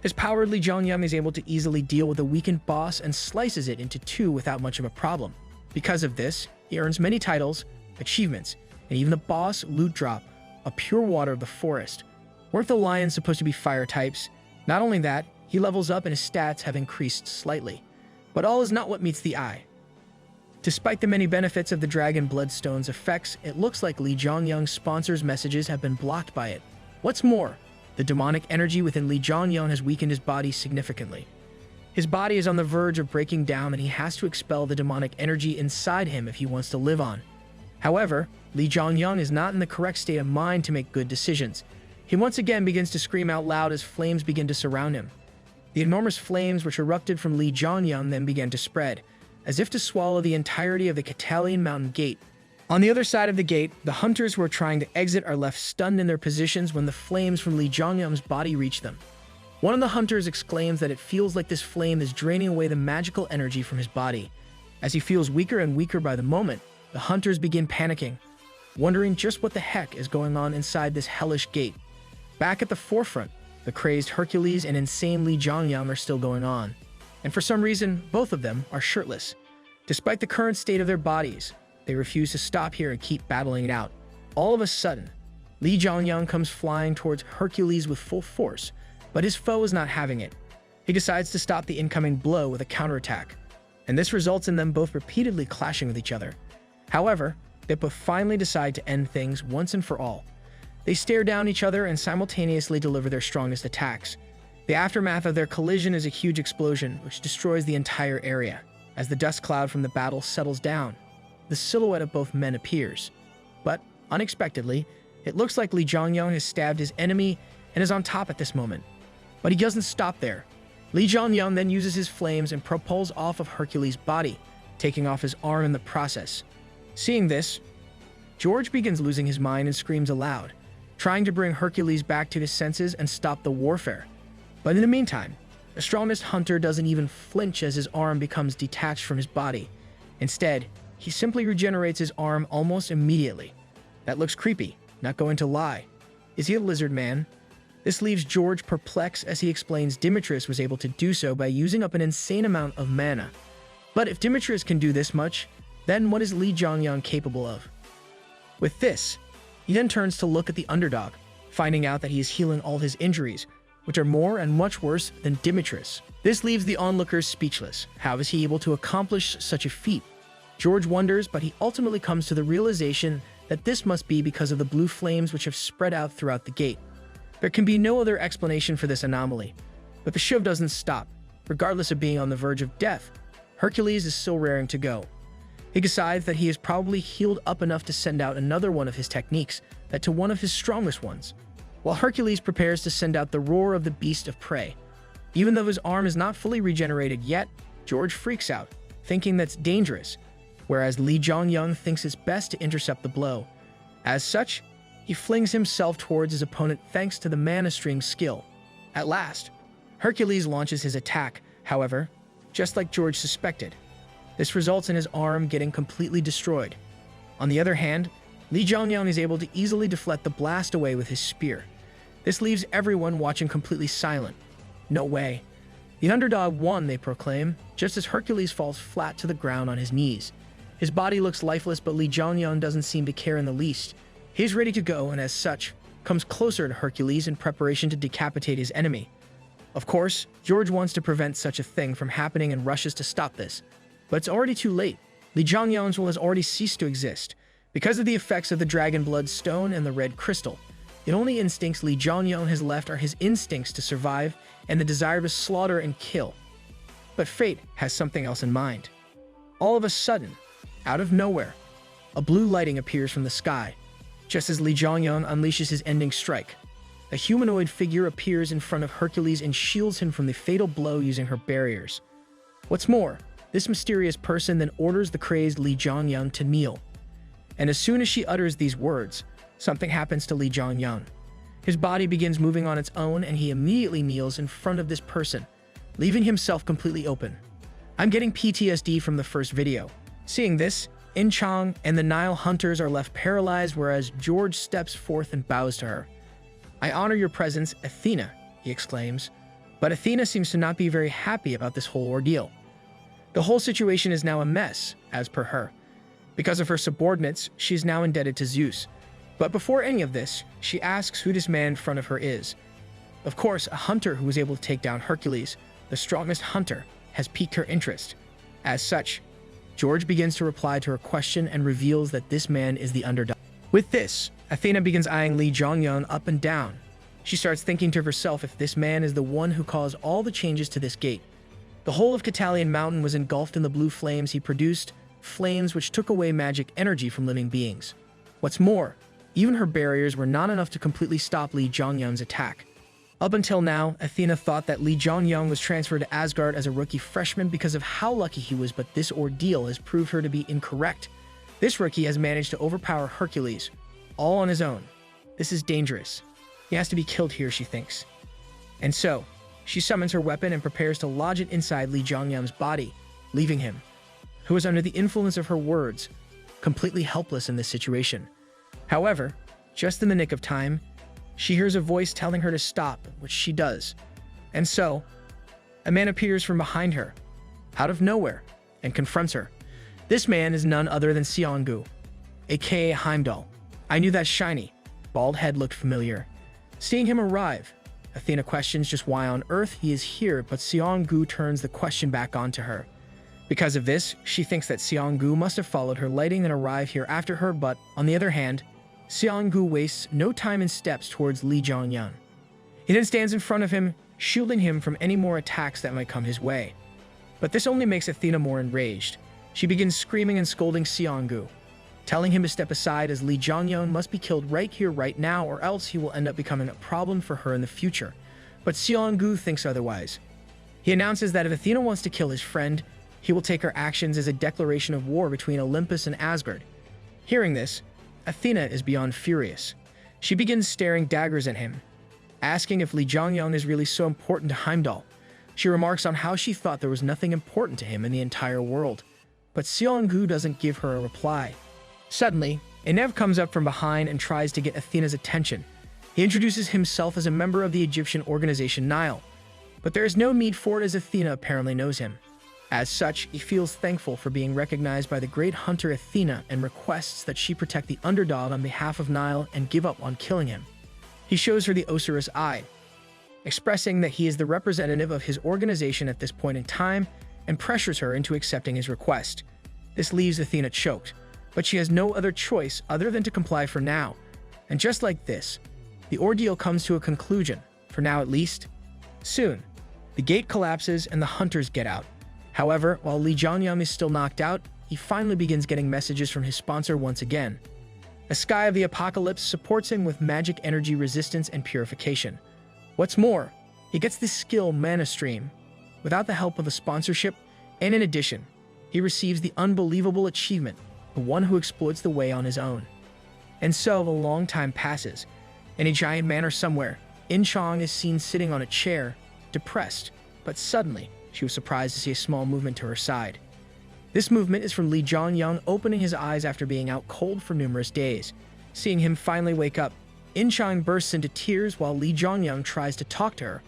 His powered Lee Jong-young is able to easily deal with a weakened boss and slices it into two without much of a problem. Because of this, he earns many titles, achievements, and even the boss loot drop, a pure water of the forest. Worth the lions supposed to be fire types. Not only that, he levels up and his stats have increased slightly. But all is not what meets the eye. Despite the many benefits of the Dragon Bloodstone's effects, it looks like Lee Jong-young's sponsor's messages have been blocked by it. What's more, the demonic energy within Lee Jong-young has weakened his body significantly. His body is on the verge of breaking down and he has to expel the demonic energy inside him if he wants to live on. However, Lee Jong-young is not in the correct state of mind to make good decisions. He once again begins to scream out loud as flames begin to surround him. The enormous flames which erupted from Lee Jong-young then began to spread, as if to swallow the entirety of the Catalan Mountain Gate. On the other side of the gate, the hunters who are trying to exit are left stunned in their positions when the flames from Lee Jong-young's body reach them. One of the hunters exclaims that it feels like this flame is draining away the magical energy from his body. As he feels weaker and weaker by the moment, the hunters begin panicking, wondering just what the heck is going on inside this hellish gate. Back at the forefront, the crazed Hercules and insane Lee Jong-young are still going on. And for some reason, both of them are shirtless. Despite the current state of their bodies, they refuse to stop here and keep battling it out. All of a sudden, Lee Jong-young comes flying towards Hercules with full force, but his foe is not having it. He decides to stop the incoming blow with a counterattack, and this results in them both repeatedly clashing with each other. However, they both finally decide to end things once and for all. They stare down each other and simultaneously deliver their strongest attacks. The aftermath of their collision is a huge explosion, which destroys the entire area. As the dust cloud from the battle settles down, the silhouette of both men appears. But, unexpectedly, it looks like Lee Jong-young has stabbed his enemy and is on top at this moment. But he doesn't stop there. Lee Jong-young then uses his flames and propels off of Hercules' body, taking off his arm in the process. Seeing this, George begins losing his mind and screams aloud, trying to bring Hercules back to his senses and stop the warfare. But in the meantime, the strongest hunter doesn't even flinch as his arm becomes detached from his body. Instead, he simply regenerates his arm almost immediately. That looks creepy, not going to lie. Is he a lizard man? This leaves George perplexed as he explains Demetrius was able to do so by using up an insane amount of mana. But if Demetrius can do this much, then what is Lee Jong-young capable of? With this, he then turns to look at the underdog, finding out that he is healing all his injuries, which are more and much worse than Demetrius. This leaves the onlookers speechless. How is he able to accomplish such a feat? George wonders, but he ultimately comes to the realization that this must be because of the blue flames which have spread out throughout the gate. There can be no other explanation for this anomaly. But the Shiv doesn't stop. Regardless of being on the verge of death, Hercules is still raring to go. He decides that he is probably healed up enough to send out another one of his techniques, that to one of his strongest ones. While Hercules prepares to send out the roar of the beast of prey. Even though his arm is not fully regenerated yet, George freaks out, thinking that's dangerous, whereas Lee Jong-young thinks it's best to intercept the blow. As such, he flings himself towards his opponent thanks to the mana stream skill. At last, Hercules launches his attack, however, just like George suspected. This results in his arm getting completely destroyed. On the other hand, Lee Jong-young is able to easily deflect the blast away with his spear. This leaves everyone watching completely silent. No way. The underdog won, they proclaim, just as Hercules falls flat to the ground on his knees. His body looks lifeless, but Lee Jong-young doesn't seem to care in the least. He's ready to go, and as such, comes closer to Hercules in preparation to decapitate his enemy. Of course, George wants to prevent such a thing from happening and rushes to stop this. But it's already too late. Lee Jong-young's will has already ceased to exist. Because of the effects of the Dragon Blood Stone and the Red Crystal, the only instincts Lee Jong-young has left are his instincts to survive and the desire to slaughter and kill. But fate has something else in mind. All of a sudden, out of nowhere, a blue lighting appears from the sky. Just as Lee Jong-young unleashes his ending strike, a humanoid figure appears in front of Hercules and shields him from the fatal blow using her barriers. What's more, this mysterious person then orders the crazed Lee Jong-young to kneel. And as soon as she utters these words, something happens to Lee Jong-young. His body begins moving on its own and he immediately kneels in front of this person, leaving himself completely open. I'm getting PTSD from the first video. Seeing this, In Chong and the Nile hunters are left paralyzed, whereas George steps forth and bows to her. I honor your presence, Athena, he exclaims. But Athena seems to not be very happy about this whole ordeal. The whole situation is now a mess, as per her. Because of her subordinates, she is now indebted to Zeus. But before any of this, she asks who this man in front of her is. Of course, a hunter who was able to take down Hercules, the strongest hunter, has piqued her interest. As such, George begins to reply to her question and reveals that this man is the underdog. With this, Athena begins eyeing Lee Jong-young up and down. She starts thinking to herself if this man is the one who caused all the changes to this gate. The whole of Catalian Mountain was engulfed in the blue flames he produced, flames which took away magic energy from living beings. What's more, even her barriers were not enough to completely stop Li Zhongyang's attack. Up until now, Athena thought that Li Zhongyang was transferred to Asgard as a rookie freshman because of how lucky he was, but this ordeal has proved her to be incorrect. This rookie has managed to overpower Hercules, all on his own. This is dangerous. He has to be killed here, she thinks. And so, she summons her weapon and prepares to lodge it inside Li Zhongyang's body, leaving him, who is under the influence of her words, completely helpless in this situation. However, just in the nick of time, she hears a voice telling her to stop, which she does. And so, a man appears from behind her, out of nowhere, and confronts her. This man is none other than Xianggu, aka Heimdall. I knew that shiny, bald head looked familiar. Seeing him arrive, Athena questions just why on earth he is here, but Xianggu turns the question back onto her. Because of this, she thinks that Xianggu must have followed her lighting and arrived here after her, but on the other hand, Xianggu wastes no time and steps towards Li Zhongyang. He then stands in front of him, shielding him from any more attacks that might come his way. But this only makes Athena more enraged. She begins screaming and scolding Xianggu, telling him to step aside as Li Zhongyang must be killed right here, right now, or else he will end up becoming a problem for her in the future. But Xianggu thinks otherwise. He announces that if Athena wants to kill his friend, he will take her actions as a declaration of war between Olympus and Asgard. Hearing this, Athena is beyond furious. She begins staring daggers at him, asking if Li Zhongyang is really so important to Heimdall. She remarks on how she thought there was nothing important to him in the entire world. But Xianggu doesn't give her a reply. Suddenly, Enev comes up from behind and tries to get Athena's attention. He introduces himself as a member of the Egyptian organization Nile, but there is no need for it as Athena apparently knows him. As such, he feels thankful for being recognized by the great hunter Athena and requests that she protect the underdog on behalf of Nile and give up on killing him. He shows her the Osiris Eye, expressing that he is the representative of his organization at this point in time and pressures her into accepting his request. This leaves Athena choked, but she has no other choice other than to comply for now. And just like this, the ordeal comes to a conclusion, for now at least. Soon, the gate collapses and the hunters get out. However, while Li Zhongyang is still knocked out, he finally begins getting messages from his sponsor once again. A Sky of the Apocalypse supports him with magic energy resistance and purification. What's more, he gets the skill Mana Stream, without the help of a sponsorship, and in addition, he receives the unbelievable achievement, the one who exploits the way on his own. And so, a long time passes. In a giant manor somewhere, In Chong is seen sitting on a chair, depressed, but suddenly, she was surprised to see a small movement to her side. This movement is from Li Zhongyang opening his eyes after being out cold for numerous days. Seeing him finally wake up, In Chong bursts into tears while Li Zhongyang tries to talk to her.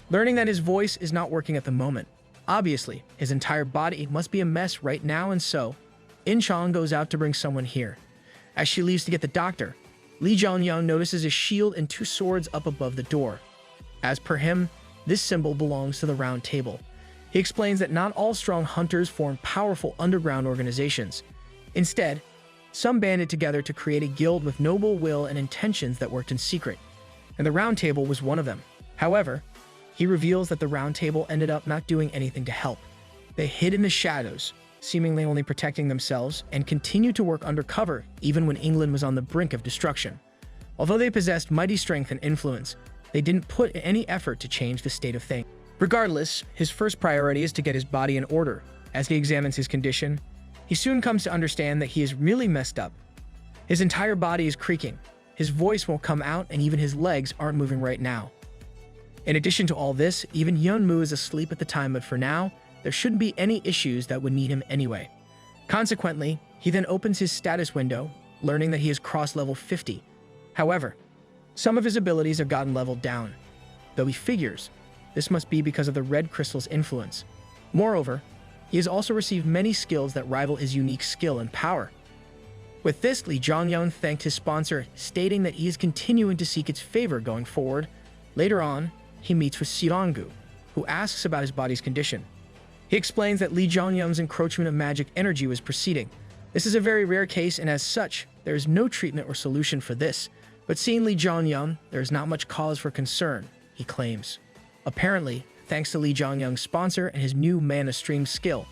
Learning that his voice is not working at the moment. Obviously, his entire body must be a mess right now, and so, In Chong goes out to bring someone here. As she leaves to get the doctor, Li Zhongyang notices a shield and 2 swords up above the door. As per him, this symbol belongs to the Round Table. He explains that not all strong hunters form powerful underground organizations. Instead, some banded together to create a guild with noble will and intentions that worked in secret, and the Round Table was one of them. However, he reveals that the Round Table ended up not doing anything to help. They hid in the shadows, seemingly only protecting themselves, and continued to work undercover even when England was on the brink of destruction. Although they possessed mighty strength and influence, they didn't put in any effort to change the state of things. Regardless, his first priority is to get his body in order. As he examines his condition, he soon comes to understand that he is really messed up. His entire body is creaking, his voice won't come out, and even his legs aren't moving right now. In addition to all this, even Yunmu is asleep at the time, but for now, there shouldn't be any issues that would need him anyway. Consequently, he then opens his status window, learning that he has crossed level 50. However, some of his abilities have gotten leveled down, though he figures this must be because of the red crystal's influence. Moreover, he has also received many skills that rival his unique skill and power. With this, Li Zhongyang thanked his sponsor, stating that he is continuing to seek its favor going forward. Later on, he meets with Xianggu, who asks about his body's condition. He explains that Li Zhongyang's encroachment of magic energy was proceeding. This is a very rare case, and as such, there is no treatment or solution for this. But seeing Li Zhongyang, there is not much cause for concern, he claims. Apparently, thanks to Lee Jongyung's sponsor and his new mana stream skill,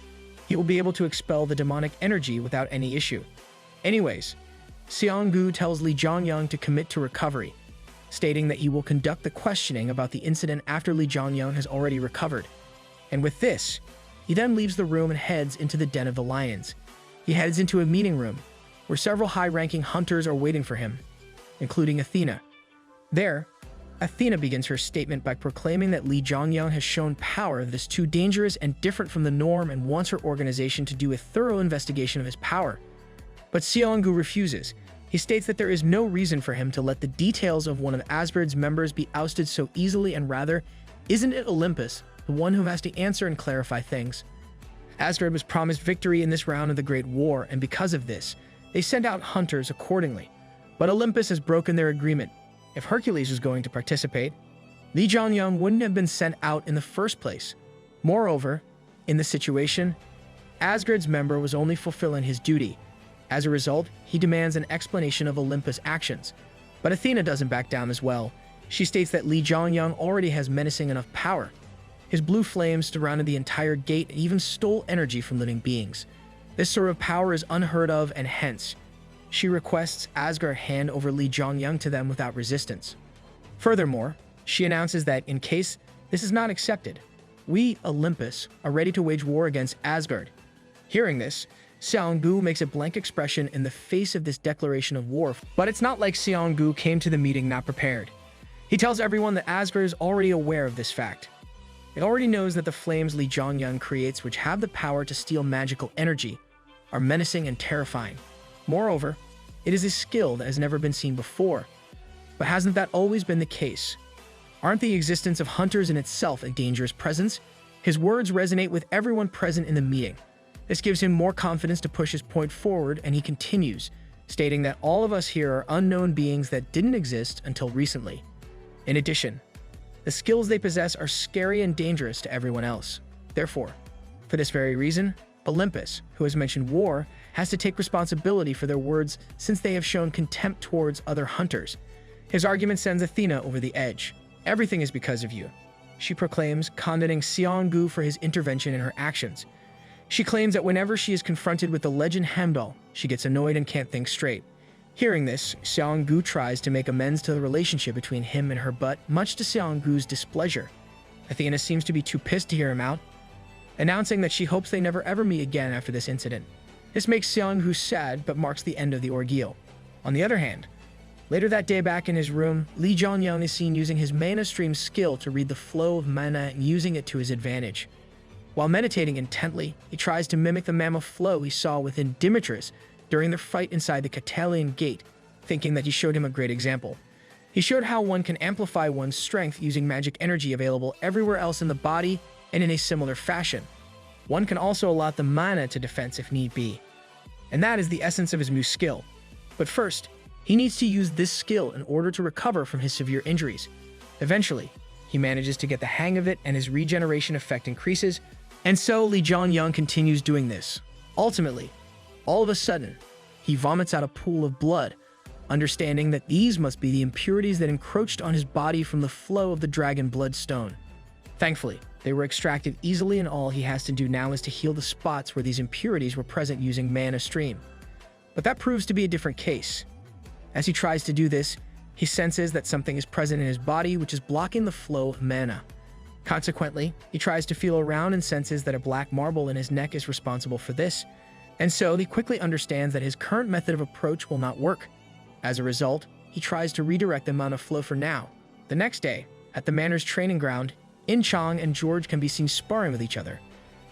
he will be able to expel the demonic energy without any issue. Anyways, Seong-gu tells Lee Jongyung to commit to recovery, stating that he will conduct the questioning about the incident after Lee Jongyung has already recovered. And with this, he then leaves the room and heads into the Den of the Lions. He heads into a meeting room, where several high-ranking hunters are waiting for him, including Athena. There, Athena begins her statement by proclaiming that Lee Jongyung has shown power that is too dangerous and different from the norm and wants her organization to do a thorough investigation of his power. But Seong-gu refuses. He states that there is no reason for him to let the details of one of Asgard's members be ousted so easily, and rather, isn't it Olympus, the one who has to answer and clarify things? Asgard was promised victory in this round of the Great War, and because of this, they sent out hunters accordingly. But Olympus has broken their agreement. If Hercules was going to participate, Lee Jongyung wouldn't have been sent out in the first place. Moreover, in the situation, Asgard's member was only fulfilling his duty. As a result, he demands an explanation of Olympus' actions. But Athena doesn't back down as well. She states that Lee Jongyung already has menacing enough power. His blue flames surrounded the entire gate and even stole energy from living beings. This sort of power is unheard of, and hence, she requests Asgard hand over Lee Jongyung to them without resistance. Furthermore, she announces that in case this is not accepted, we, Olympus, are ready to wage war against Asgard. Hearing this, Seong-gu makes a blank expression in the face of this declaration of war, but it's not like Seong-gu came to the meeting not prepared. He tells everyone that Asgard is already aware of this fact. It already knows that the flames Lee Jongyung creates, which have the power to steal magical energy, are menacing and terrifying. Moreover, it is a skill that has never been seen before. But hasn't that always been the case? Aren't the existence of hunters in itself a dangerous presence? His words resonate with everyone present in the meeting. This gives him more confidence to push his point forward, and he continues, stating that all of us here are unknown beings that didn't exist until recently. In addition, the skills they possess are scary and dangerous to everyone else. Therefore, for this very reason, Olympus, who has mentioned war, has to take responsibility for their words since they have shown contempt towards other hunters. His argument sends Athena over the edge. Everything is because of you, she proclaims, condoning Seong-gu for his intervention in her actions. She claims that whenever she is confronted with the legend Heimdall, she gets annoyed and can't think straight. Hearing this, Seong-gu tries to make amends to the relationship between him and her, but much to Seong-gu's displeasure, Athena seems to be too pissed to hear him out, announcing that she hopes they never ever meet again after this incident. This makes Seong-gu sad, but marks the end of the ordeal. On the other hand, later that day back in his room, Lee Jongyung is seen using his mana stream skill to read the flow of mana and using it to his advantage. While meditating intently, he tries to mimic the mammoth flow he saw within Demetrius during their fight inside the Catalian Gate, thinking that he showed him a great example. He showed how one can amplify one's strength using magic energy available everywhere else in the body, and in a similar fashion. One can also allot the mana to defense if need be. And that is the essence of his new skill. But first, he needs to use this skill in order to recover from his severe injuries. Eventually, he manages to get the hang of it and his regeneration effect increases, and so Lee Jongyung continues doing this. Ultimately, all of a sudden, he vomits out a pool of blood, understanding that these must be the impurities that encroached on his body from the flow of the dragon blood stone. Thankfully, they were extracted easily, and all he has to do now is to heal the spots where these impurities were present using mana stream. But that proves to be a different case. As he tries to do this, he senses that something is present in his body which is blocking the flow of mana. Consequently, he tries to feel around and senses that a black marble in his neck is responsible for this, and so he quickly understands that his current method of approach will not work. As a result, he tries to redirect the amount of flow for now. The next day, at the Manor's training ground, In-chang and George can be seen sparring with each other.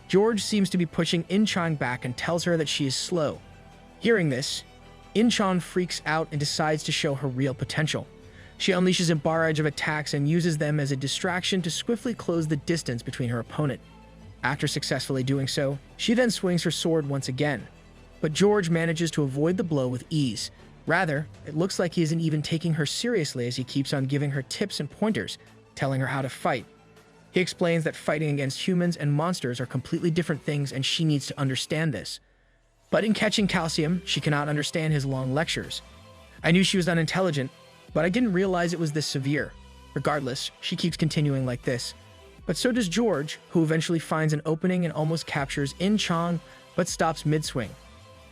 George seems to be pushing In-chang back and tells her that she is slow. Hearing this, In-chang freaks out and decides to show her real potential. She unleashes a barrage of attacks and uses them as a distraction to swiftly close the distance between her opponent. After successfully doing so, she then swings her sword once again. But George manages to avoid the blow with ease. Rather, it looks like he isn't even taking her seriously as he keeps on giving her tips and pointers, telling her how to fight. He explains that fighting against humans and monsters are completely different things and she needs to understand this. But in catching calcium, she cannot understand his long lectures. I knew she was unintelligent, but I didn't realize it was this severe. Regardless, she keeps continuing like this. But so does George, who eventually finds an opening and almost captures In Chang, but stops mid-swing.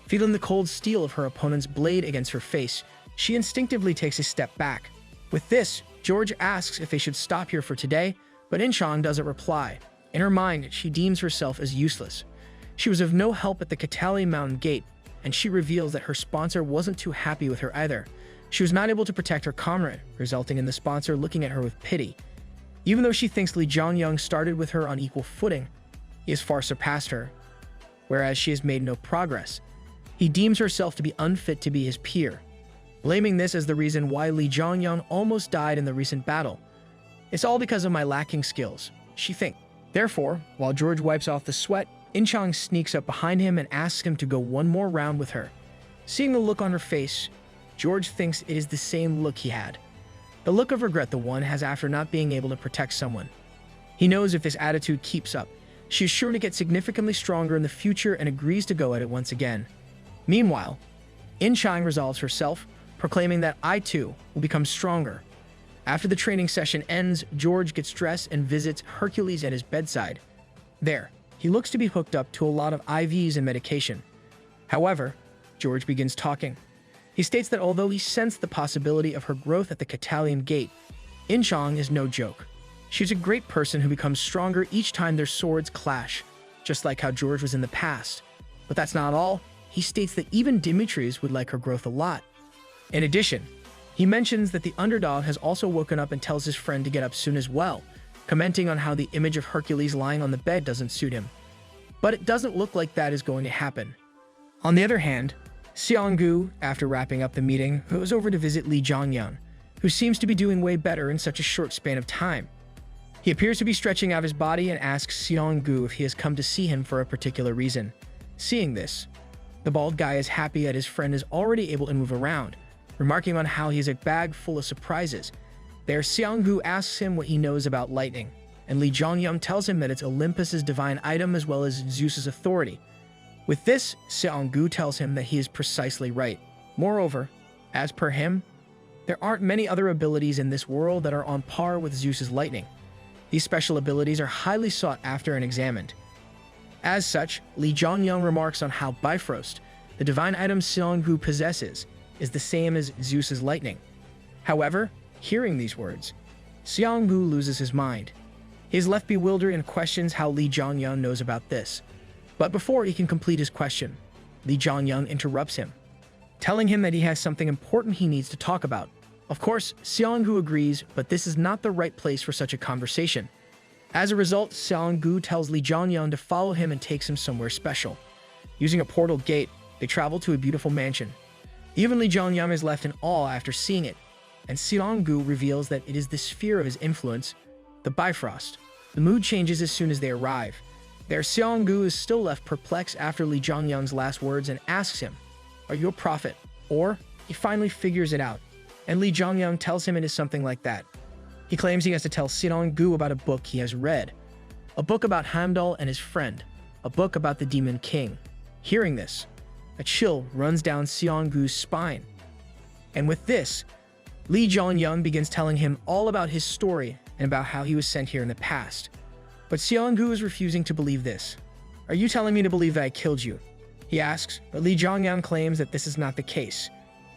Feeling the cold steel of her opponent's blade against her face, she instinctively takes a step back. With this, George asks if they should stop here for today, but In Chang doesn't reply. In her mind, she deems herself as useless. She was of no help at the Catali Mountain Gate, and she reveals that her sponsor wasn't too happy with her either. She was not able to protect her comrade, resulting in the sponsor looking at her with pity. Even though she thinks Li Zhongyang started with her on equal footing, he has far surpassed her, whereas she has made no progress. He deems herself to be unfit to be his peer, blaming this as the reason why Li Zhongyang almost died in the recent battle. It's all because of my lacking skills, she thinks. Therefore, while George wipes off the sweat, In Chang sneaks up behind him and asks him to go one more round with her. Seeing the look on her face, George thinks it is the same look he had. The look of regret the one has after not being able to protect someone. He knows if this attitude keeps up, she is sure to get significantly stronger in the future and agrees to go at it once again. Meanwhile, In Chang resolves herself, proclaiming that I too will become stronger. After the training session ends, George gets dressed and visits Hercules at his bedside. There, he looks to be hooked up to a lot of IVs and medication. However, George begins talking. He states that although he sensed the possibility of her growth at the Catalian Gate, In Chang is no joke. She's a great person who becomes stronger each time their swords clash, just like how George was in the past. But that's not all. He states that even Dimitri's would like her growth a lot. In addition, he mentions that the underdog has also woken up and tells his friend to get up soon as well, commenting on how the image of Hercules lying on the bed doesn't suit him. But it doesn't look like that is going to happen. On the other hand, Xianggu, after wrapping up the meeting, goes over to visit Li Zhongyang, who seems to be doing way better in such a short span of time. He appears to be stretching out his body and asks Xianggu if he has come to see him for a particular reason. Seeing this, the bald guy is happy that his friend is already able to move around, remarking on how he has a bag full of surprises. There, Xianggu asks him what he knows about lightning, and Li Zhongyang tells him that it's Olympus's divine item as well as Zeus's authority. With this, Xianggu tells him that he is precisely right. Moreover, as per him, there aren't many other abilities in this world that are on par with Zeus's lightning. These special abilities are highly sought after and examined. As such, Li Zhongyang remarks on how Bifrost, the divine item Xianggu possesses, is the same as Zeus's lightning. However, hearing these words, Xianggu loses his mind. He is left bewildered and questions how Li Zhongyang knows about this. But before he can complete his question, Li Zhongyang interrupts him, telling him that he has something important he needs to talk about. Of course, Xianggu agrees, but this is not the right place for such a conversation. As a result, Xianggu tells Li Zhongyang to follow him and takes him somewhere special. Using a portal gate, they travel to a beautiful mansion. Even Li Zhongyang is left in awe after seeing it, and Xianggu reveals that it is the sphere of his influence, the Bifrost. The mood changes as soon as they arrive. There, Xianggu is still left perplexed after Li Zhongyang's last words and asks him, "Are you a prophet?" Or, he finally figures it out, and Li Zhongyang tells him it is something like that. He claims he has to tell Xianggu about a book he has read, a book about Heimdall and his friend, a book about the Demon King. Hearing this, a chill runs down Xianggu's spine. And with this, Li Zhongyang begins telling him all about his story and about how he was sent here in the past. But Xianggu is refusing to believe this. "Are you telling me to believe that I killed you?" he asks, but Li Zhongyang claims that this is not the case.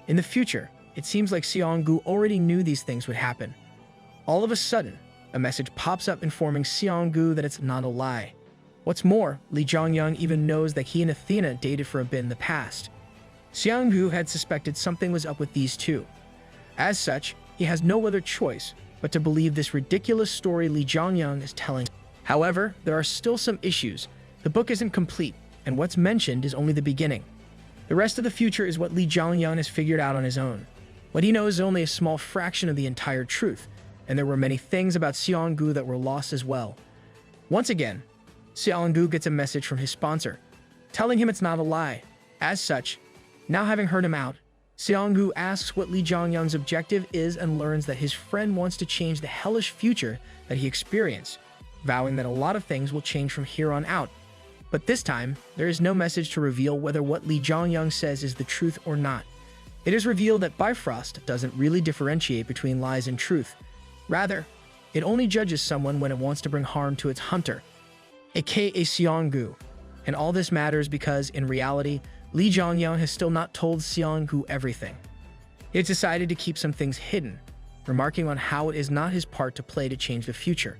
In the future, it seems like Xianggu already knew these things would happen. All of a sudden, a message pops up informing Xianggu that it's not a lie. What's more, Li Zhongyang even knows that he and Athena dated for a bit in the past. Xianggu had suspected something was up with these two. As such, he has no other choice but to believe this ridiculous story Li Zhongyang is telling. However, there are still some issues. The book isn't complete, and what's mentioned is only the beginning. The rest of the future is what Li Zhongyang has figured out on his own. What he knows is only a small fraction of the entire truth, and there were many things about Xianggu that were lost as well. Once again, Xianggu gets a message from his sponsor, telling him it's not a lie. As such, now having heard him out, Xianggu asks what Li Zhongyang's objective is and learns that his friend wants to change the hellish future that he experienced, vowing that a lot of things will change from here on out. But this time, there is no message to reveal whether what Li Zhongyang says is the truth or not. It is revealed that Bifrost doesn't really differentiate between lies and truth. Rather, it only judges someone when it wants to bring harm to its hunter, aka Seonggu. And all this matters because, in reality, Lee Jong-yeon has still not told Seonggu everything. He has decided to keep some things hidden, remarking on how it is not his part to play to change the future.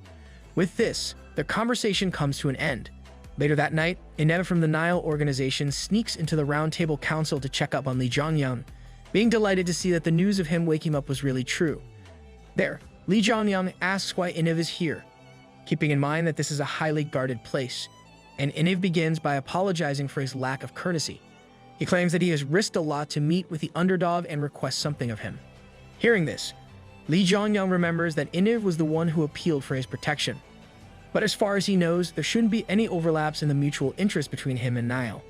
With this, their conversation comes to an end. Later that night, Inev from the Nile organization sneaks into the Round Table Council to check up on Lee Jong-yeon, being delighted to see that the news of him waking up was really true. There, Lee Jong-yeon asks why Inev is here, keeping in mind that this is a highly guarded place, and Inev begins by apologizing for his lack of courtesy. He claims that he has risked a lot to meet with the underdog and requests something of him. Hearing this, Lee Jong-yeon remembers that Inev was the one who appealed for his protection. But as far as he knows, there shouldn't be any overlaps in the mutual interest between him and Nile.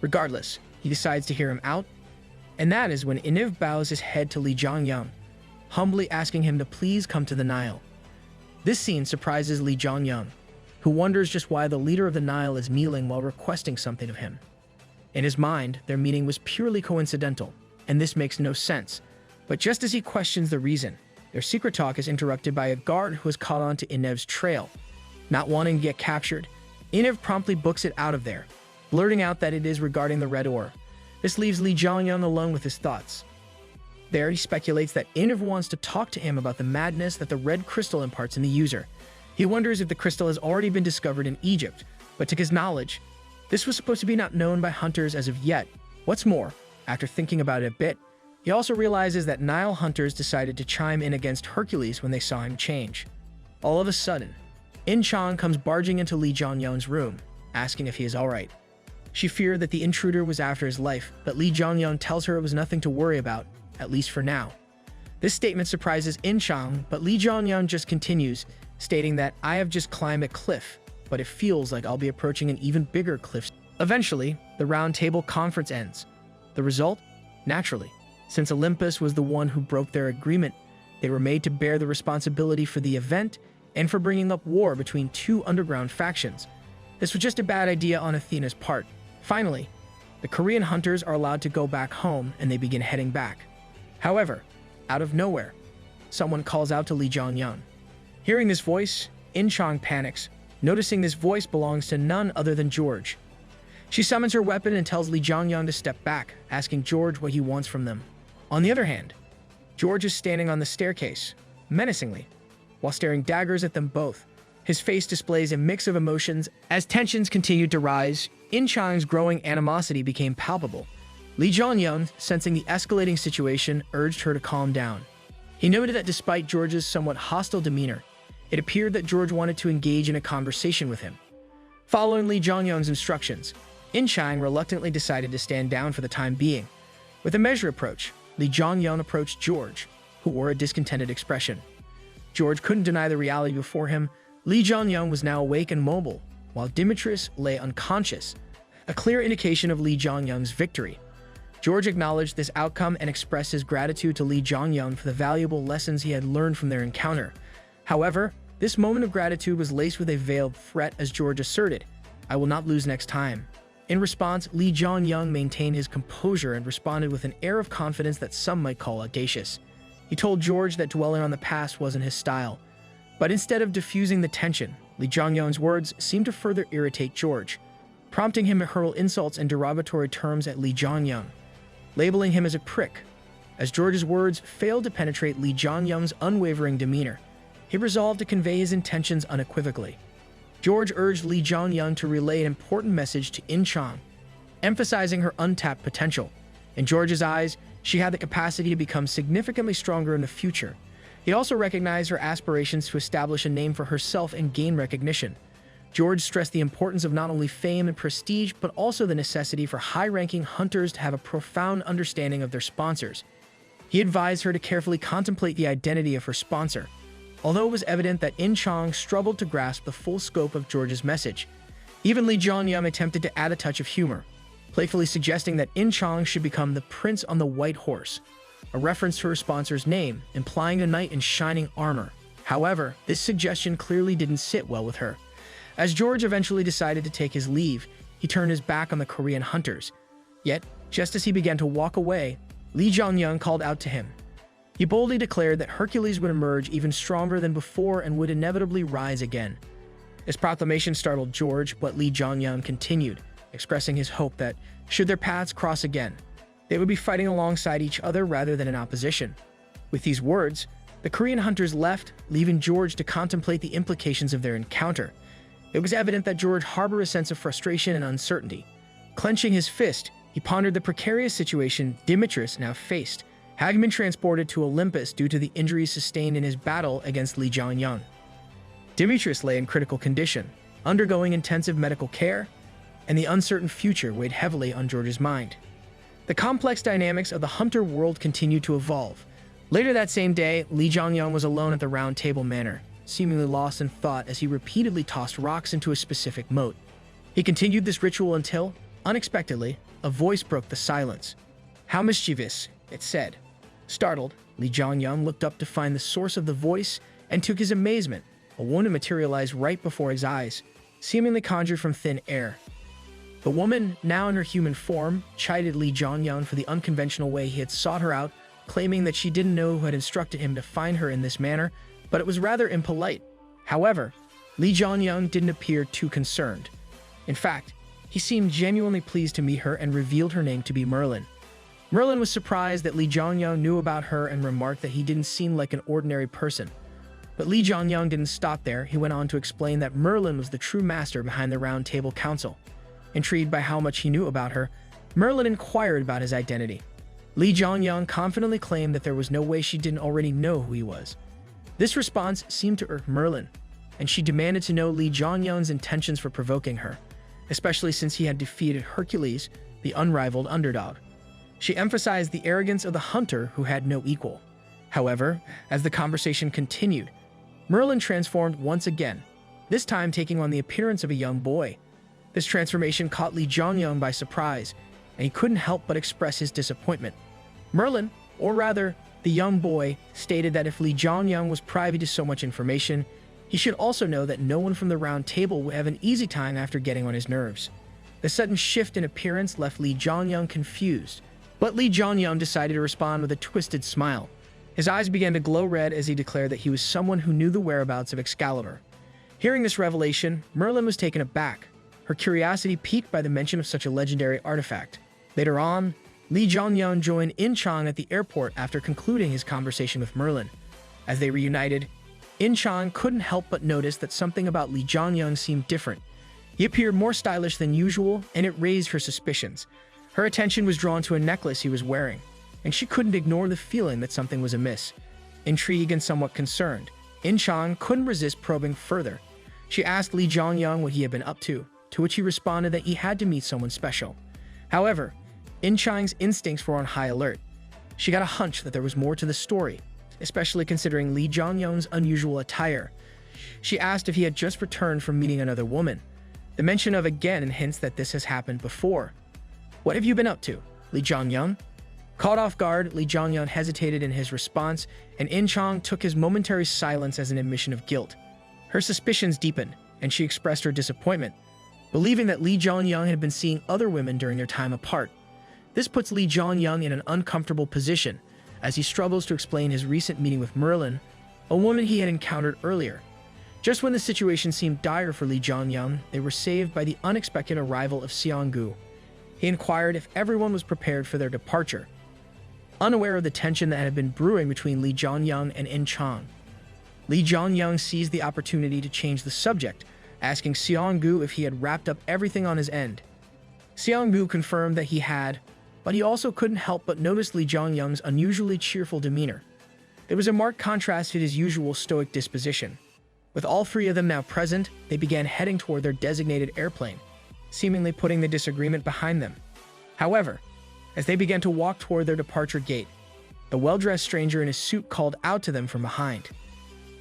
Regardless, he decides to hear him out, and that is when Inev bows his head to Lee Jong-yeon, humbly asking him to please come to the Nile. This scene surprises Lee Jong-yeon, who wonders just why the leader of the Nile is kneeling while requesting something of him. In his mind, their meeting was purely coincidental, and this makes no sense. But just as he questions the reason, their secret talk is interrupted by a guard who has caught on to Inev's trail. Not wanting to get captured, Inev promptly books it out of there, blurting out that it is regarding the red ore. This leaves Lee Jong-yeon alone with his thoughts. There, he speculates that Inev wants to talk to him about the madness that the red crystal imparts in the user. He wonders if the crystal has already been discovered in Egypt, but to his knowledge, this was supposed to be not known by hunters as of yet. What's more, after thinking about it a bit, he also realizes that Nile hunters decided to chime in against Hercules when they saw him change. All of a sudden, In Chang comes barging into Lee Jong-yeon's room, asking if he is alright. She feared that the intruder was after his life, but Lee Jong-yeon tells her it was nothing to worry about, at least for now. This statement surprises In Chang, but Lee Jong-yeon just continues, stating that I have just climbed a cliff, but it feels like I'll be approaching an even bigger cliff. Eventually, the Round Table Conference ends. The result? Naturally, since Olympus was the one who broke their agreement, they were made to bear the responsibility for the event and for bringing up war between two underground factions. This was just a bad idea on Athena's part. Finally, the Korean hunters are allowed to go back home and they begin heading back. However, out of nowhere, someone calls out to Lee Jong-yeon. Hearing this voice, In Chang panics, noticing this voice belongs to none other than George. She summons her weapon and tells Lee Jong-yeon to step back, asking George what he wants from them. On the other hand, George is standing on the staircase, menacingly, while staring daggers at them both. His face displays a mix of emotions. As tensions continued to rise, In Chang's growing animosity became palpable. Lee Jong-yeon, sensing the escalating situation, urged her to calm down. He noted that despite George's somewhat hostile demeanor, it appeared that George wanted to engage in a conversation with him. Following Lee Jong-yeon's instructions, In Chang reluctantly decided to stand down for the time being. With a measured approach, Lee Jong-yeon approached George, who wore a discontented expression. George couldn't deny the reality before him. Lee Jong-yeon was now awake and mobile, while Demetrius lay unconscious, a clear indication of Lee Jong-yeon's victory. George acknowledged this outcome and expressed his gratitude to Lee Jong-yeon for the valuable lessons he had learned from their encounter. However, this moment of gratitude was laced with a veiled threat as George asserted, I will not lose next time. In response, Lee Jong-yeon maintained his composure and responded with an air of confidence that some might call audacious. He told George that dwelling on the past wasn't his style. But instead of diffusing the tension, Lee Jong-yeon's words seemed to further irritate George, prompting him to hurl insults and derogatory terms at Lee Jong-yeon, labeling him as a prick. As George's words failed to penetrate Lee Jong-yeon's unwavering demeanor, he resolved to convey his intentions unequivocally. George urged Lee Jong-yeon to relay an important message to In Chang, emphasizing her untapped potential. In George's eyes, she had the capacity to become significantly stronger in the future. He also recognized her aspirations to establish a name for herself and gain recognition. George stressed the importance of not only fame and prestige, but also the necessity for high-ranking hunters to have a profound understanding of their sponsors. He advised her to carefully contemplate the identity of her sponsor. Although it was evident that In Chang struggled to grasp the full scope of George's message, even Lee Jong-yeon attempted to add a touch of humor, playfully suggesting that In Chang should become the prince on the white horse, a reference to her sponsor's name, implying a knight in shining armor. However, this suggestion clearly didn't sit well with her. As George eventually decided to take his leave, he turned his back on the Korean hunters. Yet, just as he began to walk away, Lee Jong-yeon called out to him. He boldly declared that Hercules would emerge even stronger than before and would inevitably rise again. His proclamation startled George, but Lee Jong-yeon continued, expressing his hope that, should their paths cross again, they would be fighting alongside each other rather than in opposition. With these words, the Korean hunters left, leaving George to contemplate the implications of their encounter. It was evident that George harbored a sense of frustration and uncertainty. Clenching his fist, he pondered the precarious situation Demetrius now faced, having been transported to Olympus due to the injuries sustained in his battle against Lee Jong-yeon. Demetrius lay in critical condition, undergoing intensive medical care, and the uncertain future weighed heavily on George's mind. The complex dynamics of the hunter world continued to evolve. Later that same day, Lee Jong-yeon was alone at the Round Table Manor, seemingly lost in thought as he repeatedly tossed rocks into a specific moat. He continued this ritual until, unexpectedly, a voice broke the silence. "How mischievous," it said. Startled, Lee Jong-yeon looked up to find the source of the voice, and to his amazement, a woman materialized right before his eyes, seemingly conjured from thin air. The woman, now in her human form, chided Lee Jong-yeon for the unconventional way he had sought her out, claiming that she didn't know who had instructed him to find her in this manner, but it was rather impolite. However, Lee Jong-yeon didn't appear too concerned. In fact, he seemed genuinely pleased to meet her and revealed her name to be Merlin. Merlin was surprised that Lee Jong-yeon knew about her and remarked that he didn't seem like an ordinary person. But Lee Jong-yeon didn't stop there. He went on to explain that Merlin was the true master behind the Round Table Council. Intrigued by how much he knew about her, Merlin inquired about his identity. Lee Jong-yeon confidently claimed that there was no way she didn't already know who he was. This response seemed to irk Merlin, and she demanded to know Lee Jong-yeon's intentions for provoking her, especially since he had defeated Hercules, the unrivaled underdog. She emphasized the arrogance of the hunter who had no equal. However, as the conversation continued, Merlin transformed once again, this time taking on the appearance of a young boy. This transformation caught Lee Jong-yeon by surprise, and he couldn't help but express his disappointment. Merlin, or rather, the young boy, stated that if Lee Jong-yeon was privy to so much information, he should also know that no one from the Round Table would have an easy time after getting on his nerves. The sudden shift in appearance left Lee Jong-yeon confused, but Lee Jong-yeon decided to respond with a twisted smile. His eyes began to glow red as he declared that he was someone who knew the whereabouts of Excalibur. Hearing this revelation, Merlin was taken aback, her curiosity piqued by the mention of such a legendary artifact. Later on, Lee Jong-yeon joined In Chang at the airport after concluding his conversation with Merlin. As they reunited, In Chang couldn't help but notice that something about Lee Jong-yeon seemed different. He appeared more stylish than usual, and it raised her suspicions. Her attention was drawn to a necklace he was wearing, and she couldn't ignore the feeling that something was amiss. Intrigued and somewhat concerned, In Chang couldn't resist probing further. She asked Lee Jong-yeon what he had been up to which he responded that he had to meet someone special. However, In Chang's instincts were on high alert. She got a hunch that there was more to the story, especially considering Lee Jong-yeon's unusual attire. She asked if he had just returned from meeting another woman. The mention of again hints that this has happened before. "What have you been up to, Lee Jong-yeon?" Caught off guard, Lee Jong-yeon hesitated in his response, and In Chang took his momentary silence as an admission of guilt. Her suspicions deepened, and she expressed her disappointment, believing that Lee Jong-yeon had been seeing other women during their time apart. This puts Lee Jong-yeon in an uncomfortable position, as he struggles to explain his recent meeting with Merlin, a woman he had encountered earlier. Just when the situation seemed dire for Lee Jong-yeon, they were saved by the unexpected arrival of Seong-gu. He inquired if everyone was prepared for their departure, unaware of the tension that had been brewing between Lee Jong-yeon and In Chang. Lee Jong-yeon seized the opportunity to change the subject, asking Seong-gu if he had wrapped up everything on his end. Seong-gu confirmed that he had, but he also couldn't help but notice Lee Jong-yeon's unusually cheerful demeanor. There was a marked contrast to his usual stoic disposition. With all three of them now present, they began heading toward their designated airplane, seemingly putting the disagreement behind them. However, as they began to walk toward their departure gate, the well-dressed stranger in his suit called out to them from behind.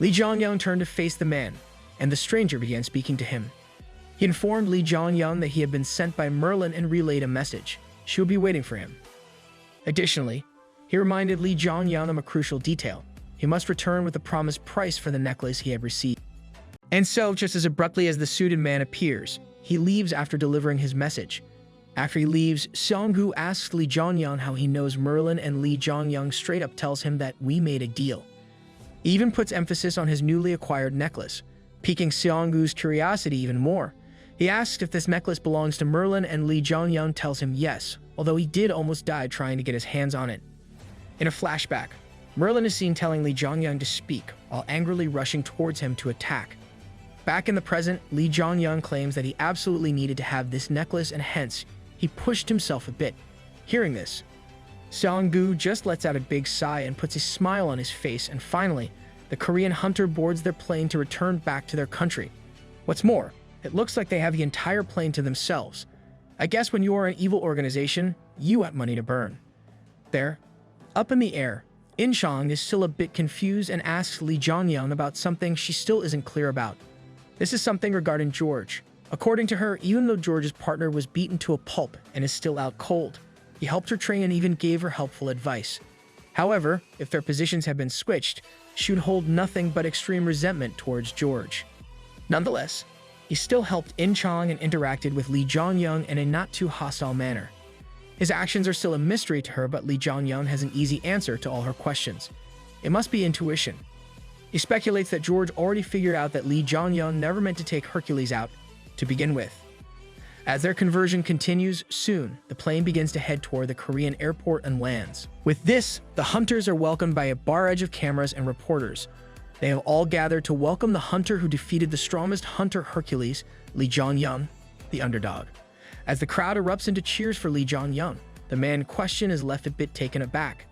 Lee Jong-yeon turned to face the man, and the stranger began speaking to him. He informed Lee Jong-yeon that he had been sent by Merlin and relayed a message. She would be waiting for him. Additionally, he reminded Lee Jong-yeon of a crucial detail. He must return with the promised price for the necklace he had received. And so, just as abruptly as the suited man appears, he leaves after delivering his message. After he leaves, Seonggu asks Lee Jongyang how he knows Merlin, and Lee Jongyang straight up tells him that we made a deal. He even puts emphasis on his newly acquired necklace, piquing Seonggu's curiosity even more. He asks if this necklace belongs to Merlin, and Lee Jongyang tells him yes, although he did almost die trying to get his hands on it. In a flashback, Merlin is seen telling Lee Jongyang to speak, while angrily rushing towards him to attack. Back in the present, Lee Jongyang claims that he absolutely needed to have this necklace, and hence, he pushed himself a bit. Hearing this, Seonggu just lets out a big sigh and puts a smile on his face, and finally, the Korean hunter boards their plane to return back to their country. What's more, it looks like they have the entire plane to themselves. I guess when you are an evil organization, you have money to burn. There, up in the air, In-chang is still a bit confused and asks Lee Jongyang about something she still isn't clear about. This is something regarding George. According to her, even though George's partner was beaten to a pulp and is still out cold, he helped her train and even gave her helpful advice. However, if their positions had been switched, she would hold nothing but extreme resentment towards George. Nonetheless, he still helped In-chang and interacted with Lee Jongyang in a not-too-hostile manner. His actions are still a mystery to her, but Lee Jongyang has an easy answer to all her questions. It must be intuition. He speculates that George already figured out that Lee Jongyang never meant to take Hercules out to begin with. As their conversion continues, soon, the plane begins to head toward the Korean airport and lands. With this, the hunters are welcomed by a barrage of cameras and reporters. They have all gathered to welcome the hunter who defeated the strongest hunter Hercules, Lee Jongyang, the underdog. As the crowd erupts into cheers for Lee Jongyang, the man in question is left a bit taken aback.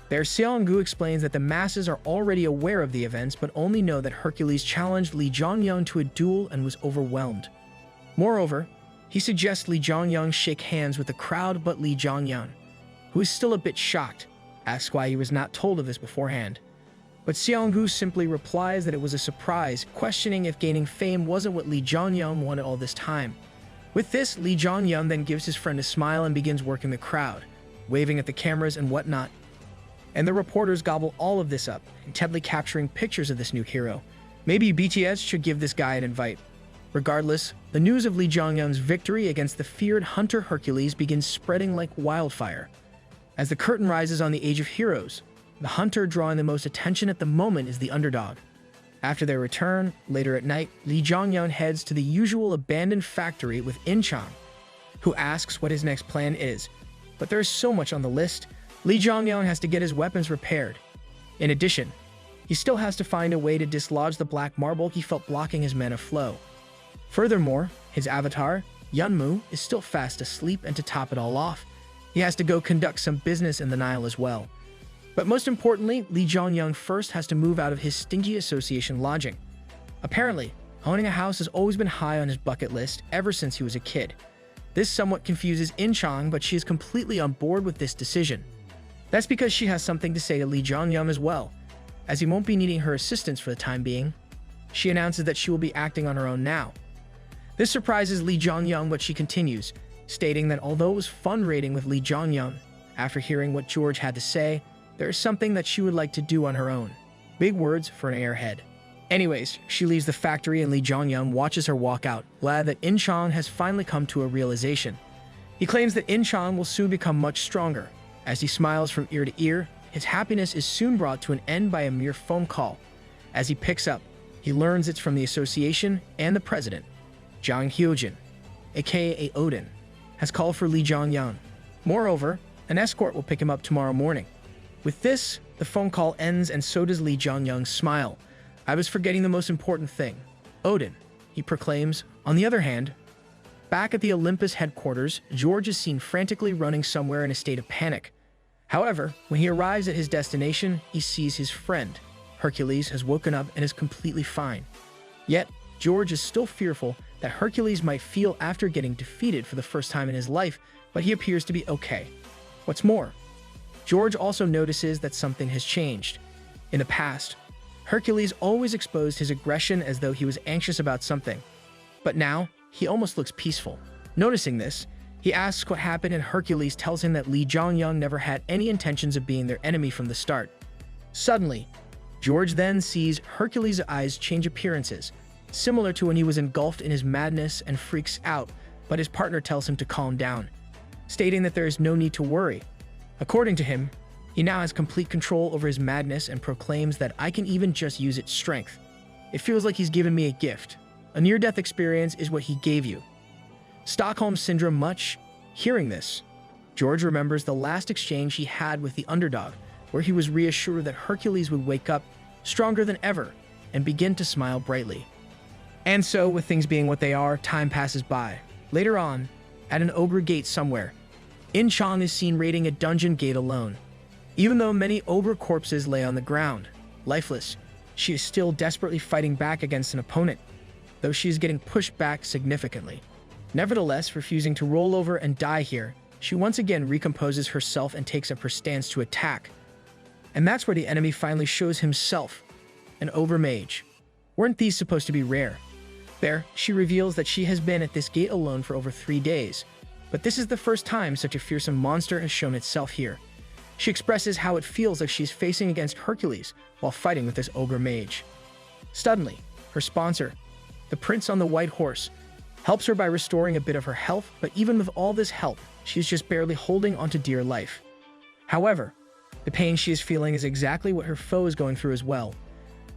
There, Seonggu explains that the masses are already aware of the events, but only know that Hercules challenged Lee Jongyang to a duel and was overwhelmed. Moreover, he suggests Lee Jongyang shake hands with the crowd, but Lee Jongyang, who is still a bit shocked, asks why he was not told of this beforehand. But Seonggu simply replies that it was a surprise, questioning if gaining fame wasn't what Lee Jongyang wanted all this time. With this, Lee Jongyang then gives his friend a smile and begins working the crowd, waving at the cameras and whatnot. And the reporters gobble all of this up, intently capturing pictures of this new hero. Maybe BTS should give this guy an invite. Regardless, the news of Lee Jongyang's victory against the feared hunter Hercules begins spreading like wildfire. As the curtain rises on the Age of Heroes, the hunter drawing the most attention at the moment is the underdog. After their return, later at night, Lee Jongyang heads to the usual abandoned factory with In-chang, who asks what his next plan is. But there is so much on the list, Lee Jongyang has to get his weapons repaired. In addition, he still has to find a way to dislodge the black marble he felt blocking his mana flow. Furthermore, his avatar, Yeonmu, is still fast asleep, and to top it all off, he has to go conduct some business in the Nile as well. But most importantly, Lee Jongyang first has to move out of his stingy association lodging. Apparently, owning a house has always been high on his bucket list ever since he was a kid. This somewhat confuses In-chang, but she is completely on board with this decision. That's because she has something to say to Lee Jongyang as well, as he won't be needing her assistance for the time being. She announces that she will be acting on her own now. This surprises Lee Jongyang, but she continues, stating that although it was fun raiding with Lee Jongyang, after hearing what George had to say, there is something that she would like to do on her own. Big words for an airhead. Anyways, she leaves the factory and Lee Jongyang watches her walk out, glad that In-chang has finally come to a realization. He claims that In-chang will soon become much stronger. As he smiles from ear to ear, his happiness is soon brought to an end by a mere phone call. As he picks up, he learns it's from the association, and the president, Jang Hyojin, aka Odin, has called for Lee Jongyang. Moreover, an escort will pick him up tomorrow morning. With this, the phone call ends, and so does Lee Jongyang's smile. I was forgetting the most important thing. Odin, he proclaims. On the other hand, back at the Olympus headquarters, George is seen frantically running somewhere in a state of panic. However, when he arrives at his destination, he sees his friend. Hercules has woken up and is completely fine. Yet, George is still fearful that Hercules might feel after getting defeated for the first time in his life, but he appears to be okay. What's more, George also notices that something has changed. In the past, Hercules always exposed his aggression as though he was anxious about something. But now, he almost looks peaceful. Noticing this, he asks what happened, and Hercules tells him that Lee Jongyang never had any intentions of being their enemy from the start. Suddenly, George then sees Hercules' eyes change appearances, similar to when he was engulfed in his madness, and freaks out, but his partner tells him to calm down. stating that there is no need to worry. According to him, he now has complete control over his madness and proclaims that I can even just use its strength. It feels like he's given me a gift. A near-death experience is what he gave you. Stockholm Syndrome much. Hearing this, George remembers the last exchange he had with the underdog, where he was reassured that Hercules would wake up stronger than ever and begin to smile brightly. And so, with things being what they are, time passes by. Later on, at an ogre gate somewhere, In Chong is seen raiding a dungeon gate alone. Even though many ogre corpses lay on the ground, lifeless, she is still desperately fighting back against an opponent, though she is getting pushed back significantly. Nevertheless, refusing to roll over and die here, she once again recomposes herself and takes up her stance to attack. And that's where the enemy finally shows himself, an ogre mage. Weren't these supposed to be rare? There, she reveals that she has been at this gate alone for over 3 days, but this is the first time such a fearsome monster has shown itself here. She expresses how it feels like she's facing against Hercules while fighting with this ogre mage. Suddenly, her sponsor, the prince on the white horse, helps her by restoring a bit of her health, but even with all this help, she is just barely holding onto dear life. However, the pain she is feeling is exactly what her foe is going through as well.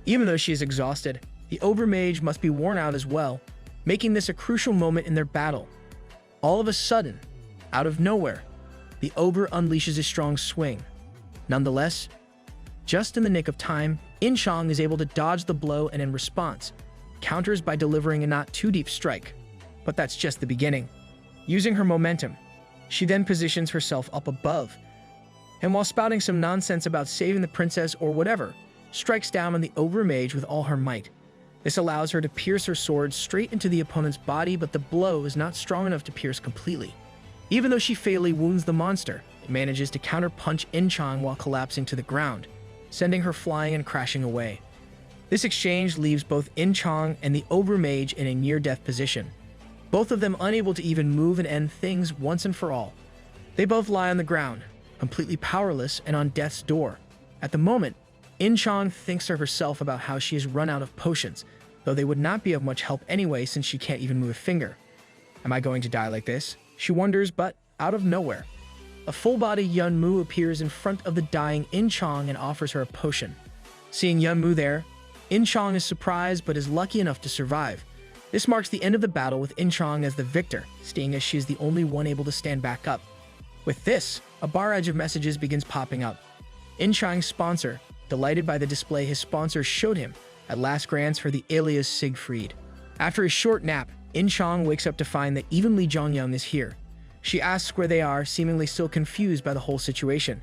Even though she is exhausted, the ogre mage must be worn out as well, making this a crucial moment in their battle. All of a sudden, out of nowhere, the ogre unleashes a strong swing. Nonetheless, just in the nick of time, In Chong is able to dodge the blow and in response, counters by delivering a not too deep strike. But that's just the beginning. Using her momentum, she then positions herself up above, and while spouting some nonsense about saving the princess or whatever, strikes down on the ogre mage with all her might. This allows her to pierce her sword straight into the opponent's body, but the blow is not strong enough to pierce completely. Even though she fatally wounds the monster, it manages to counter-punch In Chong while collapsing to the ground, sending her flying and crashing away. This exchange leaves both In Chong and the ogre mage in a near-death position, both of them unable to even move and end things once and for all. They both lie on the ground, completely powerless and on death's door. At the moment, In Chong thinks of herself about how she has run out of potions, though they would not be of much help anyway since she can't even move a finger. Am I going to die like this? She wonders, but out of nowhere, a full-body Yun Mu appears in front of the dying In Chong and offers her a potion. Seeing Yun Mu there, In Chong is surprised but is lucky enough to survive. This marks the end of the battle with In Chong as the victor, seeing as she is the only one able to stand back up. With this, a barrage of messages begins popping up. In Chong's sponsor, delighted by the display his sponsor showed him, at last grants her the alias Siegfried. After a short nap, In Chong wakes up to find that even Li Zhongyang is here. She asks where they are, seemingly still confused by the whole situation.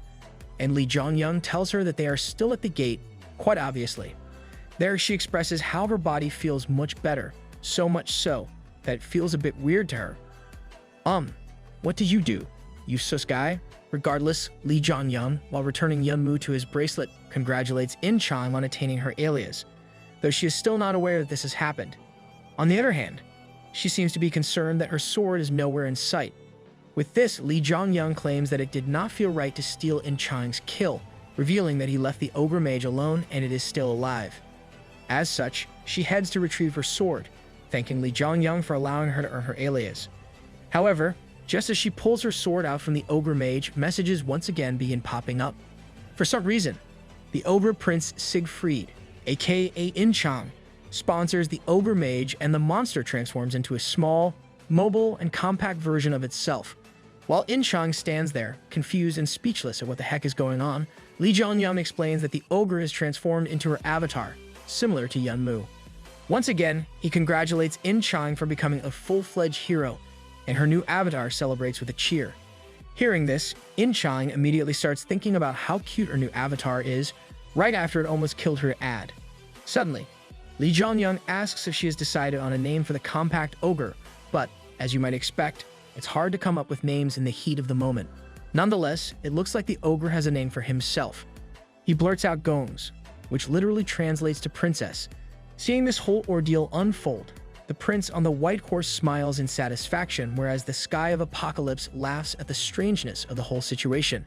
And Li Zhongyang tells her that they are still at the gate, quite obviously. There she expresses how her body feels much better, so much so that it feels a bit weird to her. What did you do, you sus guy? Regardless, Li Zhongyang, while returning Yun Mu to his bracelet, congratulates In Chong on attaining her alias, though she is still not aware that this has happened. On the other hand, she seems to be concerned that her sword is nowhere in sight. With this, Li Zhongyang claims that it did not feel right to steal In Chong's kill, revealing that he left the ogre mage alone and it is still alive. As such, she heads to retrieve her sword, thanking Li Zhongyang for allowing her to earn her alias. However, just as she pulls her sword out from the ogre mage, messages once again begin popping up. For some reason, the ogre prince Siegfried, aka In Chong, sponsors the ogre mage and the monster transforms into a small, mobile, and compact version of itself. While In Chong stands there, confused and speechless at what the heck is going on, Li Zhongyang explains that the ogre is transformed into her avatar, similar to Yun Mu. Once again, he congratulates In Chong for becoming a full-fledged hero, and her new avatar celebrates with a cheer. Hearing this, In Chong immediately starts thinking about how cute her new avatar is, right after it almost killed her ad. Suddenly, Li Zhongyang asks if she has decided on a name for the compact ogre, but, as you might expect, it's hard to come up with names in the heat of the moment. Nonetheless, it looks like the ogre has a name for himself. He blurts out Gongs, which literally translates to princess. Seeing this whole ordeal unfold, the prince on the white horse smiles in satisfaction, whereas the Sky of Apocalypse laughs at the strangeness of the whole situation.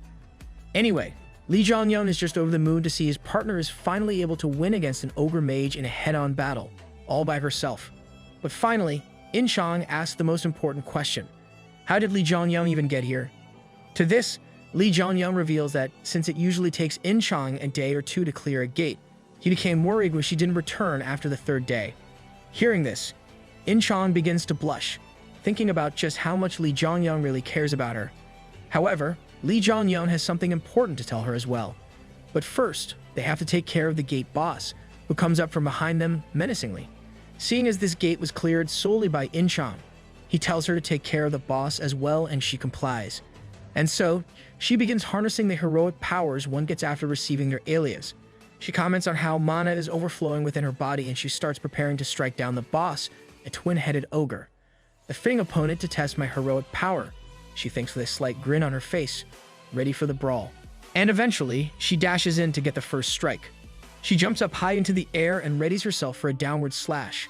Anyway, Li Zhongyang is just over the moon to see his partner is finally able to win against an ogre mage in a head-on battle, all by herself. But finally, In Chong asks the most important question. How did Li Zhongyang even get here? To this, Li Zhongyang reveals that since it usually takes In-chang a day or two to clear a gate, he became worried when she didn't return after the third day. Hearing this, In-chang begins to blush, thinking about just how much Li Zhongyang really cares about her. However, Li Zhongyang has something important to tell her as well. But first, they have to take care of the gate boss, who comes up from behind them menacingly. Seeing as this gate was cleared solely by In-chang, he tells her to take care of the boss as well, and she complies. And so, she begins harnessing the heroic powers one gets after receiving their alias. She comments on how mana is overflowing within her body, and she starts preparing to strike down the boss, a twin-headed ogre. A fitting opponent to test my heroic power, she thinks with a slight grin on her face, ready for the brawl. And eventually, she dashes in to get the first strike. She jumps up high into the air and readies herself for a downward slash.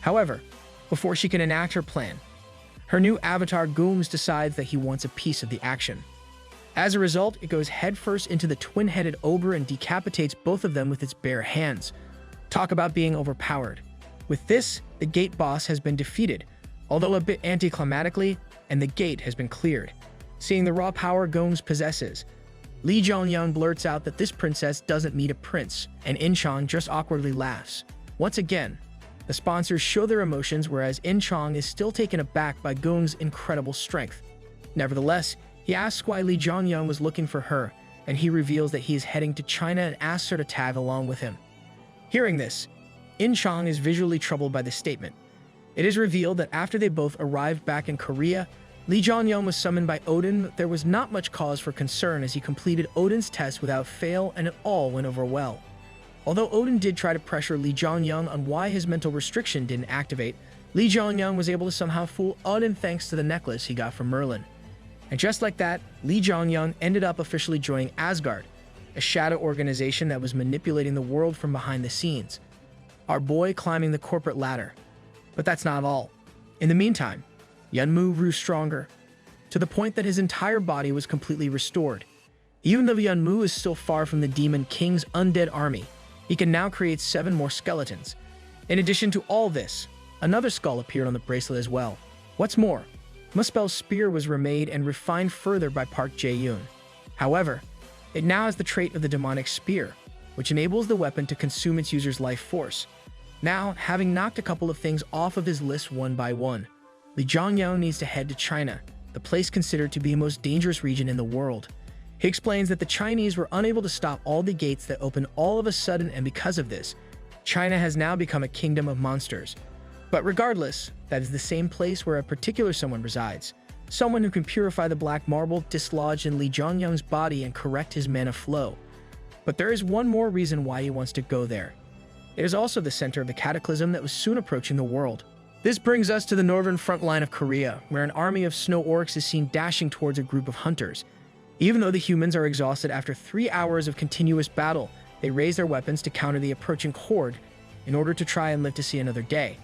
However, before she can enact her plan, her new avatar Gooms decides that he wants a piece of the action. As a result, it goes headfirst into the twin-headed ogre and decapitates both of them with its bare hands. Talk about being overpowered. With this, the gate boss has been defeated, although a bit anticlimactically, and the gate has been cleared. Seeing the raw power Gooms possesses, Li Zhongyang blurts out that this princess doesn't need a prince, and In-chang just awkwardly laughs. Once again, the sponsors show their emotions, whereas In-chang is still taken aback by Goong's incredible strength. Nevertheless, he asks why Li Zhongyang was looking for her, and he reveals that he is heading to China and asks her to tag along with him. Hearing this, In-chang is visually troubled by the statement. It is revealed that after they both arrived back in Korea, Li Zhongyang was summoned by Odin, but there was not much cause for concern as he completed Odin's test without fail and it all went over well. Although Odin did try to pressure Li Zhongyang on why his mental restriction didn't activate, Li Zhongyang was able to somehow fool Odin thanks to the necklace he got from Merlin. And just like that, Li Zhongyang ended up officially joining Asgard, a shadow organization that was manipulating the world from behind the scenes. Our boy climbing the corporate ladder. But that's not all. In the meantime, Yunmu grew stronger, to the point that his entire body was completely restored. Even though Yunmu is still far from the Demon King's undead army, he can now create 7 more skeletons. In addition to all this, another skull appeared on the bracelet as well. What's more, Muspel's spear was remade and refined further by Park Jae-yoon. However, it now has the trait of the demonic spear, which enables the weapon to consume its user's life force. Now, having knocked a couple of things off of his list one by one, Li Zhongyang needs to head to China, the place considered to be the most dangerous region in the world. He explains that the Chinese were unable to stop all the gates that opened all of a sudden, and because of this, China has now become a kingdom of monsters. But regardless, that is the same place where a particular someone resides. Someone who can purify the black marble dislodged in Li Zhongyang's body and correct his mana flow. But there is one more reason why he wants to go there. It is also the center of the cataclysm that was soon approaching the world. This brings us to the northern front line of Korea, where an army of snow orcs is seen dashing towards a group of hunters. Even though the humans are exhausted after 3 hours of continuous battle, they raise their weapons to counter the approaching horde in order to try and live to see another day.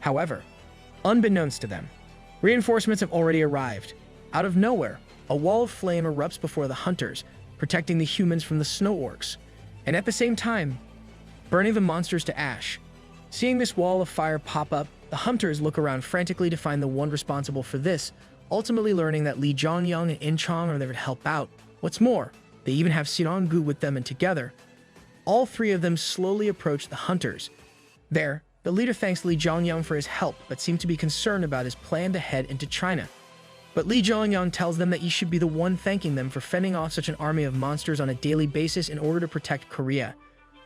However, unbeknownst to them, reinforcements have already arrived. Out of nowhere, a wall of flame erupts before the hunters, protecting the humans from the snow orcs, and at the same time, burning the monsters to ash. Seeing this wall of fire pop up, the hunters look around frantically to find the one responsible for this, ultimately learning that Li Zhongyang and In-chang are there to help out. What's more, they even have Sinong-gu with them, and together, all 3 of them slowly approach the hunters. There, the leader thanks Li Zhongyang for his help, but seems to be concerned about his plan to head into China. But Li Zhongyang tells them that he should be the one thanking them for fending off such an army of monsters on a daily basis in order to protect Korea.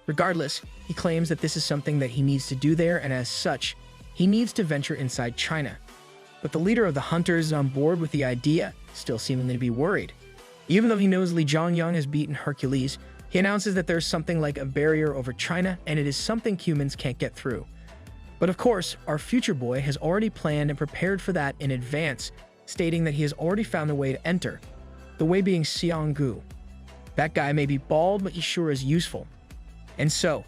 Regardless, he claims that this is something that he needs to do there, and as such, he needs to venture inside China. But the leader of the hunters is on board with the idea, still seemingly to be worried. Even though he knows Li Zhongyang has beaten Hercules, he announces that there's something like a barrier over China, and it is something humans can't get through. But of course, our future boy has already planned and prepared for that in advance, stating that he has already found a way to enter, the way being Seong-gu. That guy may be bald, but he sure is useful. And so,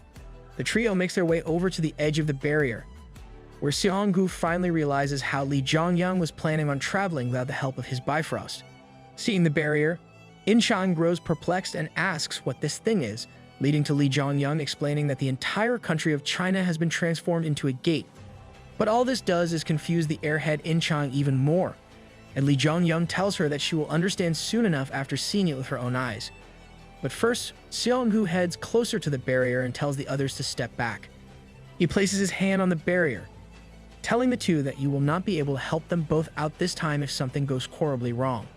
the trio makes their way over to the edge of the barrier, where Seong-gu finally realizes how Li Zhongyang was planning on traveling without the help of his Bifrost. Seeing the barrier, In-chang grows perplexed and asks what this thing is, leading to Li Zhongyang explaining that the entire country of China has been transformed into a gate. But all this does is confuse the airhead In-chang even more. and Li Zhongyang tells her that she will understand soon enough after seeing it with her own eyes. But first, Xiaoyu heads closer to the barrier and tells the others to step back. He places his hand on the barrier, telling the two that you will not be able to help them both out this time if something goes horribly wrong.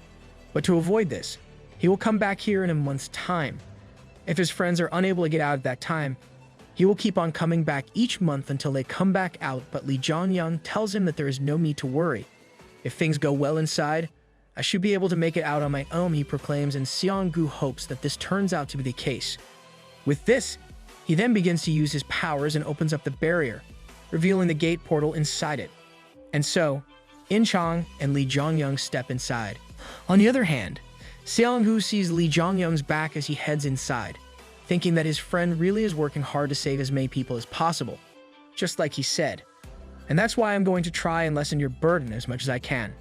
But to avoid this, he will come back here in a month's time. If his friends are unable to get out at that time, he will keep on coming back each month until they come back out, but Li Zhongyang tells him that there is no need to worry. If things go well inside, I should be able to make it out on my own, he proclaims, and Xianggu hopes that this turns out to be the case. With this, he then begins to use his powers and opens up the barrier, revealing the gate portal inside it. And so, Inchang and Li Zhongyang step inside. On the other hand, Xianggu sees Li Zhongyang's back as he heads inside, thinking that his friend really is working hard to save as many people as possible, just like he said. And that's why I'm going to try and lessen your burden as much as I can.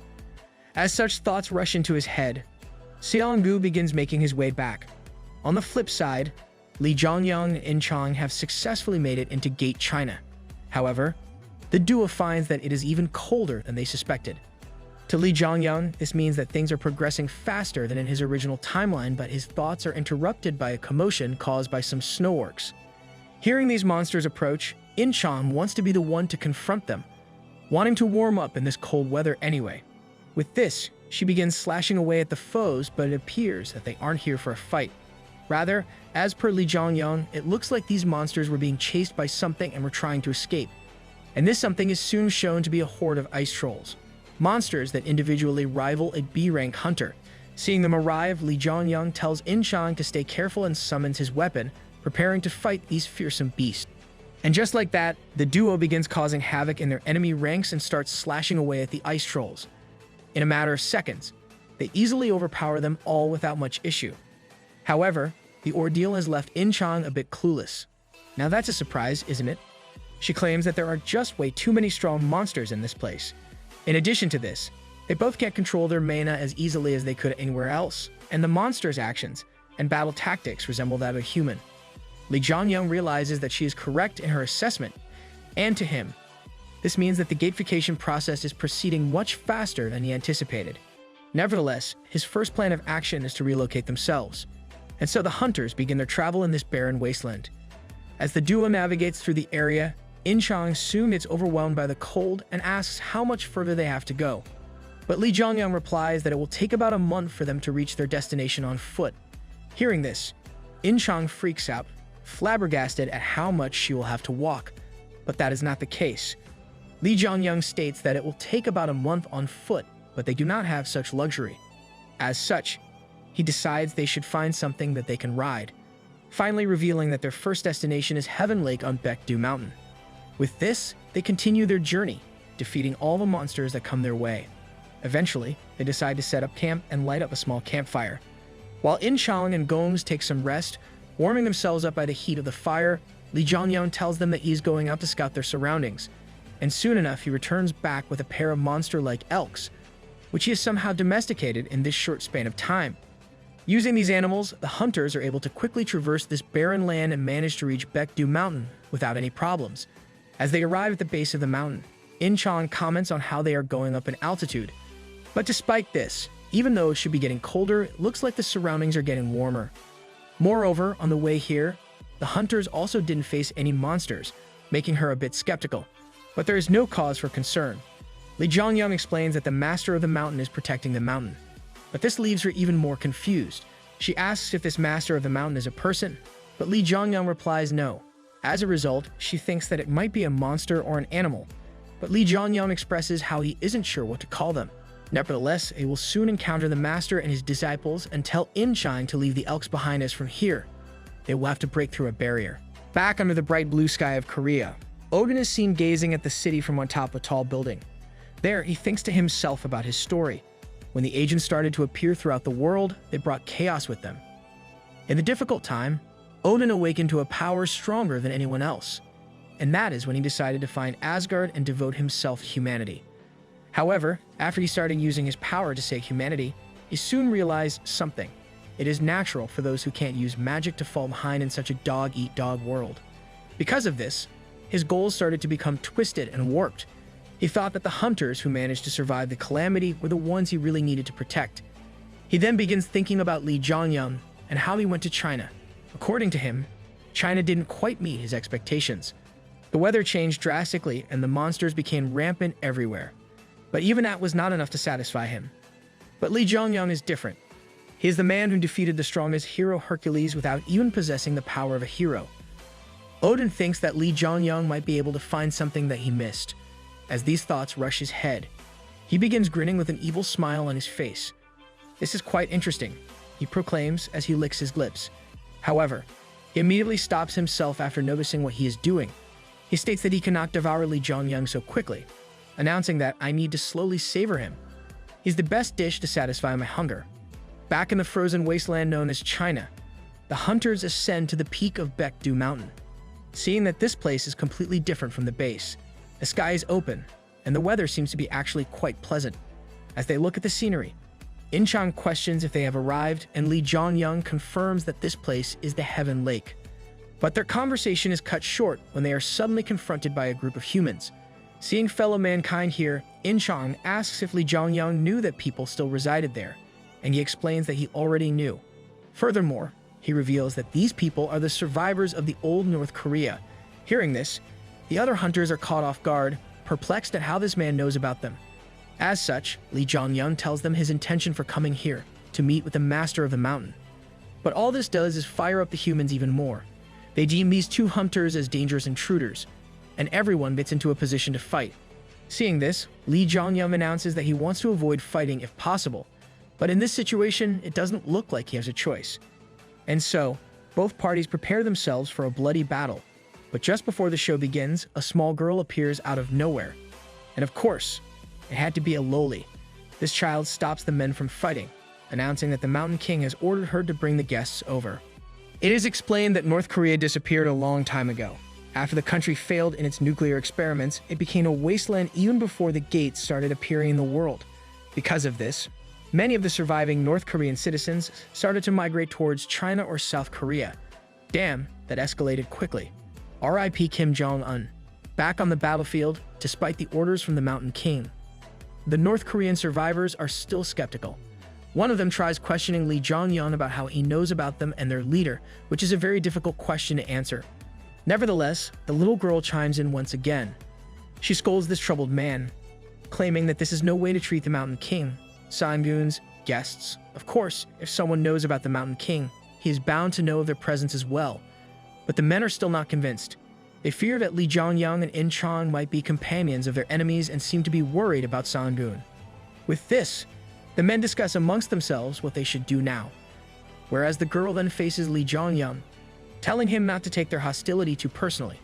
As such thoughts rush into his head, Xianggu begins making his way back. On the flip side, Li Zhongyang and Inchang have successfully made it into Gate China. However, the duo finds that it is even colder than they suspected. To Li Zhongyang, this means that things are progressing faster than in his original timeline, but his thoughts are interrupted by a commotion caused by some snowworks. Hearing these monsters approach, Inchang wants to be the one to confront them, wanting to warm up in this cold weather anyway. With this, she begins slashing away at the foes, but it appears that they aren't here for a fight. Rather, as per Li Zhongyang, it looks like these monsters were being chased by something and were trying to escape. And this something is soon shown to be a horde of ice trolls, monsters that individually rival a B-rank hunter. Seeing them arrive, Li Zhongyang tells Inchang to stay careful and summons his weapon, preparing to fight these fearsome beasts. And just like that, the duo begins causing havoc in their enemy ranks and starts slashing away at the ice trolls. In a matter of seconds, they easily overpower them all without much issue. However, the ordeal has left Inchang a bit clueless. Now that's a surprise, isn't it? She claims that there are just way too many strong monsters in this place. In addition to this, they both can't control their mana as easily as they could anywhere else, and the monster's actions and battle tactics resemble that of a human. Li Zhongyang realizes that she is correct in her assessment, and to him, this means that the gatification process is proceeding much faster than he anticipated. Nevertheless, his first plan of action is to relocate themselves, and so the hunters begin their travel in this barren wasteland. As the duo navigates through the area, Inchang soon gets overwhelmed by the cold and asks how much further they have to go. But Li Zhongyang replies that it will take about a month for them to reach their destination on foot. Hearing this, Inchang freaks out, flabbergasted at how much she will have to walk. But that is not the case. Li Zhongyang states that it will take about a month on foot, but they do not have such luxury. As such, he decides they should find something that they can ride, finally revealing that their first destination is Heaven Lake on Baekdu Mountain. With this, they continue their journey, defeating all the monsters that come their way. Eventually, they decide to set up camp and light up a small campfire. While Inchang and Gongs take some rest, warming themselves up by the heat of the fire, Li Zhongyang tells them that he is going out to scout their surroundings. And soon enough, he returns back with a pair of monster-like elks, which he has somehow domesticated in this short span of time. Using these animals, the hunters are able to quickly traverse this barren land and manage to reach Baekdu Mountain without any problems. As they arrive at the base of the mountain, Inchang comments on how they are going up in altitude. But despite this, even though it should be getting colder, it looks like the surroundings are getting warmer. Moreover, on the way here, the hunters also didn't face any monsters, making her a bit skeptical. But there is no cause for concern. Li Zhongyang explains that the master of the mountain is protecting the mountain. But this leaves her even more confused. She asks if this master of the mountain is a person, but Li Zhongyang replies no. As a result, she thinks that it might be a monster or an animal, but Li Zhongyang expresses how he isn't sure what to call them. Nevertheless, they will soon encounter the master and his disciples and tell Inchang to leave the elks behind us from here. They will have to break through a barrier. Back under the bright blue sky of Korea, Odin is seen gazing at the city from on top of a tall building. There, he thinks to himself about his story. When the agents started to appear throughout the world, they brought chaos with them. In the difficult time, Odin awakened to a power stronger than anyone else. And that is when he decided to find Asgard and devote himself to humanity. However, after he started using his power to save humanity, he soon realized something. It is natural for those who can't use magic to fall behind in such a dog-eat-dog world. Because of this, his goals started to become twisted and warped. He thought that the hunters who managed to survive the calamity were the ones he really needed to protect. He then begins thinking about Li Zhongyang and how he went to China. According to him, China didn't quite meet his expectations. The weather changed drastically and the monsters became rampant everywhere. But even that was not enough to satisfy him. But Li Zhongyang is different. He is the man who defeated the strongest hero Hercules without even possessing the power of a hero. Odin thinks that Li Zhongyang might be able to find something that he missed. As these thoughts rush his head, he begins grinning with an evil smile on his face. This is quite interesting, he proclaims as he licks his lips. However, he immediately stops himself after noticing what he is doing. He states that he cannot devour Li Zhongyang so quickly, announcing that I need to slowly savor him. He's the best dish to satisfy my hunger. Back in the frozen wasteland known as China, the hunters ascend to the peak of Baekdu Mountain. Seeing that this place is completely different from the base, the sky is open, and the weather seems to be actually quite pleasant. As they look at the scenery, Inchang questions if they have arrived, and Li Zhongyang confirms that this place is the Heaven Lake. But their conversation is cut short when they are suddenly confronted by a group of humans. Seeing fellow mankind here, Inchang asks if Li Zhongyang knew that people still resided there, and he explains that he already knew. Furthermore, he reveals that these people are the survivors of the old North Korea. Hearing this, the other hunters are caught off guard, perplexed at how this man knows about them. As such, Li Zhongyang tells them his intention for coming here, to meet with the master of the mountain. But all this does is fire up the humans even more. They deem these two hunters as dangerous intruders, and everyone gets into a position to fight. Seeing this, Li Zhongyang announces that he wants to avoid fighting if possible, but in this situation, it doesn't look like he has a choice. And so, both parties prepare themselves for a bloody battle. But just before the show begins, a small girl appears out of nowhere. And of course, it had to be a loli. This child stops the men from fighting, announcing that the Mountain King has ordered her to bring the guests over. It is explained that North Korea disappeared a long time ago. After the country failed in its nuclear experiments, it became a wasteland even before the gates started appearing in the world. Because of this, many of the surviving North Korean citizens started to migrate towards China or South Korea. Damn, that escalated quickly. R.I.P. Kim Jong-un. Back on the battlefield, despite the orders from the Mountain King, the North Korean survivors are still skeptical. One of them tries questioning Li Zhongyang about how he knows about them and their leader, which is a very difficult question to answer. Nevertheless, the little girl chimes in once again. She scolds this troubled man, claiming that this is no way to treat the Mountain King, Sangun's guests. Of course, if someone knows about the Mountain King, he is bound to know of their presence as well. But the men are still not convinced. They fear that Li Zhongyang and Inchang might be companions of their enemies and seem to be worried about Sangun. With this, the men discuss amongst themselves what they should do now. Whereas the girl then faces Li Zhongyang, telling him not to take their hostility too personally.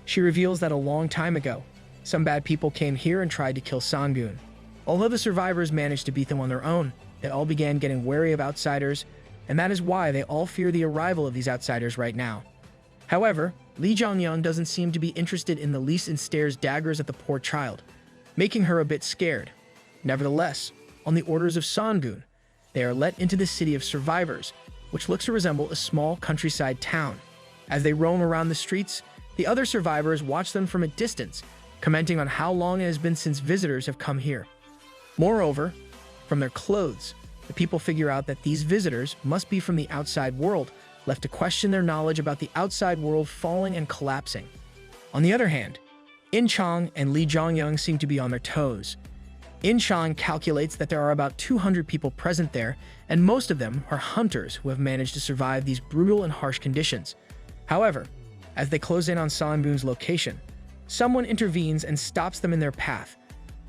She reveals that a long time ago, some bad people came here and tried to kill Sangun. Although the survivors managed to beat them on their own, they all began getting wary of outsiders, and that is why they all fear the arrival of these outsiders right now. However, Li Zhongyang doesn't seem to be interested in the least and stares daggers at the poor child, making her a bit scared. Nevertheless, on the orders of Sangun, they are let into the city of survivors, which looks to resemble a small countryside town. As they roam around the streets, the other survivors watch them from a distance, commenting on how long it has been since visitors have come here. Moreover, from their clothes, the people figure out that these visitors must be from the outside world, left to question their knowledge about the outside world falling and collapsing. On the other hand, Inchang and Li Zhongyang seem to be on their toes. Inchang calculates that there are about 200 people present there, and most of them are hunters who have managed to survive these brutal and harsh conditions. However, as they close in on Sangun's location, someone intervenes and stops them in their path.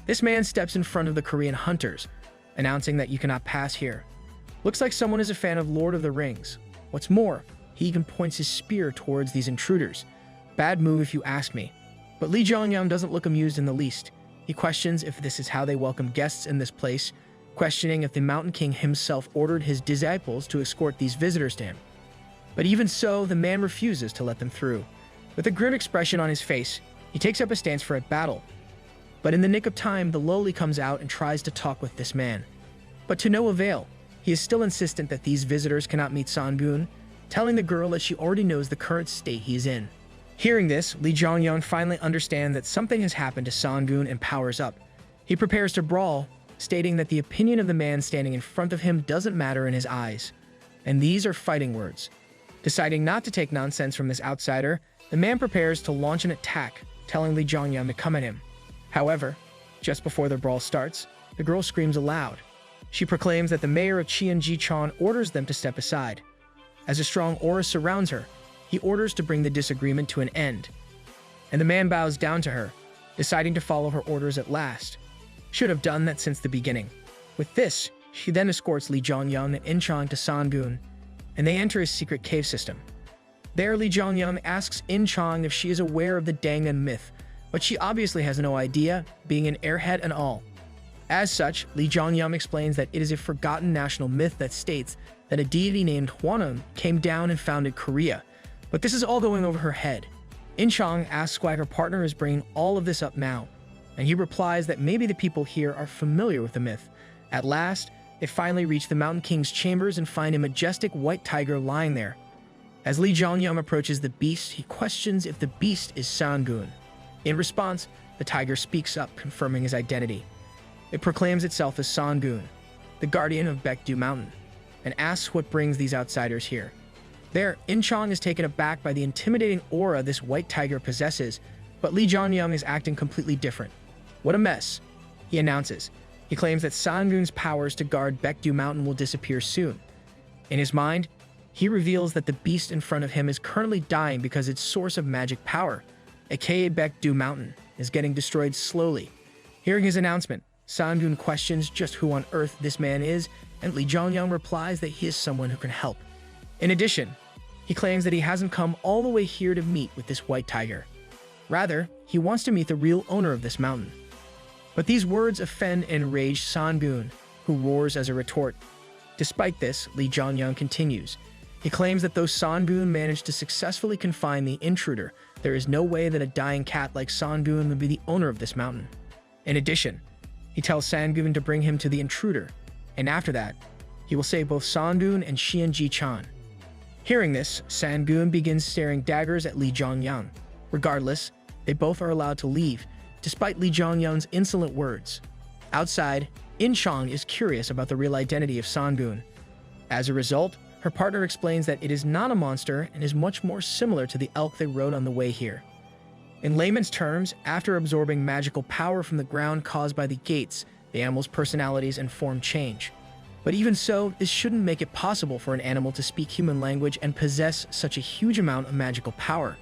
This man steps in front of the Korean hunters, announcing that you cannot pass here. Looks like someone is a fan of Lord of the Rings. What's more, he even points his spear towards these intruders. Bad move if you ask me. But Li Zhongyang doesn't look amused in the least. He questions if this is how they welcome guests in this place, questioning if the Mountain King himself ordered his disciples to escort these visitors to him. But even so, the man refuses to let them through. With a grim expression on his face, he takes up a stance for a battle. But in the nick of time, the loli comes out and tries to talk with this man. But to no avail. He is still insistent that these visitors cannot meet Sangun, telling the girl that she already knows the current state he is in. Hearing this, Lee Jongyun finally understands that something has happened to Sangun and powers up. He prepares to brawl, stating that the opinion of the man standing in front of him doesn't matter in his eyes. And these are fighting words. Deciding not to take nonsense from this outsider, the man prepares to launch an attack, telling Lee Jongyun to come at him. However, just before the brawl starts, the girl screams aloud. She proclaims that the mayor of Cheonji-chan orders them to step aside. As a strong aura surrounds her, he orders to bring the disagreement to an end. And the man bows down to her, deciding to follow her orders at last. Should have done that since the beginning. With this, she then escorts Lee Jongyun and In-chang to Sangun, and they enter his secret cave system. There, Lee Jongyun asks In-chang if she is aware of the Dangan myth, but she obviously has no idea, being an airhead and all. As such, Lee Jongyun explains that it is a forgotten national myth that states that a deity named Hwanum came down and founded Korea, but this is all going over her head. In-chang asks why her partner is bringing all of this up now, and he replies that maybe the people here are familiar with the myth. At last, they finally reach the Mountain King's chambers and find a majestic white tiger lying there. As Lee Jongyun approaches the beast, he questions if the beast is Sangun. In response, the tiger speaks up, confirming his identity. It proclaims itself as Sangun, the guardian of Baekdu Mountain, and asks what brings these outsiders here. There, In-chang is taken aback by the intimidating aura this white tiger possesses, but Lee Jongyun is acting completely different. What a mess, he announces. He claims that Sangun's powers to guard Baekdu Mountain will disappear soon. In his mind, he reveals that the beast in front of him is currently dying because its source of magic power, aka Baekdu Mountain, is getting destroyed slowly. Hearing his announcement, Sangun questions just who on earth this man is, and Lee Jongyun replies that he is someone who can help. In addition, he claims that he hasn't come all the way here to meet with this white tiger. Rather, he wants to meet the real owner of this mountain. But these words offend and enrage Sangun, who roars as a retort. Despite this, Lee Jongyun continues. He claims that though Sangun managed to successfully confine the intruder, there is no way that a dying cat like Sangun would be the owner of this mountain. In addition, he tells Sangun to bring him to the intruder, and after that, he will save both Sangun and Cheonji-chan. Hearing this, Sangun begins staring daggers at Lee Jongyun. Regardless, they both are allowed to leave, despite Lee Jongyun's insolent words. Outside, In-chang is curious about the real identity of Sangun. As a result, her partner explains that it is not a monster and is much more similar to the elk they rode on the way here. In layman's terms, after absorbing magical power from the ground caused by the gates, the animal's personalities and form change. But even so, this shouldn't make it possible for an animal to speak human language and possess such a huge amount of magical power.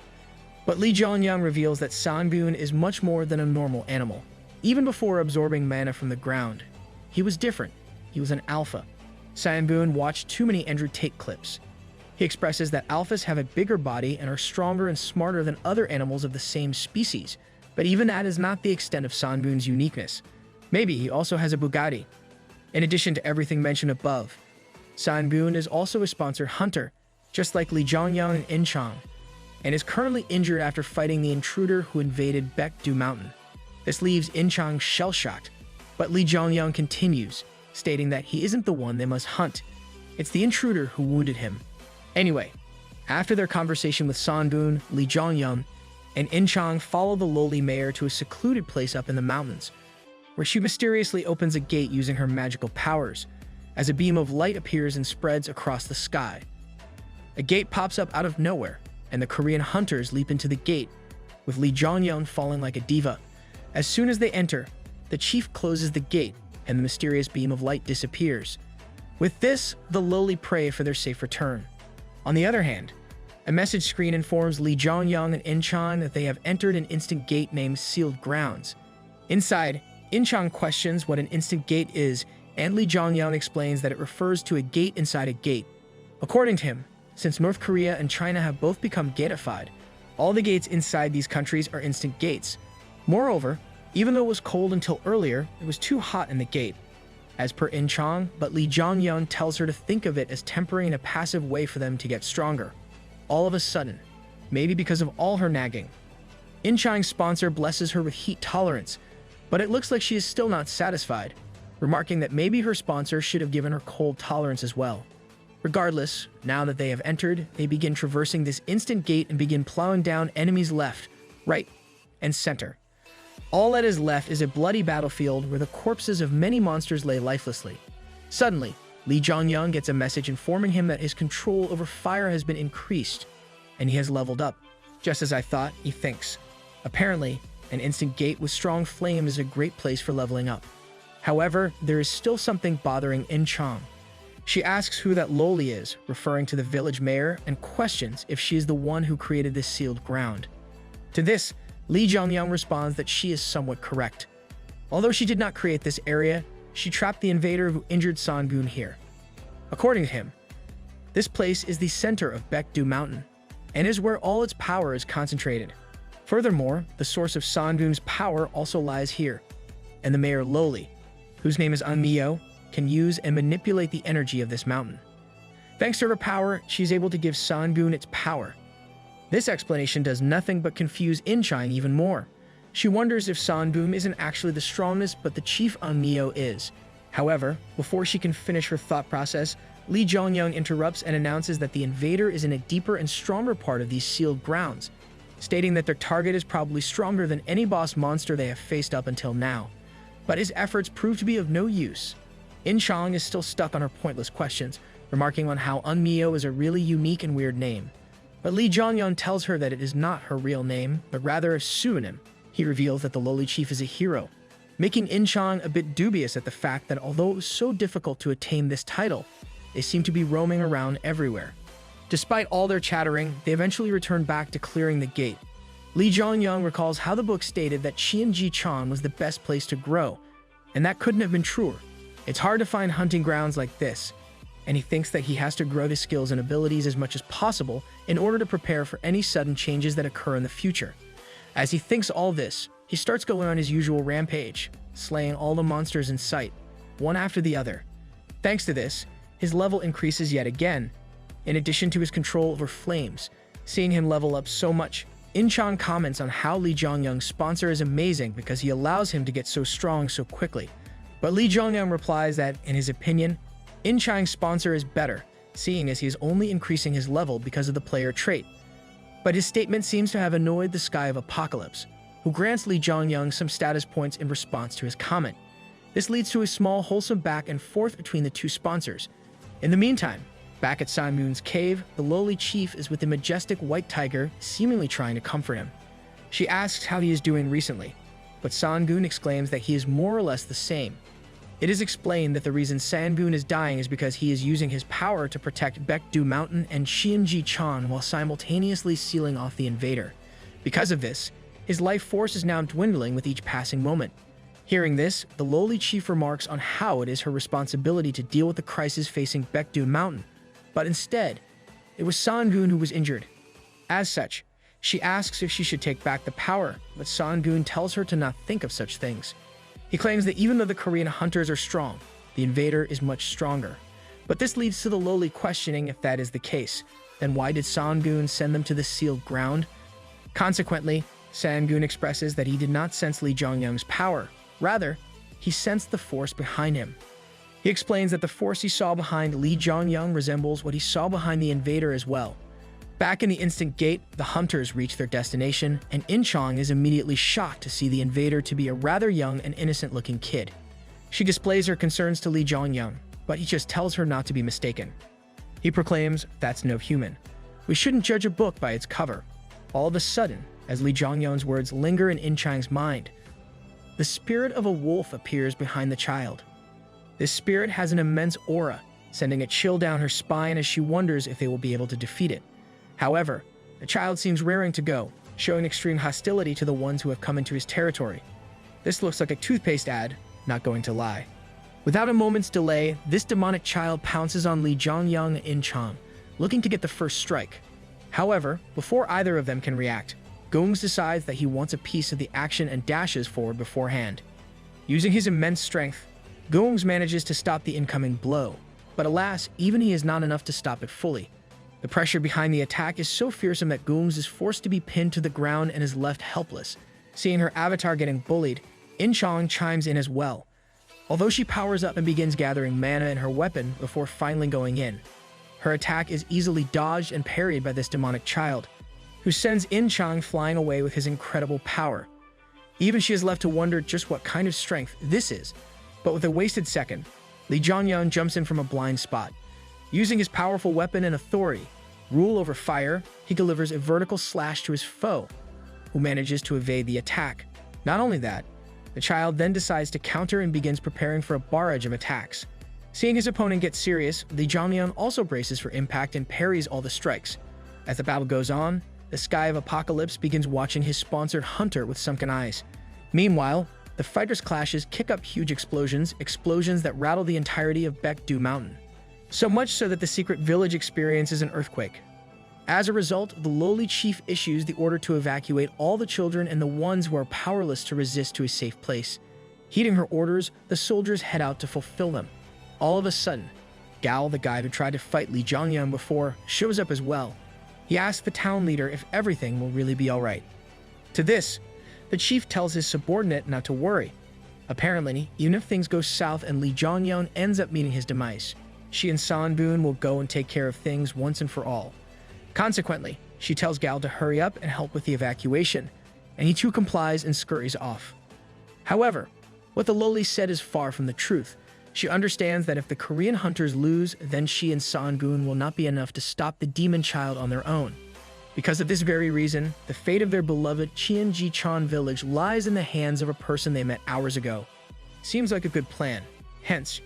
But Lee Jongyun reveals that Sangun is much more than a normal animal. Even before absorbing mana from the ground, he was different. He was an alpha. Sangun watched too many Andrew Tate clips. He expresses that alphas have a bigger body and are stronger and smarter than other animals of the same species, but even that is not the extent of Sangun's uniqueness. Maybe he also has a Bugatti. In addition to everything mentioned above, Sangun is also a sponsored hunter, just like Lee Jongyun and In-chang, and is currently injured after fighting the intruder who invaded Baekdu Mountain. This leaves In-chang shell-shocked, but Lee Jongyun continues, stating that he isn't the one they must hunt. It's the intruder who wounded him. Anyway, after their conversation with Sangun, Lee Jongyun, and In-chang follow the lowly mayor to a secluded place up in the mountains, where she mysteriously opens a gate using her magical powers, as a beam of light appears and spreads across the sky. A gate pops up out of nowhere, and the Korean hunters leap into the gate, with Lee Jongyun falling like a diva. As soon as they enter, the chief closes the gate, and the mysterious beam of light disappears. With this, the lowly pray for their safe return. On the other hand, a message screen informs Lee Jongyun and In-chang that they have entered an instant gate named Sealed Grounds. Inside, In-chang questions what an instant gate is, and Lee Jongyun explains that it refers to a gate inside a gate. According to him, since North Korea and China have both become gatified, all the gates inside these countries are instant gates. Moreover, even though it was cold until earlier, it was too hot in the gate. As per In-chang, but Lee Jongyun tells her to think of it as temporary and a passive way for them to get stronger. All of a sudden, maybe because of all her nagging, In-chang's sponsor blesses her with heat tolerance, but it looks like she is still not satisfied, remarking that maybe her sponsor should have given her cold tolerance as well. Regardless, now that they have entered, they begin traversing this instant gate and begin plowing down enemies left, right, and center. All that is left is a bloody battlefield where the corpses of many monsters lay lifelessly. Suddenly, Lee Jongyang gets a message informing him that his control over fire has been increased, and he has leveled up. Just as I thought, he thinks. Apparently, an instant gate with strong flame is a great place for leveling up. However, there is still something bothering In Chang. She asks who that loli is, referring to the village mayor, and questions if she is the one who created this sealed ground. To this, Lee Jongyang responds that she is somewhat correct. Although she did not create this area, she trapped the invader who injured Sangun here. According to him, this place is the center of Baekdu Mountain, and is where all its power is concentrated. Furthermore, the source of Sangun's power also lies here, and the mayor Loli, whose name is Anmyo, can use and manipulate the energy of this mountain. Thanks to her power, she is able to give Sangun its power. This explanation does nothing but confuse In Chang even more. She wonders if Sangun isn't actually the strongest, but the chief Anmyo is. However, before she can finish her thought process, Lee Jongyang interrupts and announces that the invader is in a deeper and stronger part of these sealed grounds, stating that their target is probably stronger than any boss monster they have faced up until now. But his efforts prove to be of no use. In Chang is still stuck on her pointless questions, remarking on how Unmyo is a really unique and weird name. But Lee Jongyang tells her that it is not her real name, but rather a pseudonym. He reveals that the lowly chief is a hero, making In Chang a bit dubious at the fact that although it was so difficult to attain this title, they seem to be roaming around everywhere. Despite all their chattering, they eventually return back to clearing the gate. Lee Jongyang recalls how the book stated that Qianji-chan was the best place to grow, and that couldn't have been truer. It's hard to find hunting grounds like this, and he thinks that he has to grow his skills and abilities as much as possible in order to prepare for any sudden changes that occur in the future. As he thinks all this, he starts going on his usual rampage, slaying all the monsters in sight, one after the other. Thanks to this, his level increases yet again, in addition to his control over flames. Seeing him level up so much, In Chang comments on how Lee Jongyang's sponsor is amazing because he allows him to get so strong so quickly. But Lee Jongyang replies that, in his opinion, In Chang's sponsor is better, seeing as he is only increasing his level because of the player trait. But his statement seems to have annoyed the Sky of Apocalypse, who grants Lee Jongyang some status points in response to his comment. This leads to a small wholesome back and forth between the two sponsors. In the meantime, back at Sangun's cave, the lowly chief is with the majestic white tiger, seemingly trying to comfort him. She asks how he is doing recently, but Sangun exclaims that he is more or less the same. It is explained that the reason Sangun is dying is because he is using his power to protect Baekdu Mountain and Qianji-chan while simultaneously sealing off the invader. Because of this, his life force is now dwindling with each passing moment. Hearing this, the lowly chief remarks on how it is her responsibility to deal with the crisis facing Baekdu Mountain, but instead, it was Sangun who was injured. As such, she asks if she should take back the power, but Sangun tells her to not think of such things. He claims that even though the Korean hunters are strong, the invader is much stronger. But this leads to the lowly questioning if that is the case. Then why did Sangun send them to the sealed ground? Consequently, Sangun expresses that he did not sense Lee Jongyang's power. Rather, he sensed the force behind him. He explains that the force he saw behind Lee Jongyang resembles what he saw behind the invader as well. Back in the instant gate, the hunters reach their destination, and In Chang is immediately shocked to see the invader to be a rather young and innocent-looking kid. She displays her concerns to Lee Jongyang, but he just tells her not to be mistaken. He proclaims, "That's no human. We shouldn't judge a book by its cover." All of a sudden, as Lee Jongyang's words linger in Chang's mind, the spirit of a wolf appears behind the child. This spirit has an immense aura, sending a chill down her spine as she wonders if they will be able to defeat it. However, the child seems raring to go, showing extreme hostility to the ones who have come into his territory. This looks like a toothpaste ad, not going to lie. Without a moment's delay, this demonic child pounces on Lee Jongyang and In Chang, looking to get the first strike. However, before either of them can react, Gongs decides that he wants a piece of the action and dashes forward beforehand. Using his immense strength, Gongs manages to stop the incoming blow, but alas, even he is not enough to stop it fully. The pressure behind the attack is so fearsome that Gongs is forced to be pinned to the ground and is left helpless. Seeing her avatar getting bullied, In Chang chimes in as well, although she powers up and begins gathering mana in her weapon before finally going in. Her attack is easily dodged and parried by this demonic child, who sends In Chang flying away with his incredible power. Even she is left to wonder just what kind of strength this is. But with a wasted second, Li Jianyang jumps in from a blind spot. Using his powerful weapon and authority, rule over fire, he delivers a vertical slash to his foe, who manages to evade the attack. Not only that, the child then decides to counter and begins preparing for a barrage of attacks. Seeing his opponent get serious, Li Jianyang also braces for impact and parries all the strikes. As the battle goes on, the Sky of Apocalypse begins watching his sponsored hunter with sunken eyes. Meanwhile, the fighters' clashes kick up huge explosions that rattle the entirety of Baekdu Mountain. So much so that the secret village experiences an earthquake. As a result, the lowly chief issues the order to evacuate all the children and the ones who are powerless to resist to a safe place. Heeding her orders, the soldiers head out to fulfill them. All of a sudden, Gao, the guy who tried to fight Li Jianyang before, shows up as well. He asks the town leader if everything will really be alright. To this, the chief tells his subordinate not to worry. Apparently, even if things go south and Li Jianyang ends up meeting his demise, she and Sanbun will go and take care of things once and for all. Consequently, she tells Gao to hurry up and help with the evacuation, and he too complies and scurries off. However, what the lowly said is far from the truth. She understands that if the Korean hunters lose, then she and Sangun will not be enough to stop the demon child on their own. Because of this very reason, the fate of their beloved Cheonji-chan village lies in the hands of a person they met hours ago. Seems like a good plan. Hence,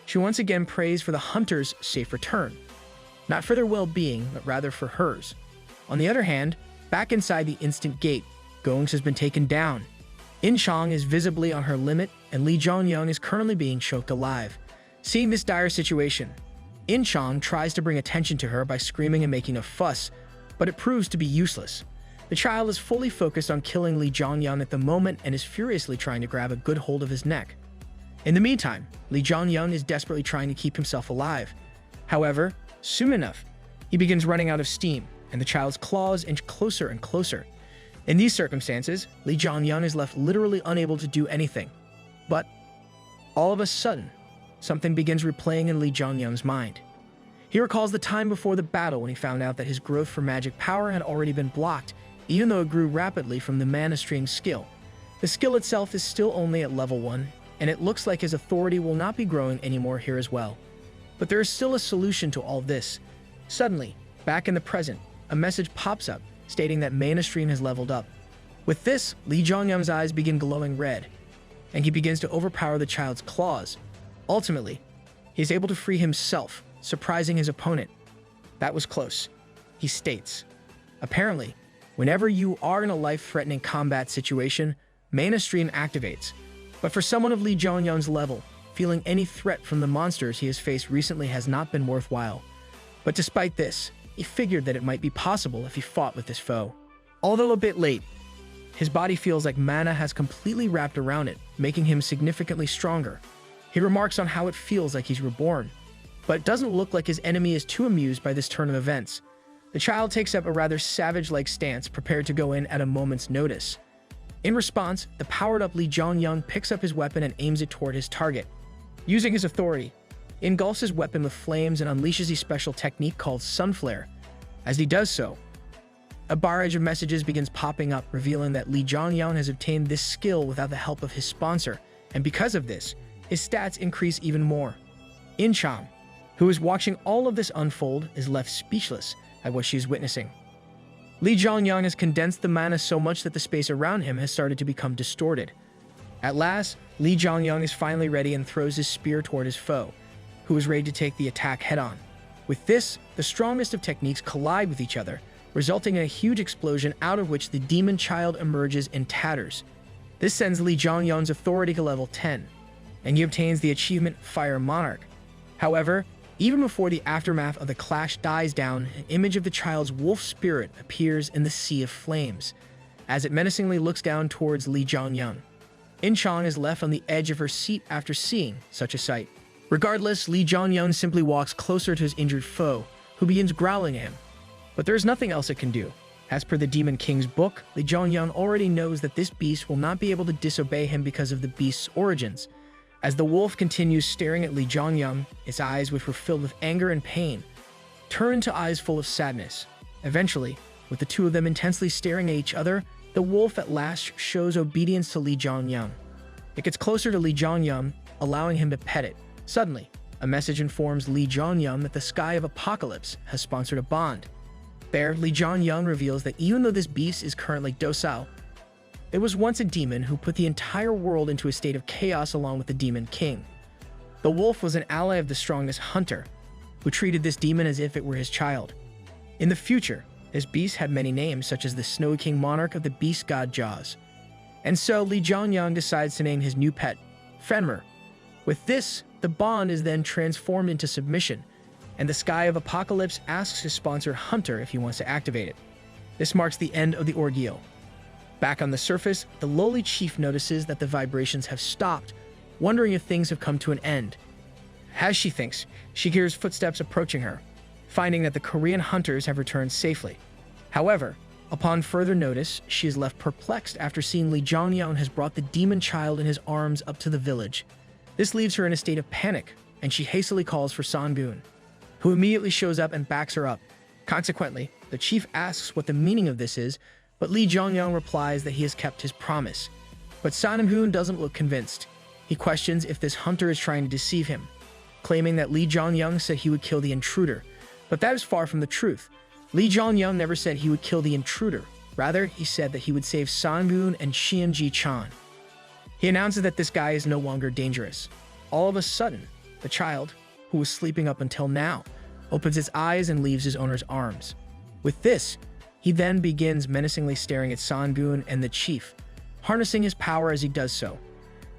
she once again prays for the hunters' safe return. Not for their well-being, but rather for hers. On the other hand, back inside the instant gate, Gongs has been taken down. In Chang is visibly on her limit, and Li Jianyang is currently being choked alive. Seeing this dire situation, In Chang tries to bring attention to her by screaming and making a fuss, but it proves to be useless. The child is fully focused on killing Li Jianyang at the moment and is furiously trying to grab a good hold of his neck. In the meantime, Li Jianyang is desperately trying to keep himself alive. However, soon enough, he begins running out of steam, and the child's claws inch closer and closer. In these circumstances, Li Jianyang is left literally unable to do anything. But, all of a sudden, something begins replaying in Li Jianyang's mind. He recalls the time before the battle when he found out that his growth for magic power had already been blocked, even though it grew rapidly from the mana stream skill. The skill itself is still only at level 1, and it looks like his authority will not be growing anymore here as well. But there is still a solution to all this. Suddenly, back in the present, a message pops up, stating that mana stream has leveled up. With this, Li Jianyang's eyes begin glowing red, and he begins to overpower the child's claws. Ultimately, he is able to free himself, surprising his opponent. That was close, he states. Apparently, whenever you are in a life-threatening combat situation, mana stream activates. But for someone of Li Jianyang's level, feeling any threat from the monsters he has faced recently has not been worthwhile. But despite this, he figured that it might be possible if he fought with this foe. Although a bit late, his body feels like mana has completely wrapped around it, making him significantly stronger. He remarks on how it feels like he's reborn, but it doesn't look like his enemy is too amused by this turn of events. The child takes up a rather savage-like stance, prepared to go in at a moment's notice. In response, the powered-up Li Jianyang picks up his weapon and aims it toward his target. Using his authority, he engulfs his weapon with flames and unleashes a special technique called Sunflare. As he does so, a barrage of messages begins popping up, revealing that Li Jianyang has obtained this skill without the help of his sponsor, and because of this, his stats increase even more. In Chang, who is watching all of this unfold, is left speechless at what she is witnessing. Li Jianyang has condensed the mana so much that the space around him has started to become distorted. At last, Li Jianyang is finally ready and throws his spear toward his foe, who is ready to take the attack head-on. With this, the strongest of techniques collide with each other, resulting in a huge explosion out of which the demon child emerges in tatters. This sends Li Jianyang's authority to level 10, and he obtains the achievement Fire Monarch. However, even before the aftermath of the clash dies down, an image of the child's wolf spirit appears in the sea of flames, as it menacingly looks down towards Li Jianyang. In Chang is left on the edge of her seat after seeing such a sight. Regardless, Li Jianyang simply walks closer to his injured foe, who begins growling at him. But there is nothing else it can do. As per the Demon King's book, Li Jianyang already knows that this beast will not be able to disobey him because of the beast's origins. As the wolf continues staring at Li Jianyang, its eyes which were filled with anger and pain turn into eyes full of sadness. Eventually, with the two of them intensely staring at each other, the wolf at last shows obedience to Li Zhongyang. It gets closer to Li Zhongyang, allowing him to pet it. Suddenly, a message informs Li Zhongyang that the Sky of Apocalypse has sponsored a bond. There, Li Zhongyang reveals that even though this beast is currently docile, it was once a demon who put the entire world into a state of chaos along with the Demon King. The wolf was an ally of the strongest hunter, who treated this demon as if it were his child. In the future, this beast had many names, such as the Snowy King monarch of the beast god Jaws. And so Li Zhongyang decides to name his new pet Fenrir. With this, the bond is then transformed into submission, and the Sky of Apocalypse asks his sponsor Hunter if he wants to activate it. This marks the end of the ordeal. Back on the surface, the lowly chief notices that the vibrations have stopped, wondering if things have come to an end. As she thinks, she hears footsteps approaching her, finding that the Korean hunters have returned safely. However, upon further notice, she is left perplexed after seeing Li Zhongyang has brought the demon child in his arms up to the village. This leaves her in a state of panic, and she hastily calls for Sanbun, who immediately shows up and backs her up. Consequently, the chief asks what the meaning of this is, but Li Zhongyang replies that he has kept his promise. But Sanbun doesn't look convinced. He questions if this hunter is trying to deceive him, claiming that Li Zhongyang said he would kill the intruder. But that is far from the truth. Li Zhongyang never said he would kill the intruder. Rather, he said that he would save Sanbun and Qianji-chan. He announces that this guy is no longer dangerous. All of a sudden, the child, who was sleeping up until now, opens its eyes and leaves his owner's arms. With this, he then begins menacingly staring at Sanbun and the chief, harnessing his power as he does so.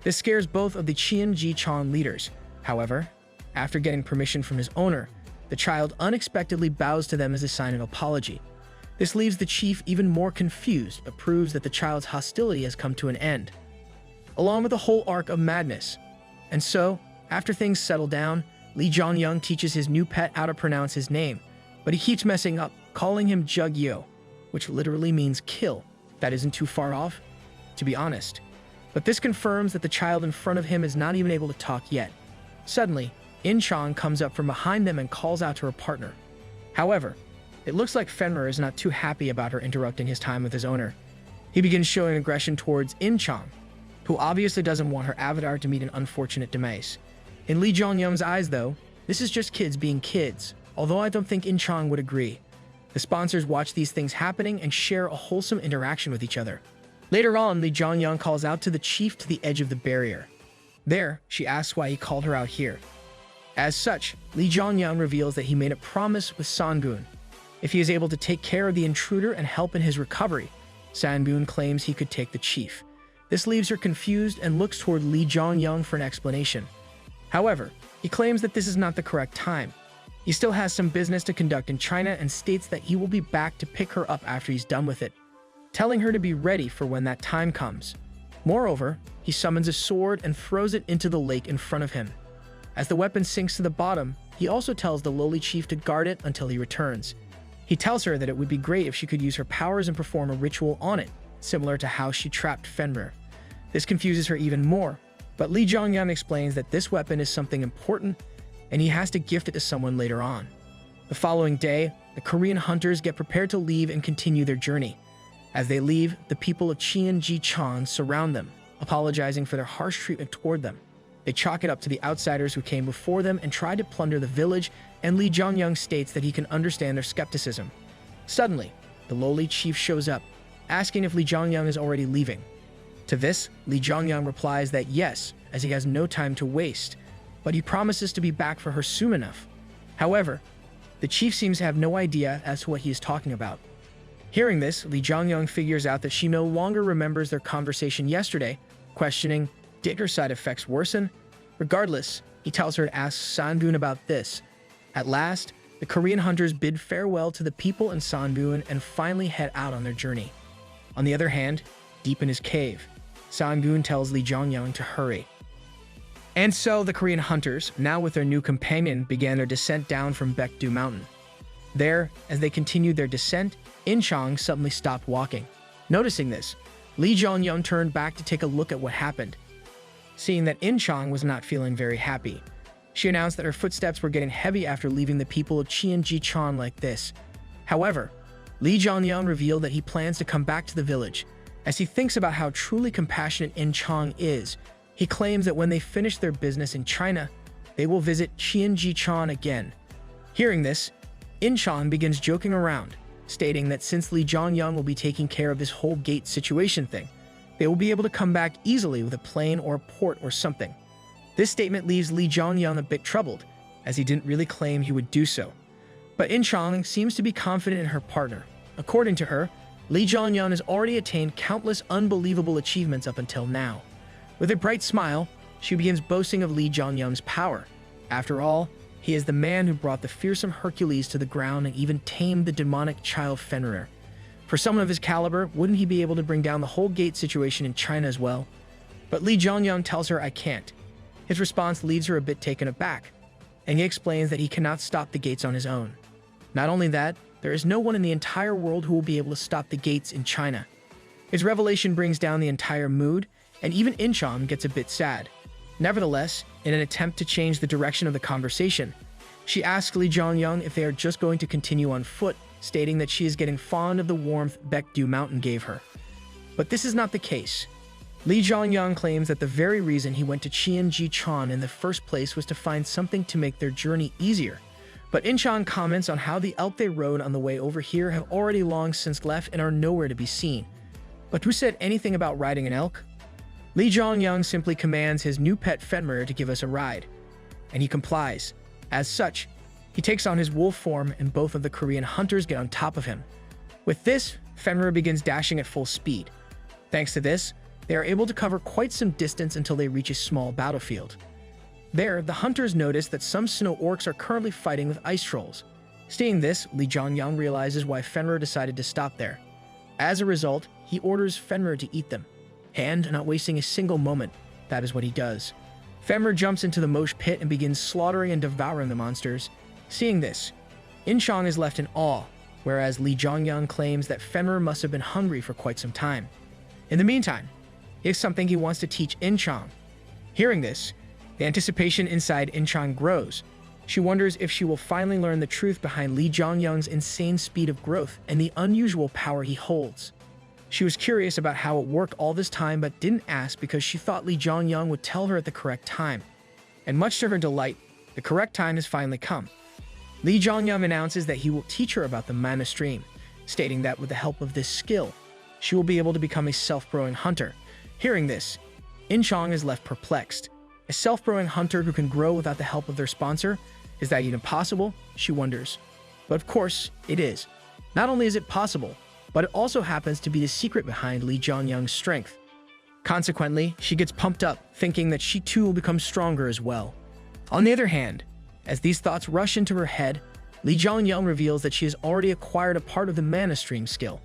This scares both of the Qianji-chan leaders. However, after getting permission from his owner, the child unexpectedly bows to them as a sign of apology. This leaves the chief even more confused, but proves that the child's hostility has come to an end, along with the whole arc of madness. And so, after things settle down, Li Zhongyang teaches his new pet how to pronounce his name, but he keeps messing up, calling him Jugyo, which literally means kill. That isn't too far off, to be honest. But this confirms that the child in front of him is not even able to talk yet. Suddenly, In-chang comes up from behind them and calls out to her partner. However, it looks like Fenrir is not too happy about her interrupting his time with his owner. He begins showing aggression towards In-chang, who obviously doesn't want her avatar to meet an unfortunate demise. In Li Zhongyang's eyes, though, this is just kids being kids, although I don't think In-chang would agree. The sponsors watch these things happening and share a wholesome interaction with each other. Later on, Li Zhongyang calls out to the chief to the edge of the barrier. There, she asks why he called her out here. As such, Li Zhongyang reveals that he made a promise with Sanbun. If he is able to take care of the intruder and help in his recovery, Sanbun claims he could take the chief. This leaves her confused and looks toward Li Zhongyang for an explanation. However, he claims that this is not the correct time. He still has some business to conduct in China and states that he will be back to pick her up after he's done with it, telling her to be ready for when that time comes. Moreover, he summons a sword and throws it into the lake in front of him. As the weapon sinks to the bottom, he also tells the lowly chief to guard it until he returns. He tells her that it would be great if she could use her powers and perform a ritual on it, similar to how she trapped Fenrir. This confuses her even more, but Li Zhongyang explains that this weapon is something important and he has to gift it to someone later on. The following day, the Korean hunters get prepared to leave and continue their journey. As they leave, the people of Qianji-chan surround them, apologizing for their harsh treatment toward them. They chalk it up to the outsiders who came before them and try to plunder the village, and Li Zhongyang states that he can understand their skepticism. Suddenly, the lowly chief shows up, asking if Li Zhongyang is already leaving. To this, Li Zhongyang replies that yes, as he has no time to waste, but he promises to be back for her soon enough. However, the chief seems to have no idea as to what he is talking about. Hearing this, Li Zhongyang figures out that she no longer remembers their conversation yesterday, questioning, did her side effects worsen? Regardless, he tells her to ask Sanbun about this. At last, the Korean hunters bid farewell to the people in Sanbun and finally head out on their journey. On the other hand, deep in his cave, Sanbun tells Li Zhongyang to hurry. And so the Korean hunters, now with their new companion, began their descent down from Baekdu Mountain. There, as they continued their descent, In-chang suddenly stopped walking. Noticing this, Li Zhongyang turned back to take a look at what happened. Seeing that In-chang was not feeling very happy, She announced that her footsteps were getting heavy after leaving the people of Qianjiquan like this. However, Li Zhongyang revealed that he plans to come back to the village. As he thinks about how truly compassionate Inchang is, he claims that when they finish their business in China, they will visit Qianjiquan again. Hearing this, Inchang begins joking around, stating that since Li Zhongyang will be taking care of this whole gate situation thing, they will be able to come back easily with a plane or a port or something. This statement leaves Li Zhongyang a bit troubled, as he didn't really claim he would do so. But Inchang seems to be confident in her partner. According to her, Li Zhongyang has already attained countless unbelievable achievements up until now. With a bright smile, she begins boasting of Li Zhongyang's power. After all, he is the man who brought the fearsome Hercules to the ground and even tamed the demonic child Fenrir. For someone of his caliber, wouldn't he be able to bring down the whole gate situation in China as well? But Li Zhongyang tells her, "I can't." His response leaves her a bit taken aback, and he explains that he cannot stop the gates on his own. Not only that, there is no one in the entire world who will be able to stop the gates in China. His revelation brings down the entire mood, and even Inchang gets a bit sad. Nevertheless, in an attempt to change the direction of the conversation, she asks Li Zhongyang if they are just going to continue on foot, stating that she is getting fond of the warmth Baekdu Mountain gave her. But this is not the case. Li Zhongyang claims that the very reason he went to Qianjiquan in the first place was to find something to make their journey easier. But Inchang comments on how the elk they rode on the way over here have already long since left and are nowhere to be seen. But who said anything about riding an elk? Li Zhongyang simply commands his new pet Fenrir to give us a ride, and he complies. As such, he takes on his wolf form and both of the Korean hunters get on top of him. With this, Fenrir begins dashing at full speed. Thanks to this, they are able to cover quite some distance until they reach a small battlefield. There, the hunters notice that some snow orcs are currently fighting with ice trolls. Seeing this, Li Zhongyang realizes why Fenrir decided to stop there. As a result, he orders Fenrir to eat them. And, not wasting a single moment, that is what he does. Fenrir jumps into the mosh pit and begins slaughtering and devouring the monsters. Seeing this, Inchang is left in awe, whereas Li Zhongyang claims that Fenrir must have been hungry for quite some time. In the meantime, he has something he wants to teach Inchang. Hearing this, the anticipation inside Inchang grows. She wonders if she will finally learn the truth behind Li Zhongyang's insane speed of growth and the unusual power he holds. She was curious about how it worked all this time but didn't ask because she thought Li Zhongyang would tell her at the correct time. And much to her delight, the correct time has finally come. Li Zhongyang announces that he will teach her about the mana stream, stating that with the help of this skill, she will be able to become a self-growing hunter. Hearing this, Inchang is left perplexed. A self-growing hunter who can grow without the help of their sponsor? Is that even possible? She wonders. But of course, it is. Not only is it possible, but it also happens to be the secret behind Li Zhongyang's strength. Consequently, she gets pumped up, thinking that she too will become stronger as well. On the other hand, as these thoughts rush into her head, Li Zhongyang reveals that she has already acquired a part of the mana stream skill.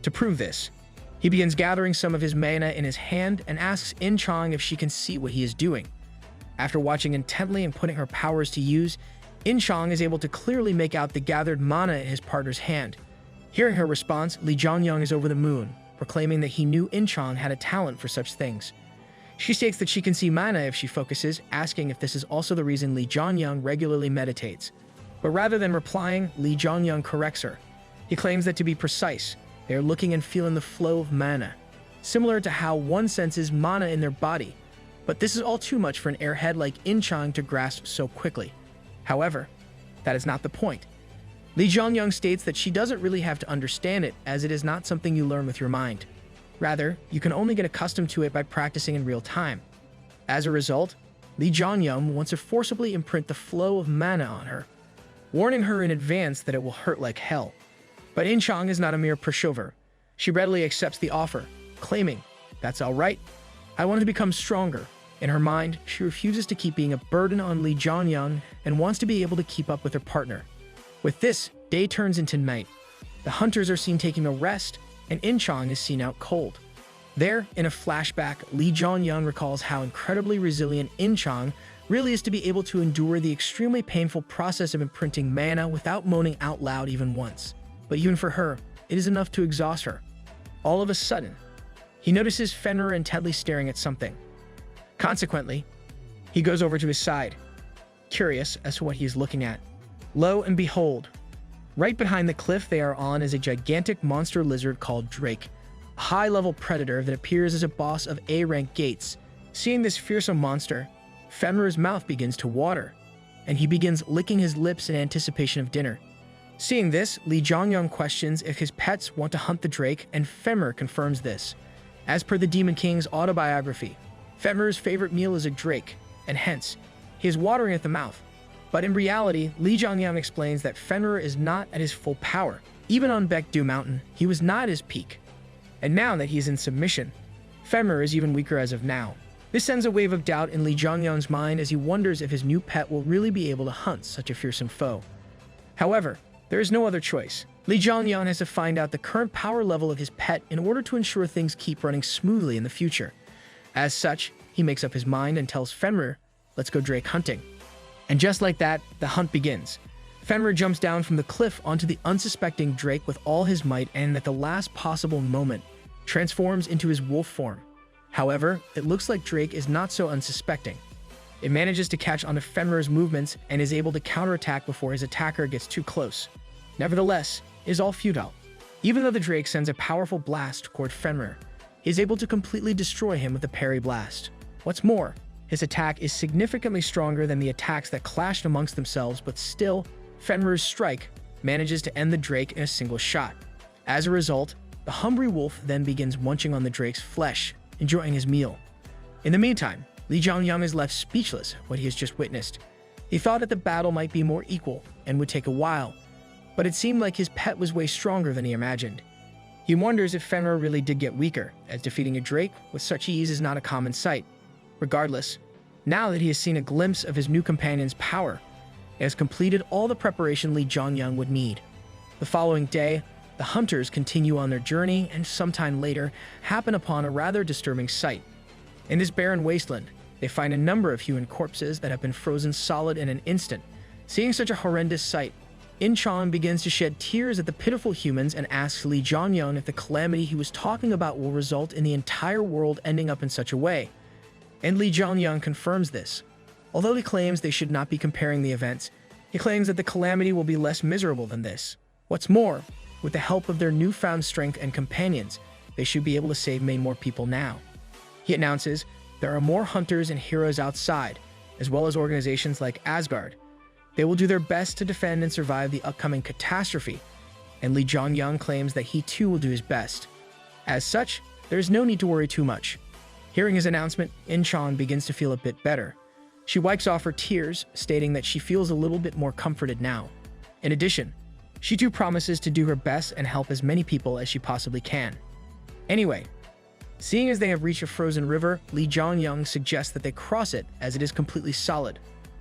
To prove this, he begins gathering some of his mana in his hand and asks Inchang if she can see what he is doing. After watching intently and putting her powers to use, Inchang is able to clearly make out the gathered mana in his partner's hand. Hearing her response, Li Zhongyang is over the moon, proclaiming that he knew Inchang had a talent for such things. She states that she can see mana if she focuses, asking if this is also the reason Li Zhongyang regularly meditates. But rather than replying, Li Zhongyang corrects her. He claims that to be precise, they are looking and feeling the flow of mana, similar to how one senses mana in their body. But this is all too much for an airhead like Inchang to grasp so quickly. However, that is not the point. Li Zhongyang states that she doesn't really have to understand it, as it is not something you learn with your mind. Rather, you can only get accustomed to it by practicing in real time. As a result, Li Zhongyang wants to forcibly imprint the flow of mana on her, warning her in advance that it will hurt like hell. But Inchang is not a mere pushover. She readily accepts the offer, claiming, "That's all right. I want to become stronger." In her mind, she refuses to keep being a burden on Li Zhongyang and wants to be able to keep up with her partner. With this, day turns into night. The hunters are seen taking a rest, and Inchang is seen out cold. There, in a flashback, Li Zhongyang recalls how incredibly resilient Inchang really is to be able to endure the extremely painful process of imprinting mana without moaning out loud even once. But even for her, it is enough to exhaust her. All of a sudden, he notices Fenrir intently staring at something. Consequently, he goes over to his side. curious as to what he is looking at. Lo and behold, right behind the cliff they are on is a gigantic monster lizard called Drake, a high-level predator that appears as a boss of A-rank gates. Seeing this fearsome monster, Fenrir's mouth begins to water, and he begins licking his lips in anticipation of dinner. Seeing this, Lee Jongyang questions if his pets want to hunt the Drake, and Fenrir confirms this. As per the Demon King's autobiography, Fenrir's favorite meal is a Drake, and hence, he is watering at the mouth. But in reality, Lee Jongyang explains that Fenrir is not at his full power. Even on Baekdu Mountain, he was not at his peak. And now that he is in submission, Fenrir is even weaker as of now. This sends a wave of doubt in Lee Jongyang's mind as he wonders if his new pet will really be able to hunt such a fearsome foe. However, there is no other choice. Lee Jongyang has to find out the current power level of his pet in order to ensure things keep running smoothly in the future. As such, he makes up his mind and tells Fenrir, "Let's go Drake hunting." And just like that, the hunt begins. Fenrir jumps down from the cliff onto the unsuspecting Drake with all his might and at the last possible moment, transforms into his wolf form. However, it looks like Drake is not so unsuspecting. It manages to catch onto Fenrir's movements and is able to counterattack before his attacker gets too close. Nevertheless, it is all futile. Even though the Drake sends a powerful blast toward Fenrir, he is able to completely destroy him with a parry blast. What's more, his attack is significantly stronger than the attacks that clashed amongst themselves, but still, Fenrir's strike manages to end the Drake in a single shot. As a result, the hungry wolf then begins munching on the Drake's flesh, enjoying his meal. In the meantime, Lee Jongyang is left speechless at what he has just witnessed. He thought that the battle might be more equal and would take a while, but it seemed like his pet was way stronger than he imagined. He wonders if Fenrir really did get weaker, as defeating a Drake with such ease is not a common sight. Regardless, now that he has seen a glimpse of his new companion's power, he has completed all the preparation Lee Jongyang would need. The following day, the hunters continue on their journey and sometime later happen upon a rather disturbing sight. In this barren wasteland, they find a number of human corpses that have been frozen solid in an instant. Seeing such a horrendous sight, Incheon begins to shed tears at the pitiful humans and asks Lee Jongyang if the calamity he was talking about will result in the entire world ending up in such a way. And Lee Jongyang confirms this. Although he claims they should not be comparing the events, he claims that the calamity will be less miserable than this. What's more, with the help of their newfound strength and companions, they should be able to save many more people now. He announces there are more hunters and heroes outside, as well as organizations like Asgard. They will do their best to defend and survive the upcoming catastrophe, and Lee Jongyang claims that he too will do his best. As such, there is no need to worry too much. Hearing his announcement, Incheon begins to feel a bit better. She wipes off her tears, stating that she feels a little bit more comforted now. In addition, she too promises to do her best and help as many people as she possibly can. Anyway, seeing as they have reached a frozen river, Lee Jongyang suggests that they cross it as it is completely solid.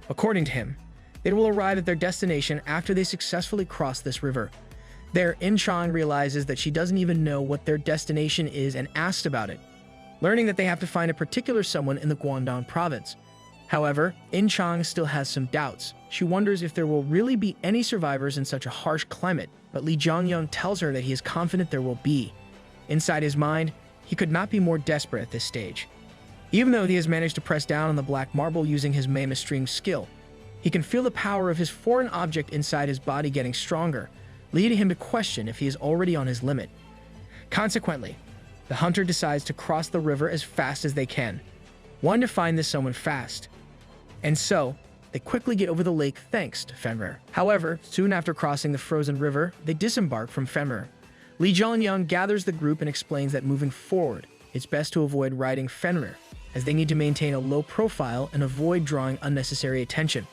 According to him, they will arrive at their destination after they successfully cross this river. There, Incheon realizes that she doesn't even know what their destination is and asks about it, learning that they have to find a particular someone in the Guangdong province. However, Incheon still has some doubts. She wonders if there will really be any survivors in such a harsh climate, but Lee Jongyang tells her that he is confident there will be. Inside his mind, he could not be more desperate at this stage. Even though he has managed to press down on the black marble using his Manga stream skill, he can feel the power of his foreign object inside his body getting stronger, leading him to question if he is already on his limit. Consequently, the hunter decides to cross the river as fast as they can, wanting to find this someone fast. And so, they quickly get over the lake thanks to Fenrir. However, soon after crossing the frozen river, they disembark from Fenrir. Lee Jongyang gathers the group and explains that moving forward, it's best to avoid riding Fenrir, as they need to maintain a low profile and avoid drawing unnecessary attention.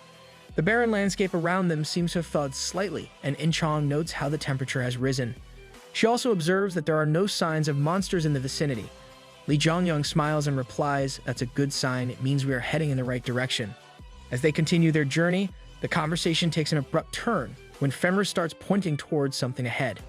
The barren landscape around them seems to have thawed slightly, and Incheon notes how the temperature has risen. She also observes that there are no signs of monsters in the vicinity. Lee Jongyang smiles and replies, "That's a good sign, it means we are heading in the right direction." As they continue their journey, the conversation takes an abrupt turn when Fenrir starts pointing towards something ahead.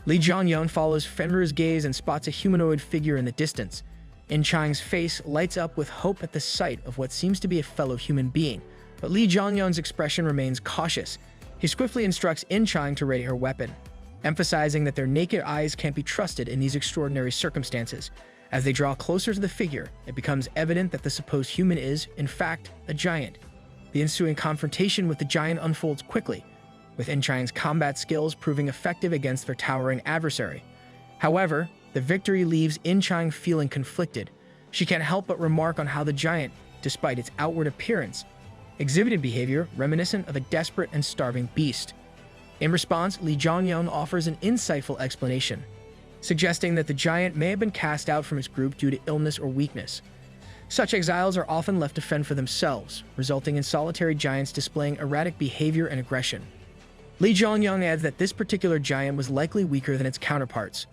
Lee Jongyang follows Fenrir's gaze and spots a humanoid figure in the distance. Incheon's face lights up with hope at the sight of what seems to be a fellow human being, but Lee Jongyang's expression remains cautious. He swiftly instructs Incheon to ready her weapon, emphasizing that their naked eyes can't be trusted in these extraordinary circumstances. As they draw closer to the figure, it becomes evident that the supposed human is, in fact, a giant. The ensuing confrontation with the giant unfolds quickly, with In-Chang's combat skills proving effective against their towering adversary. However, the victory leaves In-Chang feeling conflicted. She can't help but remark on how the giant, despite its outward appearance, exhibited behavior reminiscent of a desperate and starving beast. In response, Li Zhongyang offers an insightful explanation, suggesting that the giant may have been cast out from his group due to illness or weakness. Such exiles are often left to fend for themselves, resulting in solitary giants displaying erratic behavior and aggression. Li Zhongyang adds that this particular giant was likely weaker than its counterparts.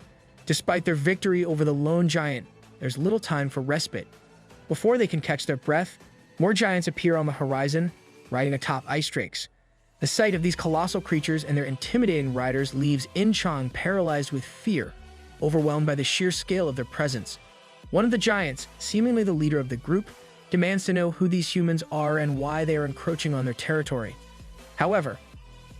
Despite their victory over the lone giant, there's little time for respite. Before they can catch their breath, more giants appear on the horizon, riding atop ice drakes. The sight of these colossal creatures and their intimidating riders leaves In-Chang paralyzed with fear, overwhelmed by the sheer scale of their presence. One of the giants, seemingly the leader of the group, demands to know who these humans are and why they are encroaching on their territory. However,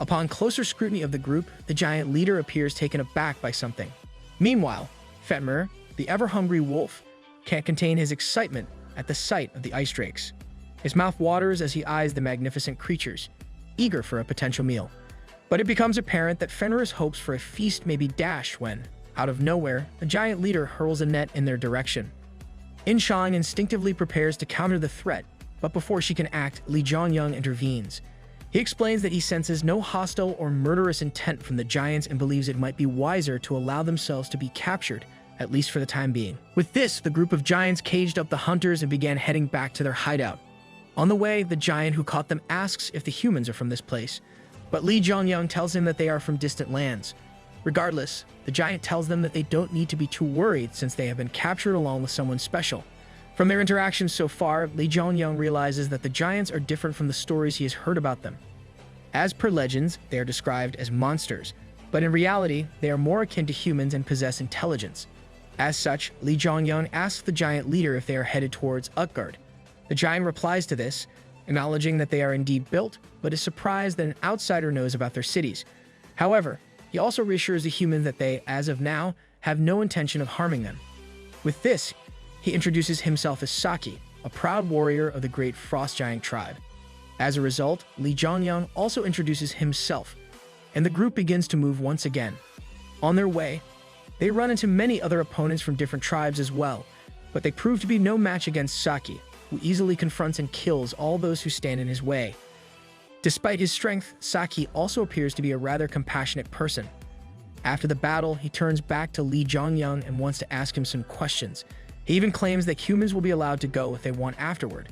upon closer scrutiny of the group, the giant leader appears taken aback by something. Meanwhile, Fenrir, the ever-hungry wolf, can't contain his excitement at the sight of the ice drakes. His mouth waters as he eyes the magnificent creatures, eager for a potential meal. But it becomes apparent that Fenrir's hopes for a feast may be dashed when, out of nowhere, the giant leader hurls a net in their direction. In-Chang instinctively prepares to counter the threat, but before she can act, Li Zhongyang intervenes. He explains that he senses no hostile or murderous intent from the giants and believes it might be wiser to allow themselves to be captured, at least for the time being. With this, the group of giants caged up the hunters and began heading back to their hideout. On the way, the giant who caught them asks if the humans are from this place, but Li Zhongyang tells him that they are from distant lands. Regardless, the giant tells them that they don't need to be too worried since they have been captured along with someone special. From their interactions so far, Li Zhongyang realizes that the giants are different from the stories he has heard about them. As per legends, they are described as monsters, but in reality, they are more akin to humans and possess intelligence. As such, Li Zhongyang asks the giant leader if they are headed towards Utgard. The giant replies to this, acknowledging that they are indeed built, but is surprised that an outsider knows about their cities. However, he also reassures the human that they, as of now, have no intention of harming them. With this, he introduces himself as Saki, a proud warrior of the great frost giant tribe. As a result, Li Zhongyang also introduces himself, and the group begins to move once again. On their way, they run into many other opponents from different tribes as well, but they prove to be no match against Saki, who easily confronts and kills all those who stand in his way. Despite his strength, Saki also appears to be a rather compassionate person. After the battle, he turns back to Li Zhongyang and wants to ask him some questions. He even claims that humans will be allowed to go if they want afterward.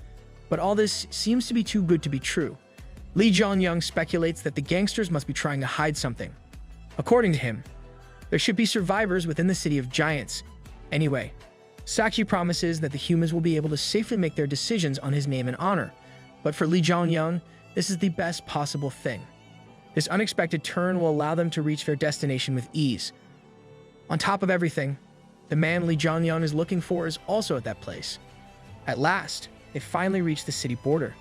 But all this seems to be too good to be true. Li Zhongyang speculates that the gangsters must be trying to hide something. According to him, there should be survivors within the City of Giants. Anyway, Saki promises that the humans will be able to safely make their decisions on his name and honor. But for Li Zhongyang, this is the best possible thing. This unexpected turn will allow them to reach their destination with ease. On top of everything, the man Li Zhongyang is looking for is also at that place. At last, they finally reach the city border.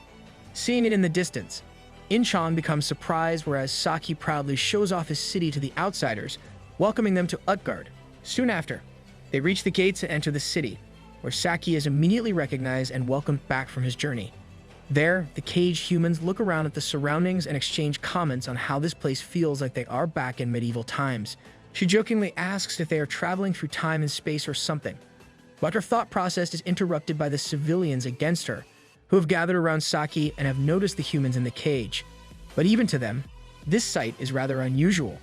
Seeing it in the distance, In-Chang becomes surprised, whereas Saki proudly shows off his city to the outsiders, welcoming them to Utgard. Soon after, they reach the gates and enter the city, where Saki is immediately recognized and welcomed back from his journey. There, the caged humans look around at the surroundings and exchange comments on how this place feels like they are back in medieval times. She jokingly asks if they are traveling through time and space or something, but her thought process is interrupted by the civilians against her, who have gathered around Saki and have noticed the humans in the cage. But even to them, this sight is rather unusual.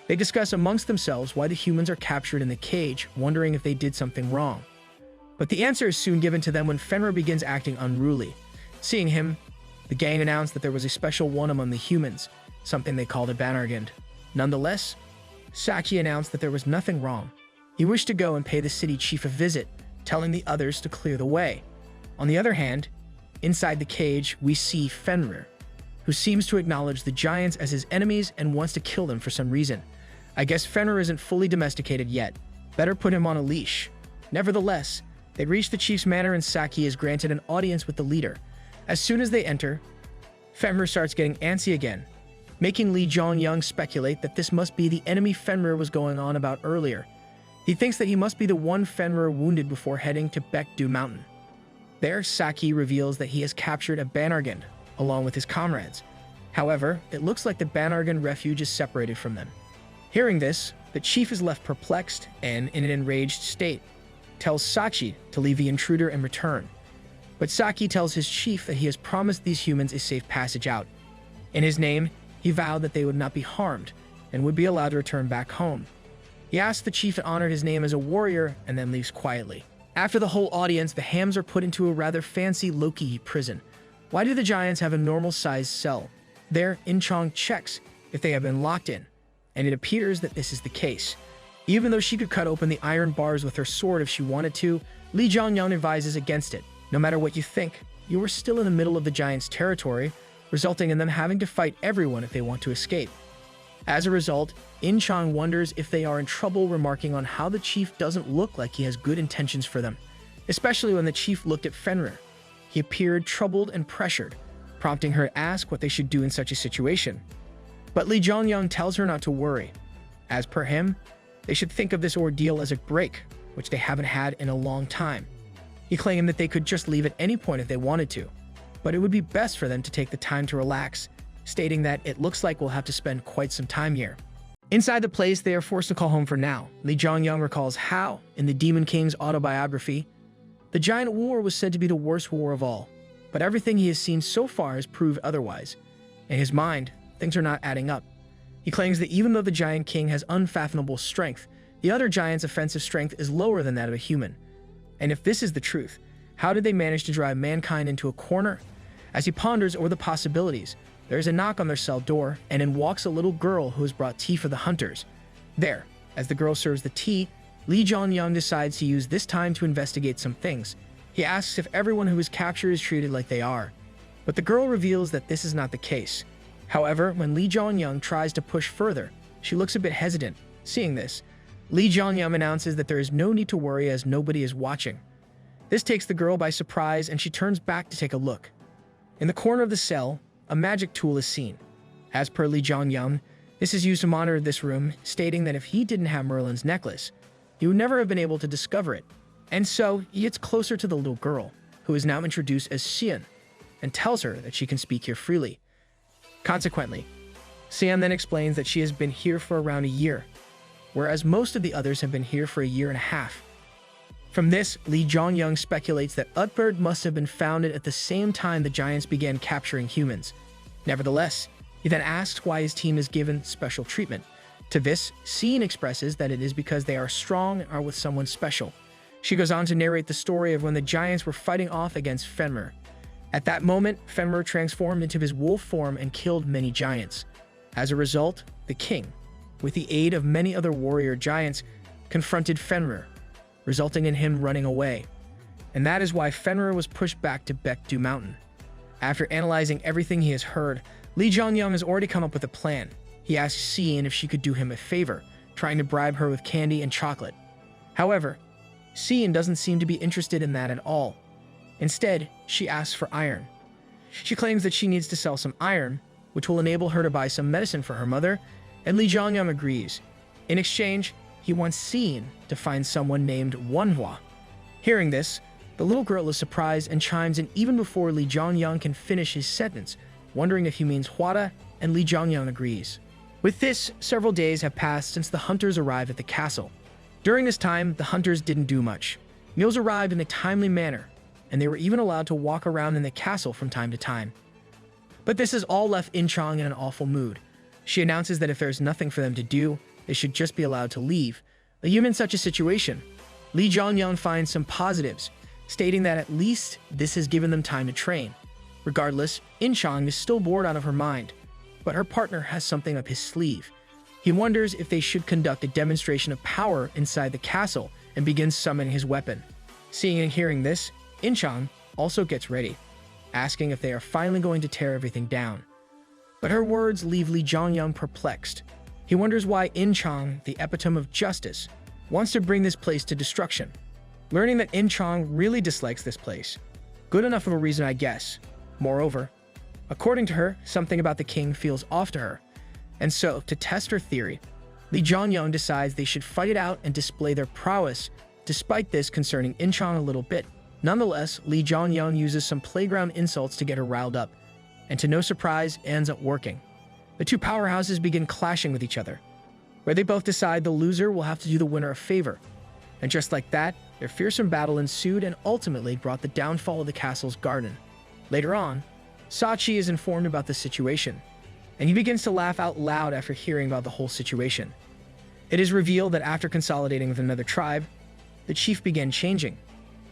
They discuss amongst themselves why the humans are captured in the cage, wondering if they did something wrong. But the answer is soon given to them when Fenrir begins acting unruly. Seeing him, the gang announced that there was a special one among the humans, something they called a Banargand. Nonetheless, Saki announced that there was nothing wrong. He wished to go and pay the city chief a visit, telling the others to clear the way. On the other hand, inside the cage, we see Fenrir, who seems to acknowledge the giants as his enemies and wants to kill them for some reason. I guess Fenrir isn't fully domesticated yet. Better put him on a leash. Nevertheless, they reach the chief's manor and Saki is granted an audience with the leader. As soon as they enter, Fenrir starts getting antsy again, making Li Zhongyang speculate that this must be the enemy Fenrir was going on about earlier. He thinks that he must be the one Fenrir wounded before heading to Baekdu Mountain. There, Saki reveals that he has captured a Banargand, along with his comrades. However, it looks like the Banargan refuge is separated from them. Hearing this, the chief is left perplexed and in an enraged state, tells Sachi to leave the intruder and return. But Saki tells his chief that he has promised these humans a safe passage out. In his name, he vowed that they would not be harmed and would be allowed to return back home. He asks the chief to honor his name as a warrior and then leaves quietly. After the whole audience, the hams are put into a rather fancy Loki prison. Why do the giants have a normal-sized cell? There, In-chong checks if they have been locked in, and it appears that this is the case. Even though she could cut open the iron bars with her sword if she wanted to, Lee Jong-yeon advises against it. No matter what you think, you are still in the middle of the giants' territory, resulting in them having to fight everyone if they want to escape. As a result, In-chong wonders if they are in trouble, remarking on how the chief doesn't look like he has good intentions for them, especially when the chief looked at Fenrir. He appeared troubled and pressured, prompting her to ask what they should do in such a situation. But Lee Jong-yeon tells her not to worry. As per him, they should think of this ordeal as a break, which they haven't had in a long time. He claimed that they could just leave at any point if they wanted to, but it would be best for them to take the time to relax, stating that it looks like we'll have to spend quite some time here. Inside the place, they are forced to call home for now. Lee Jong-yeon recalls how, in the Demon King's autobiography, the giant war was said to be the worst war of all, but everything he has seen so far has proved otherwise. In his mind, things are not adding up. He claims that even though the Giant King has unfathomable strength, the other giant's offensive strength is lower than that of a human. And if this is the truth, how did they manage to drive mankind into a corner? As he ponders over the possibilities, there is a knock on their cell door, and in walks a little girl who has brought tea for the hunters. There, as the girl serves the tea, Lee Jong-yeon decides to use this time to investigate some things. He asks if everyone who is captured is treated like they are, but the girl reveals that this is not the case. However, when Lee Jong-yeon tries to push further, she looks a bit hesitant. Seeing this, Lee Jong-yeon announces that there is no need to worry as nobody is watching. This takes the girl by surprise and she turns back to take a look. In the corner of the cell, a magic tool is seen. As per Lee Jong-yeon, this is used to monitor this room, stating that if he didn't have Merlin's necklace, he would never have been able to discover it. And so, he gets closer to the little girl, who is now introduced as Sian, and tells her that she can speak here freely. Consequently, Sian then explains that she has been here for around a year, whereas most of the others have been here for a year and a half. From this, Lee Jong-yeon speculates that Utbird must have been founded at the same time the giants began capturing humans. Nevertheless, he then asks why his team is given special treatment. To this, Sian expresses that it is because they are strong and are with someone special. She goes on to narrate the story of when the giants were fighting off against Fenrir. At that moment, Fenrir transformed into his wolf form and killed many giants. As a result, the king, with the aid of many other warrior giants, confronted Fenrir, resulting in him running away. And that is why Fenrir was pushed back to Baekdu Mountain. After analyzing everything he has heard, Lee Jong-yeon has already come up with a plan. He asks Sian if she could do him a favor, trying to bribe her with candy and chocolate. However, Sian doesn't seem to be interested in that at all. Instead, she asks for iron. She claims that she needs to sell some iron, which will enable her to buy some medicine for her mother, and Lee Jong-yeon agrees. In exchange, he wants Sian to find someone named Manhua. Hearing this, the little girl is surprised and chimes in even before Lee Jong-yeon can finish his sentence, wondering if he means Hwada, and Lee Jong-yeon agrees. With this, several days have passed since the hunters arrived at the castle. During this time, the hunters didn't do much. Meals arrived in a timely manner, and they were even allowed to walk around in the castle from time to time. But this has all left In-chong in an awful mood. She announces that if there's nothing for them to do, they should just be allowed to leave. Even in such a situation, Lee Jong-yeon finds some positives, stating that at least this has given them time to train. Regardless, In-chong is still bored out of her mind, but her partner has something up his sleeve. He wonders if they should conduct a demonstration of power inside the castle and begins summoning his weapon. Seeing and hearing this, In-chong also gets ready, asking if they are finally going to tear everything down. But her words leave Lee Jong-yeon perplexed. He wonders why In-chong, the epitome of justice, wants to bring this place to destruction. Learning that In-chong really dislikes this place. Good enough of a reason, I guess. Moreover, according to her, something about the king feels off to her. And so, to test her theory, Lee Jong-yeon decides they should fight it out and display their prowess, despite this concerning In-chong a little bit. Nonetheless, Lee Jong-yeon uses some playground insults to get her riled up. and to no surprise, it ends up working. The two powerhouses begin clashing with each other, where they both decide the loser will have to do the winner a favor. And just like that, their fearsome battle ensued and ultimately brought the downfall of the castle's garden. Later on, Sachi is informed about the situation, and he begins to laugh out loud after hearing about the whole situation. It is revealed that after consolidating with another tribe, the chief began changing.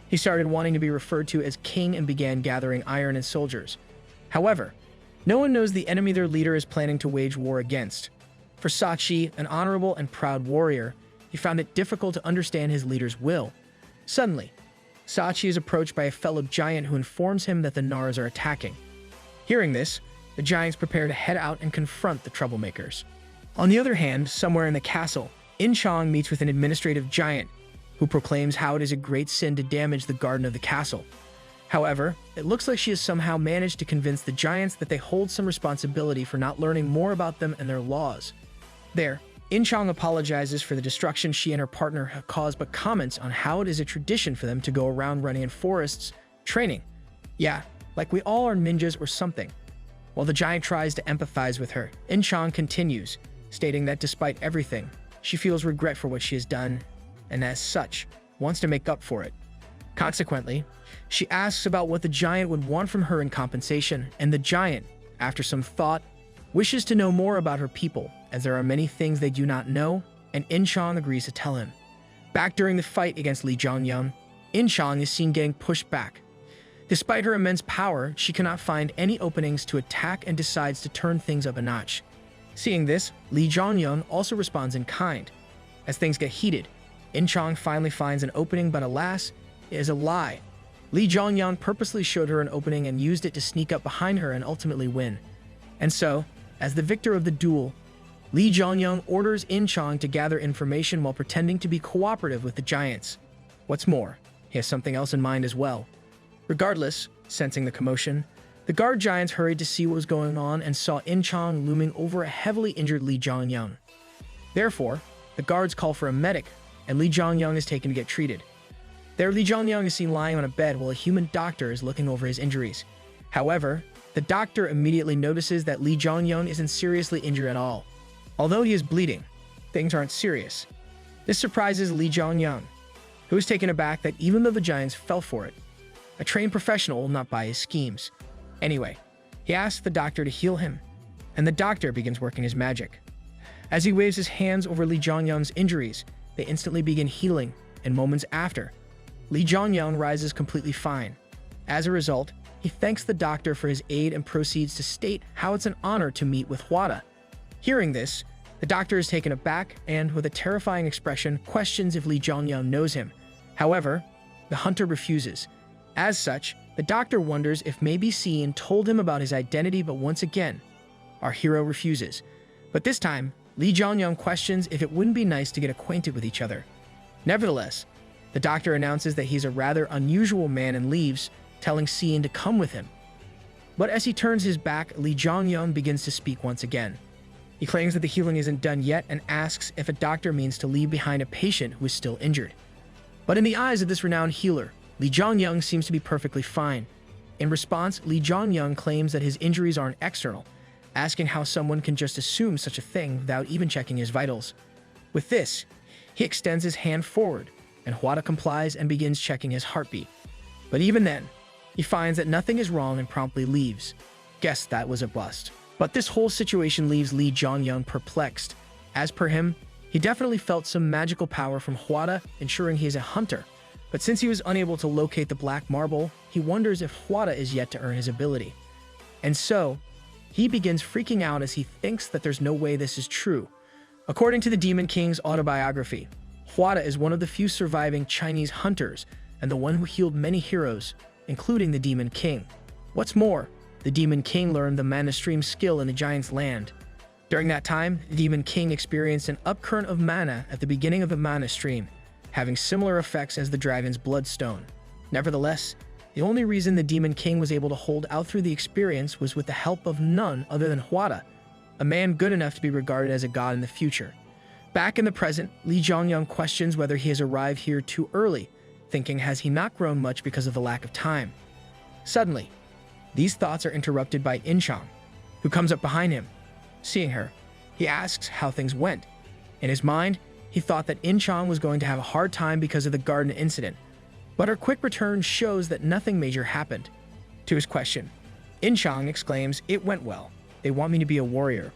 He started wanting to be referred to as king and began gathering iron and soldiers. However, no one knows the enemy their leader is planning to wage war against. For Sachi, an honorable and proud warrior, he found it difficult to understand his leader's will. Suddenly, Sachi is approached by a fellow giant who informs him that the Nars are attacking. Hearing this, the giants prepare to head out and confront the troublemakers. On the other hand, somewhere in the castle, In-chong meets with an administrative giant who proclaims how it is a great sin to damage the garden of the castle. However, it looks like she has somehow managed to convince the giants that they hold some responsibility for not learning more about them and their laws. There, In-chong apologizes for the destruction she and her partner have caused, but comments on how it is a tradition for them to go around running in forests, training. Yeah, like we all are ninjas or something. While the giant tries to empathize with her, In-chong continues, stating that despite everything, she feels regret for what she has done, and as such, wants to make up for it. Consequently, she asks about what the giant would want from her in compensation, and the giant, after some thought, wishes to know more about her people, as there are many things they do not know, and In-chong agrees to tell him. Back during the fight against Li Zhongyang, In-chong is seen getting pushed back. Despite her immense power, she cannot find any openings to attack and decides to turn things up a notch. Seeing this, Li Zhongyang also responds in kind. As things get heated, In-chong finally finds an opening, but alas, it is a lie. Li Zhongyang purposely showed her an opening and used it to sneak up behind her and ultimately win. And so, as the victor of the duel, Li Zhongyang orders In-chong to gather information while pretending to be cooperative with the giants. What's more, he has something else in mind as well. Regardless, sensing the commotion, the guard giants hurried to see what was going on and saw In-chong looming over a heavily injured Li Zhongyang. Therefore, the guards call for a medic, and Li Zhongyang is taken to get treated. There, Li Zhongyang is seen lying on a bed while a human doctor is looking over his injuries. However, the doctor immediately notices that Li Zhongyang isn't seriously injured at all. Although he is bleeding, things aren't serious. This surprises Li Zhongyang, who is taken aback that even though the giants fell for it, a trained professional will not buy his schemes. Anyway, he asks the doctor to heal him, and the doctor begins working his magic. As he waves his hands over Li Zhongyang's injuries, they instantly begin healing, and moments after, Li Zhongyang rises completely fine. As a result, he thanks the doctor for his aid and proceeds to state how it's an honor to meet with Hwada. Hearing this, the doctor is taken aback and, with a terrifying expression, questions if Li Zhongyang knows him. However, the hunter refuses. As such, the doctor wonders if maybe Cian told him about his identity, but once again, our hero refuses. But this time, Li Zhongyang questions if it wouldn't be nice to get acquainted with each other. Nevertheless, the doctor announces that he's a rather unusual man and leaves, telling Cian to come with him. But as he turns his back, Li Zhongyang begins to speak once again. He claims that the healing isn't done yet and asks if a doctor means to leave behind a patient who is still injured. But in the eyes of this renowned healer, Li Zhongyang seems to be perfectly fine. In response, Li Zhongyang claims that his injuries aren't external, asking how someone can just assume such a thing without even checking his vitals. With this, he extends his hand forward, and Hwada complies and begins checking his heartbeat. But even then, he finds that nothing is wrong and promptly leaves. Guess that was a bust. But this whole situation leaves Li Zhongyang perplexed. As per him, he definitely felt some magical power from Hwada, ensuring he is a hunter. But since he was unable to locate the black marble, he wonders if Hwada is yet to earn his ability. And so, he begins freaking out as he thinks that there's no way this is true. According to the Demon King's autobiography, Hwada is one of the few surviving Chinese hunters and the one who healed many heroes, including the Demon King. What's more, the Demon King learned the mana stream skill in the Giant's land. During that time, the Demon King experienced an upcurrent of mana at the beginning of the mana stream, having similar effects as the dragon's bloodstone. Nevertheless, the only reason the Demon King was able to hold out through the experience was with the help of none other than Hwada, a man good enough to be regarded as a god in the future. Back in the present, Li Zhongyang questions whether he has arrived here too early, thinking has he not grown much because of the lack of time. Suddenly, These thoughts are interrupted by Inchang, who comes up behind him. Seeing her, he asks how things went. In his mind, he thought that Inchang was going to have a hard time because of the garden incident, but her quick return shows that nothing major happened. To his question, Inchang exclaims, "It went well. They want me to be a warrior."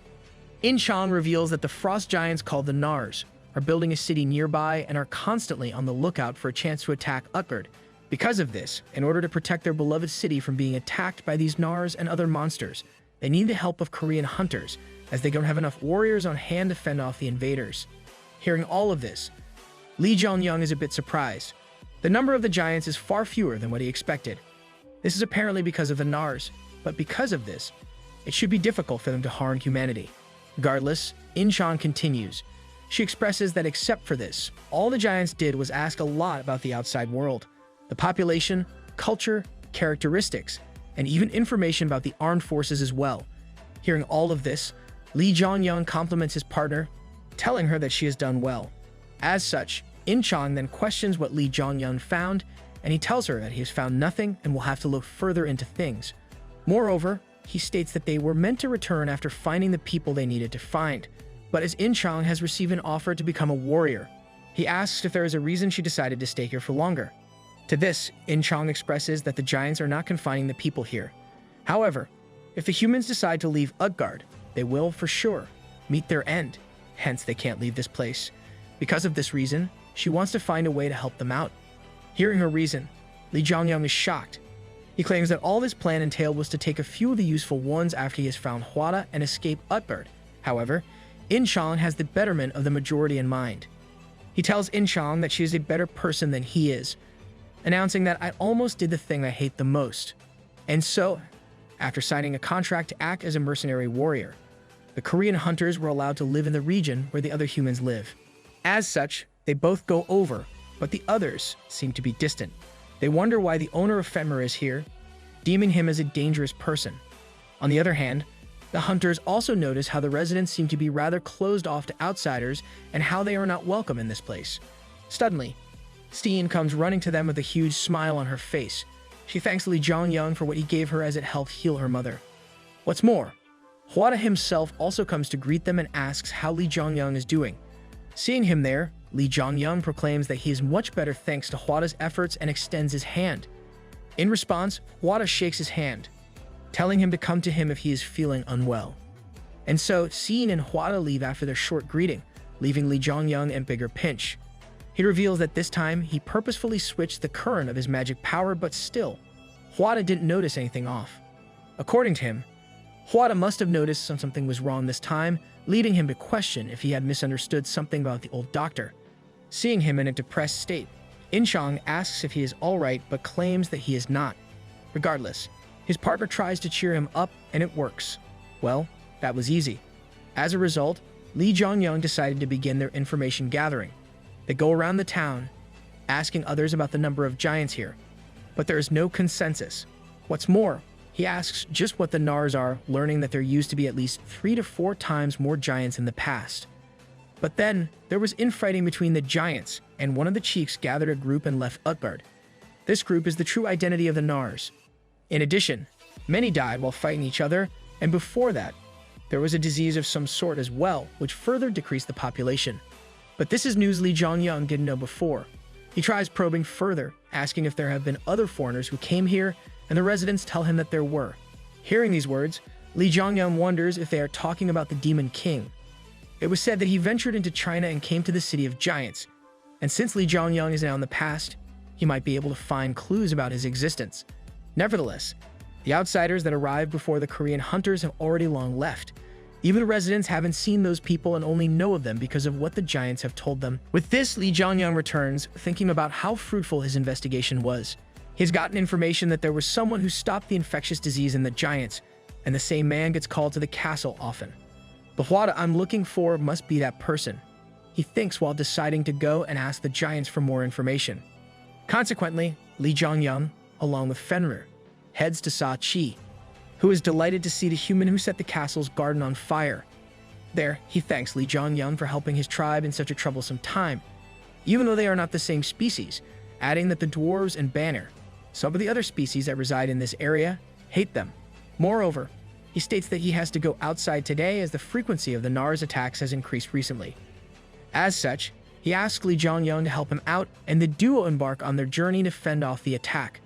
Inchang reveals that the frost giants called the Nars are building a city nearby and are constantly on the lookout for a chance to attack Utgard. Because of this, in order to protect their beloved city from being attacked by these Nars and other monsters, they need the help of Korean hunters, as they don't have enough warriors on hand to fend off the invaders. Hearing all of this, Lee Jong-young is a bit surprised. The number of the giants is far fewer than what he expected. This is apparently because of the Nars, but because of this, it should be difficult for them to harm humanity. Regardless, Inchang continues. She expresses that except for this, all the giants did was ask a lot about the outside world, the population, culture, characteristics, and even information about the armed forces as well. Hearing all of this, Lee Jong-young compliments his partner, telling her that she has done well. As such, Inchang then questions what Lee Jong-young found, and he tells her that he has found nothing and will have to look further into things. Moreover, he states that they were meant to return after finding the people they needed to find. But as Inchang has received an offer to become a warrior, he asks if there is a reason she decided to stay here for longer. To this, Inchang expresses that the giants are not confining the people here. However, if the humans decide to leave Utgard, they will, for sure, meet their end. Hence, they can't leave this place. Because of this reason, she wants to find a way to help them out. Hearing her reason, Lee Jong-young is shocked. He claims that all this plan entailed was to take a few of the useful ones after he has found Hwada and escape Utgard. However, Inchang has the betterment of the majority in mind. He tells Inchang that she is a better person than he is, announcing that "I almost did the thing I hate the most." And so, after signing a contract to act as a mercenary warrior, the Korean hunters were allowed to live in the region where the other humans live. As such, they both go over, but the others seem to be distant. They wonder why the owner of Fenrir is here, deeming him as a dangerous person. On the other hand, the hunters also notice how the residents seem to be rather closed off to outsiders and how they are not welcome in this place. Suddenly, Steen comes running to them with a huge smile on her face. She thanks Lee Jong-young for what he gave her as it helped heal her mother. What's more, Hwada himself also comes to greet them and asks how Lee Jong-young is doing. Seeing him there, Lee Jong-young proclaims that he is much better thanks to Hwada's efforts and extends his hand. In response, Hwada shakes his hand, telling him to come to him if he is feeling unwell. And so, Seen and Hwada leave after their short greeting, leaving Lee Jong-young in bigger pinch. He reveals that this time, he purposefully switched the current of his magic power, but still, Hwada didn't notice anything off. According to him, Hwada must have noticed something was wrong this time, leading him to question if he had misunderstood something about the old doctor. Seeing him in a depressed state, Inchang asks if he is alright but claims that he is not. Regardless, his partner tries to cheer him up and it works. Well, that was easy. As a result, Lee Jong-young decided to begin their information gathering. They go around the town, asking others about the number of giants here, but there is no consensus. What's more, he asks just what the Nars are, learning that there used to be at least 3 to 4 times more giants in the past. But then, there was infighting between the giants, and one of the chiefs gathered a group and left Utgard. This group is the true identity of the Nars. In addition, many died while fighting each other, and before that, there was a disease of some sort as well, which further decreased the population. But this is news Lee Jong-young didn't know before. He tries probing further, asking if there have been other foreigners who came here, and the residents tell him that there were. Hearing these words, Lee Jong-young wonders if they are talking about the Demon King. It was said that he ventured into China and came to the City of Giants, and since Lee Jong-young is now in the past, he might be able to find clues about his existence. Nevertheless, the outsiders that arrived before the Korean hunters have already long left. Even the residents haven't seen those people and only know of them because of what the giants have told them. With this, Lee Jong-young returns, thinking about how fruitful his investigation was. He's gotten information that there was someone who stopped the infectious disease in the giants, and the same man gets called to the castle often. The Hwada I'm looking for must be that person. He thinks while deciding to go and ask the giants for more information. Consequently, Lee Jong-young, along with Fenrir, heads to Sa-chi, who is delighted to see the human who set the castle's garden on fire. There, he thanks Lee Jong-young for helping his tribe in such a troublesome time, even though they are not the same species, adding that the dwarves and Banner, some of the other species that reside in this area, hate them. Moreover, he states that he has to go outside today as the frequency of the Nars attacks has increased recently. As such, he asks Li Jiangyang to help him out, and the duo embark on their journey to fend off the attack.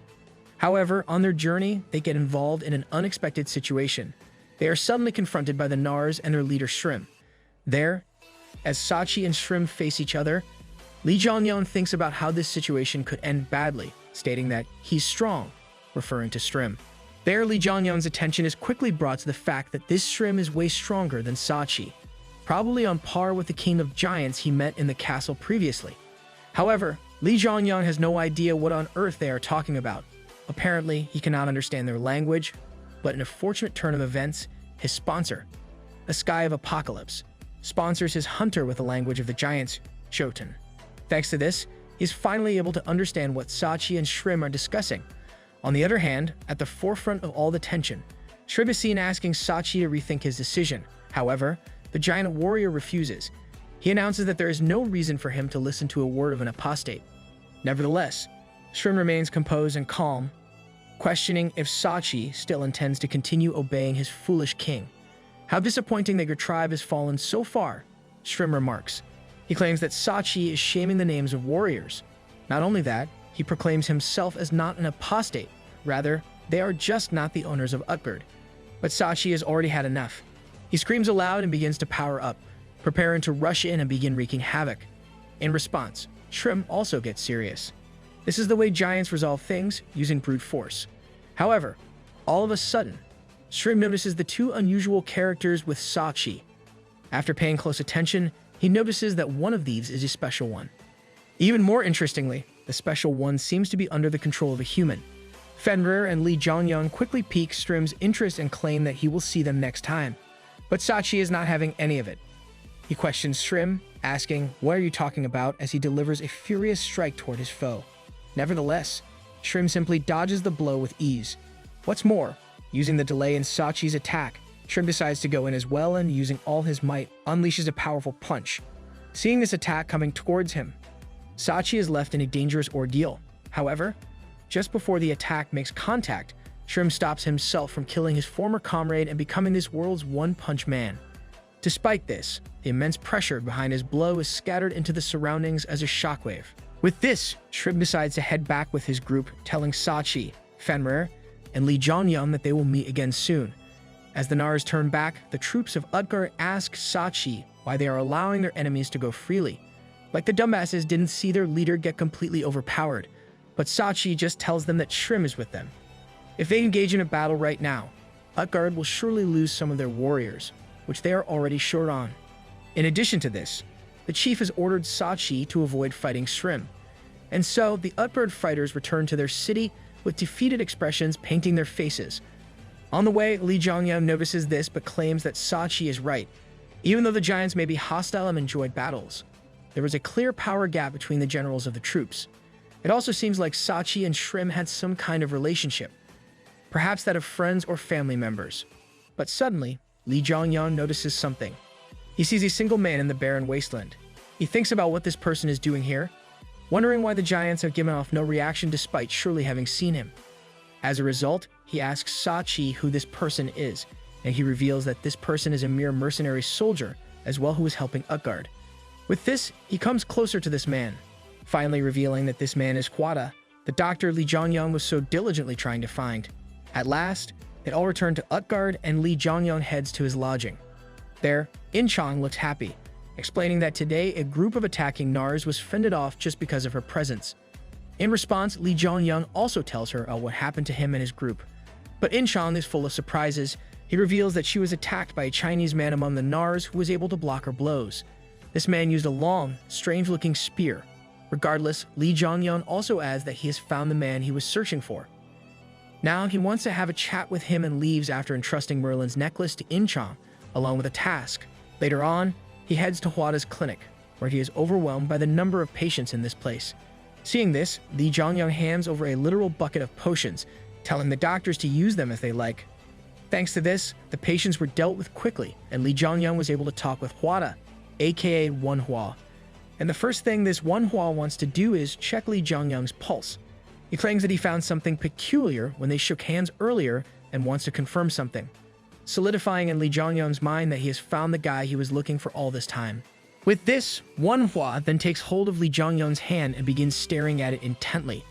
However, on their journey, they get involved in an unexpected situation. They are suddenly confronted by the Nars and their leader Shrim. There, as Sachi and Shrim face each other, Li Jiangyang thinks about how this situation could end badly, stating that he's strong, referring to Shrim. There, Li Jiangyang's attention is quickly brought to the fact that this Shrim is way stronger than Sachi, probably on par with the king of giants he met in the castle previously. However, Li Jiangyang has no idea what on earth they are talking about. Apparently, he cannot understand their language, but in a fortunate turn of events, his sponsor, a Sky of Apocalypse, sponsors his hunter with the language of the giants, Jotun. Thanks to this, he is finally able to understand what Sachi and Shrim are discussing. On the other hand, at the forefront of all the tension, Shrim is seen asking Sachi to rethink his decision. However, the giant warrior refuses. He announces that there is no reason for him to listen to a word of an apostate. Nevertheless, Shrim remains composed and calm, questioning if Sachi still intends to continue obeying his foolish king. How disappointing that your tribe has fallen so far, Shrim remarks. He claims that Sachi is shaming the names of warriors. Not only that, he proclaims himself as not an apostate. Rather, they are just not the owners of Utgard. But Sachi has already had enough. He screams aloud and begins to power up, preparing to rush in and begin wreaking havoc. In response, Shrim also gets serious. This is the way giants resolve things, using brute force. However, all of a sudden, Shrim notices the two unusual characters with Sachi. After paying close attention, he notices that one of these is a special one. Even more interestingly, the special one seems to be under the control of a human. Fenrir and Li Jiangyang quickly pique Shrim's interest and claim that he will see them next time. But Sachi is not having any of it. He questions Shrim, asking, "What are you talking about?" as he delivers a furious strike toward his foe. Nevertheless, Shrim simply dodges the blow with ease. What's more, using the delay in Sachi's attack, Shrim decides to go in as well and, using all his might, unleashes a powerful punch. Seeing this attack coming towards him, Sachi is left in a dangerous ordeal. However, just before the attack makes contact, Shrim stops himself from killing his former comrade and becoming this world's one-punch man. Despite this, the immense pressure behind his blow is scattered into the surroundings as a shockwave. With this, Shrim decides to head back with his group, telling Sachi, Fenrir, and Li Jiangyang that they will meet again soon. As the Nars turn back, the troops of Utgard ask Sachi why they are allowing their enemies to go freely. Like the dumbasses didn't see their leader get completely overpowered, but Sachi just tells them that Shrim is with them. If they engage in a battle right now, Utgard will surely lose some of their warriors, which they are already short on. In addition to this, the chief has ordered Sachi to avoid fighting Shrim. And so, the Utgard fighters return to their city with defeated expressions painting their faces. On the way, Li Jiangyang notices this but claims that Sachi is right. Even though the giants may be hostile and enjoyed battles, there was a clear power gap between the generals of the troops. It also seems like Sachi and Shrim had some kind of relationship, perhaps that of friends or family members. But suddenly, Li Jiangyang notices something. He sees a single man in the barren wasteland. He thinks about what this person is doing here, wondering why the giants have given off no reaction despite surely having seen him. As a result, he asks Sachi who this person is, and he reveals that this person is a mere mercenary soldier as well who is helping Utgard. With this, he comes closer to this man, finally revealing that this man is Hwada, the doctor Li Jiangyang was so diligently trying to find. At last, they all return to Utgard and Li Jiangyang heads to his lodging. There, Inchang looks happy, explaining that today a group of attacking Nars was fended off just because of her presence. In response, Li Jiangyang also tells her what happened to him and his group. But Inchang is full of surprises. He reveals that she was attacked by a Chinese man among the Nars who was able to block her blows. This man used a long, strange-looking spear. Regardless, Li Jiangyang also adds that he has found the man he was searching for. Now he wants to have a chat with him and leaves after entrusting Merlin's necklace to Inchang, along with a task. Later on, he heads to Hwada's clinic, where he is overwhelmed by the number of patients in this place. Seeing this, Li Jiangyang hands over a literal bucket of potions, telling the doctors to use them as they like. Thanks to this, the patients were dealt with quickly, and Li Jiangyang was able to talk with Hwada, aka Manhua. And the first thing this Manhua wants to do is check Li Jiangyang's pulse. He claims that he found something peculiar when they shook hands earlier and wants to confirm something, solidifying in Li Zhongyang's mind that he has found the guy he was looking for all this time. With this, manhua then takes hold of Li Zhongyang's hand and begins staring at it intently.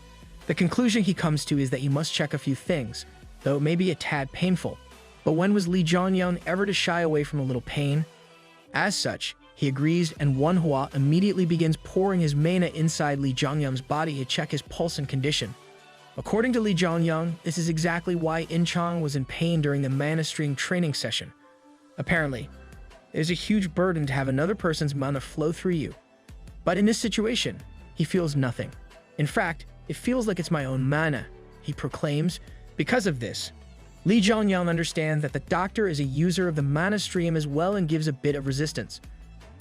The conclusion he comes to is that he must check a few things, though it may be a tad painful. But when was Li Zhongyang ever to shy away from a little pain? As such, he agrees, and manhua immediately begins pouring his mana inside Li Zhongyang's body to check his pulse and condition. According to Li Zhongyang, this is exactly why Inchang was in pain during the mana stream training session. Apparently, it is a huge burden to have another person's mana flow through you. But in this situation, he feels nothing. In fact, it feels like it's my own mana, he proclaims. Because of this, Li Zhongyang understands that the doctor is a user of the mana stream as well and gives a bit of resistance.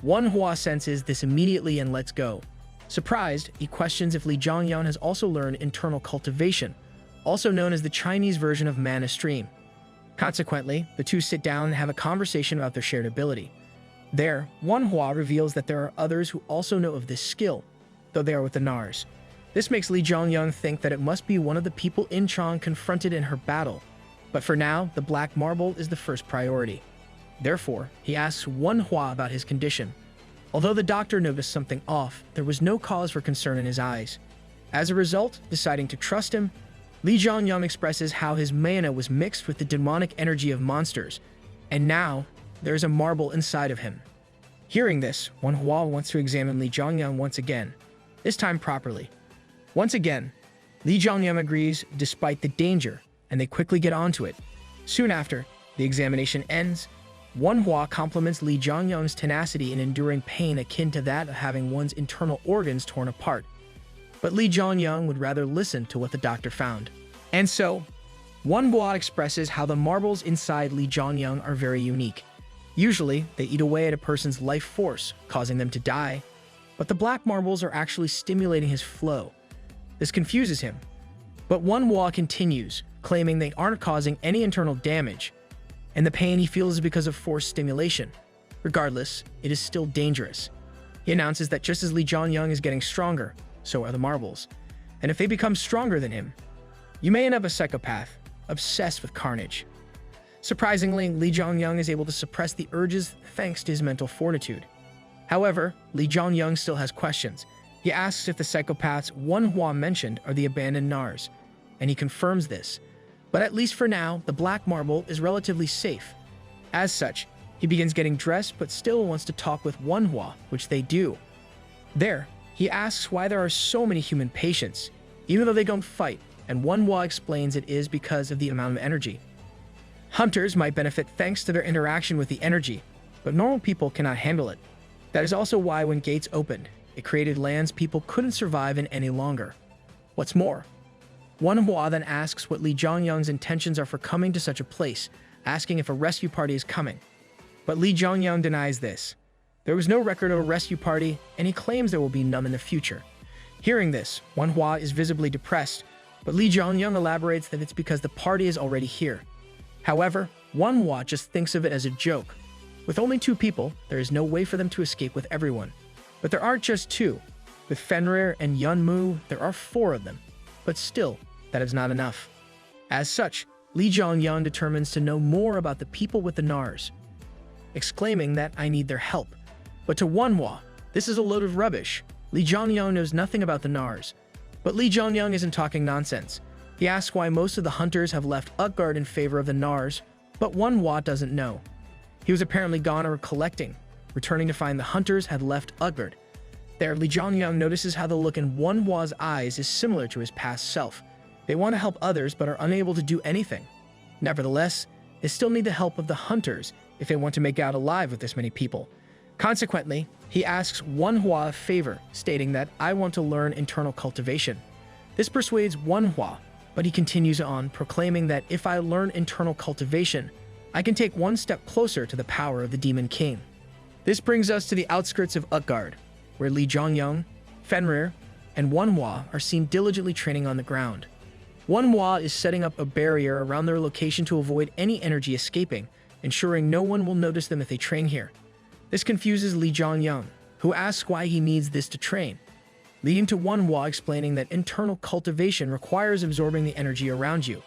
Manhua senses this immediately and lets go. Surprised, he questions if Li Zhongyang has also learned internal cultivation, also known as the Chinese version of mana stream. Consequently, the two sit down and have a conversation about their shared ability. There, Manhua reveals that there are others who also know of this skill, though they are with the Nars. This makes Li Zhongyang think that it must be one of the people Inchang confronted in her battle. But for now, the black marble is the first priority. Therefore, he asks Manhua about his condition. Although the doctor noticed something off, there was no cause for concern in his eyes. As a result, deciding to trust him, Li Zhongyang expresses how his mana was mixed with the demonic energy of monsters, and now there is a marble inside of him. Hearing this, Manhua wants to examine Li Zhongyang once again, this time properly. Once again, Li Zhongyang agrees despite the danger, and they quickly get onto it. Soon after, the examination ends. Manhua compliments Li Zhongyang's tenacity in enduring pain akin to that of having one's internal organs torn apart. But Li Zhongyang would rather listen to what the doctor found. And so, Manhua expresses how the marbles inside Li Zhongyang are very unique. Usually, they eat away at a person's life force, causing them to die. But the black marbles are actually stimulating his flow. This confuses him. But Manhua continues, claiming they aren't causing any internal damage, and the pain he feels is because of forced stimulation. Regardless, it is still dangerous. He announces that just as Li Zhongyang is getting stronger, so are the marbles. And if they become stronger than him, you may end up a psychopath, obsessed with carnage. Surprisingly, Li Zhongyang is able to suppress the urges thanks to his mental fortitude. However, Li Zhongyang still has questions. He asks if the psychopaths Manhua mentioned are the abandoned Nars, and he confirms this. But at least for now, the black marble is relatively safe. As such, he begins getting dressed but still wants to talk with Manhua, which they do. There, he asks why there are so many human patients, even though they don't fight, and Manhua explains it is because of the amount of energy. Hunters might benefit thanks to their interaction with the energy, but normal people cannot handle it. That is also why when gates opened, it created lands people couldn't survive in any longer. What's more, Manhua then asks what Li Zhongyang's intentions are for coming to such a place, asking if a rescue party is coming. But Li Zhongyang denies this. There was no record of a rescue party, and he claims there will be none in the future. Hearing this, Manhua is visibly depressed, but Li Zhongyang elaborates that it's because the party is already here. However, Manhua just thinks of it as a joke. With only 2 people, there is no way for them to escape with everyone. But there aren't just 2. With Fenrir and Yunmu, there are 4 of them. But still, that is not enough. As such, Li Zhongyang determines to know more about the people with the Nars, exclaiming that I need their help. But to Manhua, this is a load of rubbish. Li Zhongyang knows nothing about the Nars. But Li Zhongyang isn't talking nonsense. He asks why most of the hunters have left Utgard in favor of the Nars, but Manhua doesn't know. He was apparently gone or collecting, returning to find the hunters had left Utgard. There, Li Zhongyang notices how the look in Manhua's eyes is similar to his past self. They want to help others but are unable to do anything. Nevertheless, they still need the help of the hunters if they want to make out alive with this many people. Consequently, he asks Manhua a favor, stating that I want to learn internal cultivation. This persuades Manhua, but he continues on, proclaiming that if I learn internal cultivation, I can take one step closer to the power of the Demon King. This brings us to the outskirts of Utgard, where Li Zhongyang, Fenrir, and Manhua are seen diligently training on the ground. Manhua is setting up a barrier around their location to avoid any energy escaping, ensuring no one will notice them if they train here. This confuses Li Zhongyang, who asks why he needs this to train, leading to Manhua explaining that internal cultivation requires absorbing the energy around you.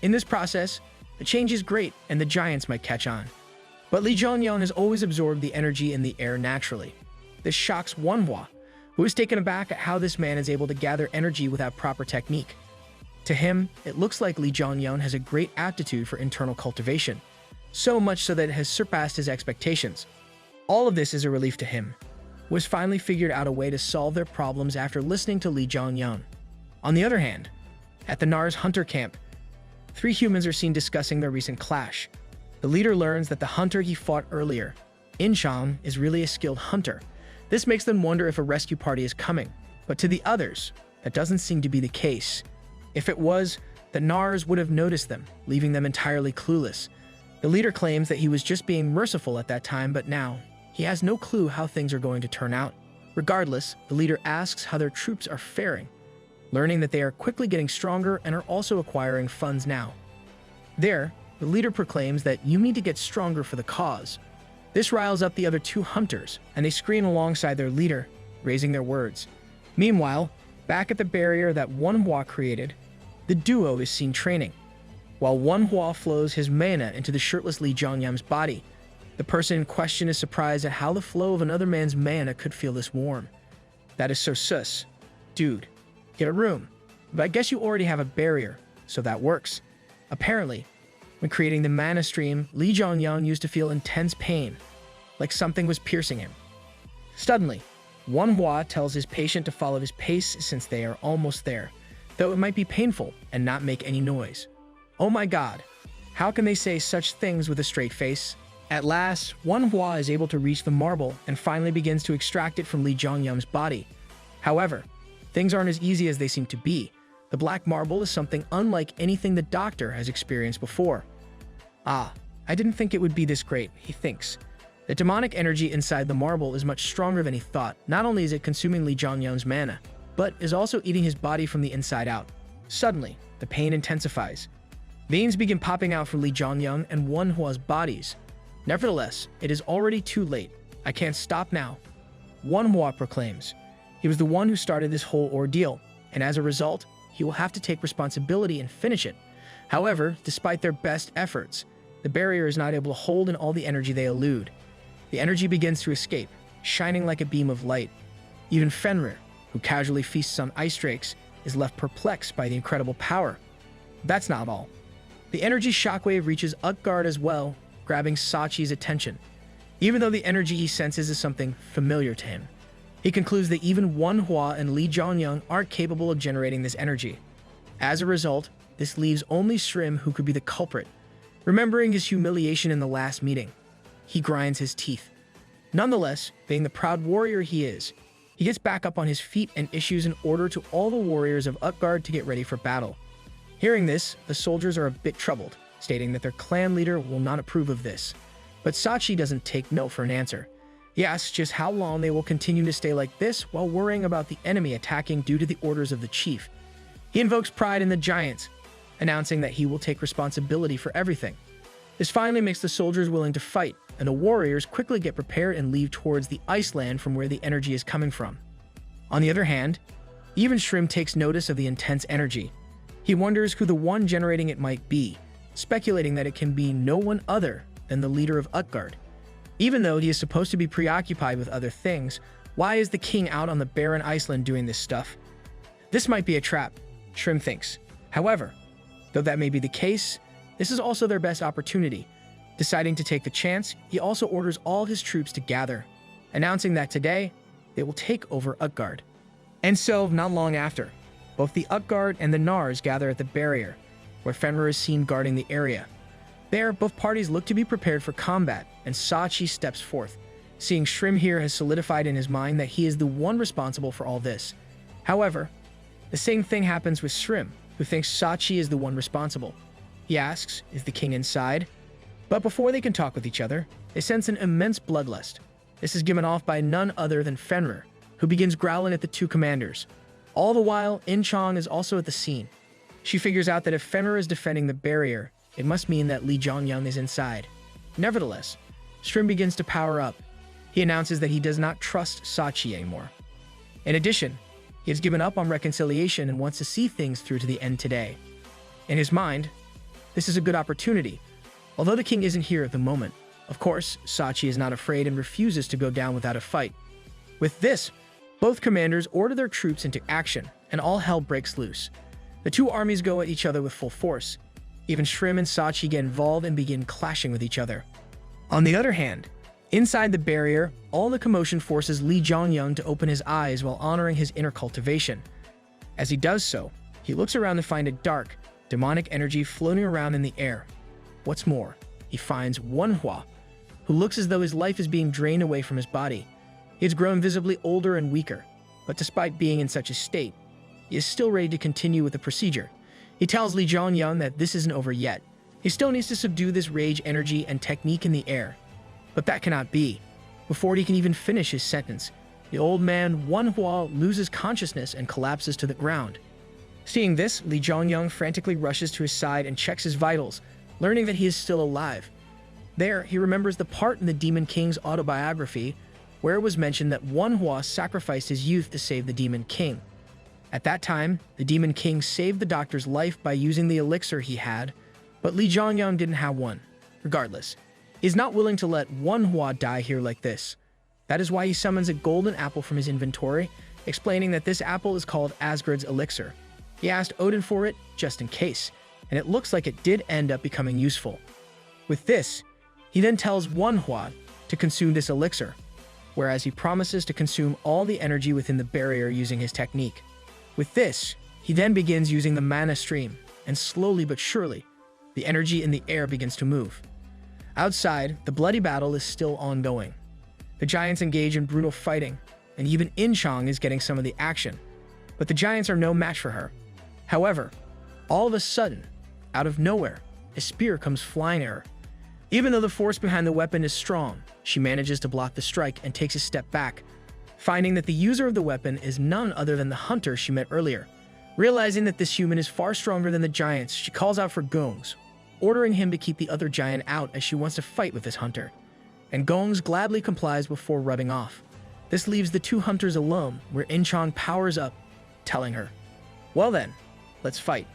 In this process, The change is great, and the giants might catch on. But Li Zhongyang has always absorbed the energy in the air naturally. This shocks Manhua, who is taken aback at how this man is able to gather energy without proper technique. To him, it looks like Li Zhongyang has a great aptitude for internal cultivation, so much so that it has surpassed his expectations. All of this is a relief to him, who has finally figured out a way to solve their problems after listening to Li Zhongyang. On the other hand, at the Nars hunter camp, 3 humans are seen discussing their recent clash. The leader learns that the hunter he fought earlier, In-chan, is really a skilled hunter. This makes them wonder if a rescue party is coming, but to the others, that doesn't seem to be the case. If it was, the Nars would have noticed them, leaving them entirely clueless. The leader claims that he was just being merciful at that time, but now, he has no clue how things are going to turn out. Regardless, the leader asks how their troops are faring, learning that they are quickly getting stronger and are also acquiring funds now. There, the leader proclaims that you need to get stronger for the cause. This riles up the other 2 hunters, and they scream alongside their leader, raising their words. Meanwhile, back at the barrier that Manhua created, the duo is seen training. While Manhua flows his mana into the shirtless Li Zhongyang's body, the person in question is surprised at how the flow of another man's mana could feel this warm. That is so sus. Dude, get a room. But I guess you already have a barrier, so that works. Apparently, when creating the mana stream, Li Zhongyang used to feel intense pain, like something was piercing him. Suddenly, Manhua tells his patient to follow his pace since they are almost there, though it might be painful and not make any noise. Oh my god, how can they say such things with a straight face? At last, Manhua is able to reach the marble and finally begins to extract it from Li Zhongyang's body. However, things aren't as easy as they seem to be. The black marble is something unlike anything the doctor has experienced before. Ah, I didn't think it would be this great, he thinks. The demonic energy inside the marble is much stronger than he thought. Not only is it consuming Li Zhongyang's mana, but is also eating his body from the inside out. Suddenly, the pain intensifies. Veins begin popping out from Li Zhongyang and Manhua's bodies. Nevertheless, it is already too late. I can't stop now. Manhua proclaims. He was the one who started this whole ordeal, and as a result, he will have to take responsibility and finish it. However, despite their best efforts, the barrier is not able to hold in all the energy they elude. The energy begins to escape, shining like a beam of light. Even Fenrir, who casually feasts on ice drakes, is left perplexed by the incredible power. That's not all. The energy shockwave reaches Utgard as well, grabbing Sachi's attention. Even though the energy he senses is something familiar to him, he concludes that even Manhua and Li Zhongyang aren't capable of generating this energy. As a result, this leaves only Shrim who could be the culprit. Remembering his humiliation in the last meeting, he grinds his teeth. Nonetheless, being the proud warrior he is, he gets back up on his feet and issues an order to all the warriors of Utgard to get ready for battle. Hearing this, the soldiers are a bit troubled, stating that their clan leader will not approve of this. But Sachi doesn't take no for an answer. He asks just how long they will continue to stay like this while worrying about the enemy attacking due to the orders of the chief. He invokes pride in the giants, announcing that he will take responsibility for everything. This finally makes the soldiers willing to fight, and the warriors quickly get prepared and leave towards the ice land from where the energy is coming from. On the other hand, even Shrim takes notice of the intense energy. He wonders who the one generating it might be, speculating that it can be no one other than the leader of Utgard. Even though he is supposed to be preoccupied with other things, why is the king out on the barren Iceland doing this stuff? This might be a trap, Shrim thinks. However, though that may be the case, this is also their best opportunity. Deciding to take the chance, he also orders all his troops to gather, announcing that today, they will take over Utgard. And so, not long after, both the Utgard and the Nars gather at the barrier, where Fenrir is seen guarding the area. There, both parties look to be prepared for combat, and Sachi steps forth. Seeing Shrim here has solidified in his mind that he is the one responsible for all this. However, the same thing happens with Shrim, who thinks Sachi is the one responsible. He asks, is the king inside? But before they can talk with each other, they sense an immense bloodlust. This is given off by none other than Fenrir, who begins growling at the two commanders. All the while, In-chan is also at the scene. She figures out that if Fenrir is defending the barrier, it must mean that Li Zhongyang is inside. Nevertheless, Shrim begins to power up. He announces that he does not trust Sachi anymore. In addition, he has given up on reconciliation and wants to see things through to the end today. In his mind, this is a good opportunity, although the king isn't here at the moment. Of course, Sachi is not afraid and refuses to go down without a fight. With this, both commanders order their troops into action, and all hell breaks loose. The two armies go at each other with full force. Even Shrim and Sachi get involved and begin clashing with each other. On the other hand, inside the barrier, all the commotion forces Li Zhongyang to open his eyes while honoring his inner cultivation. As he does so, he looks around to find a dark, demonic energy floating around in the air. What's more, he finds manhua, who looks as though his life is being drained away from his body. He has grown visibly older and weaker, but despite being in such a state, he is still ready to continue with the procedure. He tells Li Zhongyang that this isn't over yet. He still needs to subdue this rage energy and technique in the air. But that cannot be. Before he can even finish his sentence, the old man Wanhua loses consciousness and collapses to the ground. Seeing this, Li Zhongyang frantically rushes to his side and checks his vitals, learning that he is still alive. There, he remembers the part in the Demon King's autobiography where it was mentioned that Wanhua sacrificed his youth to save the Demon King. At that time, the Demon King saved the doctor's life by using the elixir he had, but Li Zhongyang didn't have one. Regardless, he is not willing to let Wanhua die here like this. That is why he summons a golden apple from his inventory, explaining that this apple is called Asgard's elixir. He asked Odin for it, just in case, and it looks like it did end up becoming useful. With this, he then tells Wanhua to consume this elixir, whereas he promises to consume all the energy within the barrier using his technique. With this, he then begins using the mana stream, and slowly but surely, the energy in the air begins to move. Outside, the bloody battle is still ongoing. The giants engage in brutal fighting, and even In-chang is getting some of the action. But the giants are no match for her. However, all of a sudden, out of nowhere, a spear comes flying at her. Even though the force behind the weapon is strong, she manages to block the strike and takes a step back, finding that the user of the weapon is none other than the hunter she met earlier. Realizing that this human is far stronger than the giants, she calls out for Gongs, ordering him to keep the other giant out as she wants to fight with this hunter. And Gongs gladly complies before rubbing off. This leaves the two hunters alone, where In-chang powers up, telling her, "Well then, let's fight."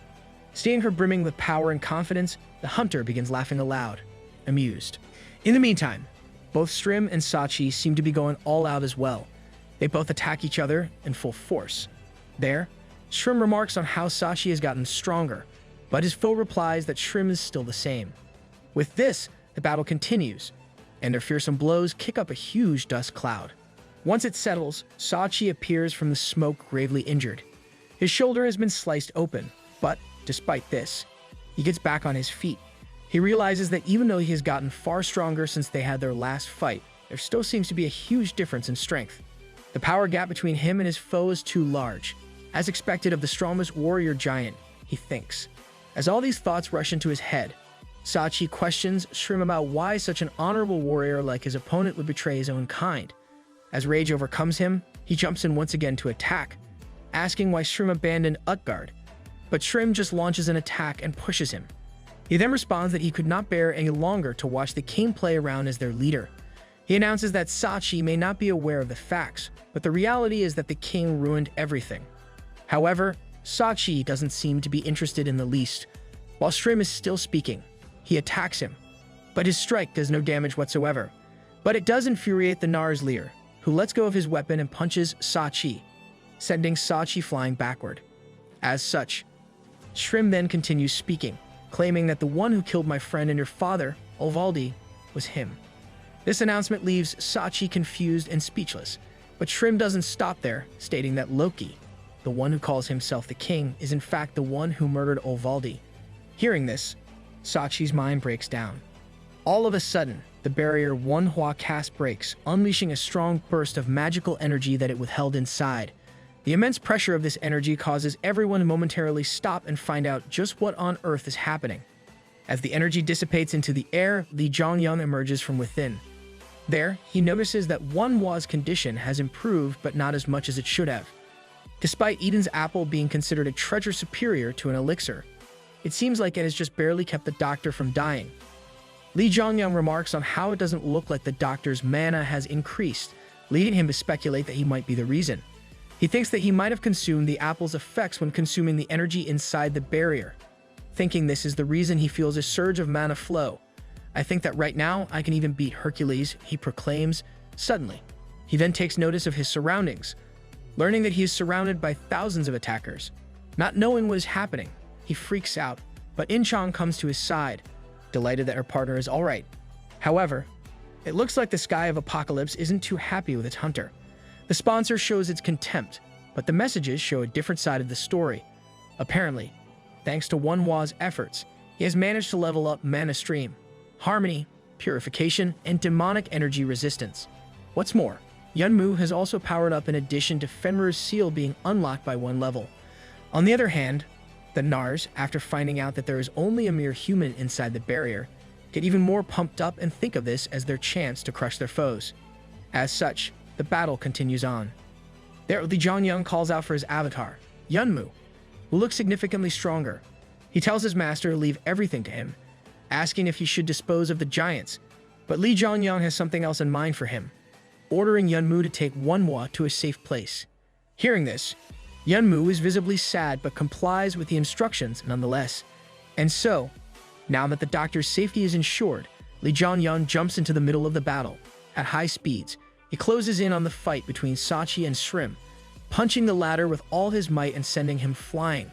Seeing her brimming with power and confidence, the hunter begins laughing aloud, amused. In the meantime, both Shrim and Sachi seem to be going all out as well. They both attack each other in full force. There, Shrim remarks on how Sachi has gotten stronger, but his foe replies that Shrim is still the same. With this, the battle continues, and their fearsome blows kick up a huge dust cloud. Once it settles, Sachi appears from the smoke gravely injured. His shoulder has been sliced open, but despite this, he gets back on his feet. He realizes that even though he has gotten far stronger since they had their last fight, there still seems to be a huge difference in strength. The power gap between him and his foe is too large. As expected of the strongest warrior giant, he thinks. As all these thoughts rush into his head, Sachi questions Shrim about why such an honorable warrior like his opponent would betray his own kind. As rage overcomes him, he jumps in once again to attack, asking why Shrim abandoned Utgard. But Shrim just launches an attack and pushes him. He then responds that he could not bear any longer to watch the king play around as their leader. He announces that Sachi may not be aware of the facts, but the reality is that the king ruined everything. However, Sachi doesn't seem to be interested in the least. While Shrim is still speaking, he attacks him, but his strike does no damage whatsoever. But it does infuriate the Narsleer, who lets go of his weapon and punches Sachi, sending Sachi flying backward. As such, Shrim then continues speaking, claiming that the one who killed my friend and your father, Olvaldi, was him. This announcement leaves Sachi confused and speechless, but Shrim doesn't stop there, stating that Loki, the one who calls himself the king, is in fact the one who murdered Olvaldi. Hearing this, Sachi's mind breaks down. All of a sudden, the barrier Wanhua cast breaks, unleashing a strong burst of magical energy that it withheld inside. The immense pressure of this energy causes everyone to momentarily stop and find out just what on earth is happening. As the energy dissipates into the air, Li Zhongyang emerges from within. There, he notices that Wanhua's condition has improved, but not as much as it should have. Despite Eden's apple being considered a treasure superior to an elixir, it seems like it has just barely kept the doctor from dying. Li Zhongyang remarks on how it doesn't look like the doctor's mana has increased, leading him to speculate that he might be the reason. He thinks that he might have consumed the apple's effects when consuming the energy inside the barrier. thinking this is the reason he feels a surge of mana flow. "I think that right now I can even beat Hercules," he proclaims. Suddenly, he then takes notice of his surroundings, learning that he is surrounded by thousands of attackers. Not knowing what is happening, he freaks out, but In-chan comes to his side, delighted that her partner is alright. However, it looks like the Sky of Apocalypse isn't too happy with its hunter. The sponsor shows its contempt, but the messages show a different side of the story. Apparently, thanks to Manhwa's efforts, he has managed to level up mana stream, harmony, purification, and demonic energy resistance. What's more, Yunmu has also powered up in addition to Fenrir's seal being unlocked by 1 level. On the other hand, the Nars, after finding out that there is only a mere human inside the barrier, get even more pumped up and think of this as their chance to crush their foes. As such, the battle continues on. There, Li Jianyang calls out for his avatar, Yunmu, who looks significantly stronger. He tells his master to leave everything to him, asking if he should dispose of the giants, but Li Jianyang has something else in mind for him, ordering Yunmu to take manhwa to a safe place. Hearing this, Yunmu is visibly sad but complies with the instructions nonetheless. And so, now that the doctor's safety is ensured, Li Jianyang jumps into the middle of the battle. At high speeds, he closes in on the fight between Sachi and Shrim, punching the latter with all his might and sending him flying.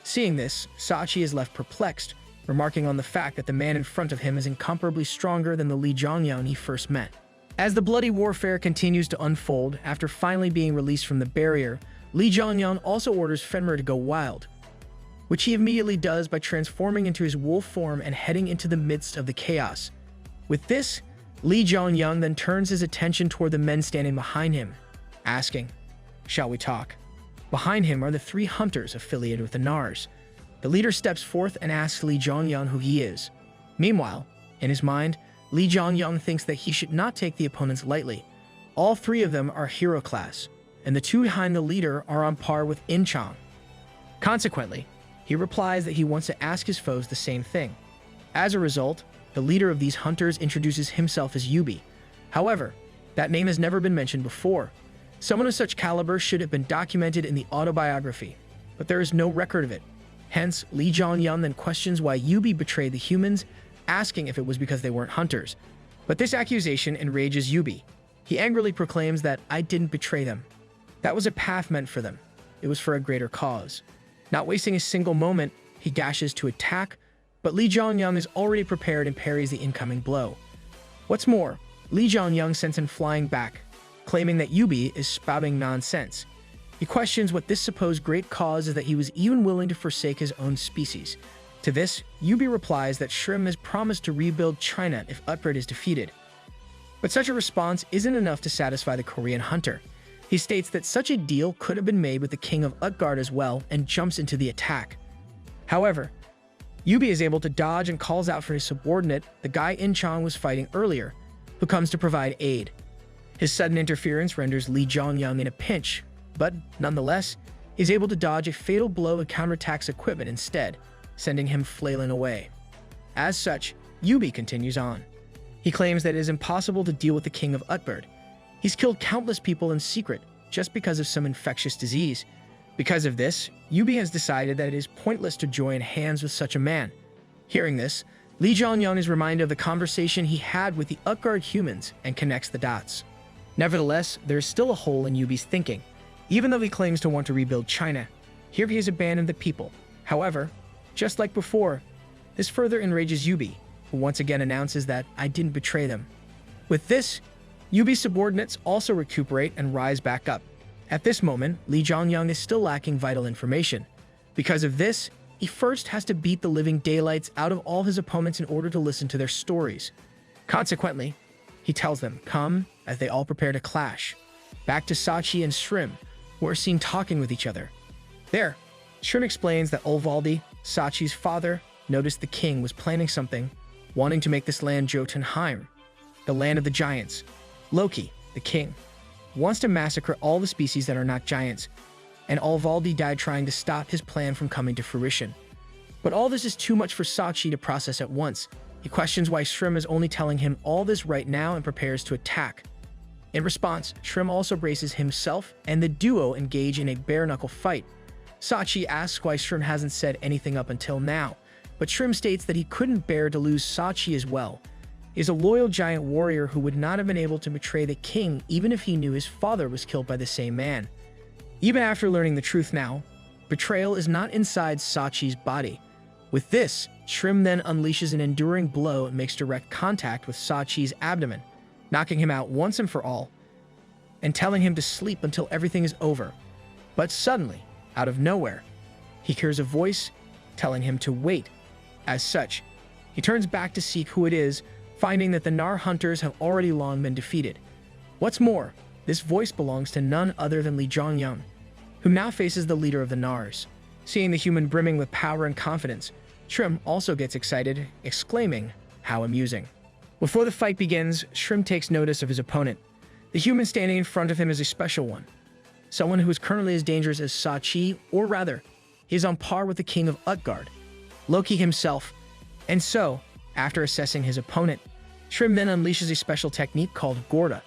Seeing this, Sachi is left perplexed, remarking on the fact that the man in front of him is incomparably stronger than the Li Jianyang he first met. As the bloody warfare continues to unfold, after finally being released from the barrier, Li Jianyang also orders Fenrir to go wild, which he immediately does by transforming into his wolf form and heading into the midst of the chaos. With this, Li Jianyang then turns his attention toward the men standing behind him, asking, "Shall we talk?" Behind him are the 3 hunters affiliated with the Nars. The leader steps forth and asks Li Jianyang who he is. Meanwhile, in his mind, Li Jianyang thinks that he should not take the opponents lightly. All 3 of them are hero class, and the 2 behind the leader are on par with In-chan. Consequently, he replies that he wants to ask his foes the same thing. As a result, the leader of these hunters introduces himself as Yubi. However, that name has never been mentioned before. Someone of such caliber should have been documented in the autobiography, but there is no record of it. Hence, Li Jianyang then questions why Yubi betrayed the humans, asking if it was because they weren't hunters. But this accusation enrages Yubi. He angrily proclaims that "I didn't betray them. That was a path meant for them. It was for a greater cause." Not wasting a single moment, he dashes to attack, but Li Jianyang is already prepared and parries the incoming blow. What's more, Li Jianyang sends him flying back, claiming that Yubi is spouting nonsense. He questions what this supposed great cause is that he was even willing to forsake his own species. To this, Yubi replies that Shrim has promised to rebuild China if Utgard is defeated. But such a response isn't enough to satisfy the Korean hunter. He states that such a deal could have been made with the king of Utgard as well and jumps into the attack. However, Yubi is able to dodge and calls out for his subordinate, the guy In-chan was fighting earlier, who comes to provide aid. His sudden interference renders Li Jianyang in a pinch, but nonetheless, is able to dodge a fatal blow and counterattacks equipment instead, sending him flailing away. As such, Yubi continues on. He claims that it is impossible to deal with the king of Utgard. He's killed countless people in secret just because of some infectious disease. Because of this, Yubi has decided that it is pointless to join hands with such a man. Hearing this, Li Jianyang is reminded of the conversation he had with the Utgard humans and connects the dots. Nevertheless, there is still a hole in Yubi's thinking. Even though he claims to want to rebuild China, here he has abandoned the people. However, just like before, this further enrages Yubi, who once again announces that "I didn't betray them." With this, Yubi's subordinates also recuperate and rise back up. At this moment, Li Jianyang is still lacking vital information. Because of this, he first has to beat the living daylights out of all his opponents in order to listen to their stories. Consequently, he tells them, come, as they all prepare to clash. Back to Sachi and Shrim, who are seen talking with each other. There, Shrim explains that Olvaldi, Sachi's father, noticed the king was planning something, wanting to make this land Jotunheim, the land of the giants. Loki, the king, wants to massacre all the species that are not giants, and Olvaldi died trying to stop his plan from coming to fruition. But all this is too much for Sachi to process at once. He questions why Shrim is only telling him all this right now and prepares to attack. In response, Shrim also braces himself, and the duo engage in a bare-knuckle fight. Sachi asks why Shrim hasn't said anything up until now, but Shrim states that he couldn't bear to lose Sachi as well. He is a loyal giant warrior who would not have been able to betray the king even if he knew his father was killed by the same man. Even after learning the truth now, betrayal is not inside Sachi's body. With this, Shrim then unleashes an enduring blow and makes direct contact with Sachi's abdomen, knocking him out once and for all, and telling him to sleep until everything is over. But suddenly, out of nowhere, he hears a voice telling him to wait. As such, he turns back to seek who it is, finding that the Nar hunters have already long been defeated. What's more, this voice belongs to none other than Li Zhongyang, who now faces the leader of the Nars. Seeing the human brimming with power and confidence, Shrim also gets excited, exclaiming, "How amusing." Before the fight begins, Shrim takes notice of his opponent. The human standing in front of him is a special one, someone who is currently as dangerous as Sachi, or rather, he is on par with the king of Utgard, Loki himself. And so, after assessing his opponent, Shrim then unleashes a special technique called Gorda.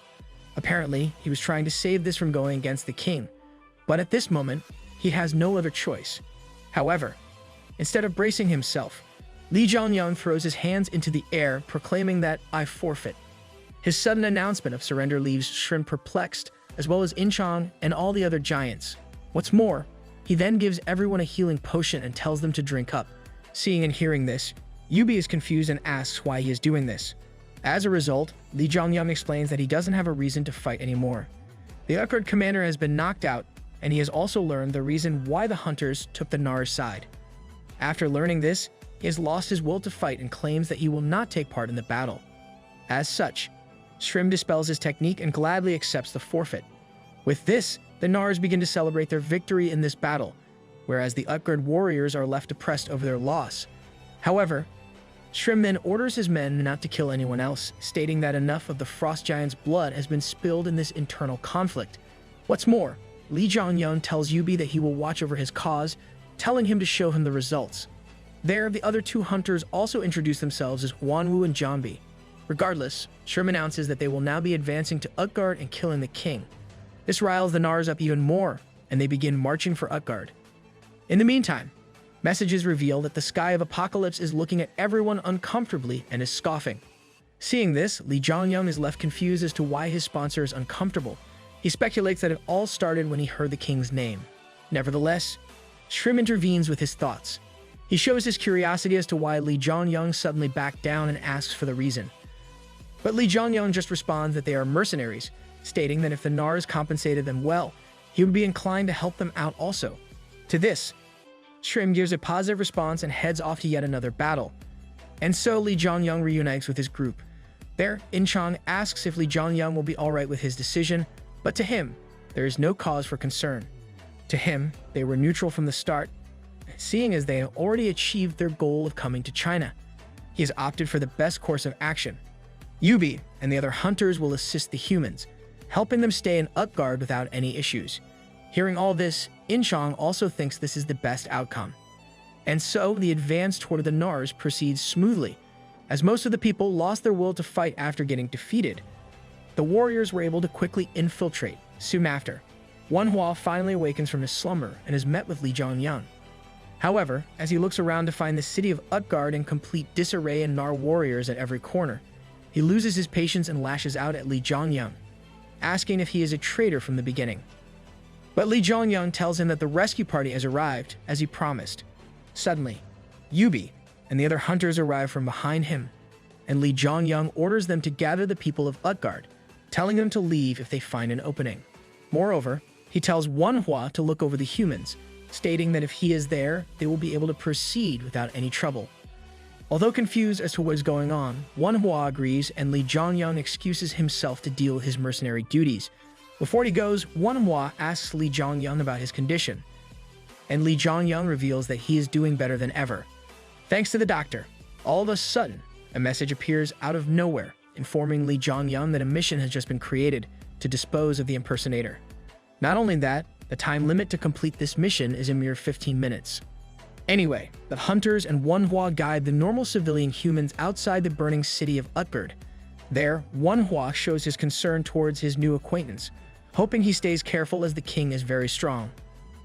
Apparently, he was trying to save this from going against the king, but at this moment, he has no other choice. However, instead of bracing himself, Li Zhongyang throws his hands into the air, proclaiming that "I forfeit." His sudden announcement of surrender leaves Shrim perplexed, as well as Inchang and all the other giants. What's more, he then gives everyone a healing potion and tells them to drink up. Seeing and hearing this, Yubi is confused and asks why he is doing this. As a result, Li Zhongyang explains that he doesn't have a reason to fight anymore. The Utgard commander has been knocked out, and he has also learned the reason why the hunters took the Nar's side. After learning this, he has lost his will to fight and claims that he will not take part in the battle. As such, Shrim dispels his technique and gladly accepts the forfeit. With this, the Nars begin to celebrate their victory in this battle, whereas the Utgard warriors are left depressed over their loss. However, Shrim then orders his men not to kill anyone else, stating that enough of the Frost Giant's blood has been spilled in this internal conflict. What's more, Li Zhongyang tells Yubi that he will watch over his cause, telling him to show him the results. There, the other two hunters also introduce themselves as Wanwu and Jambi. Regardless, Shrim announces that they will now be advancing to Utgard and killing the king. This riles the Nars up even more, and they begin marching for Utgard. In the meantime, messages reveal that the Sky of Apocalypse is looking at everyone uncomfortably and is scoffing. Seeing this, Li Zhongyang is left confused as to why his sponsor is uncomfortable. He speculates that it all started when he heard the king's name. Nevertheless, Shrim intervenes with his thoughts. He shows his curiosity as to why Li Zhongyang suddenly backed down and asks for the reason. But Li Zhongyang just responds that they are mercenaries, stating that if the Nars compensated them well, he would be inclined to help them out also. To this, Shrim gives a positive response and heads off to yet another battle. And so Li Zhongyang reunites with his group. There, Inchang asks if Li Zhongyang will be alright with his decision, but to him, there is no cause for concern. To him, they were neutral from the start, seeing as they have already achieved their goal of coming to China. He has opted for the best course of action. Yubi and the other hunters will assist the humans, helping them stay in Utgard without any issues. Hearing all this, Inchang also thinks this is the best outcome. And so the advance toward the Nars proceeds smoothly. As most of the people lost their will to fight after getting defeated, the warriors were able to quickly infiltrate. Soon after, Manhua finally awakens from his slumber and is met with Li Zhongyang. However, as he looks around to find the city of Utgard in complete disarray and Nar warriors at every corner, he loses his patience and lashes out at Li Zhongyang, asking if he is a traitor from the beginning. But Li Zhongyang tells him that the rescue party has arrived, as he promised. Suddenly, Yubi and the other hunters arrive from behind him, and Li Zhongyang orders them to gather the people of Utgard, telling them to leave if they find an opening. Moreover, he tells Manhua to look over the humans, stating that if he is there, they will be able to proceed without any trouble. Although confused as to what is going on, Manhua agrees and Li Zhongyang excuses himself to deal with his mercenary duties. Before he goes, Manhua asks Li Zhongyang about his condition, and Li Zhongyang reveals that he is doing better than ever. Thanks to the doctor, all of a sudden, a message appears out of nowhere, informing Li Zhongyang that a mission has just been created to dispose of the impersonator. Not only that, the time limit to complete this mission is a mere 15 minutes. Anyway, the hunters and Manhua guide the normal civilian humans outside the burning city of Utgard. There, Manhua shows his concern towards his new acquaintance, hoping he stays careful as the king is very strong.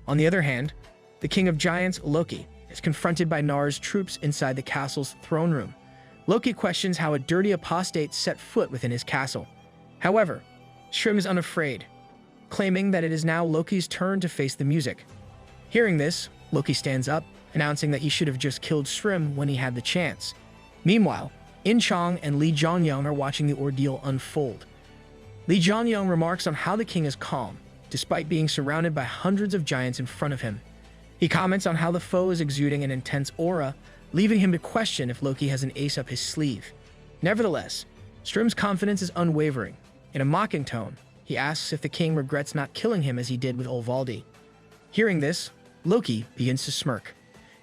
On the other hand, the king of giants, Loki, is confronted by Nar's troops inside the castle's throne room. Loki questions how a dirty apostate set foot within his castle. However, Shrym is unafraid, claiming that it is now Loki's turn to face the music. Hearing this, Loki stands up, announcing that he should have just killed Shrym when he had the chance. Meanwhile, In Chang and Lee Jongyang are watching the ordeal unfold. Lee Jongyang remarks on how the king is calm, despite being surrounded by hundreds of giants in front of him. He comments on how the foe is exuding an intense aura, leaving him to question if Loki has an ace up his sleeve. Nevertheless, Shrym's confidence is unwavering. In a mocking tone, he asks if the king regrets not killing him as he did with Olvaldi. Hearing this, Loki begins to smirk.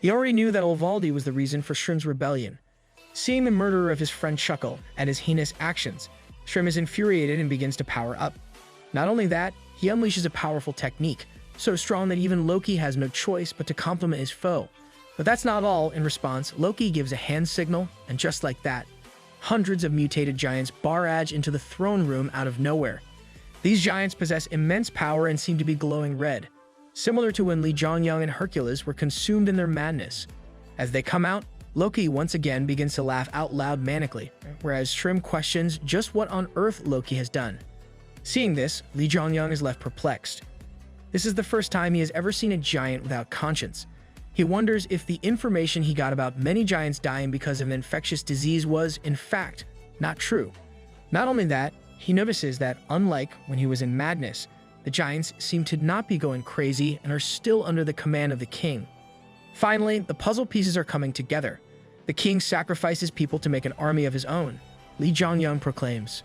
He already knew that Olvaldi was the reason for Shrym's rebellion. Seeing the murderer of his friend chuckle at his heinous actions, Shrym is infuriated and begins to power up. Not only that, he unleashes a powerful technique, so strong that even Loki has no choice but to compliment his foe. But that's not all. In response, Loki gives a hand signal, and just like that, hundreds of mutated giants barrage into the throne room out of nowhere. These giants possess immense power and seem to be glowing red, similar to when Lee Jongyang and Hercules were consumed in their madness. As they come out, Loki once again begins to laugh out loud manically, whereas Shrym questions just what on earth Loki has done. Seeing this, Lee Jongyang is left perplexed. This is the first time he has ever seen a giant without conscience. He wonders if the information he got about many giants dying because of an infectious disease was, in fact, not true. Not only that, he notices that, unlike when he was in madness, the giants seem to not be going crazy and are still under the command of the king. Finally, the puzzle pieces are coming together. The king sacrifices people to make an army of his own, Lee Jongyang proclaims.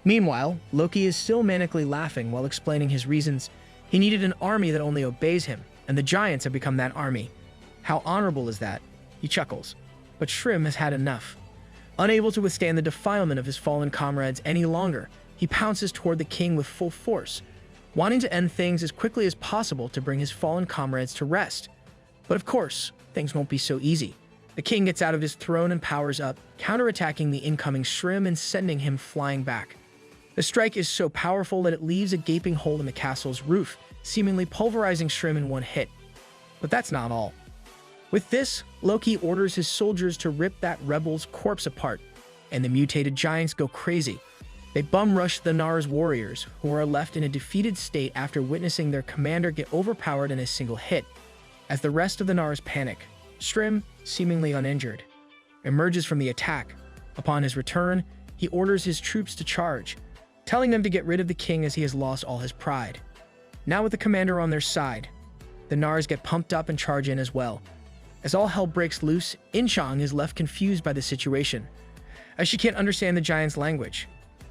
Meanwhile, Loki is still manically laughing while explaining his reasons. He needed an army that only obeys him, and the giants have become that army. How honorable is that? He chuckles. But Shrym has had enough. Unable to withstand the defilement of his fallen comrades any longer, he pounces toward the king with full force, wanting to end things as quickly as possible to bring his fallen comrades to rest. But of course, things won't be so easy. The king gets out of his throne and powers up, counterattacking the incoming Shrym and sending him flying back. The strike is so powerful that it leaves a gaping hole in the castle's roof, seemingly pulverizing Shrym in one hit. But that's not all. With this, Loki orders his soldiers to rip that rebel's corpse apart, and the mutated giants go crazy. They bum-rush the Nar's warriors, who are left in a defeated state after witnessing their commander get overpowered in a single hit. As the rest of the Nars panic, Shrym, seemingly uninjured, emerges from the attack. Upon his return, he orders his troops to charge, telling them to get rid of the king as he has lost all his pride. Now with the commander on their side, the Nars get pumped up and charge in as well. As all hell breaks loose, In Chang is left confused by the situation, as she can't understand the giant's language.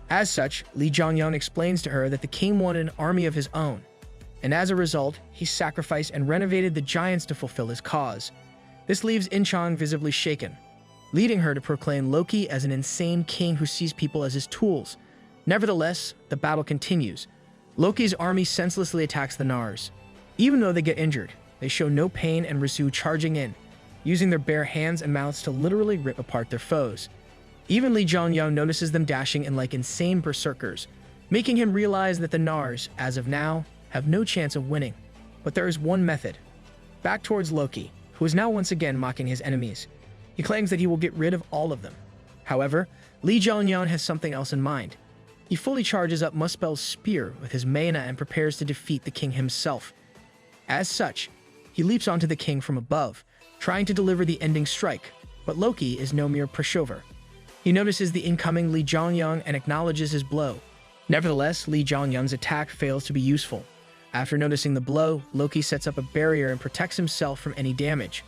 As such, Lee Jongyang explains to her that the king wanted an army of his own, and as a result, he sacrificed and renovated the giants to fulfill his cause. This leaves In Chang visibly shaken, leading her to proclaim Loki as an insane king who sees people as his tools. Nevertheless, the battle continues. Loki's army senselessly attacks the Nars. Even though they get injured, they show no pain and pursue charging in, using their bare hands and mouths to literally rip apart their foes. Even Lee Jongyang notices them dashing in like insane berserkers, making him realize that the Nars, as of now, have no chance of winning. But there is one method. Back towards Loki, who is now once again mocking his enemies. He claims that he will get rid of all of them. However, Lee Jongyang has something else in mind. He fully charges up Muspel's spear with his mana and prepares to defeat the king himself. As such, he leaps onto the king from above, trying to deliver the ending strike, but Loki is no mere pushover. He notices the incoming Lee Jongyang and acknowledges his blow. Nevertheless, Lee Jongyang's attack fails to be useful. After noticing the blow, Loki sets up a barrier and protects himself from any damage.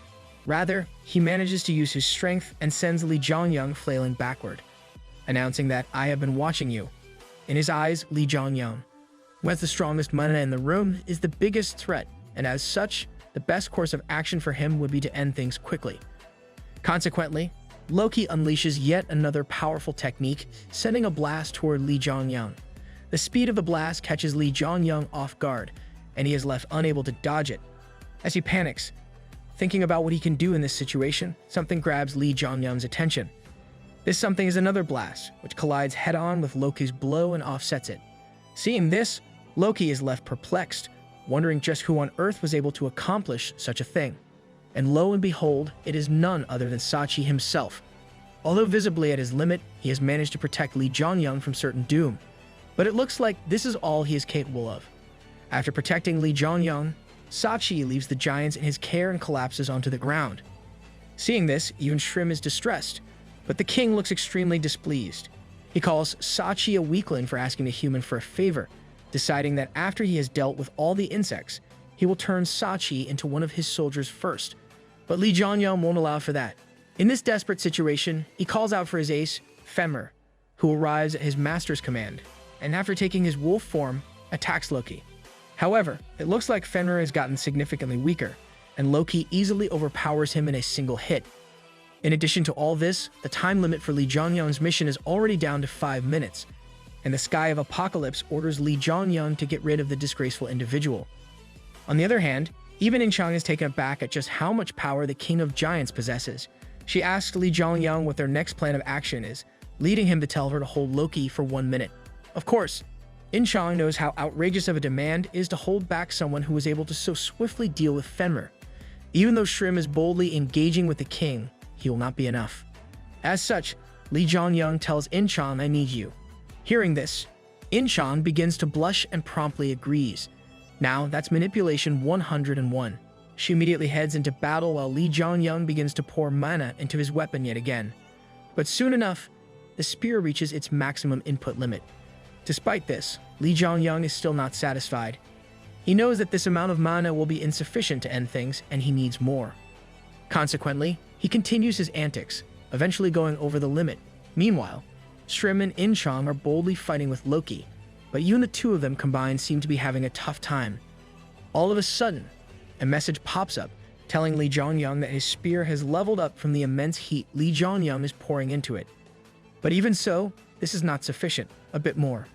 Rather, he manages to use his strength and sends Lee Jongyang flailing backward, announcing that "I have been watching you." In his eyes, Lee Jongyang, who has the strongest mana in the room, is the biggest threat, and as such, the best course of action for him would be to end things quickly. Consequently, Loki unleashes yet another powerful technique, sending a blast toward Lee Jongyang. The speed of the blast catches Lee Jongyang off guard, and he is left unable to dodge it. As he panics, thinking about what he can do in this situation, something grabs Lee Jongyang's attention. This something is another blast, which collides head-on with Loki's blow and offsets it. Seeing this, Loki is left perplexed, wondering just who on earth was able to accomplish such a thing. and lo and behold, it is none other than Sachi himself. Although visibly at his limit, he has managed to protect Li Jianyang from certain doom. But it looks like this is all he is capable of. After protecting Li Jianyang, Sachi leaves the giants in his care and collapses onto the ground. Seeing this, even Shrim is distressed, but the king looks extremely displeased. He calls Sachi a weakling for asking the human for a favor, deciding that after he has dealt with all the insects, he will turn Sachi into one of his soldiers first. But Li Jianyang won't allow for that. In this desperate situation, he calls out for his ace, Fenrir, who arrives at his master's command, and after taking his wolf form, attacks Loki. However, it looks like Fenrir has gotten significantly weaker, and Loki easily overpowers him in a single hit. In addition to all this, the time limit for Li Jianyang's mission is already down to 5 minutes, and the Sky of Apocalypse orders Li Jianyang to get rid of the disgraceful individual. On the other hand, even In-chang is taken aback at just how much power the King of Giants possesses. She asks Li Jianyang what their next plan of action is, leading him to tell her to hold Loki for 1 minute. Of course, In-chang knows how outrageous of a demand is to hold back someone who was able to so swiftly deal with Fenrir. Even though Shrim is boldly engaging with the king, he will not be enough. As such, Li Jianyang tells In-chang, "I need you." Hearing this, In-chang begins to blush and promptly agrees. Now, that's manipulation 101. She immediately heads into battle while Li Jianyang begins to pour mana into his weapon yet again. But soon enough, the spear reaches its maximum input limit. Despite this, Li Jianyang is still not satisfied. He knows that this amount of mana will be insufficient to end things, and he needs more. Consequently, he continues his antics, eventually going over the limit. Meanwhile, Shrim and In-chang are boldly fighting with Loki, but even the two of them combined seem to be having a tough time. All of a sudden, a message pops up, telling Li Jianyang that his spear has leveled up from the immense heat Li Jianyang is pouring into it. But even so, this is not sufficient. A bit more.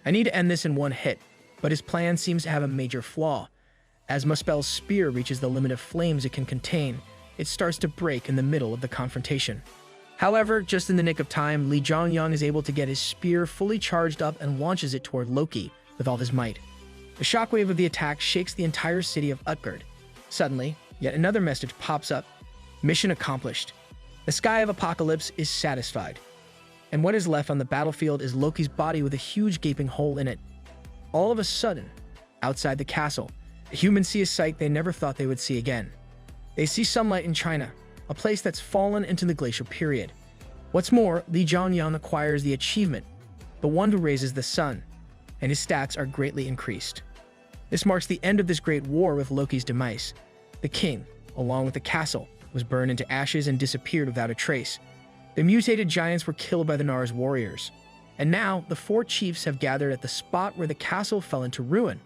I need to end this in one hit, but his plan seems to have a major flaw. As Muspel's spear reaches the limit of flames it can contain, it starts to break in the middle of the confrontation. However, just in the nick of time, Li Jianyang is able to get his spear fully charged up and launches it toward Loki with all his might. The shockwave of the attack shakes the entire city of Utgard. Suddenly, yet another message pops up. Mission accomplished. The Sky of Apocalypse is satisfied. And what is left on the battlefield is Loki's body with a huge gaping hole in it. All of a sudden, outside the castle, the humans see a sight they never thought they would see again. They see sunlight in China, a place that's fallen into the glacial period. What's more, Li Jianyang acquires the achievement, the one who raises the sun, and his stats are greatly increased. This marks the end of this great war with Loki's demise. The king, along with the castle, was burned into ashes and disappeared without a trace. The mutated giants were killed by the Nara's warriors. And now, the 4 chiefs have gathered at the spot where the castle fell into ruin.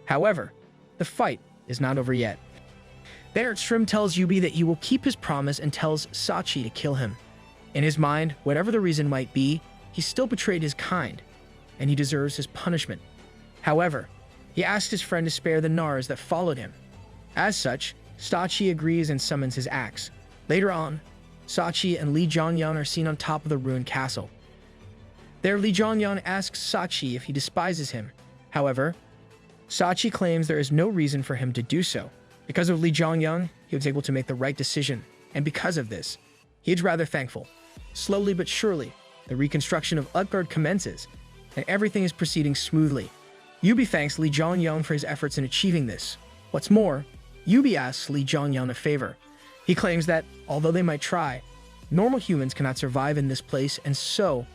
However, the fight is not over yet. There, Shrim tells Yubi that he will keep his promise and tells Sachi to kill him. In his mind, whatever the reason might be, he still betrayed his kind, and he deserves his punishment. However, he asks his friend to spare the Nars that followed him. As such, Sachi agrees and summons his axe. Later on, Sachi and Li Jianyang are seen on top of the ruined castle. There, Li Jianyang asks Sachi if he despises him. However, Sachi claims there is no reason for him to do so. Because of Li Jianyang, he was able to make the right decision, and because of this, he is rather thankful. Slowly but surely, the reconstruction of Utgard commences, and everything is proceeding smoothly. Yubi thanks Li Jianyang for his efforts in achieving this. What's more, Yubi asks Li Jianyang a favor. He claims that, although they might try, normal humans cannot survive in this place, and so,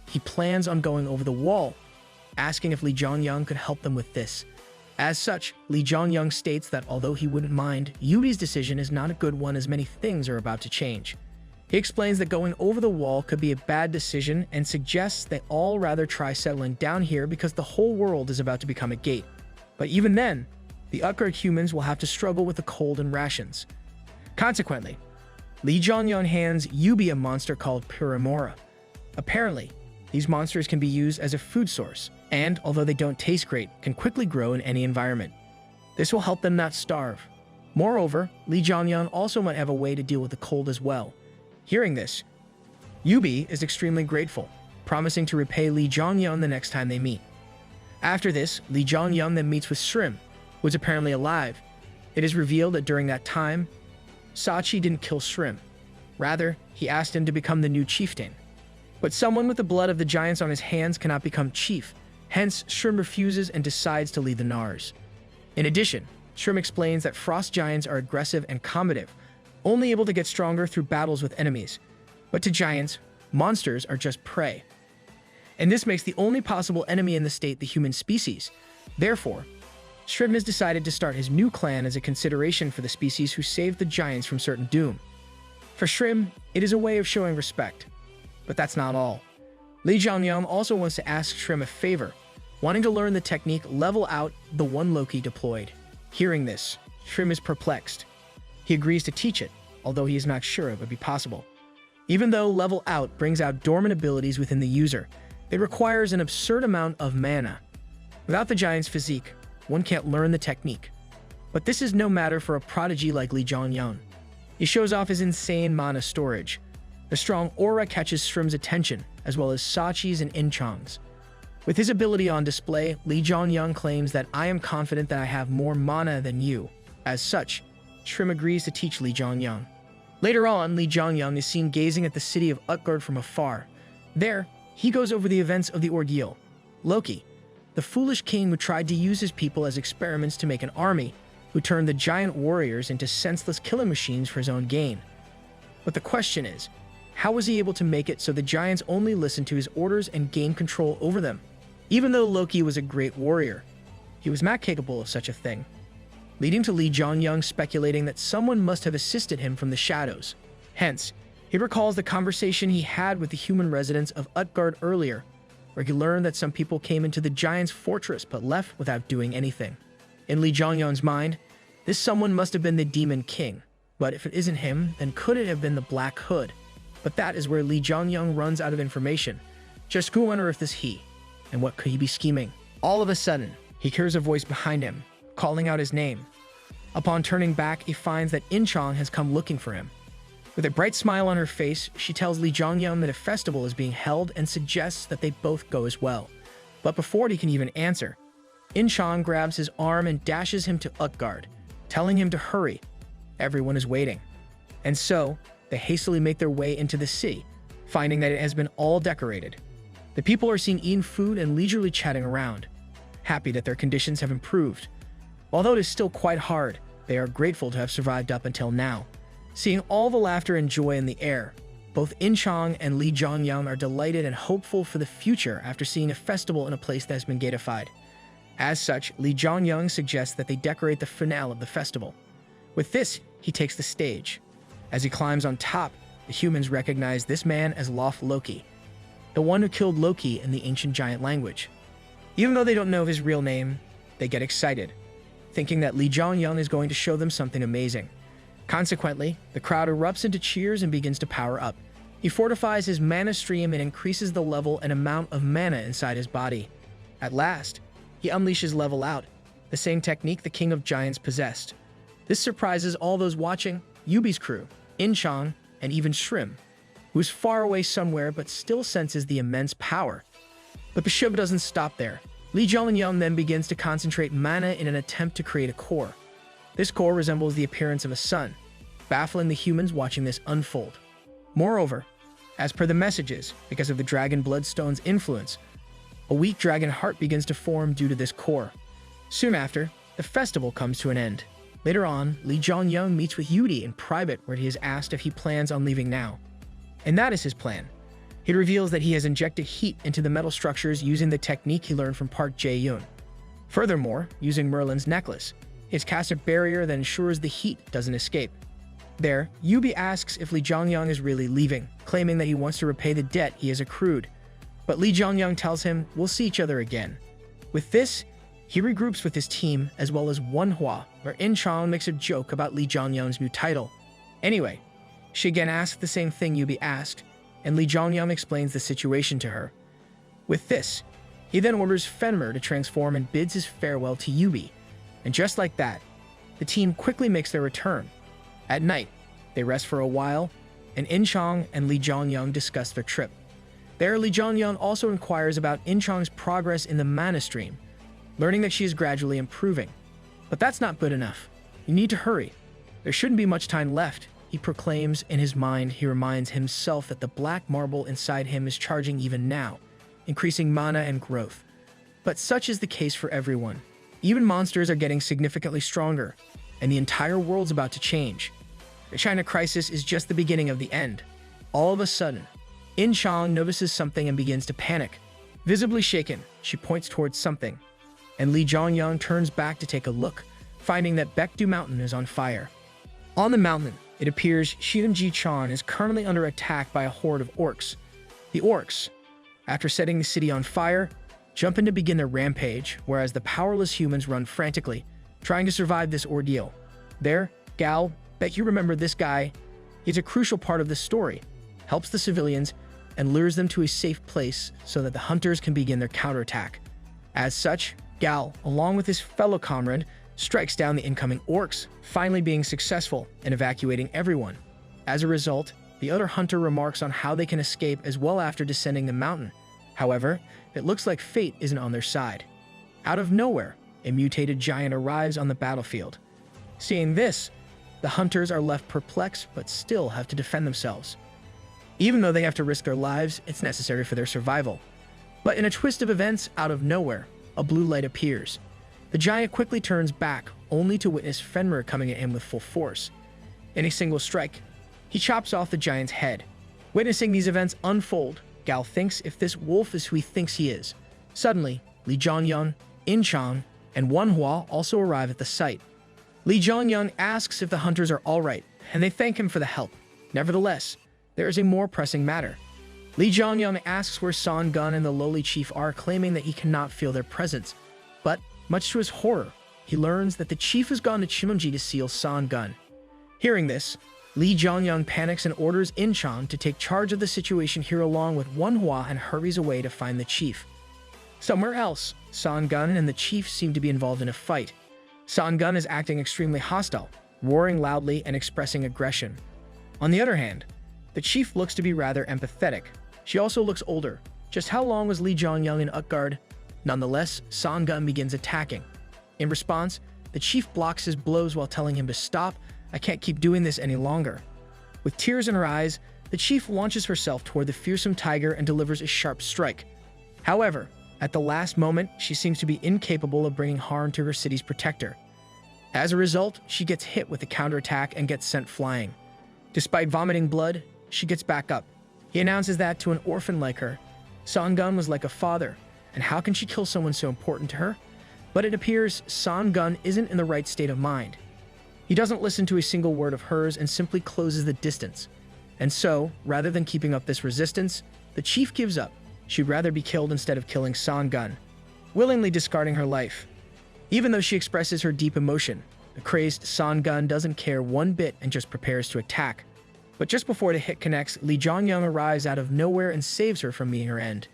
he plans on going over the wall, asking if Li Jianyang could help them with this. As such, Li Jianyang states that although he wouldn't mind, Yubi's decision is not a good one as many things are about to change. He explains that going over the wall could be a bad decision and suggests they all rather try settling down here because the whole world is about to become a gate. But even then, the Utgard humans will have to struggle with the cold and rations. Consequently, Li Jianyang hands Yubi a monster called Piramora. Apparently, these monsters can be used as a food source, and although they don't taste great, can quickly grow in any environment. This will help them not starve. Moreover, Li Jianyang also might have a way to deal with the cold as well. Hearing this, Yubi is extremely grateful, promising to repay Li Jianyang the next time they meet. After this, Li Jianyang then meets with Shrim, who is apparently alive. It is revealed that during that time, Sachi didn't kill Shrim. Rather, he asked him to become the new chieftain. But someone with the blood of the giants on his hands cannot become chief. Hence, Shrim refuses and decides to lead the Nars. In addition, Shrim explains that frost giants are aggressive and combative, only able to get stronger through battles with enemies. But to giants, monsters are just prey. And this makes the only possible enemy in the state the human species. Therefore, Shrim has decided to start his new clan as a consideration for the species who saved the giants from certain doom. For Shrim, it is a way of showing respect. But that's not all. Li Jianyang also wants to ask Shrim a favor, wanting to learn the technique level out the one Loki deployed. Hearing this, Shrim is perplexed. He agrees to teach it, although he is not sure it would be possible. Even though level out brings out dormant abilities within the user, it requires an absurd amount of mana. Without the giant's physique, one can't learn the technique. But this is no matter for a prodigy like Li Jianyang. He shows off his insane mana storage. The strong aura catches Shrim's attention, as well as Sachi's and Inchang's. With his ability on display, Li Jianyang claims that I am confident that I have more mana than you. As such, Shrim agrees to teach Li Jianyang. Later on, Li Jianyang is seen gazing at the city of Utgard from afar. There, he goes over the events of the ordeal. Loki, the foolish king who tried to use his people as experiments to make an army, who turned the giant warriors into senseless killing machines for his own gain. But the question is, how was he able to make it so the giants only listened to his orders and gained control over them? Even though Loki was a great warrior, he was not capable of such a thing, leading to Li Jianyang speculating that someone must have assisted him from the shadows. Hence, he recalls the conversation he had with the human residents of Utgard earlier, where he learned that some people came into the giant's fortress but left without doing anything. In Li Jianyang's mind, this someone must have been the Demon King, but if it isn't him, then could it have been the Black Hood? But that is where Li Jianyang runs out of information. Just go on earth is he, and what could he be scheming? All of a sudden, he hears a voice behind him, calling out his name. Upon turning back, he finds that Inchang has come looking for him. With a bright smile on her face, she tells Li Jianyang that a festival is being held and suggests that they both go as well. But before he can even answer, Inchang grabs his arm and dashes him to Utgard, telling him to hurry. Everyone is waiting. And so, they hastily make their way into the city, finding that it has been all decorated. The people are seen eating food and leisurely chatting around, happy that their conditions have improved. Although it is still quite hard, they are grateful to have survived up until now. Seeing all the laughter and joy in the air, both Inchang and Li Jianyang are delighted and hopeful for the future after seeing a festival in a place that has been gatified. As such, Li Jianyang suggests that they decorate the finale of the festival. With this, he takes the stage. As he climbs on top, the humans recognize this man as Loki, the one who killed Loki in the ancient giant language. Even though they don't know his real name, they get excited, thinking that Li Jianyang is going to show them something amazing. Consequently, the crowd erupts into cheers and begins to power up. He fortifies his mana stream and increases the level and amount of mana inside his body. At last, he unleashes level out, the same technique the King of Giants possessed. This surprises all those watching, Yubi's crew, Inchang, and even Shrim, who is far away somewhere but still senses the immense power. But the show doesn't stop there. Li Jianyang then begins to concentrate mana in an attempt to create a core. This core resembles the appearance of a sun, baffling the humans watching this unfold. Moreover, as per the messages, because of the Dragon Bloodstone's influence, a weak dragon heart begins to form due to this core. Soon after, the festival comes to an end. Later on, Li Jianyang meets with Yudi in private where he is asked if he plans on leaving now. And that is his plan. He reveals that he has injected heat into the metal structures using the technique he learned from Park Jae-yoon. Furthermore, using Merlin's necklace, he has cast a barrier that ensures the heat doesn't escape. There, Yubi asks if Li Jianyang is really leaving, claiming that he wants to repay the debt he has accrued. But Li Jianyang tells him, we'll see each other again. With this, he regroups with his team as well as manhwa, where Inchang makes a joke about Li Jianyang's new title. Anyway, she again asks the same thing Yubi asked, and Li Jianyang explains the situation to her. With this, he then orders Fenrir to transform and bids his farewell to Yubi. And just like that, the team quickly makes their return. At night, they rest for a while, and Inchang and Li Jianyang discuss their trip. There, Li Jianyang also inquires about Inchang's progress in the mana stream, learning that she is gradually improving. But that's not good enough. You need to hurry. There shouldn't be much time left, he proclaims in his mind. He reminds himself that the black marble inside him is charging even now, increasing mana and growth. But such is the case for everyone. Even monsters are getting significantly stronger, and the entire world's about to change. The China crisis is just the beginning of the end. All of a sudden, In Chang notices something and begins to panic. Visibly shaken, she points towards something, and Li Zhongyang turns back to take a look, finding that Baekdu Mountain is on fire. On the mountain, it appears Shidamji Chan is currently under attack by a horde of orcs. The orcs, after setting the city on fire, jump in to begin their rampage, whereas the powerless humans run frantically, trying to survive this ordeal. There, Gao, bet you remember this guy. He's a crucial part of this story, helps the civilians, and lures them to a safe place so that the hunters can begin their counterattack. As such, Gao, along with his fellow comrade, strikes down the incoming orcs, finally being successful in evacuating everyone. As a result, the other hunter remarks on how they can escape as well after descending the mountain. However, it looks like fate isn't on their side. Out of nowhere, a mutated giant arrives on the battlefield. Seeing this, the hunters are left perplexed but still have to defend themselves. Even though they have to risk their lives, it's necessary for their survival. But in a twist of events, out of nowhere, a blue light appears. The giant quickly turns back, only to witness Fenrir coming at him with full force. In a single strike, he chops off the giant's head. Witnessing these events unfold, Gao thinks if this wolf is who he thinks he is. Suddenly, Li Zhongyang, In Chang, and manhua also arrive at the site. Li Zhongyang asks if the hunters are alright, and they thank him for the help. Nevertheless, there is a more pressing matter. Li Zhongyang asks where San Gun and the lowly chief are, claiming that he cannot feel their presence. But, much to his horror, he learns that the chief has gone to Chimamji to seal San Gun. Hearing this, Li Zhongyang panics and orders In Chang to take charge of the situation here along with manhua and hurries away to find the chief. Somewhere else, San Gun and the chief seem to be involved in a fight. San Gun is acting extremely hostile, roaring loudly and expressing aggression. On the other hand, the chief looks to be rather empathetic. She also looks older. Just how long was Li Zhongyang in Utgard? Nonetheless, San Gun begins attacking. In response, the chief blocks his blows while telling him to stop. I can't keep doing this any longer. With tears in her eyes, the chief launches herself toward the fearsome tiger and delivers a sharp strike. However, at the last moment, she seems to be incapable of bringing harm to her city's protector. As a result, she gets hit with a counterattack and gets sent flying. Despite vomiting blood, she gets back up. He announces that to an orphan like her, San Gun was like a father, and how can she kill someone so important to her? But it appears San Gun isn't in the right state of mind. He doesn't listen to a single word of hers and simply closes the distance. And so, rather than keeping up this resistance, the chief gives up. She'd rather be killed instead of killing San Gun, willingly discarding her life. Even though she expresses her deep emotion, the crazed San Gun doesn't care one bit and just prepares to attack. But just before the hit connects, Li Zhongyang arrives out of nowhere and saves her from meeting her end.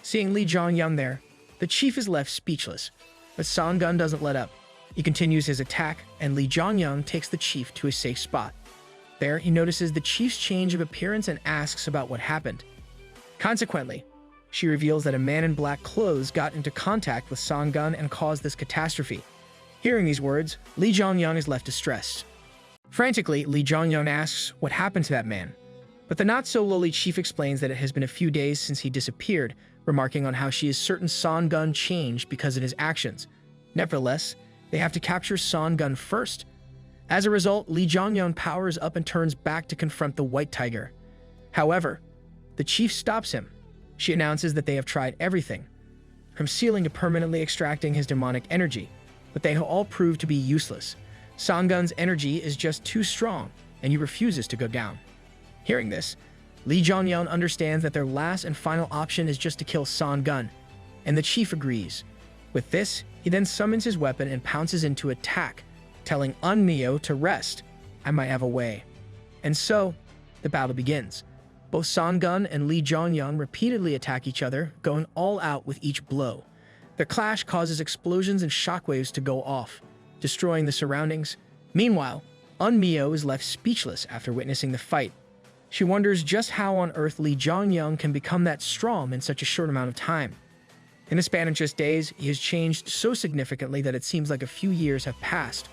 Seeing Li Zhongyang there, the chief is left speechless, but San Gun doesn't let up. He continues his attack, and Li Zhongyang takes the chief to a safe spot. There, he notices the chief's change of appearance and asks about what happened. Consequently, she reveals that a man in black clothes got into contact with San Gun and caused this catastrophe. Hearing these words, Li Zhongyang is left distressed. Frantically, Li Zhongyang asks what happened to that man, but the not-so-lowly chief explains that it has been a few days since he disappeared, remarking on how she is certain San Gun changed because of his actions. Nevertheless, they have to capture San Gun first. As a result, Li Zhongyang powers up and turns back to confront the white tiger. However, the chief stops him. She announces that they have tried everything, from sealing to permanently extracting his demonic energy, but they have all proved to be useless. San Gun's energy is just too strong, and he refuses to go down. Hearing this, Li Zhongyang understands that their last and final option is just to kill San Gun, and the chief agrees. With this, he then summons his weapon and pounces in to attack, telling Unmyo to rest. I might have a way. And so, the battle begins. Both San Gun and Li Zhongyang repeatedly attack each other, going all out with each blow. Their clash causes explosions and shockwaves to go off, destroying the surroundings. Meanwhile, Unmyo is left speechless after witnessing the fight. She wonders just how on earth Li Zhongyang can become that strong in such a short amount of time. In a span of just days, he has changed so significantly that it seems like a few years have passed.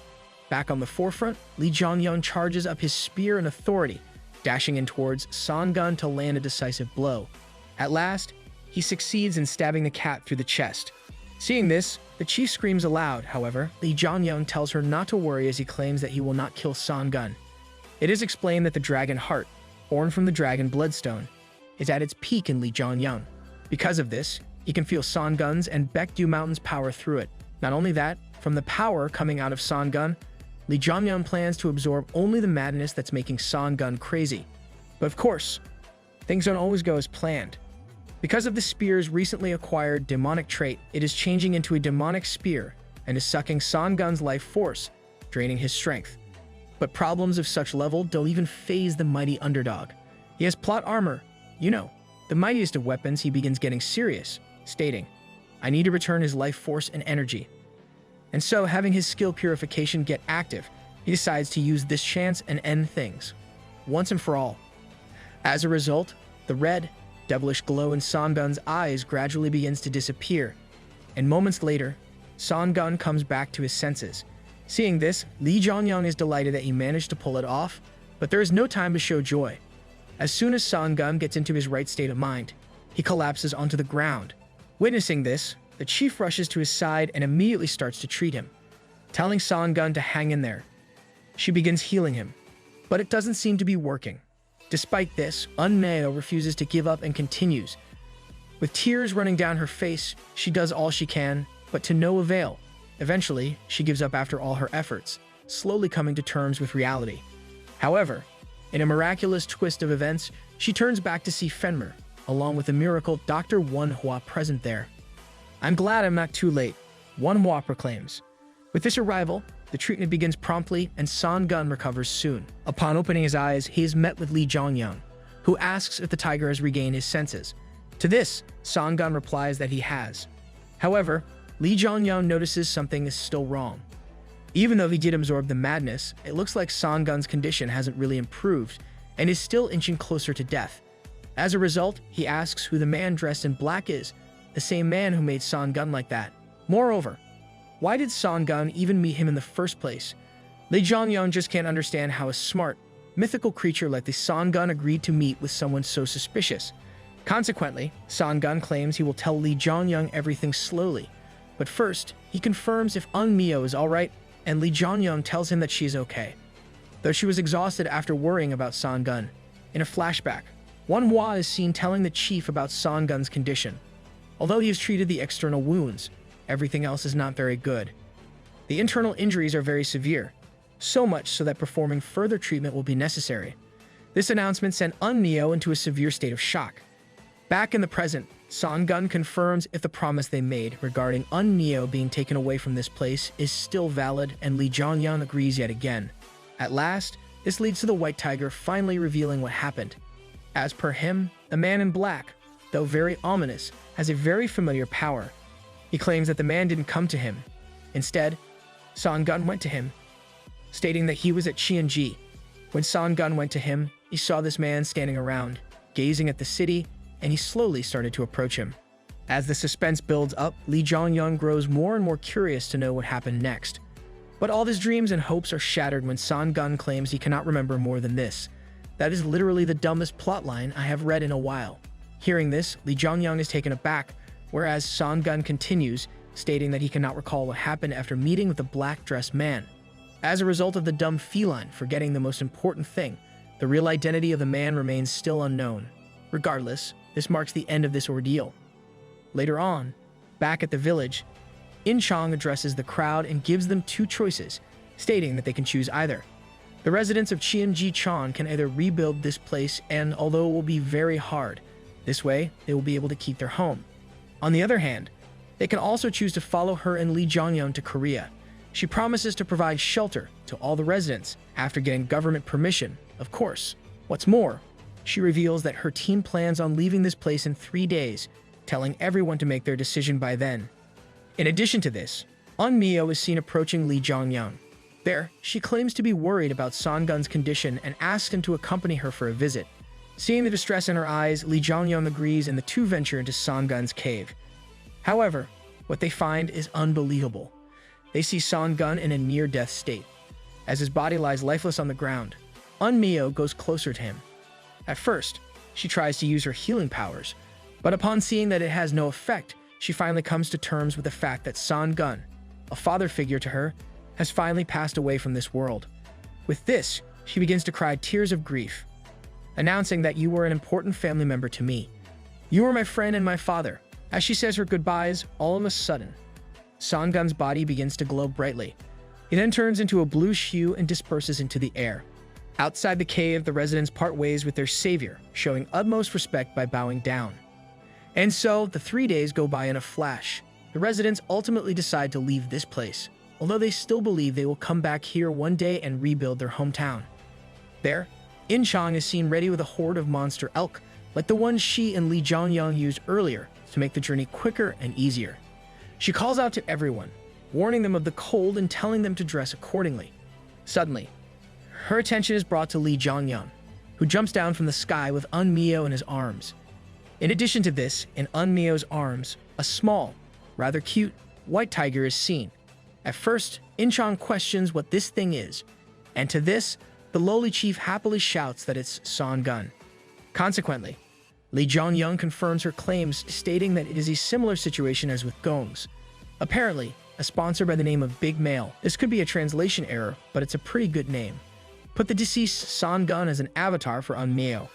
Back on the forefront, Lee Jong-young charges up his spear in authority, dashing in towards Son-gun to land a decisive blow. At last, he succeeds in stabbing the cat through the chest. Seeing this, the chief screams aloud. However, Lee Jong-young tells her not to worry as he claims that he will not kill Son-gun. It is explained that the dragon heart, born from the dragon bloodstone, is at its peak in Lee Jong-young. Because of this, he can feel Son-gun's and Baekdu Mountain's power through it. Not only that, from the power coming out of Son-gun, Lee Jong-young plans to absorb only the madness that's making Son-gun crazy. But of course, things don't always go as planned. Because of the spear's recently acquired demonic trait, it is changing into a demonic spear and is sucking Son-gun's life force, draining his strength. But problems of such level don't even faze the mighty underdog. He has plot armor. You know, the mightiest of weapons. He begins getting serious, stating, "I need to return his life force and energy." And so, having his skill purification get active, he decides to use this chance and end things, once and for all. As a result, the red, devilish glow in Son-gun's eyes gradually begins to disappear, and moments later, Son-gun comes back to his senses. Seeing this, Lee Jong-young is delighted that he managed to pull it off, but there is no time to show joy. As soon as Son-gun gets into his right state of mind, he collapses onto the ground. Witnessing this, the chief rushes to his side and immediately starts to treat him, telling Son-gun to hang in there. She begins healing him, but it doesn't seem to be working. Despite this, Eun-meo refuses to give up and continues. With tears running down her face, she does all she can, but to no avail. Eventually, she gives up after all her efforts, slowly coming to terms with reality. However, in a miraculous twist of events, she turns back to see Fenmer, along with the miracle Dr. Manhua present there. "I'm glad I'm not too late," Manhua proclaims. With this arrival, the treatment begins promptly and Son-gun recovers soon. Upon opening his eyes, he is met with Lee Jong-young, who asks if the tiger has regained his senses. To this, Son-gun replies that he has. However, Lee Jong-young notices something is still wrong. Even though he did absorb the madness, it looks like Son-gun's condition hasn't really improved and is still inching closer to death. As a result, he asks who the man dressed in black is, the same man who made Son-gun like that. Moreover, why did Son-gun even meet him in the first place? Lee Jong-young just can't understand how a smart, mythical creature like the Son-gun agreed to meet with someone so suspicious. Consequently, Son-gun claims he will tell Lee Jong-young everything slowly. But first, he confirms if Eun-meo is alright, and Lee Jong-young tells him that she is okay, though she was exhausted after worrying about Son-gun. In a flashback, Manhua is seen telling the chief about Son-gun's condition. Although he has treated the external wounds, everything else is not very good. The internal injuries are very severe, so much so that performing further treatment will be necessary. This announcement sent Eun-meo into a severe state of shock. Back in the present, Son-gun confirms if the promise they made regarding Eun-meo being taken away from this place is still valid, and Lee Jong-young agrees yet again. At last, this leads to the White Tiger finally revealing what happened. As per him, the man in black, though very ominous, has a very familiar power. He claims that the man didn't come to him. Instead, Son-gun went to him, stating that he was at Cheonji. When Son-gun went to him, he saw this man standing around, gazing at the city, and he slowly started to approach him. As the suspense builds up, Lee Jong-young grows more and more curious to know what happened next. But all his dreams and hopes are shattered when Son-gun claims he cannot remember more than this. That is literally the dumbest plotline I have read in a while. Hearing this, Lee Jong-young is taken aback, whereas Son-gun continues, stating that he cannot recall what happened after meeting with the black-dressed man. As a result of the dumb feline forgetting the most important thing, the real identity of the man remains still unknown. Regardless, this marks the end of this ordeal. Later on, back at the village, In-chong addresses the crowd and gives them two choices, stating that they can choose either. The residents of Cheonji-chan can either rebuild this place, and although it will be very hard, this way they will be able to keep their home. On the other hand, they can also choose to follow her and Lee Jong-young to Korea. She promises to provide shelter to all the residents after getting government permission, of course. What's more, she reveals that her team plans on leaving this place in 3 days, telling everyone to make their decision by then. In addition to this, Eun-meo is seen approaching Lee Jong-young. There, she claims to be worried about Son-gun's condition and asks him to accompany her for a visit. Seeing the distress in her eyes, Lee Jong-young agrees and the two venture into Son-gun's cave. However, what they find is unbelievable. They see Son-gun in a near-death state. as his body lies lifeless on the ground. Mio goes closer to him. At first, she tries to use her healing powers, but upon seeing that it has no effect, she finally comes to terms with the fact that San Gun, a father figure to her, has finally passed away from this world. With this, she begins to cry tears of grief, announcing that you were an important family member to me. You were my friend and my father. As she says her goodbyes, all of a sudden, San Gun's body begins to glow brightly. He then turns into a bluish hue and disperses into the air. Outside the cave, the residents part ways with their savior, showing utmost respect by bowing down. And so, the 3 days go by in a flash. The residents ultimately decide to leave this place, although they still believe they will come back here one day and rebuild their hometown. There, In-chang is seen ready with a horde of monster elk, like the ones she and Li Zhongyang used earlier to make the journey quicker and easier. She calls out to everyone, warning them of the cold and telling them to dress accordingly. Suddenly, her attention is brought to Li Zhongyang, who jumps down from the sky with Mio in his arms. In addition to this, in Mio's arms, a small, rather cute, white tiger is seen. At first, In-chang questions what this thing is, and to this, the lowly chief happily shouts that it's San Gun. Consequently, Li Zhongyang confirms her claims, stating that it is a similar situation as with Gong's. Apparently, a sponsor by the name of Big Male. This could be a translation error, but it's a pretty good name. Put the deceased San Gun as an avatar for Mio.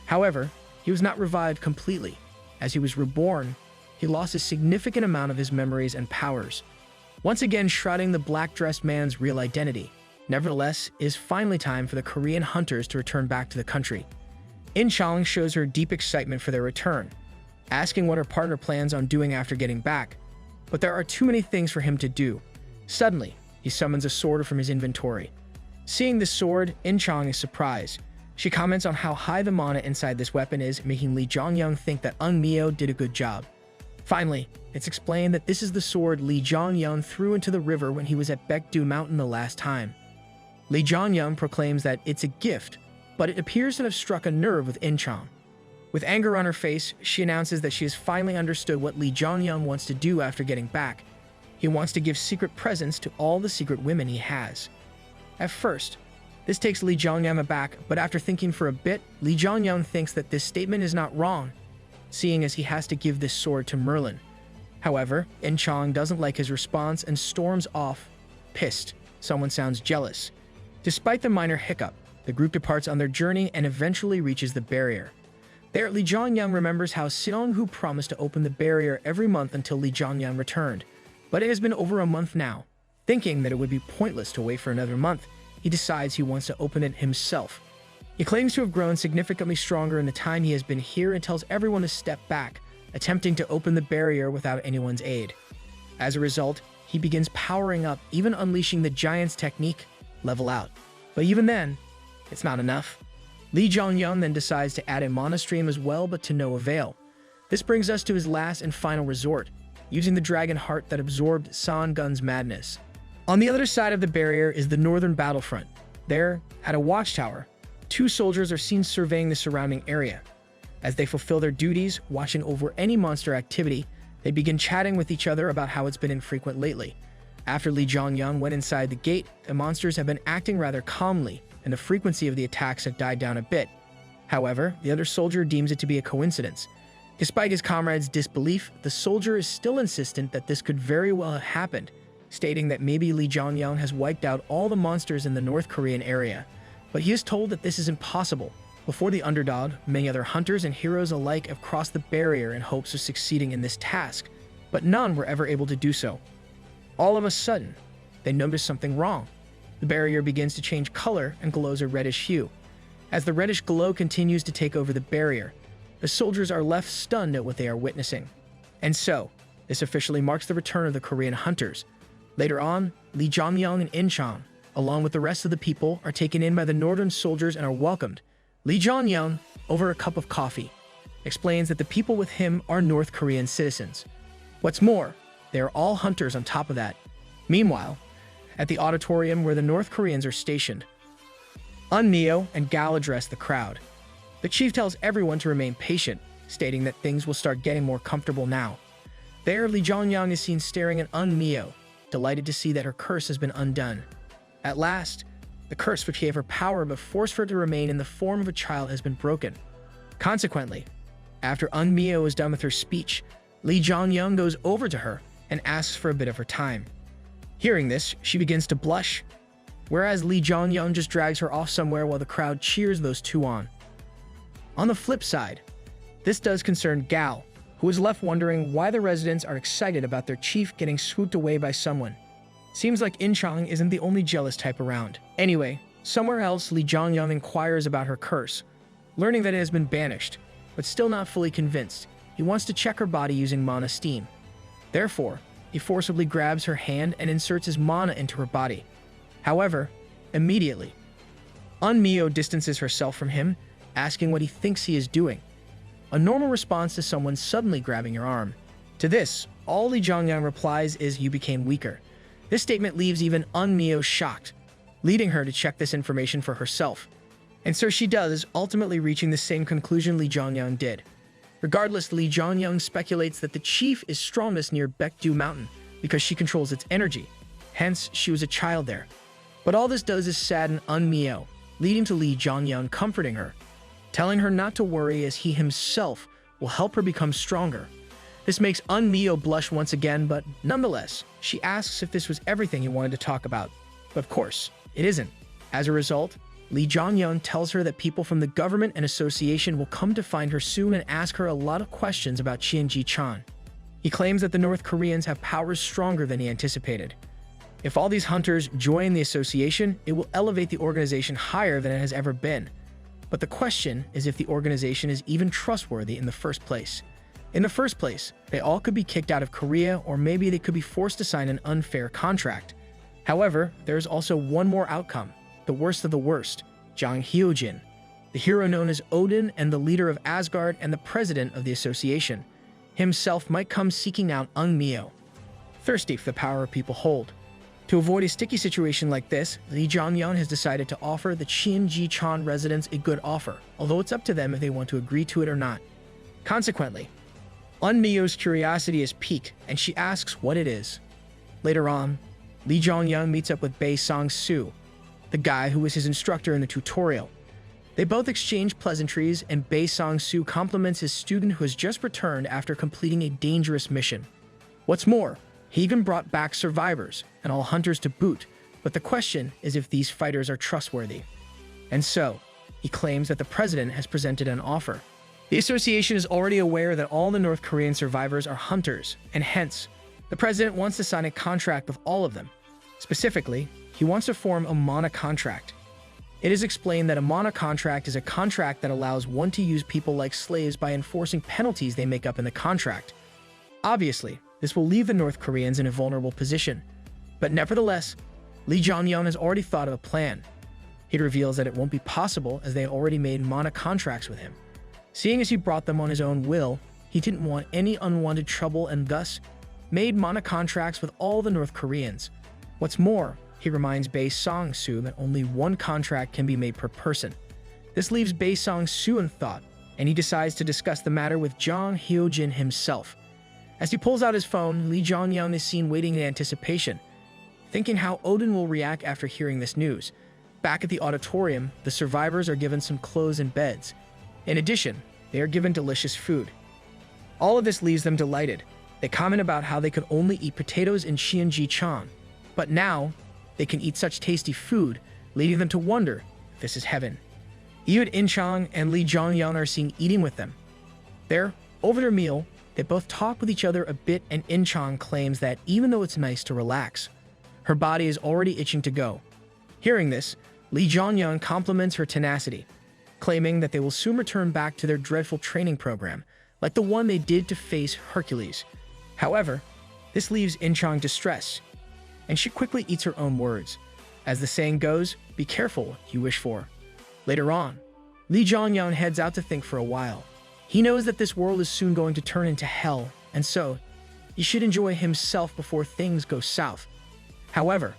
However, he was not revived completely. As he was reborn, he lost a significant amount of his memories and powers, once again shrouding the black-dressed man's real identity. Nevertheless, it is finally time for the Korean hunters to return back to the country. In-chang shows her deep excitement for their return, asking what her partner plans on doing after getting back. But there are too many things for him to do. Suddenly, he summons a sword from his inventory. Seeing this sword, In-chang is surprised. She comments on how high the mana inside this weapon is, making Li Zhongyang think that Mio did a good job. Finally, it's explained that this is the sword Li Zhongyang threw into the river when he was at Baekdu Mountain the last time. Li Zhongyang proclaims that it's a gift, but it appears to have struck a nerve with In-chang. With anger on her face, she announces that she has finally understood what Li Zhongyang wants to do after getting back. He wants to give secret presents to all the secret women he has. At first, this takes Li Zhongyang aback, but after thinking for a bit, Li Zhongyang thinks that this statement is not wrong, seeing as he has to give this sword to Merlin. However, In-chang doesn't like his response and storms off, pissed. Someone sounds jealous. Despite the minor hiccup, the group departs on their journey and eventually reaches the barrier. There, Li Zhongyang remembers how Seong-hu promised to open the barrier every month until Li Zhongyang returned, but it has been over a month now. Thinking that it would be pointless to wait for another month, he decides he wants to open it himself. He claims to have grown significantly stronger in the time he has been here and tells everyone to step back, attempting to open the barrier without anyone's aid. As a result, he begins powering up, even unleashing the giant's technique, level out. But even then, it's not enough. Li Zhongyang then decides to add a mana stream as well, but to no avail. This brings us to his last and final resort, using the dragon heart that absorbed San Gun's madness. On the other side of the barrier is the northern battlefront. There, at a watchtower, two soldiers are seen surveying the surrounding area. As they fulfill their duties, watching over any monster activity, they begin chatting with each other about how it's been infrequent lately. After Li Zhongyang went inside the gate, the monsters have been acting rather calmly, and the frequency of the attacks had died down a bit. However, the other soldier deems it to be a coincidence. Despite his comrade's disbelief, the soldier is still insistent that this could very well have happened, stating that maybe Li Zhongyang has wiped out all the monsters in the North Korean area. But he is told that this is impossible. Before the underdog, many other hunters and heroes alike have crossed the barrier in hopes of succeeding in this task, but none were ever able to do so. All of a sudden, they notice something wrong. The barrier begins to change color and glows a reddish hue. As the reddish glow continues to take over the barrier, the soldiers are left stunned at what they are witnessing. And so, this officially marks the return of the Korean hunters. Later on, Li Zhongyang and In-chang, along with the rest of the people, are taken in by the northern soldiers and are welcomed. Li Zhongyang, over a cup of coffee, explains that the people with him are North Korean citizens. What's more, they are all hunters on top of that. Meanwhile, at the auditorium where the North Koreans are stationed, Mio and Gal address the crowd. The chief tells everyone to remain patient, stating that things will start getting more comfortable now. There, Li Zhongyang is seen staring at Mio, delighted to see that her curse has been undone. At last, The curse which gave her power but forced her to remain in the form of a child has been broken. Consequently, after Eunmyo is done with her speech, Lee Jong-young goes over to her and asks for a bit of her time. Hearing this, she begins to blush, whereas Lee Jong-young just drags her off somewhere while the crowd cheers those two on. On the flip side, this does concern Gao, who is left wondering why the residents are excited about their chief getting swooped away by someone. Seems like In-chang isn't the only jealous type around. Anyway, somewhere else, Lee Jong-young inquires about her curse, learning that it has been banished, but still not fully convinced. He wants to check her body using mana steam. Therefore, he forcibly grabs her hand and inserts his mana into her body. However, immediately, Eunmyo distances herself from him, asking what he thinks he is doing. A normal response to someone suddenly grabbing your arm. To this, all Lee Jong-young replies is, "You became weaker." This statement leaves even Eunmyo shocked, leading her to check this information for herself. And so she does, ultimately reaching the same conclusion Lee Jong-young did. Regardless, Lee Jong-young speculates that the chief is strongest near Baekdu Mountain because she controls its energy. Hence, she was a child there. But all this does is sadden Eunmyo, leading to Lee Jong-young comforting her, telling her not to worry as he himself will help her become stronger. This makes Eunmyo blush once again, but nonetheless, she asks if this was everything he wanted to talk about. But of course, it isn't. As a result, Lee Jong-young tells her that people from the government and association will come to find her soon and ask her a lot of questions about Cheonji-chan. He claims that the North Koreans have powers stronger than he anticipated. If all these hunters join the association, it will elevate the organization higher than it has ever been. But the question is if the organization is even trustworthy in the first place. In the first place, they all could be kicked out of Korea, or maybe they could be forced to sign an unfair contract. However, there is also one more outcome, the worst of the worst, Jang Hyojin, the hero known as Odin and the leader of Asgard and the president of the association, himself might come seeking out Eunmyo, thirsty for the power people hold. To avoid a sticky situation like this, Lee Jong-young has decided to offer the Cheonji-chan residents a good offer, although it's up to them if they want to agree to it or not. Consequently, Eunmyo's curiosity is piqued, and she asks what it is. Later on, Lee Jong-young meets up with Bae Sang-soo, the guy who was his instructor in the tutorial. They both exchange pleasantries, and Bae Sang-soo compliments his student who has just returned after completing a dangerous mission. What's more, he even brought back survivors, and all hunters to boot, but the question is if these fighters are trustworthy. And so, he claims that the president has presented an offer. The association is already aware that all the North Korean survivors are hunters, and hence, the president wants to sign a contract with all of them. Specifically, he wants to form a mana contract. It is explained that a mana contract is a contract that allows one to use people like slaves by enforcing penalties they make up in the contract. Obviously, this will leave the North Koreans in a vulnerable position. But nevertheless, Lee Jong-young has already thought of a plan. He reveals that it won't be possible as they already made mana contracts with him. Seeing as he brought them on his own will, he didn't want any unwanted trouble and thus made mana contracts with all the North Koreans. What's more, he reminds Bae Sang-soo that only one contract can be made per person. This leaves Bae Sang-soo in thought, and he decides to discuss the matter with Jang Hyojin himself. As he pulls out his phone, Lee Jong-young is seen waiting in anticipation, thinking how Odin will react after hearing this news. Back at the auditorium, the survivors are given some clothes and beds. In addition, they are given delicious food. All of this leaves them delighted. They comment about how they could only eat potatoes in Cheonji-chan, but now they can eat such tasty food, leading them to wonder if this is heaven. Yoon In-chang and Lee Jong-young are seen eating with them. There, over their meal, they both talk with each other a bit, and In-chang claims that even though it's nice to relax, her body is already itching to go. Hearing this, Lee Jong-young compliments her tenacity, claiming that they will soon return back to their dreadful training program, like the one they did to face Hercules. However, this leaves In-chang distressed, and she quickly eats her own words. As the saying goes, be careful what you wish for. Later on, Lee Jong-young heads out to think for a while. He knows that this world is soon going to turn into hell, and so he should enjoy himself before things go south. However,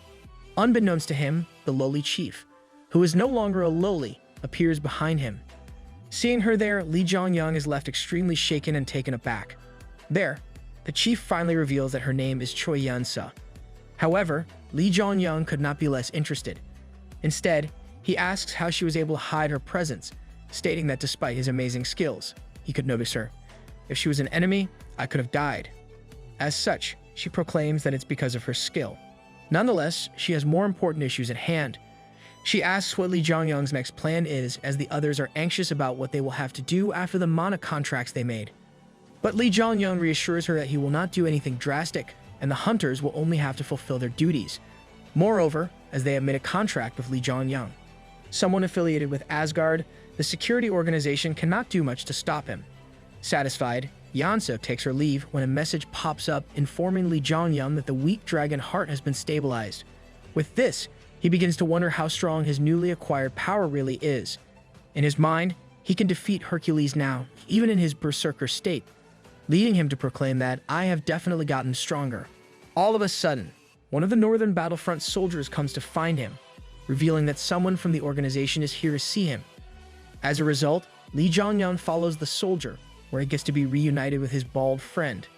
unbeknownst to him, the lowly chief, who is no longer a lowly, appears behind him. Seeing her there, Lee Jong-young is left extremely shaken and taken aback. There, the chief finally reveals that her name is Choi Yeon-seo. However, Lee Jong-young could not be less interested. Instead, he asks how she was able to hide her presence, stating that despite his amazing skills, he could notice her. If she was an enemy, I could have died. As such, she proclaims that it's because of her skill. Nonetheless, she has more important issues at hand. She asks what Li Zhongyang's next plan is, as the others are anxious about what they will have to do after the mana contracts they made. But Li Zhongyang reassures her that he will not do anything drastic, and the hunters will only have to fulfill their duties. Moreover, as they have made a contract with Li Zhongyang, someone affiliated with Asgard, the security organization cannot do much to stop him. Satisfied, Yansu takes her leave when a message pops up informing Li Zhongyang that the weak dragon heart has been stabilized. With this, he begins to wonder how strong his newly acquired power really is. In his mind, he can defeat Hercules now, even in his berserker state, leading him to proclaim that I have definitely gotten stronger. All of a sudden, one of the northern battlefront soldiers comes to find him, revealing that someone from the organization is here to see him. As a result, Li Zhongyang follows the soldier, where he gets to be reunited with his bald friend,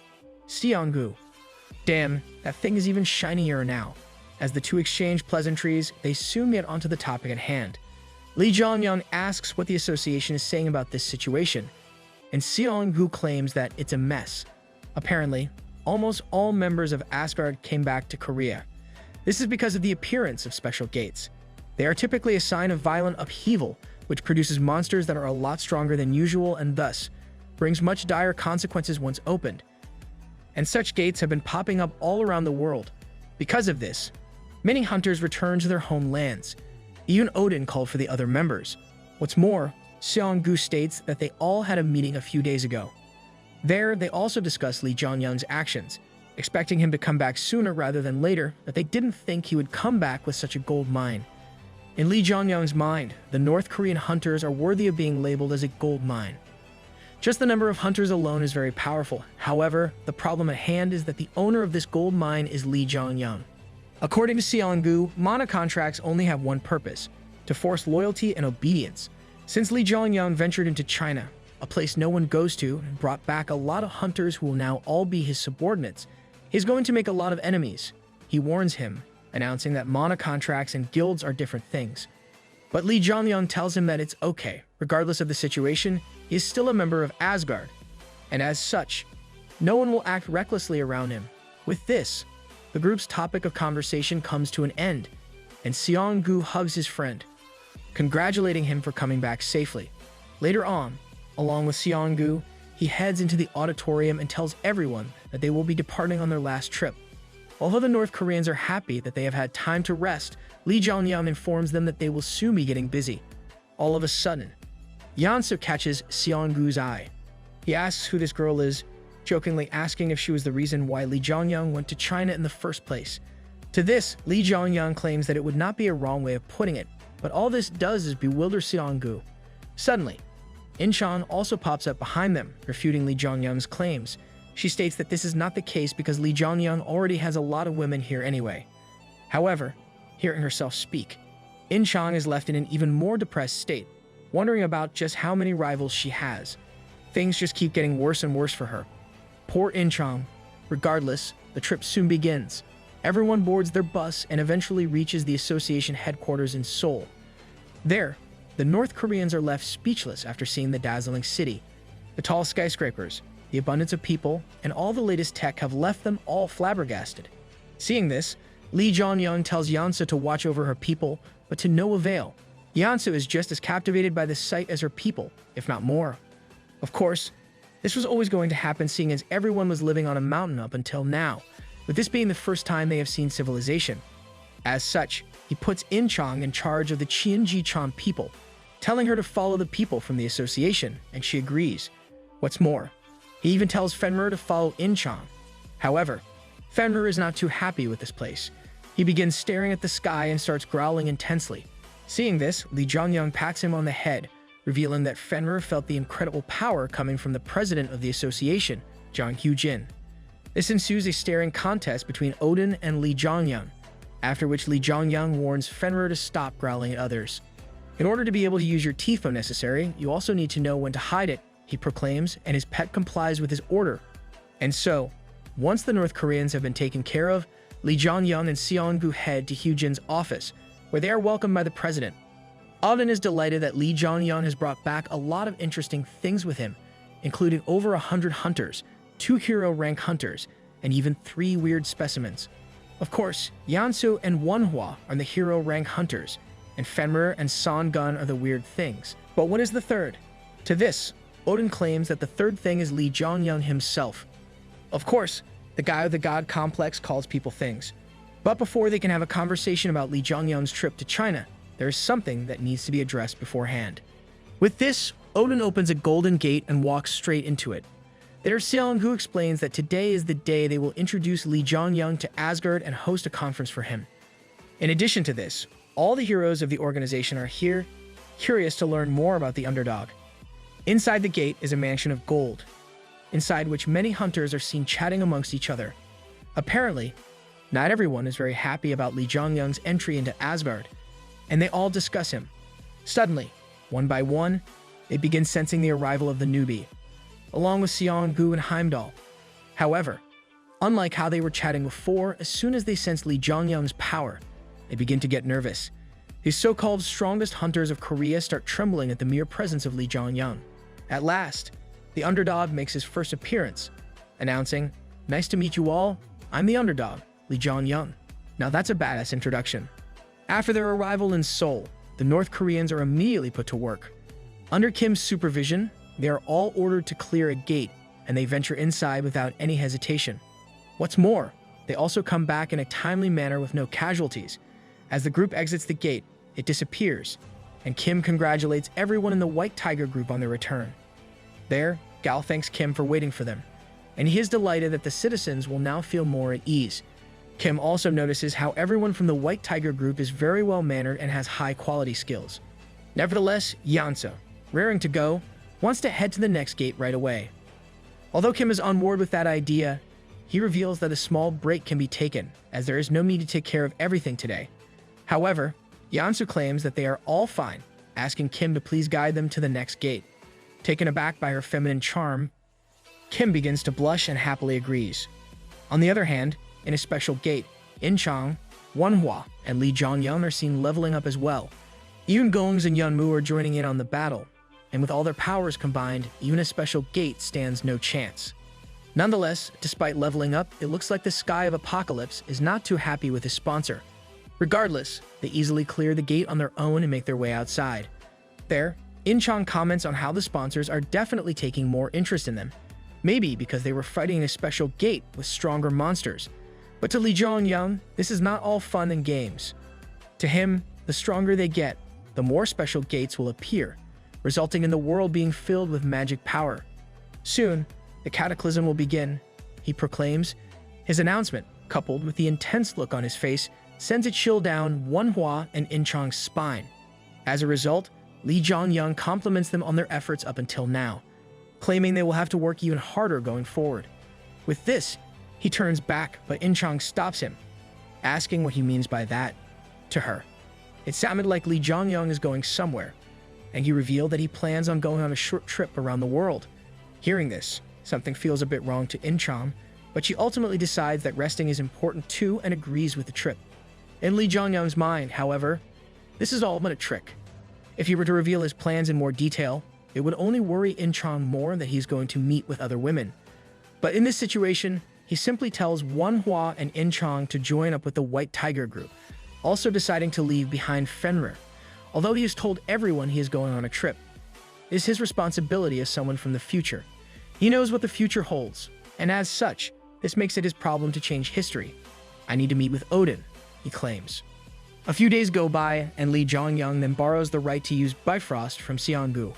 Xianggu. Damn, that thing is even shinier now. As the two exchange pleasantries, they soon get onto the topic at hand. Li Zhongyang asks what the association is saying about this situation, and Xianggu claims that it's a mess. Apparently, almost all members of Asgard came back to Korea. This is because of the appearance of special gates. They are typically a sign of violent upheaval, which produces monsters that are a lot stronger than usual and thus brings much dire consequences once opened. And such gates have been popping up all around the world. Because of this, many hunters return to their homelands. Even Odin called for the other members. What's more, Xianggu states that they all had a meeting a few days ago. There, they also discussed Li Zhongyang's actions, expecting him to come back sooner rather than later, that they didn't think he would come back with such a gold mine. In Li Zhongyang's mind, the North Korean hunters are worthy of being labeled as a gold mine. Just the number of hunters alone is very powerful. However, the problem at hand is that the owner of this gold mine is Li Zhongyang. According to Xianggu, mana contracts only have one purpose: to force loyalty and obedience. Since Li Zhongyang ventured into China, a place no one goes to, and brought back a lot of hunters who will now all be his subordinates, he's going to make a lot of enemies. He warns him, announcing that mana contracts and guilds are different things. But Li Zhongyang tells him that it's okay. Regardless of the situation, he is still a member of Asgard, and as such, no one will act recklessly around him. With this, the group's topic of conversation comes to an end, and Xianggu hugs his friend, congratulating him for coming back safely. Later on, along with Xianggu, he heads into the auditorium and tells everyone that they will be departing on their last trip. Although the North Koreans are happy that they have had time to rest, Li Zhongyang informs them that they will soon be getting busy. All of a sudden, Yansu catches Xianggu's eye. He asks who this girl is, jokingly asking if she was the reason why Li Zhongyang went to China in the first place. To this, Li Zhongyang claims that it would not be a wrong way of putting it, but all this does is bewilder Xianggu. Suddenly, Inchan also pops up behind them, refuting Li Zhongyang's claims. She states that this is not the case because Li Zhongyang already has a lot of women here anyway. However, hearing herself speak, Inchan is left in an even more depressed state, wondering about just how many rivals she has. Things just keep getting worse and worse for her. Poor Inchan. Regardless, the trip soon begins. Everyone boards their bus and eventually reaches the association headquarters in Seoul. There, the North Koreans are left speechless after seeing the dazzling city. The tall skyscrapers, the abundance of people, and all the latest tech have left them all flabbergasted. Seeing this, Li Zhongyang tells Yansu to watch over her people, but to no avail. Yansu is just as captivated by the sight as her people, if not more. Of course, this was always going to happen seeing as everyone was living on a mountain up until now, with this being the first time they have seen civilization. As such, he puts Inchang in charge of the Cheonji-chan people, telling her to follow the people from the association, and she agrees. What's more, he even tells Fenrir to follow Inchang. However, Fenrir is not too happy with this place. He begins staring at the sky and starts growling intensely. Seeing this, Li Zhongyang pats him on the head, revealing that Fenrir felt the incredible power coming from the president of the association, Jang Hyujin. This ensues a staring contest between Odin and Li Zhongyang, after which Li Zhongyang warns Fenrir to stop growling at others. In order to be able to use your teeth when necessary, you also need to know when to hide it, he proclaims, and his pet complies with his order. And so, once the North Koreans have been taken care of, Li Zhongyang and Xianggu head to Hyujin's office, where they are welcomed by the president. Odin is delighted that Li Zhongyang has brought back a lot of interesting things with him, including over 100 hunters, 2 hero-rank hunters, and even 3 weird specimens. Of course, Yansu and Manhua are the hero-rank hunters, and Fenrir and Son Gun are the weird things. But what is the third? To this, Odin claims that the third thing is Li Zhongyang himself. Of course, the guy with the god complex calls people things. But before they can have a conversation about Li Zhongyang's trip to China, there is something that needs to be addressed beforehand. With this, Odin opens a golden gate and walks straight into it. There, Seong-gu explains that today is the day they will introduce Li Zhongyang to Asgard and host a conference for him. In addition to this, all the heroes of the organization are here, curious to learn more about the underdog. Inside the gate is a mansion of gold, inside which many hunters are seen chatting amongst each other. Apparently, not everyone is very happy about Li Zhongyang's entry into Asgard, and they all discuss him. Suddenly, one by one, they begin sensing the arrival of the newbie, along with Seong-gu and Heimdall. However, unlike how they were chatting before, as soon as they sense Li Zhongyang's power, they begin to get nervous. These so-called strongest hunters of Korea start trembling at the mere presence of Li Zhongyang. At last, the underdog makes his first appearance, announcing, "Nice to meet you all, I'm the underdog, Li Zhongyang." Now that's a badass introduction. After their arrival in Seoul, the North Koreans are immediately put to work. Under Kim's supervision, they are all ordered to clear a gate, and they venture inside without any hesitation. What's more, they also come back in a timely manner with no casualties. As the group exits the gate, it disappears, and Kim congratulates everyone in the White Tiger group on their return. There, Gal thanks Kim for waiting for them, and he is delighted that the citizens will now feel more at ease. Kim also notices how everyone from the White Tiger group is very well-mannered and has high-quality skills. Nevertheless, Yansu, raring to go, wants to head to the next gate right away. Although Kim is on board with that idea, he reveals that a small break can be taken, as there is no need to take care of everything today. However, Yansu claims that they are all fine, asking Kim to please guide them to the next gate. Taken aback by her feminine charm, Kim begins to blush and happily agrees. On the other hand, in a special gate, In-chang, Manhua, and Li Zhongyang are seen leveling up as well. Even Gongs and Yunmu are joining in on the battle, and with all their powers combined, even a special gate stands no chance. Nonetheless, despite leveling up, it looks like the Sky of Apocalypse is not too happy with his sponsor. Regardless, they easily clear the gate on their own and make their way outside. There, In-chang comments on how the sponsors are definitely taking more interest in them, maybe because they were fighting a special gate with stronger monsters. But to Li Zhongyang, this is not all fun and games. To him, the stronger they get, the more special gates will appear, resulting in the world being filled with magic power. Soon, the cataclysm will begin, he proclaims. His announcement, coupled with the intense look on his face, sends a chill down Manhua and In-chang's spine. As a result, Li Zhongyang compliments them on their efforts up until now, claiming they will have to work even harder going forward. With this, he turns back, but In-chang stops him, asking what he means by that to her. It sounded like Li Zhongyang is going somewhere, and he revealed that he plans on going on a short trip around the world. Hearing this, something feels a bit wrong to In-chang, but she ultimately decides that resting is important too and agrees with the trip. In Li Zhongyang's mind, however, this is all but a trick. If he were to reveal his plans in more detail, it would only worry In-chang more that he's going to meet with other women. But in this situation, he simply tells Manhua and In-chang to join up with the White Tiger group, also deciding to leave behind Fenrir. Although he has told everyone he is going on a trip, it is his responsibility as someone from the future. He knows what the future holds, and as such, this makes it his problem to change history. "I need to meet with Odin," he claims. A few days go by, and Li Zhongyang then borrows the right to use Bifrost from Seong-gu.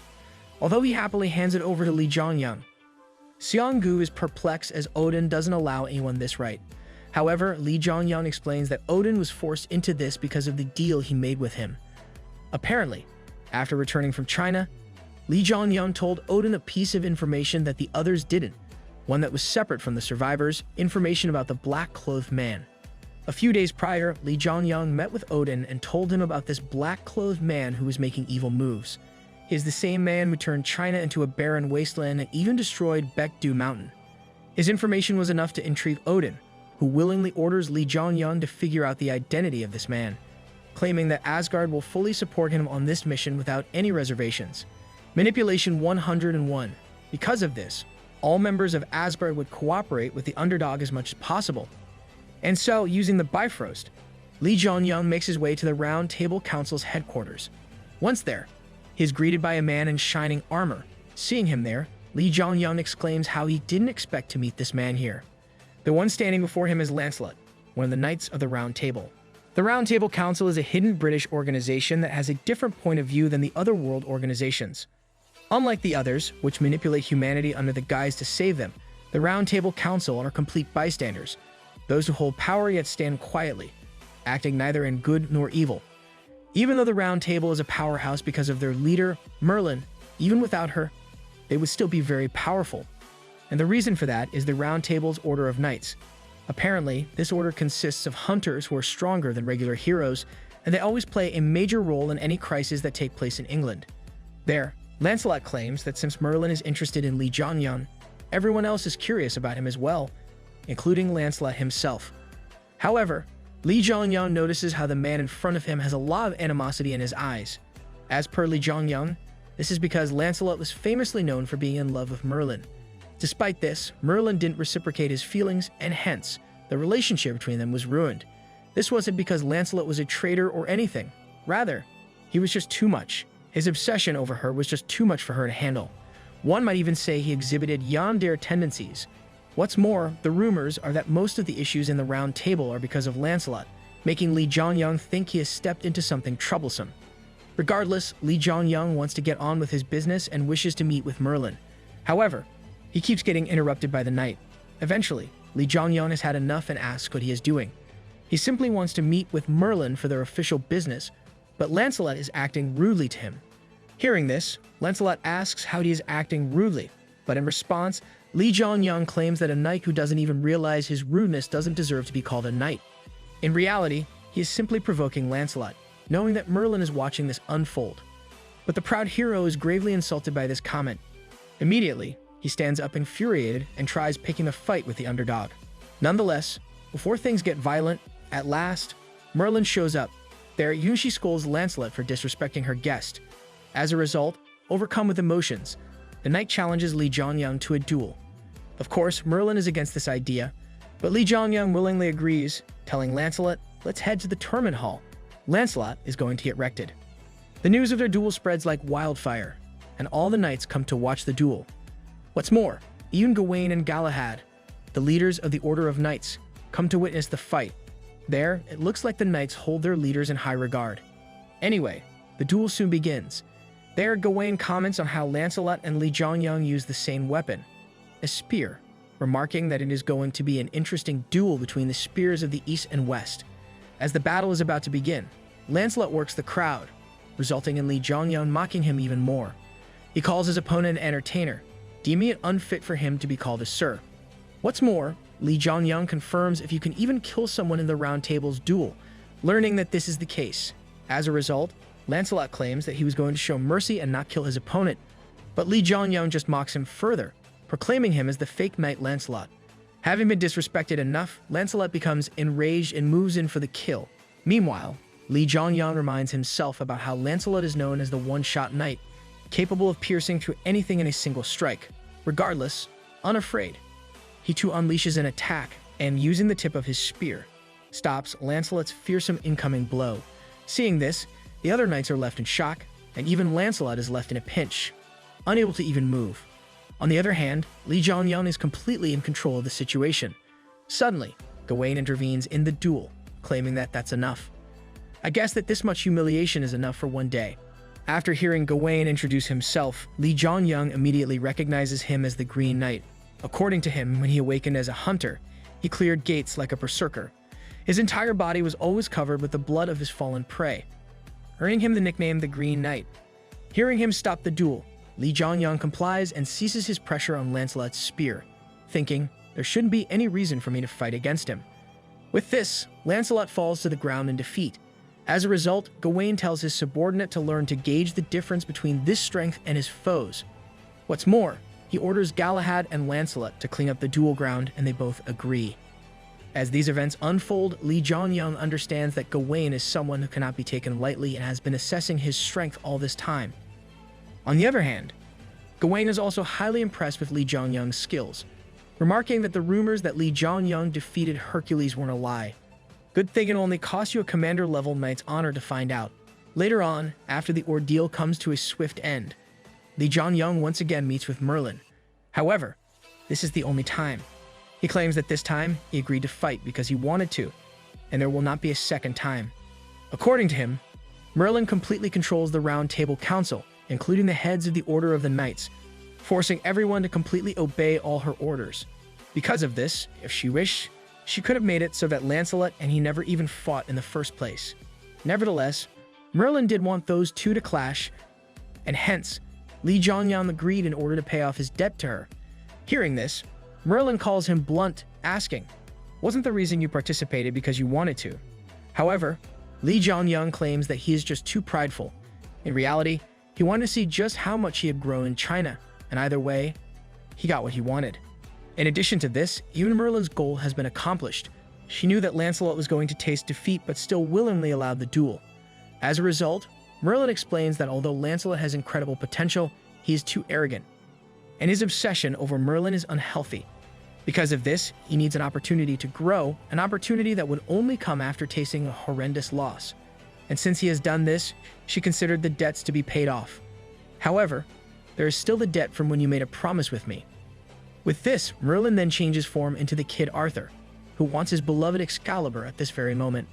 Although he happily hands it over to Li Zhongyang, Seong-gu is perplexed as Odin doesn't allow anyone this right. However, Li Zhongyang explains that Odin was forced into this because of the deal he made with him. Apparently, after returning from China, Li Zhongyang told Odin a piece of information that the others didn't, one that was separate from the survivors, information about the black-clothed man. A few days prior, Li Zhongyang met with Odin and told him about this black-clothed man who was making evil moves. He is the same man who turned China into a barren wasteland and even destroyed Baekdu Mountain. His information was enough to intrigue Odin, who willingly orders Li Zhongyang to figure out the identity of this man. claiming that Asgard will fully support him on this mission without any reservations. Manipulation 101. Because of this, all members of Asgard would cooperate with the underdog as much as possible. And so, using the Bifrost, Lee Jong-young makes his way to the Round Table Council's headquarters. Once there, he is greeted by a man in shining armor. Seeing him there, Lee Jong-young exclaims how he didn't expect to meet this man here. The one standing before him is Lancelot, one of the Knights of the Round Table. The Round Table Council is a hidden British organization that has a different point of view than the other world organizations. Unlike the others, which manipulate humanity under the guise to save them, the Round Table Council are complete bystanders, those who hold power yet stand quietly, acting neither in good nor evil. Even though the Round Table is a powerhouse because of their leader, Merlin, even without her, they would still be very powerful. And the reason for that is the Round Table's Order of Knights. Apparently, this order consists of hunters who are stronger than regular heroes, and they always play a major role in any crises that take place in England. There, Lancelot claims that since Merlin is interested in Lee Jong-young, everyone else is curious about him as well, including Lancelot himself. However, Lee Jong-young notices how the man in front of him has a lot of animosity in his eyes. As per Lee Jong-young, this is because Lancelot was famously known for being in love with Merlin. Despite this, Merlin didn't reciprocate his feelings, and hence, the relationship between them was ruined. This wasn't because Lancelot was a traitor or anything. Rather, he was just too much. His obsession over her was just too much for her to handle. One might even say he exhibited yandere tendencies. What's more, the rumors are that most of the issues in the Round Table are because of Lancelot, making Lee Jong-young think he has stepped into something troublesome. Regardless, Lee Jong-young wants to get on with his business and wishes to meet with Merlin. However, he keeps getting interrupted by the knight. Eventually, Lee Jong-young has had enough and asks what he is doing. He simply wants to meet with Merlin for their official business, but Lancelot is acting rudely to him. Hearing this, Lancelot asks how he is acting rudely, but in response, Lee Jong-young claims that a knight who doesn't even realize his rudeness doesn't deserve to be called a knight. In reality, he is simply provoking Lancelot, knowing that Merlin is watching this unfold. But the proud hero is gravely insulted by this comment. Immediately, he stands up infuriated and tries picking a fight with the underdog. Nonetheless, before things get violent, at last, Merlin shows up. There, Yunshi scolds Lancelot for disrespecting her guest. As a result, overcome with emotions, the knight challenges Lee Jong-young to a duel. Of course, Merlin is against this idea, but Lee Jong-young willingly agrees, telling Lancelot, "Let's head to the tournament hall. Lancelot is going to get wrecked." The news of their duel spreads like wildfire, and all the knights come to watch the duel. What's more, even Gawain and Galahad, the leaders of the Order of Knights, come to witness the fight. There, it looks like the knights hold their leaders in high regard. Anyway, the duel soon begins. There, Gawain comments on how Lancelot and Lee Jong-young use the same weapon, a spear, remarking that it is going to be an interesting duel between the spears of the East and West. As the battle is about to begin, Lancelot works the crowd, resulting in Lee Jong-young mocking him even more. He calls his opponent an entertainer, deeming it unfit for him to be called a sir. What's more, Lee Jong-young confirms if you can even kill someone in the Round Table's duel, learning that this is the case. As a result, Lancelot claims that he was going to show mercy and not kill his opponent, but Lee Jong-young just mocks him further, proclaiming him as the fake knight Lancelot. Having been disrespected enough, Lancelot becomes enraged and moves in for the kill. Meanwhile, Lee Jong-young reminds himself about how Lancelot is known as the one-shot knight, capable of piercing through anything in a single strike. Regardless, unafraid, he too unleashes an attack and, using the tip of his spear, stops Lancelot's fearsome incoming blow. Seeing this, the other knights are left in shock, and even Lancelot is left in a pinch, unable to even move. On the other hand, Lee Jong-young is completely in control of the situation. Suddenly, Gawain intervenes in the duel, claiming that that's enough. I guess that this much humiliation is enough for one day. After hearing Gawain introduce himself, Lee Jong-young immediately recognizes him as the Green Knight. According to him, when he awakened as a hunter, he cleared gates like a berserker. His entire body was always covered with the blood of his fallen prey, earning him the nickname the Green Knight. Hearing him stop the duel, Lee Jong-young complies and ceases his pressure on Lancelot's spear, thinking there shouldn't be any reason for me to fight against him. With this, Lancelot falls to the ground in defeat. As a result, Gawain tells his subordinate to learn to gauge the difference between this strength and his foes. What's more, he orders Galahad and Lancelot to clean up the duel ground, and they both agree. As these events unfold, Lee Jong-young understands that Gawain is someone who cannot be taken lightly and has been assessing his strength all this time. On the other hand, Gawain is also highly impressed with Lee Jong-young's skills, remarking that the rumors that Lee Jong-young defeated Hercules weren't a lie. Good thing it only cost you a commander-level knight's honor to find out. Later on, after the ordeal comes to a swift end, Lee Jong-young once again meets with Merlin. However, this is the only time. He claims that this time, he agreed to fight because he wanted to, and there will not be a second time. According to him, Merlin completely controls the Round Table Council, including the heads of the Order of the Knights, forcing everyone to completely obey all her orders. Because of this, if she wished, she could have made it so that Lancelot and he never even fought in the first place. Nevertheless, Merlin did want those two to clash, and hence, Lee Jong-young agreed in order to pay off his debt to her. Hearing this, Merlin calls him blunt, asking, "Wasn't the reason you participated because you wanted to?" However, Lee Jong-young claims that he is just too prideful. In reality, he wanted to see just how much he had grown in China, and either way, he got what he wanted. In addition to this, even Merlin's goal has been accomplished. She knew that Lancelot was going to taste defeat but still willingly allowed the duel. As a result, Merlin explains that although Lancelot has incredible potential, he is too arrogant, and his obsession over Merlin is unhealthy. Because of this, he needs an opportunity to grow, an opportunity that would only come after tasting a horrendous loss. And since he has done this, she considered the debts to be paid off. However, there is still the debt from when you made a promise with me. With this, Merlin then changes form into the kid Arthur, who wants his beloved Excalibur at this very moment.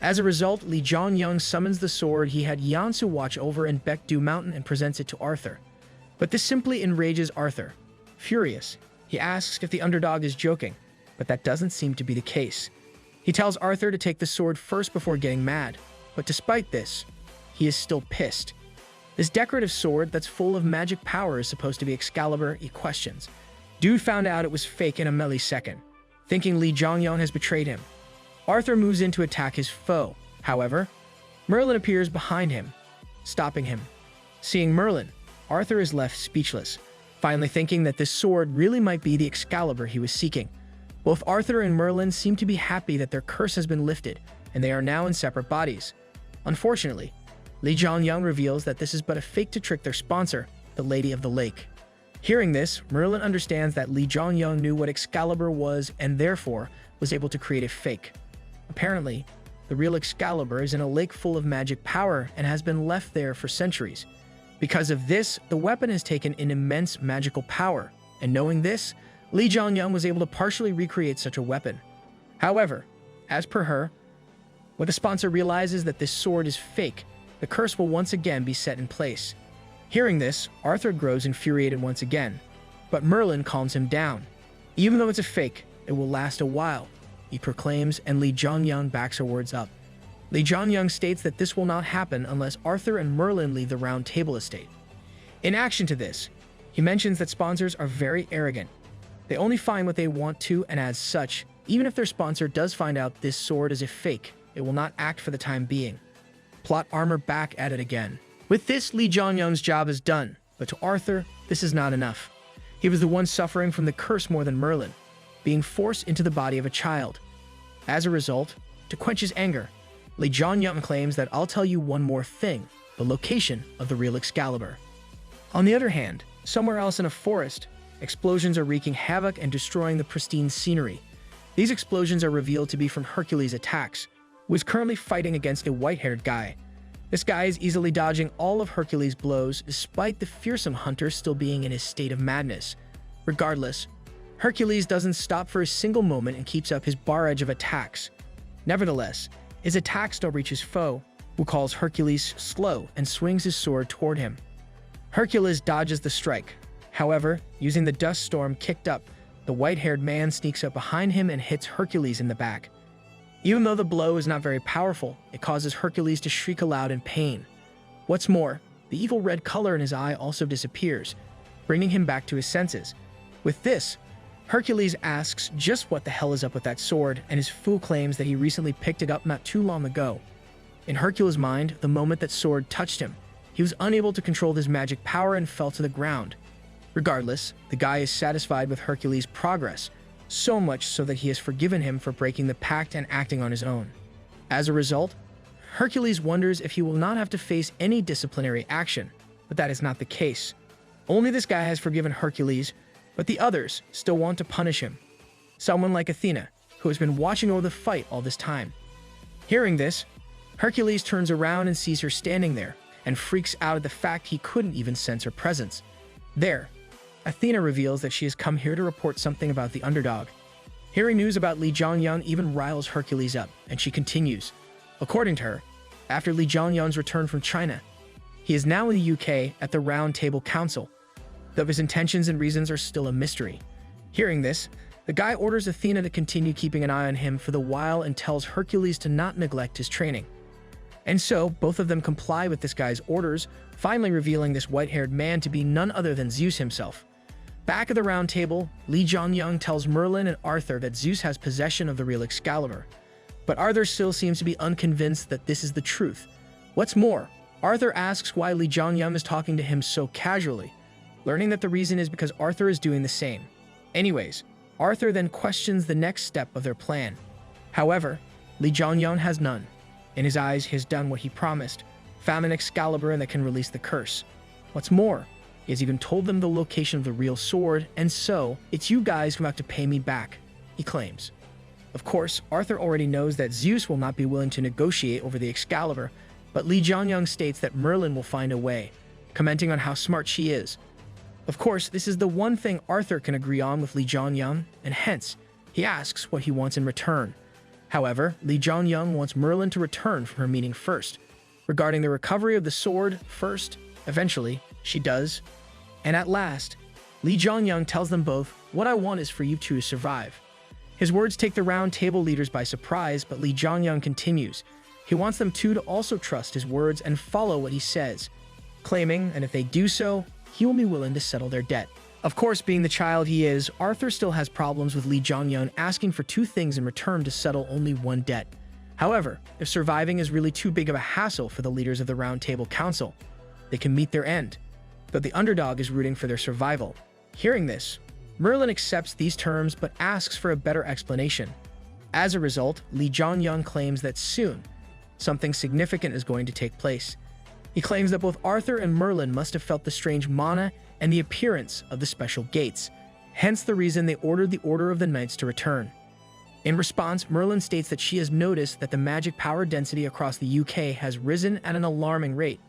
As a result, Lee Jong-young summons the sword he had Yansu watch over in Baekdu Mountain and presents it to Arthur. But this simply enrages Arthur. Furious, he asks if the underdog is joking, but that doesn't seem to be the case. He tells Arthur to take the sword first before getting mad, but despite this, he is still pissed. This decorative sword that's full of magic power is supposed to be Excalibur, he questions. Dude found out it was fake in a millisecond, thinking Lee Jong-young has betrayed him. Arthur moves in to attack his foe. However, Merlin appears behind him, stopping him. Seeing Merlin, Arthur is left speechless, finally thinking that this sword really might be the Excalibur he was seeking. Both Arthur and Merlin seem to be happy that their curse has been lifted, and they are now in separate bodies. Unfortunately, Lee Jong-young reveals that this is but a fake to trick their sponsor, the Lady of the Lake. Hearing this, Merlin understands that Lee Jong-young knew what Excalibur was and therefore was able to create a fake. Apparently, the real Excalibur is in a lake full of magic power and has been left there for centuries. Because of this, the weapon has taken an immense magical power, and knowing this, Lee Jong-young was able to partially recreate such a weapon. However, as per her, when the sponsor realizes that this sword is fake, the curse will once again be set in place. Hearing this, Arthur grows infuriated once again, but Merlin calms him down. Even though it's a fake, it will last a while, he proclaims, and Lee Jong-young backs her words up. Lee Jong-young states that this will not happen unless Arthur and Merlin leave the Round Table estate. In action to this, he mentions that sponsors are very arrogant. They only find what they want to, and as such, even if their sponsor does find out this sword is a fake, it will not act for the time being. Plot armor back at it again. With this, Lee Jong-young's job is done, but to Arthur, this is not enough. He was the one suffering from the curse more than Merlin, being forced into the body of a child. As a result, to quench his anger, Lee Jong-young claims that I'll tell you one more thing, the location of the real Excalibur. On the other hand, somewhere else in a forest, explosions are wreaking havoc and destroying the pristine scenery. These explosions are revealed to be from Hercules' attacks, who is currently fighting against a white-haired guy. This guy is easily dodging all of Hercules' blows despite the fearsome hunter still being in his state of madness. Regardless, Hercules doesn't stop for a single moment and keeps up his barrage of attacks. Nevertheless, his attacks don't reach his foe, who calls Hercules slow and swings his sword toward him. Hercules dodges the strike. However, using the dust storm kicked up, the white-haired man sneaks up behind him and hits Hercules in the back. Even though the blow is not very powerful, it causes Hercules to shriek aloud in pain. What's more, the evil red color in his eye also disappears, bringing him back to his senses. With this, Hercules asks just what the hell is up with that sword, and his fool claims that he recently picked it up not too long ago. In Hercules' mind, the moment that sword touched him, he was unable to control his magic power and fell to the ground. Regardless, the guy is satisfied with Hercules' progress, so much so that he has forgiven him for breaking the pact and acting on his own. As a result, Hercules wonders if he will not have to face any disciplinary action, but that is not the case. Only this guy has forgiven Hercules, but the others still want to punish him. Someone like Athena, who has been watching over the fight all this time. Hearing this, Hercules turns around and sees her standing there, and freaks out at the fact he couldn't even sense her presence. There, Athena reveals that she has come here to report something about the underdog. Hearing news about Li Zhongyang even riles Hercules up, and she continues. According to her, after Li Zhongyang's return from China, he is now in the UK at the Round Table Council, though his intentions and reasons are still a mystery. Hearing this, the guy orders Athena to continue keeping an eye on him for the while and tells Hercules to not neglect his training. And so, both of them comply with this guy's orders, finally revealing this white-haired man to be none other than Zeus himself. Back at the Round Table, Li Zhongyang tells Merlin and Arthur that Zeus has possession of the real Excalibur. But Arthur still seems to be unconvinced that this is the truth. What's more, Arthur asks why Li Zhongyang is talking to him so casually, learning that the reason is because Arthur is doing the same. Anyways, Arthur then questions the next step of their plan. However, Li Zhongyang has none. In his eyes, he has done what he promised, found an Excalibur that can release the curse. What's more, he has even told them the location of the real sword, and so, it's you guys who have to pay me back, he claims. Of course, Arthur already knows that Zeus will not be willing to negotiate over the Excalibur, but Li Zhongyang states that Merlin will find a way, commenting on how smart she is. Of course, this is the one thing Arthur can agree on with Li Zhongyang, and hence, he asks what he wants in return. However, Li Zhongyang wants Merlin to return from her meeting first. Regarding the recovery of the sword first, eventually, she does. And at last, Li Zhongyang tells them both, "What I want is for you two to survive." His words take the Round Table leaders by surprise, but Li Zhongyang continues. He wants them two to also trust his words and follow what he says, claiming, and if they do so, he will be willing to settle their debt. Of course, being the child he is, Arthur still has problems with Li Zhongyang asking for two things in return to settle only one debt. However, if surviving is really too big of a hassle for the leaders of the Round Table Council, they can meet their end, but the underdog is rooting for their survival. Hearing this, Merlin accepts these terms but asks for a better explanation. As a result, Li Zhongyang claims that soon, something significant is going to take place. He claims that both Arthur and Merlin must have felt the strange mana and the appearance of the special gates, hence the reason they ordered the Order of the Knights to return. In response, Merlin states that she has noticed that the magic power density across the UK has risen at an alarming rate.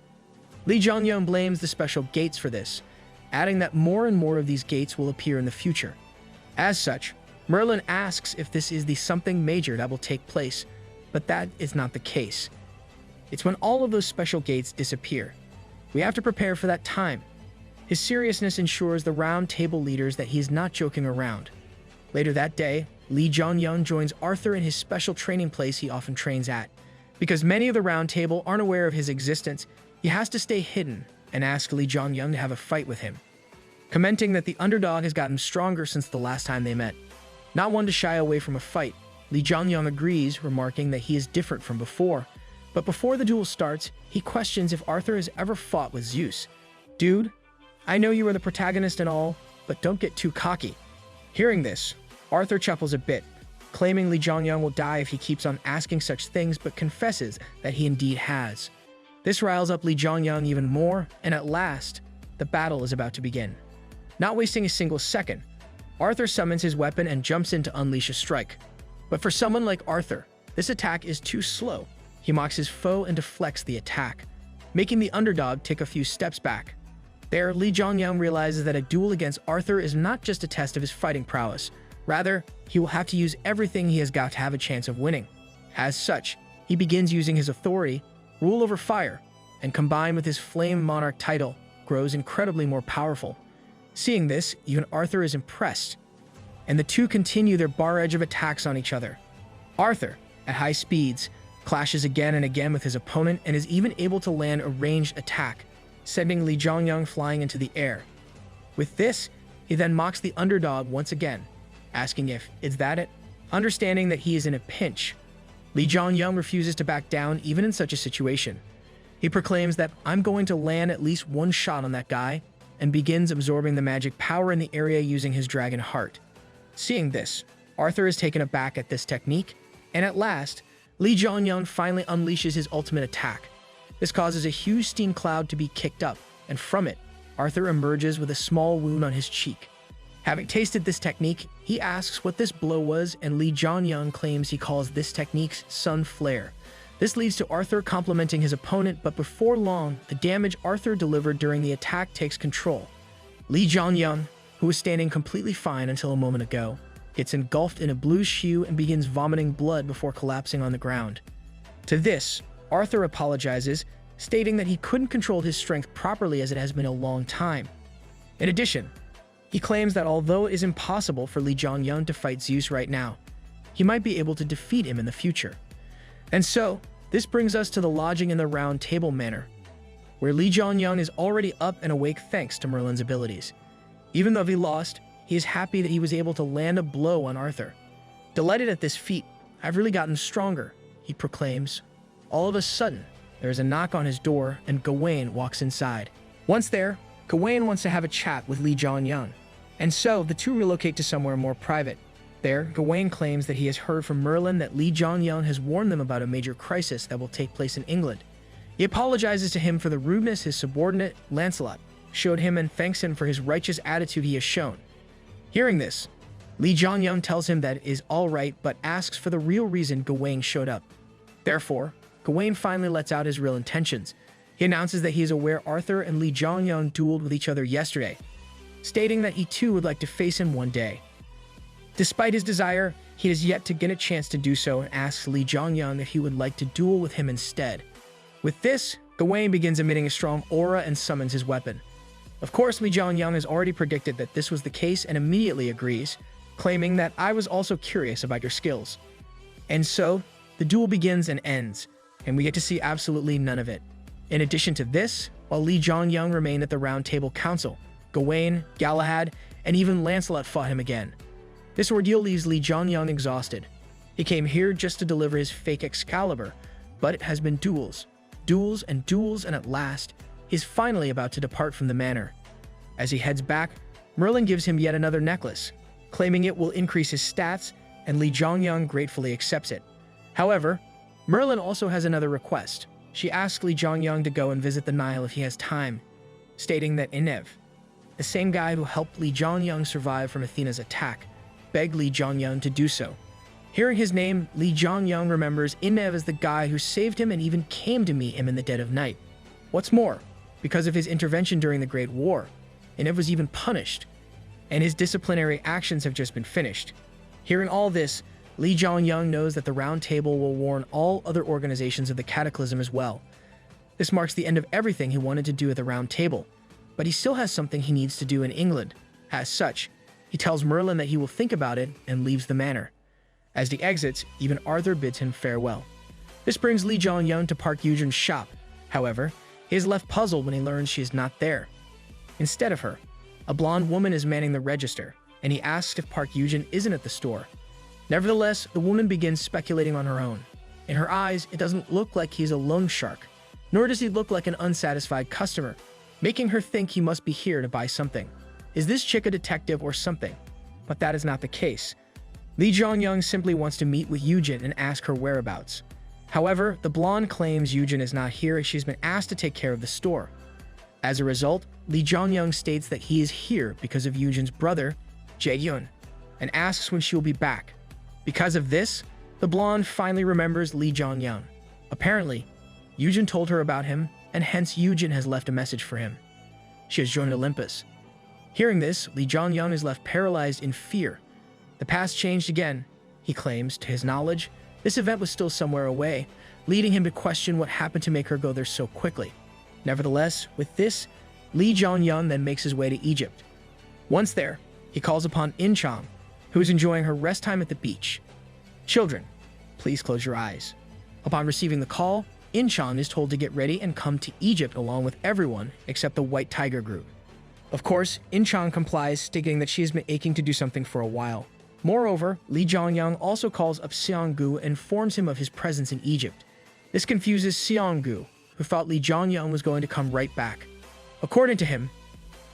Li Zhongyang blames the special gates for this, adding that more and more of these gates will appear in the future. As such, Merlin asks if this is the something major that will take place, but that is not the case. It's when all of those special gates disappear. We have to prepare for that time. His seriousness ensures the Round Table leaders that he is not joking around. Later that day, Li Zhongyang joins Arthur in his special training place he often trains at. Because many of the Round Table aren't aware of his existence, he has to stay hidden and ask Li Zhongyang to have a fight with him, commenting that the underdog has gotten stronger since the last time they met. Not one to shy away from a fight, Li Zhongyang agrees, remarking that he is different from before. But before the duel starts, he questions if Arthur has ever fought with Zeus. "Dude, I know you are the protagonist and all, but don't get too cocky." Hearing this, Arthur chuckles a bit, claiming Li Zhongyang will die if he keeps on asking such things, but confesses that he indeed has. This riles up Li Zhongyang even more, and at last, the battle is about to begin. Not wasting a single second, Arthur summons his weapon and jumps in to unleash a strike. But for someone like Arthur, this attack is too slow. He mocks his foe and deflects the attack, making the underdog take a few steps back. There, Li Zhongyang realizes that a duel against Arthur is not just a test of his fighting prowess. Rather, he will have to use everything he has got to have a chance of winning. As such, he begins using his authority, rule over fire, and combined with his Flame Monarch title, grows incredibly more powerful. Seeing this, even Arthur is impressed, and the two continue their barrage of attacks on each other. Arthur, at high speeds, clashes again and again with his opponent and is even able to land a ranged attack, sending Li Zhongyang flying into the air. With this, he then mocks the underdog once again, asking if, "Is that it?" Understanding that he is in a pinch, Li Zhongyang refuses to back down even in such a situation. He proclaims that, "I'm going to land at least one shot on that guy," and begins absorbing the magic power in the area using his dragon heart. Seeing this, Arthur is taken aback at this technique, and at last, Li Jianyang finally unleashes his ultimate attack. This causes a huge steam cloud to be kicked up, and from it, Arthur emerges with a small wound on his cheek. Having tasted this technique, he asks what this blow was, and Li Jianyang claims he calls this technique Sun Flare. This leads to Arthur complimenting his opponent, but before long, the damage Arthur delivered during the attack takes control. Li Jianyang, who was standing completely fine until a moment ago, gets engulfed in a blue hue and begins vomiting blood before collapsing on the ground. To this, Arthur apologizes, stating that he couldn't control his strength properly as it has been a long time. In addition, he claims that although it is impossible for Li Jianyang to fight Zeus right now, he might be able to defeat him in the future. And so, this brings us to the lodging in the Round Table manor, where Li Jianyang is already up and awake thanks to Merlin's abilities. Even though he lost, he is happy that he was able to land a blow on Arthur. Delighted at this feat, "I've really gotten stronger," he proclaims. All of a sudden, there is a knock on his door and Gawain walks inside. Once there, Gawain wants to have a chat with Li Jianyang, and so the two relocate to somewhere more private. There, Gawain claims that he has heard from Merlin that Li Jianyang has warned them about a major crisis that will take place in England. He apologizes to him for the rudeness his subordinate, Lancelot, showed him and thanks him for his righteous attitude he has shown. Hearing this, Li Jianyang tells him that it is all right, but asks for the real reason Gawain showed up. Therefore, Gawain finally lets out his real intentions. He announces that he is aware Arthur and Li Jianyang dueled with each other yesterday, stating that he too would like to face him one day. Despite his desire, he has yet to get a chance to do so and asks Li Jianyang if he would like to duel with him instead. With this, Gawain begins emitting a strong aura and summons his weapon. Of course, Li Jianyang has already predicted that this was the case and immediately agrees, claiming that "I was also curious about your skills." And so, the duel begins and ends, and we get to see absolutely none of it. In addition to this, while Li Jianyang remained at the Round Table Council, Gawain, Galahad, and even Lancelot fought him again. This ordeal leaves Li Jianyang exhausted. He came here just to deliver his fake Excalibur, but it has been duels, and at last, he's finally about to depart from the manor. As he heads back, Merlin gives him yet another necklace, claiming it will increase his stats, and Li Jianyang gratefully accepts it. However, Merlin also has another request. She asks Li Jianyang to go and visit the Nile if he has time, stating that Inev, the same guy who helped Li Jianyang survive from Athena's attack, begged Li Jianyang to do so. Hearing his name, Li Jianyang remembers Inev as the guy who saved him and even came to meet him in the dead of night. What's more, because of his intervention during the Great War, Inev was even punished, and his disciplinary actions have just been finished. Hearing all this, Li Jianyang knows that the Round Table will warn all other organizations of the Cataclysm as well. This marks the end of everything he wanted to do at the Round Table, but he still has something he needs to do in England. As such, he tells Merlin that he will think about it and leaves the manor. As he exits, even Arthur bids him farewell. This brings Li Jianyang to Park Eugen's shop. However, he is left puzzled when he learns she is not there. Instead of her, a blonde woman is manning the register, and he asks if Park Eugen isn't at the store. Nevertheless, the woman begins speculating on her own. In her eyes, it doesn't look like he's a loan shark, nor does he look like an unsatisfied customer, making her think he must be here to buy something. Is this chick a detective or something? But that is not the case. Li Jianyang simply wants to meet with Eugen and ask her whereabouts. However, the blonde claims Eugen is not here as she's been asked to take care of the store. As a result, Li Jianyang states that he is here because of Eugen's brother, Jae-yun, and asks when she will be back. Because of this, the blonde finally remembers Li Jianyang. Apparently, Eugen told her about him, and hence Eugen has left a message for him. She has joined Olympus. Hearing this, Li Jianyang is left paralyzed in fear. The past changed again, he claims. To his knowledge, this event was still somewhere away, leading him to question what happened to make her go there so quickly. Nevertheless, with this, Li Jianyang then makes his way to Egypt. Once there, he calls upon In-chang, who is enjoying her rest time at the beach. "Children, please close your eyes." Upon receiving the call, In-chang is told to get ready and come to Egypt along with everyone except the White Tiger group. Of course, In-chang complies, stating that she has been aching to do something for a while. Moreover, Li Jianyang also calls up Seong-gu and informs him of his presence in Egypt. This confuses Seong-gu, who thought Li Jianyang was going to come right back. According to him,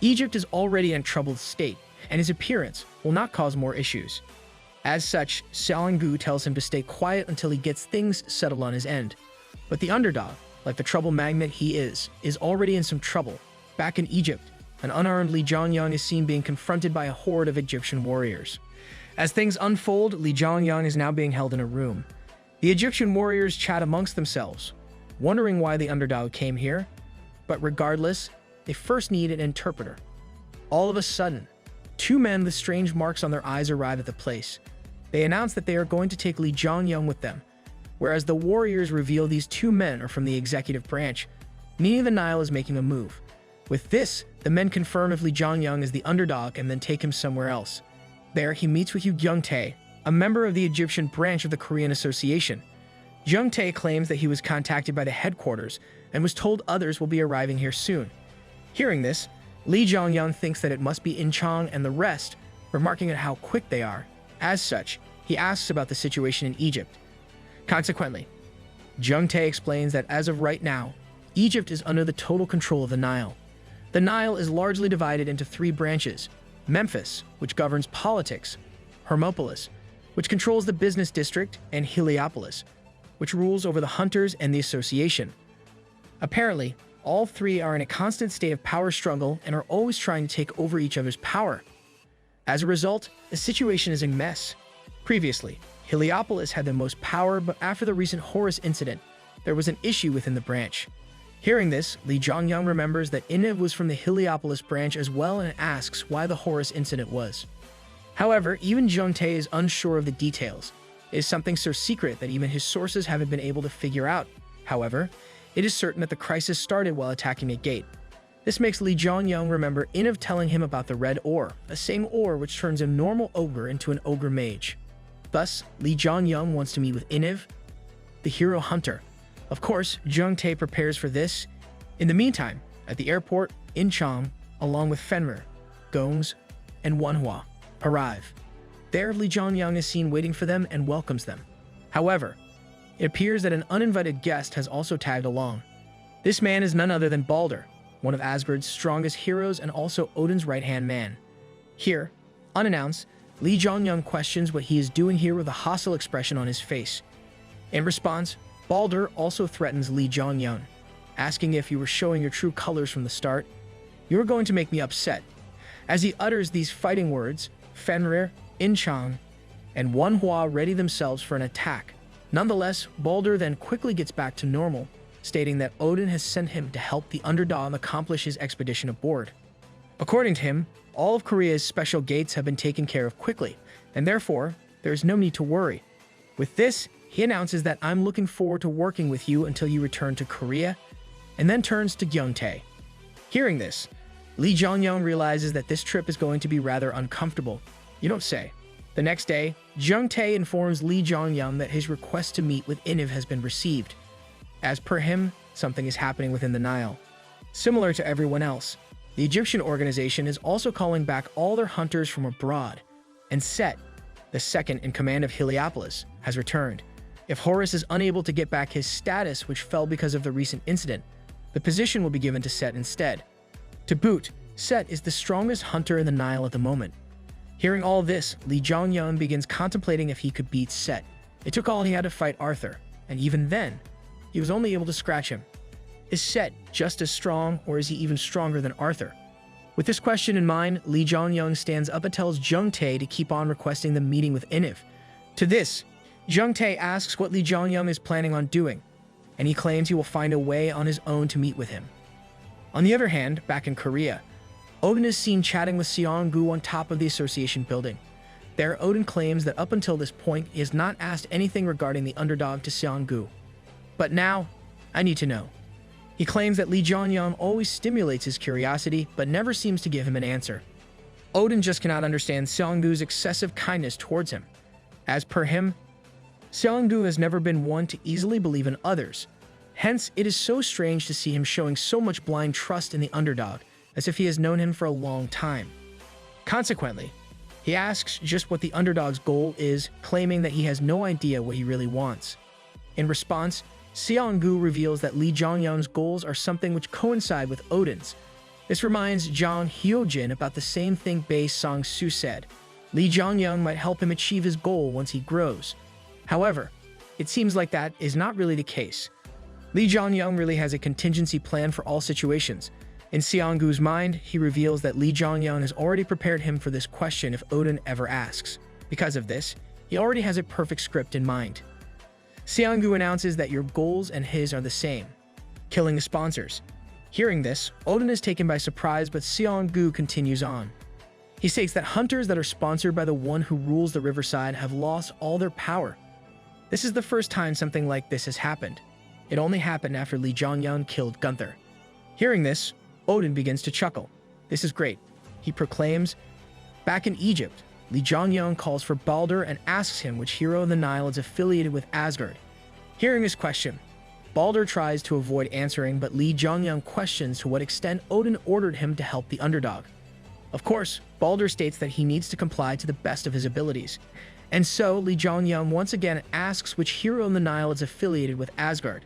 Egypt is already in a troubled state, and his appearance will not cause more issues. As such, Seong-gu tells him to stay quiet until he gets things settled on his end. But the underdog, like the trouble magnet he is already in some trouble. Back in Egypt, an unarmed Lee Jongyang is seen being confronted by a horde of Egyptian warriors. As things unfold, Lee Jongyang is now being held in a room. The Egyptian warriors chat amongst themselves, wondering why the underdog came here. But regardless, they first need an interpreter. All of a sudden, two men with strange marks on their eyes arrive at the place. They announce that they are going to take Lee Jongyang with them, whereas the warriors reveal these two men are from the executive branch, meaning the Nile is making a move. With this, the men confirm if Lee Jongyang is the underdog and then take him somewhere else. There, he meets with Young-tae, a member of the Egyptian branch of the Korean Association. Young-tae claims that he was contacted by the headquarters and was told others will be arriving here soon. Hearing this, Lee Jongyang thinks that it must be In-chong and the rest, remarking at how quick they are. As such, he asks about the situation in Egypt. Consequently, Young-tae explains that as of right now, Egypt is under the total control of the Nile. The Nile is largely divided into three branches: Memphis, which governs politics; Hermopolis, which controls the business district; and Heliopolis, which rules over the hunters and the association. Apparently, all three are in a constant state of power struggle and are always trying to take over each other's power. As a result, the situation is a mess. Previously, Heliopolis had the most power, but after the recent Horus incident, there was an issue within the branch. Hearing this, Lee Jongyang remembers that Iniv was from the Heliopolis branch as well and asks why the Horus incident was. However, even Young-tae is unsure of the details. It is something so secret that even his sources haven't been able to figure out. However, it is certain that the crisis started while attacking a gate. This makes Lee Jongyang remember Iniv telling him about the red ore, the same ore which turns a normal ogre into an ogre mage. Thus, Lee Jongyang wants to meet with Iniv, the hero hunter. Of course, Young-tae prepares for this. In the meantime, at the airport, In-chong, along with Fenrir, Gongs, and Manhua, arrive. There, Lee Jongyang is seen waiting for them and welcomes them. However, it appears that an uninvited guest has also tagged along. This man is none other than Balder, one of Asgard's strongest heroes and also Odin's right-hand man. Here, unannounced, Lee Jongyang questions what he is doing here with a hostile expression on his face. In response, Balder also threatens Lee Jongyang, asking if you were showing your true colors from the start. You are going to make me upset. As he utters these fighting words, Fenrir, In-chong, and Manhua ready themselves for an attack. Nonetheless, Balder then quickly gets back to normal, stating that Odin has sent him to help the underdog accomplish his expedition aboard. According to him, all of Korea's special gates have been taken care of quickly, and therefore, there is no need to worry. With this, he announces that I'm looking forward to working with you until you return to Korea, and then turns to Young-tae. Hearing this, Lee Jongyang realizes that this trip is going to be rather uncomfortable. You don't say. The next day, Young-tae informs Lee Jongyang that his request to meet with Iniv has been received. As per him, something is happening within the Nile. Similar to everyone else, the Egyptian organization is also calling back all their hunters from abroad, and Set, the second in command of Heliopolis, has returned. If Horus is unable to get back his status, which fell because of the recent incident, the position will be given to Set instead. To boot, Set is the strongest hunter in the Nile at the moment. Hearing all this, Lee Jongyang begins contemplating if he could beat Set. It took all he had to fight Arthur, and even then, he was only able to scratch him. Is Set just as strong, or is he even stronger than Arthur? With this question in mind, Lee Jongyang stands up and tells Young-tae to keep on requesting the meeting with Iniv. To this, Young-tae asks what Lee Jongyang is planning on doing, and he claims he will find a way on his own to meet with him. On the other hand, back in Korea, Odin is seen chatting with Seong-gu on top of the association building. There, Odin claims that up until this point, he has not asked anything regarding the underdog to Seong-gu. But now, I need to know. He claims that Lee Jongyang always stimulates his curiosity, but never seems to give him an answer. Odin just cannot understand Seong-gu's excessive kindness towards him. As per him, Seong-gu has never been one to easily believe in others. Hence, it is so strange to see him showing so much blind trust in the underdog, as if he has known him for a long time. Consequently, he asks just what the underdog's goal is, claiming that he has no idea what he really wants. In response, Seong-gu reveals that Lee Jongyang's goals are something which coincide with Odin's. This reminds Jang Hyojin about the same thing Bei Sang-soo said. Lee Jongyang might help him achieve his goal once he grows. However, it seems like that is not really the case. Lee Jongyang really has a contingency plan for all situations. In Seong-gu's mind, he reveals that Lee Jongyang has already prepared him for this question if Odin ever asks. Because of this, he already has a perfect script in mind. Seong-gu announces that your goals and his are the same: killing the sponsors. Hearing this, Odin is taken by surprise, but Seong-gu continues on. He states that hunters that are sponsored by the one who rules the riverside have lost all their power. This is the first time something like this has happened. It only happened after Lee Jongyang killed Gunther. Hearing this, Odin begins to chuckle. This is great. He proclaims, back in Egypt, Lee Jongyang calls for Balder and asks him which hero in the Nile is affiliated with Asgard. Hearing this question, Balder tries to avoid answering, but Lee Jongyang questions to what extent Odin ordered him to help the underdog. Of course, Balder states that he needs to comply to the best of his abilities. And so, Lee Jongyang once again asks which hero in the Nile is affiliated with Asgard.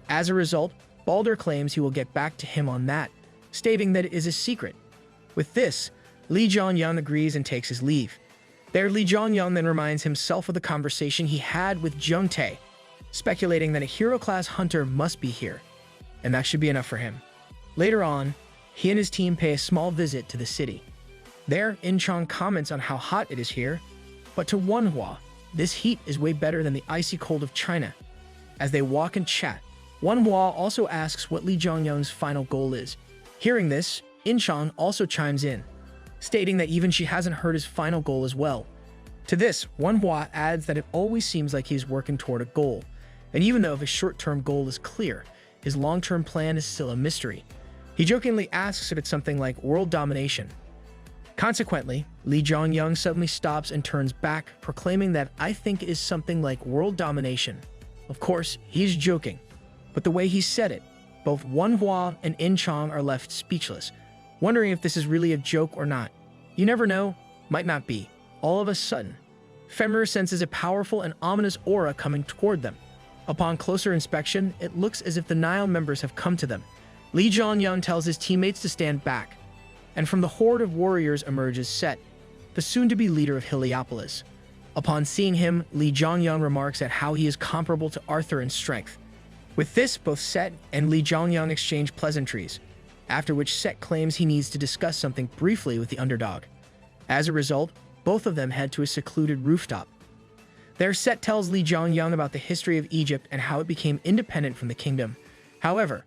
As a result, Balder claims he will get back to him on that, stating that it is a secret. With this, Lee Jongyang agrees and takes his leave. There, Lee Jongyang then reminds himself of the conversation he had with Jung Tae, speculating that a hero-class hunter must be here, and that should be enough for him. Later on, he and his team pay a small visit to the city. There, In-chong comments on how hot it is here, but to Manhua, this heat is way better than the icy cold of China. As they walk and chat, Manhua also asks what Lee Jongyang's final goal is. Hearing this, In-chong also chimes in, stating that even she hasn't heard his final goal as well. To this, Manhua adds that it always seems like he's working toward a goal, and even though his short-term goal is clear, his long-term plan is still a mystery. He jokingly asks if it's something like world domination. Consequently, Lee Jongyang suddenly stops and turns back, proclaiming that I think it is something like world domination. Of course, he's joking, but the way he said it, both Manhua and In-chong are left speechless, wondering if this is really a joke or not. You never know, might not be. All of a sudden, Fenrir senses a powerful and ominous aura coming toward them. Upon closer inspection, it looks as if the Nile members have come to them. Lee Jongyang tells his teammates to stand back, and from the horde of warriors emerges Set, the soon-to-be leader of Heliopolis. Upon seeing him, Lee Jongyang remarks at how he is comparable to Arthur in strength. With this, both Set and Lee Jongyang exchange pleasantries, after which Set claims he needs to discuss something briefly with the underdog. As a result, both of them head to a secluded rooftop. There, Set tells Lee Jongyang about the history of Egypt and how it became independent from the kingdom. However,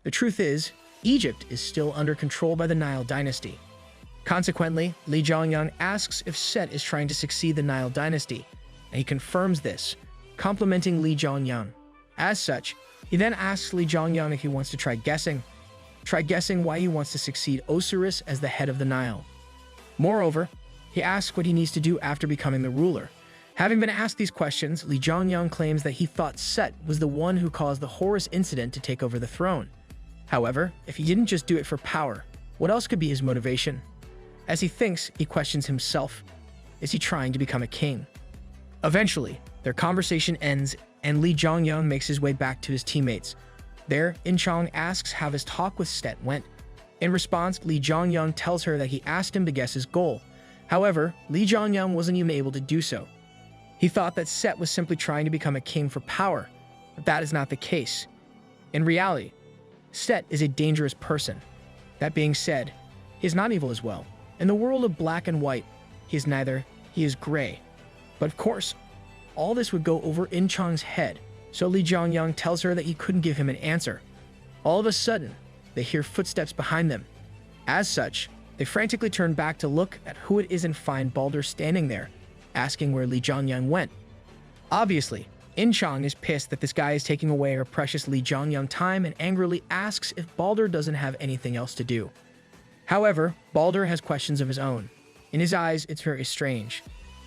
the truth is, Egypt is still under control by the Nile dynasty. Consequently, Lee Jongyang asks if Set is trying to succeed the Nile dynasty, and he confirms this, complimenting Lee Jongyang. As such, he then asks Lee Jongyang if he wants to try guessing why he wants to succeed Osiris as the head of the Nile. Moreover, he asks what he needs to do after becoming the ruler. Having been asked these questions, Lee Jongyang claims that he thought Set was the one who caused the Horus incident to take over the throne. However, if he didn't just do it for power, what else could be his motivation? As he thinks, he questions himself. Is he trying to become a king? Eventually, their conversation ends and Lee Jongyang makes his way back to his teammates. There, In-chong asks how his talk with Set went. In response, Lee Jongyang tells her that he asked him to guess his goal. However, Lee Jongyang wasn't even able to do so. He thought that Set was simply trying to become a king for power, but that is not the case. In reality, Set is a dangerous person. That being said, he is not evil as well. In the world of black and white, he is neither, he is gray. But of course, all this would go over In-chong's head, so Lee Jongyang tells her that he couldn't give him an answer. All of a sudden, they hear footsteps behind them. As such, they frantically turn back to look at who it is and find Balder standing there, asking where Lee Jongyang went. Obviously, In-chong is pissed that this guy is taking away her precious Lee Jongyang time and angrily asks if Balder doesn't have anything else to do. However, Balder has questions of his own. In his eyes, it's very strange.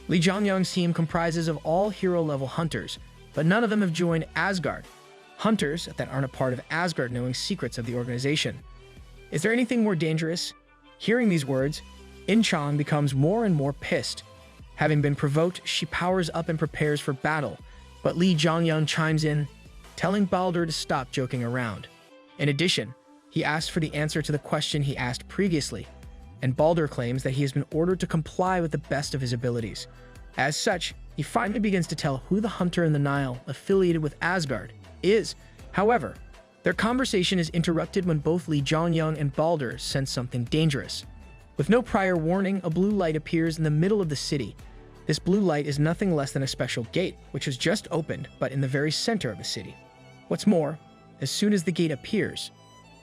Lee Jongyang's team comprises of all hero-level hunters, but none of them have joined Asgard. Hunters that aren't a part of Asgard knowing secrets of the organization. Is there anything more dangerous? Hearing these words, In-chong becomes more and more pissed. Having been provoked, she powers up and prepares for battle, but Lee Jongyang chimes in, telling Balder to stop joking around. In addition, He asks for the answer to the question he asked previously, and Balder claims that he has been ordered to comply with the best of his abilities. As such, he finally begins to tell who the hunter in the Nile, affiliated with Asgard, is. However, their conversation is interrupted when both Lee Jong-young and Balder sense something dangerous. With no prior warning, a blue light appears in the middle of the city. This blue light is nothing less than a special gate, which has just opened, but in the very center of the city. What's more, as soon as the gate appears,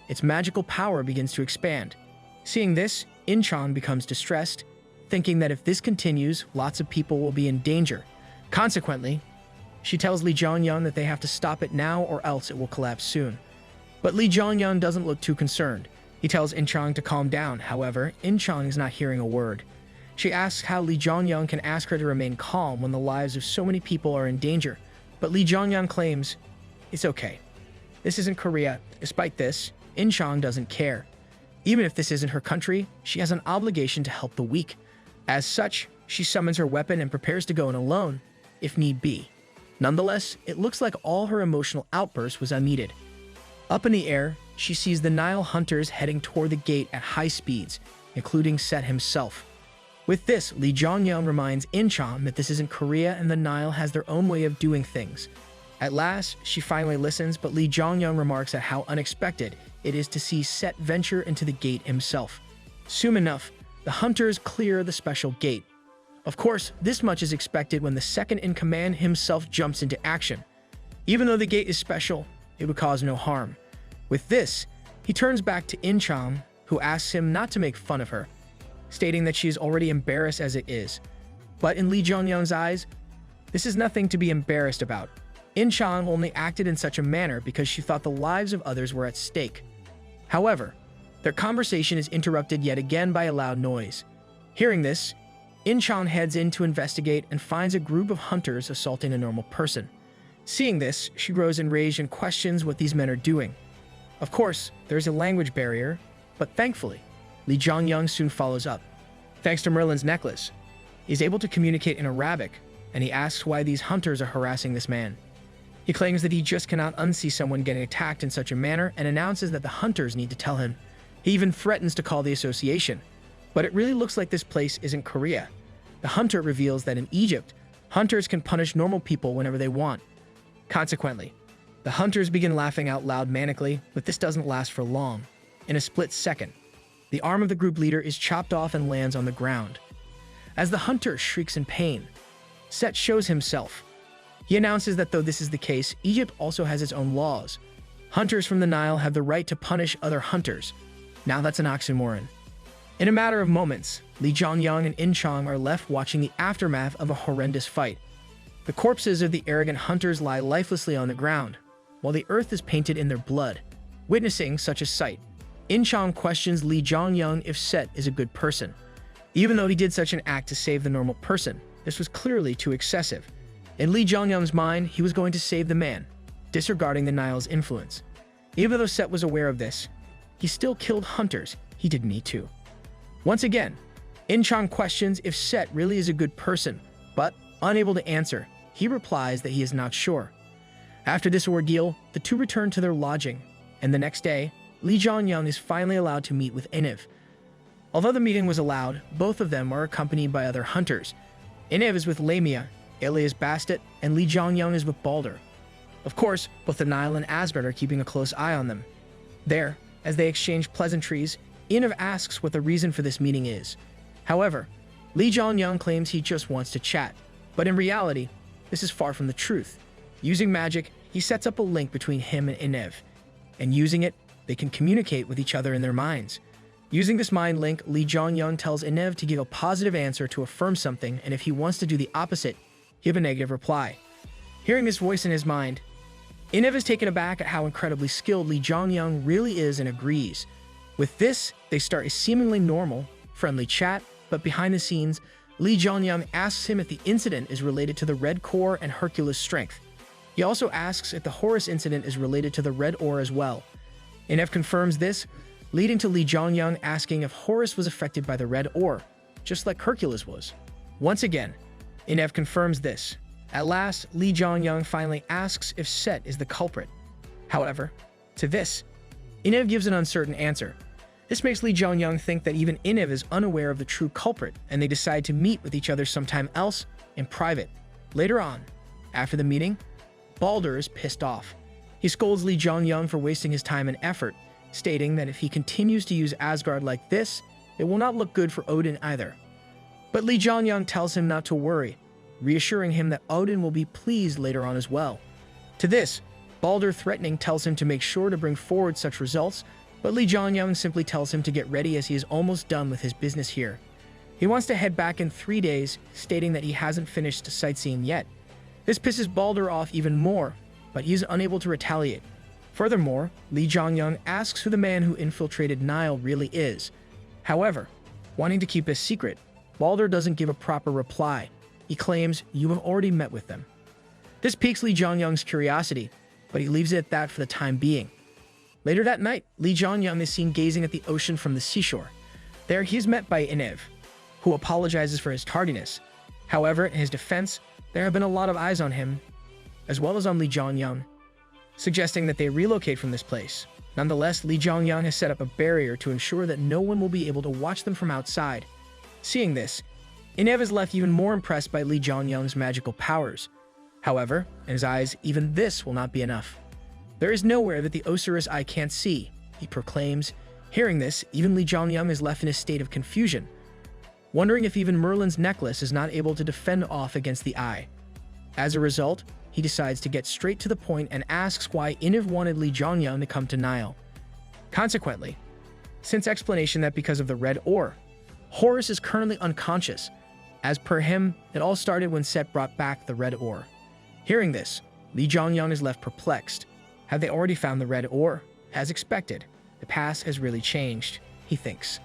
its magical power begins to expand. Seeing this, Incheon becomes distressed, thinking that if this continues, lots of people will be in danger. Consequently, she tells Lee Jong-young that they have to stop it now or else it will collapse soon. But Lee Jong-young doesn't look too concerned. He tells Incheon to calm down. However, Incheon is not hearing a word. She asks how Lee Jong-young can ask her to remain calm when the lives of so many people are in danger. But Lee Jong-young claims, "It's okay. This isn't Korea." Despite this, Incheon doesn't care. Even if this isn't her country, she has an obligation to help the weak. As such, she summons her weapon and prepares to go in alone, if need be. Nonetheless, it looks like all her emotional outburst was unneeded. Up in the air, she sees the Nile hunters heading toward the gate at high speeds, including Set himself. With this, Lee Jong-young reminds Incheon that this isn't Korea and the Nile has their own way of doing things. At last, she finally listens, but Lee Jong-young remarks at how unexpected it is to see Set venture into the gate himself. Soon enough, the hunters clear the special gate. Of course, this much is expected when the second-in-command himself jumps into action. Even though the gate is special, it would cause no harm. With this, he turns back to Incheon, who asks him not to make fun of her, stating that she is already embarrassed as it is. But in Lee Jong-young's eyes, this is nothing to be embarrassed about. Incheon only acted in such a manner because she thought the lives of others were at stake. However, their conversation is interrupted yet again by a loud noise. Hearing this, Incheon heads in to investigate and finds a group of hunters assaulting a normal person. Seeing this, she grows enraged and questions what these men are doing. Of course, there's a language barrier, but thankfully, Lee Jong-young soon follows up. Thanks to Merlin's necklace, he's able to communicate in Arabic, and he asks why these hunters are harassing this man. He claims that he just cannot unsee someone getting attacked in such a manner and announces that the hunters need to tell him. He even threatens to call the association. But it really looks like this place isn't Korea. The hunter reveals that in Egypt, hunters can punish normal people whenever they want. Consequently, the hunters begin laughing out loud manically, but this doesn't last for long. In a split second, the arm of the group leader is chopped off and lands on the ground. As the hunter shrieks in pain, Set shows himself. He announces that though this is the case, Egypt also has its own laws. Hunters from the Nile have the right to punish other hunters. Now that's an oxymoron. In a matter of moments, Lee Jong-young and Incheon are left watching the aftermath of a horrendous fight. The corpses of the arrogant hunters lie lifelessly on the ground, while the earth is painted in their blood. Witnessing such a sight, Incheon questions Lee Jong-young if Set is a good person. Even though he did such an act to save the normal person, this was clearly too excessive. In Lee Jong-young's mind, he was going to save the man, disregarding the Nile's influence. Even though Set was aware of this, he still killed hunters he didn't need to. Once again, Incheon questions if Set really is a good person, but unable to answer, he replies that he is not sure. After this ordeal, the two return to their lodging, and the next day, Lee Jong-young is finally allowed to meet with Inev. Although the meeting was allowed, both of them are accompanied by other hunters. Inev is with Lamia, alias Bastet, and Lee Jong-young is with Balder. Of course, both the Nile and Asgard are keeping a close eye on them. There, as they exchange pleasantries, Inev asks what the reason for this meeting is. However, Lee Jong-young claims he just wants to chat, but in reality, this is far from the truth. Using magic, he sets up a link between him and Inev, and using it, they can communicate with each other in their minds. Using this mind link, Lee Jong-young tells Inev to give a positive answer to affirm something, and if he wants to do the opposite, give a negative reply. Hearing this voice in his mind, Inev is taken aback at how incredibly skilled Lee Jong-young really is and agrees. With this, they start a seemingly normal, friendly chat, but behind the scenes, Lee Jong-young asks him if the incident is related to the Red Core and Hercules' strength. He also asks if the Horus incident is related to the Red Ore as well. Inev confirms this, leading to Lee Jong-young asking if Horus was affected by the Red Ore, just like Hercules was. Once again, Inev confirms this. At last, Lee Jong-young finally asks if Set is the culprit. However, to this, Inev gives an uncertain answer. This makes Lee Jong-young think that even Inev is unaware of the true culprit, and they decide to meet with each other sometime else in private. Later on, after the meeting, Balder is pissed off. He scolds Lee Jong-young for wasting his time and effort, stating that if he continues to use Asgard like this, it will not look good for Odin either. But Lee Jong-young tells him not to worry, reassuring him that Odin will be pleased later on as well. To this, Balder threatening tells him to make sure to bring forward such results, but Lee Jong-young simply tells him to get ready as he is almost done with his business here. He wants to head back in 3 days, stating that he hasn't finished sightseeing yet. This pisses Balder off even more, but he is unable to retaliate. Furthermore, Lee Jong-young asks who the man who infiltrated Nile really is. However, wanting to keep his secret, Balder doesn't give a proper reply. He claims, "You have already met with them." This piques Lee Jong-young's curiosity, but he leaves it at that for the time being. Later that night, Lee Jong-young is seen gazing at the ocean from the seashore. There, he is met by Inev, who apologizes for his tardiness. However, in his defense, there have been a lot of eyes on him, as well as on Lee Jong-young, suggesting that they relocate from this place. Nonetheless, Lee Jong-young has set up a barrier to ensure that no one will be able to watch them from outside. Seeing this, Inev is left even more impressed by Lee Jong-young's magical powers. However, in his eyes, even this will not be enough. "There is nowhere that the Osiris I can't see," he proclaims. Hearing this, even Lee Jong-young is left in a state of confusion, wondering if even Merlin's necklace is not able to defend off against the eye. As a result, he decides to get straight to the point and asks why Inev wanted Lee Jong-young to come to Nile. Consequently, since explanation that because of the red ore, Horus is currently unconscious. As per him, it all started when Set brought back the red ore. Hearing this, Lee Jong-young is left perplexed. Had they already found the red ore? As expected, the past has really changed, he thinks.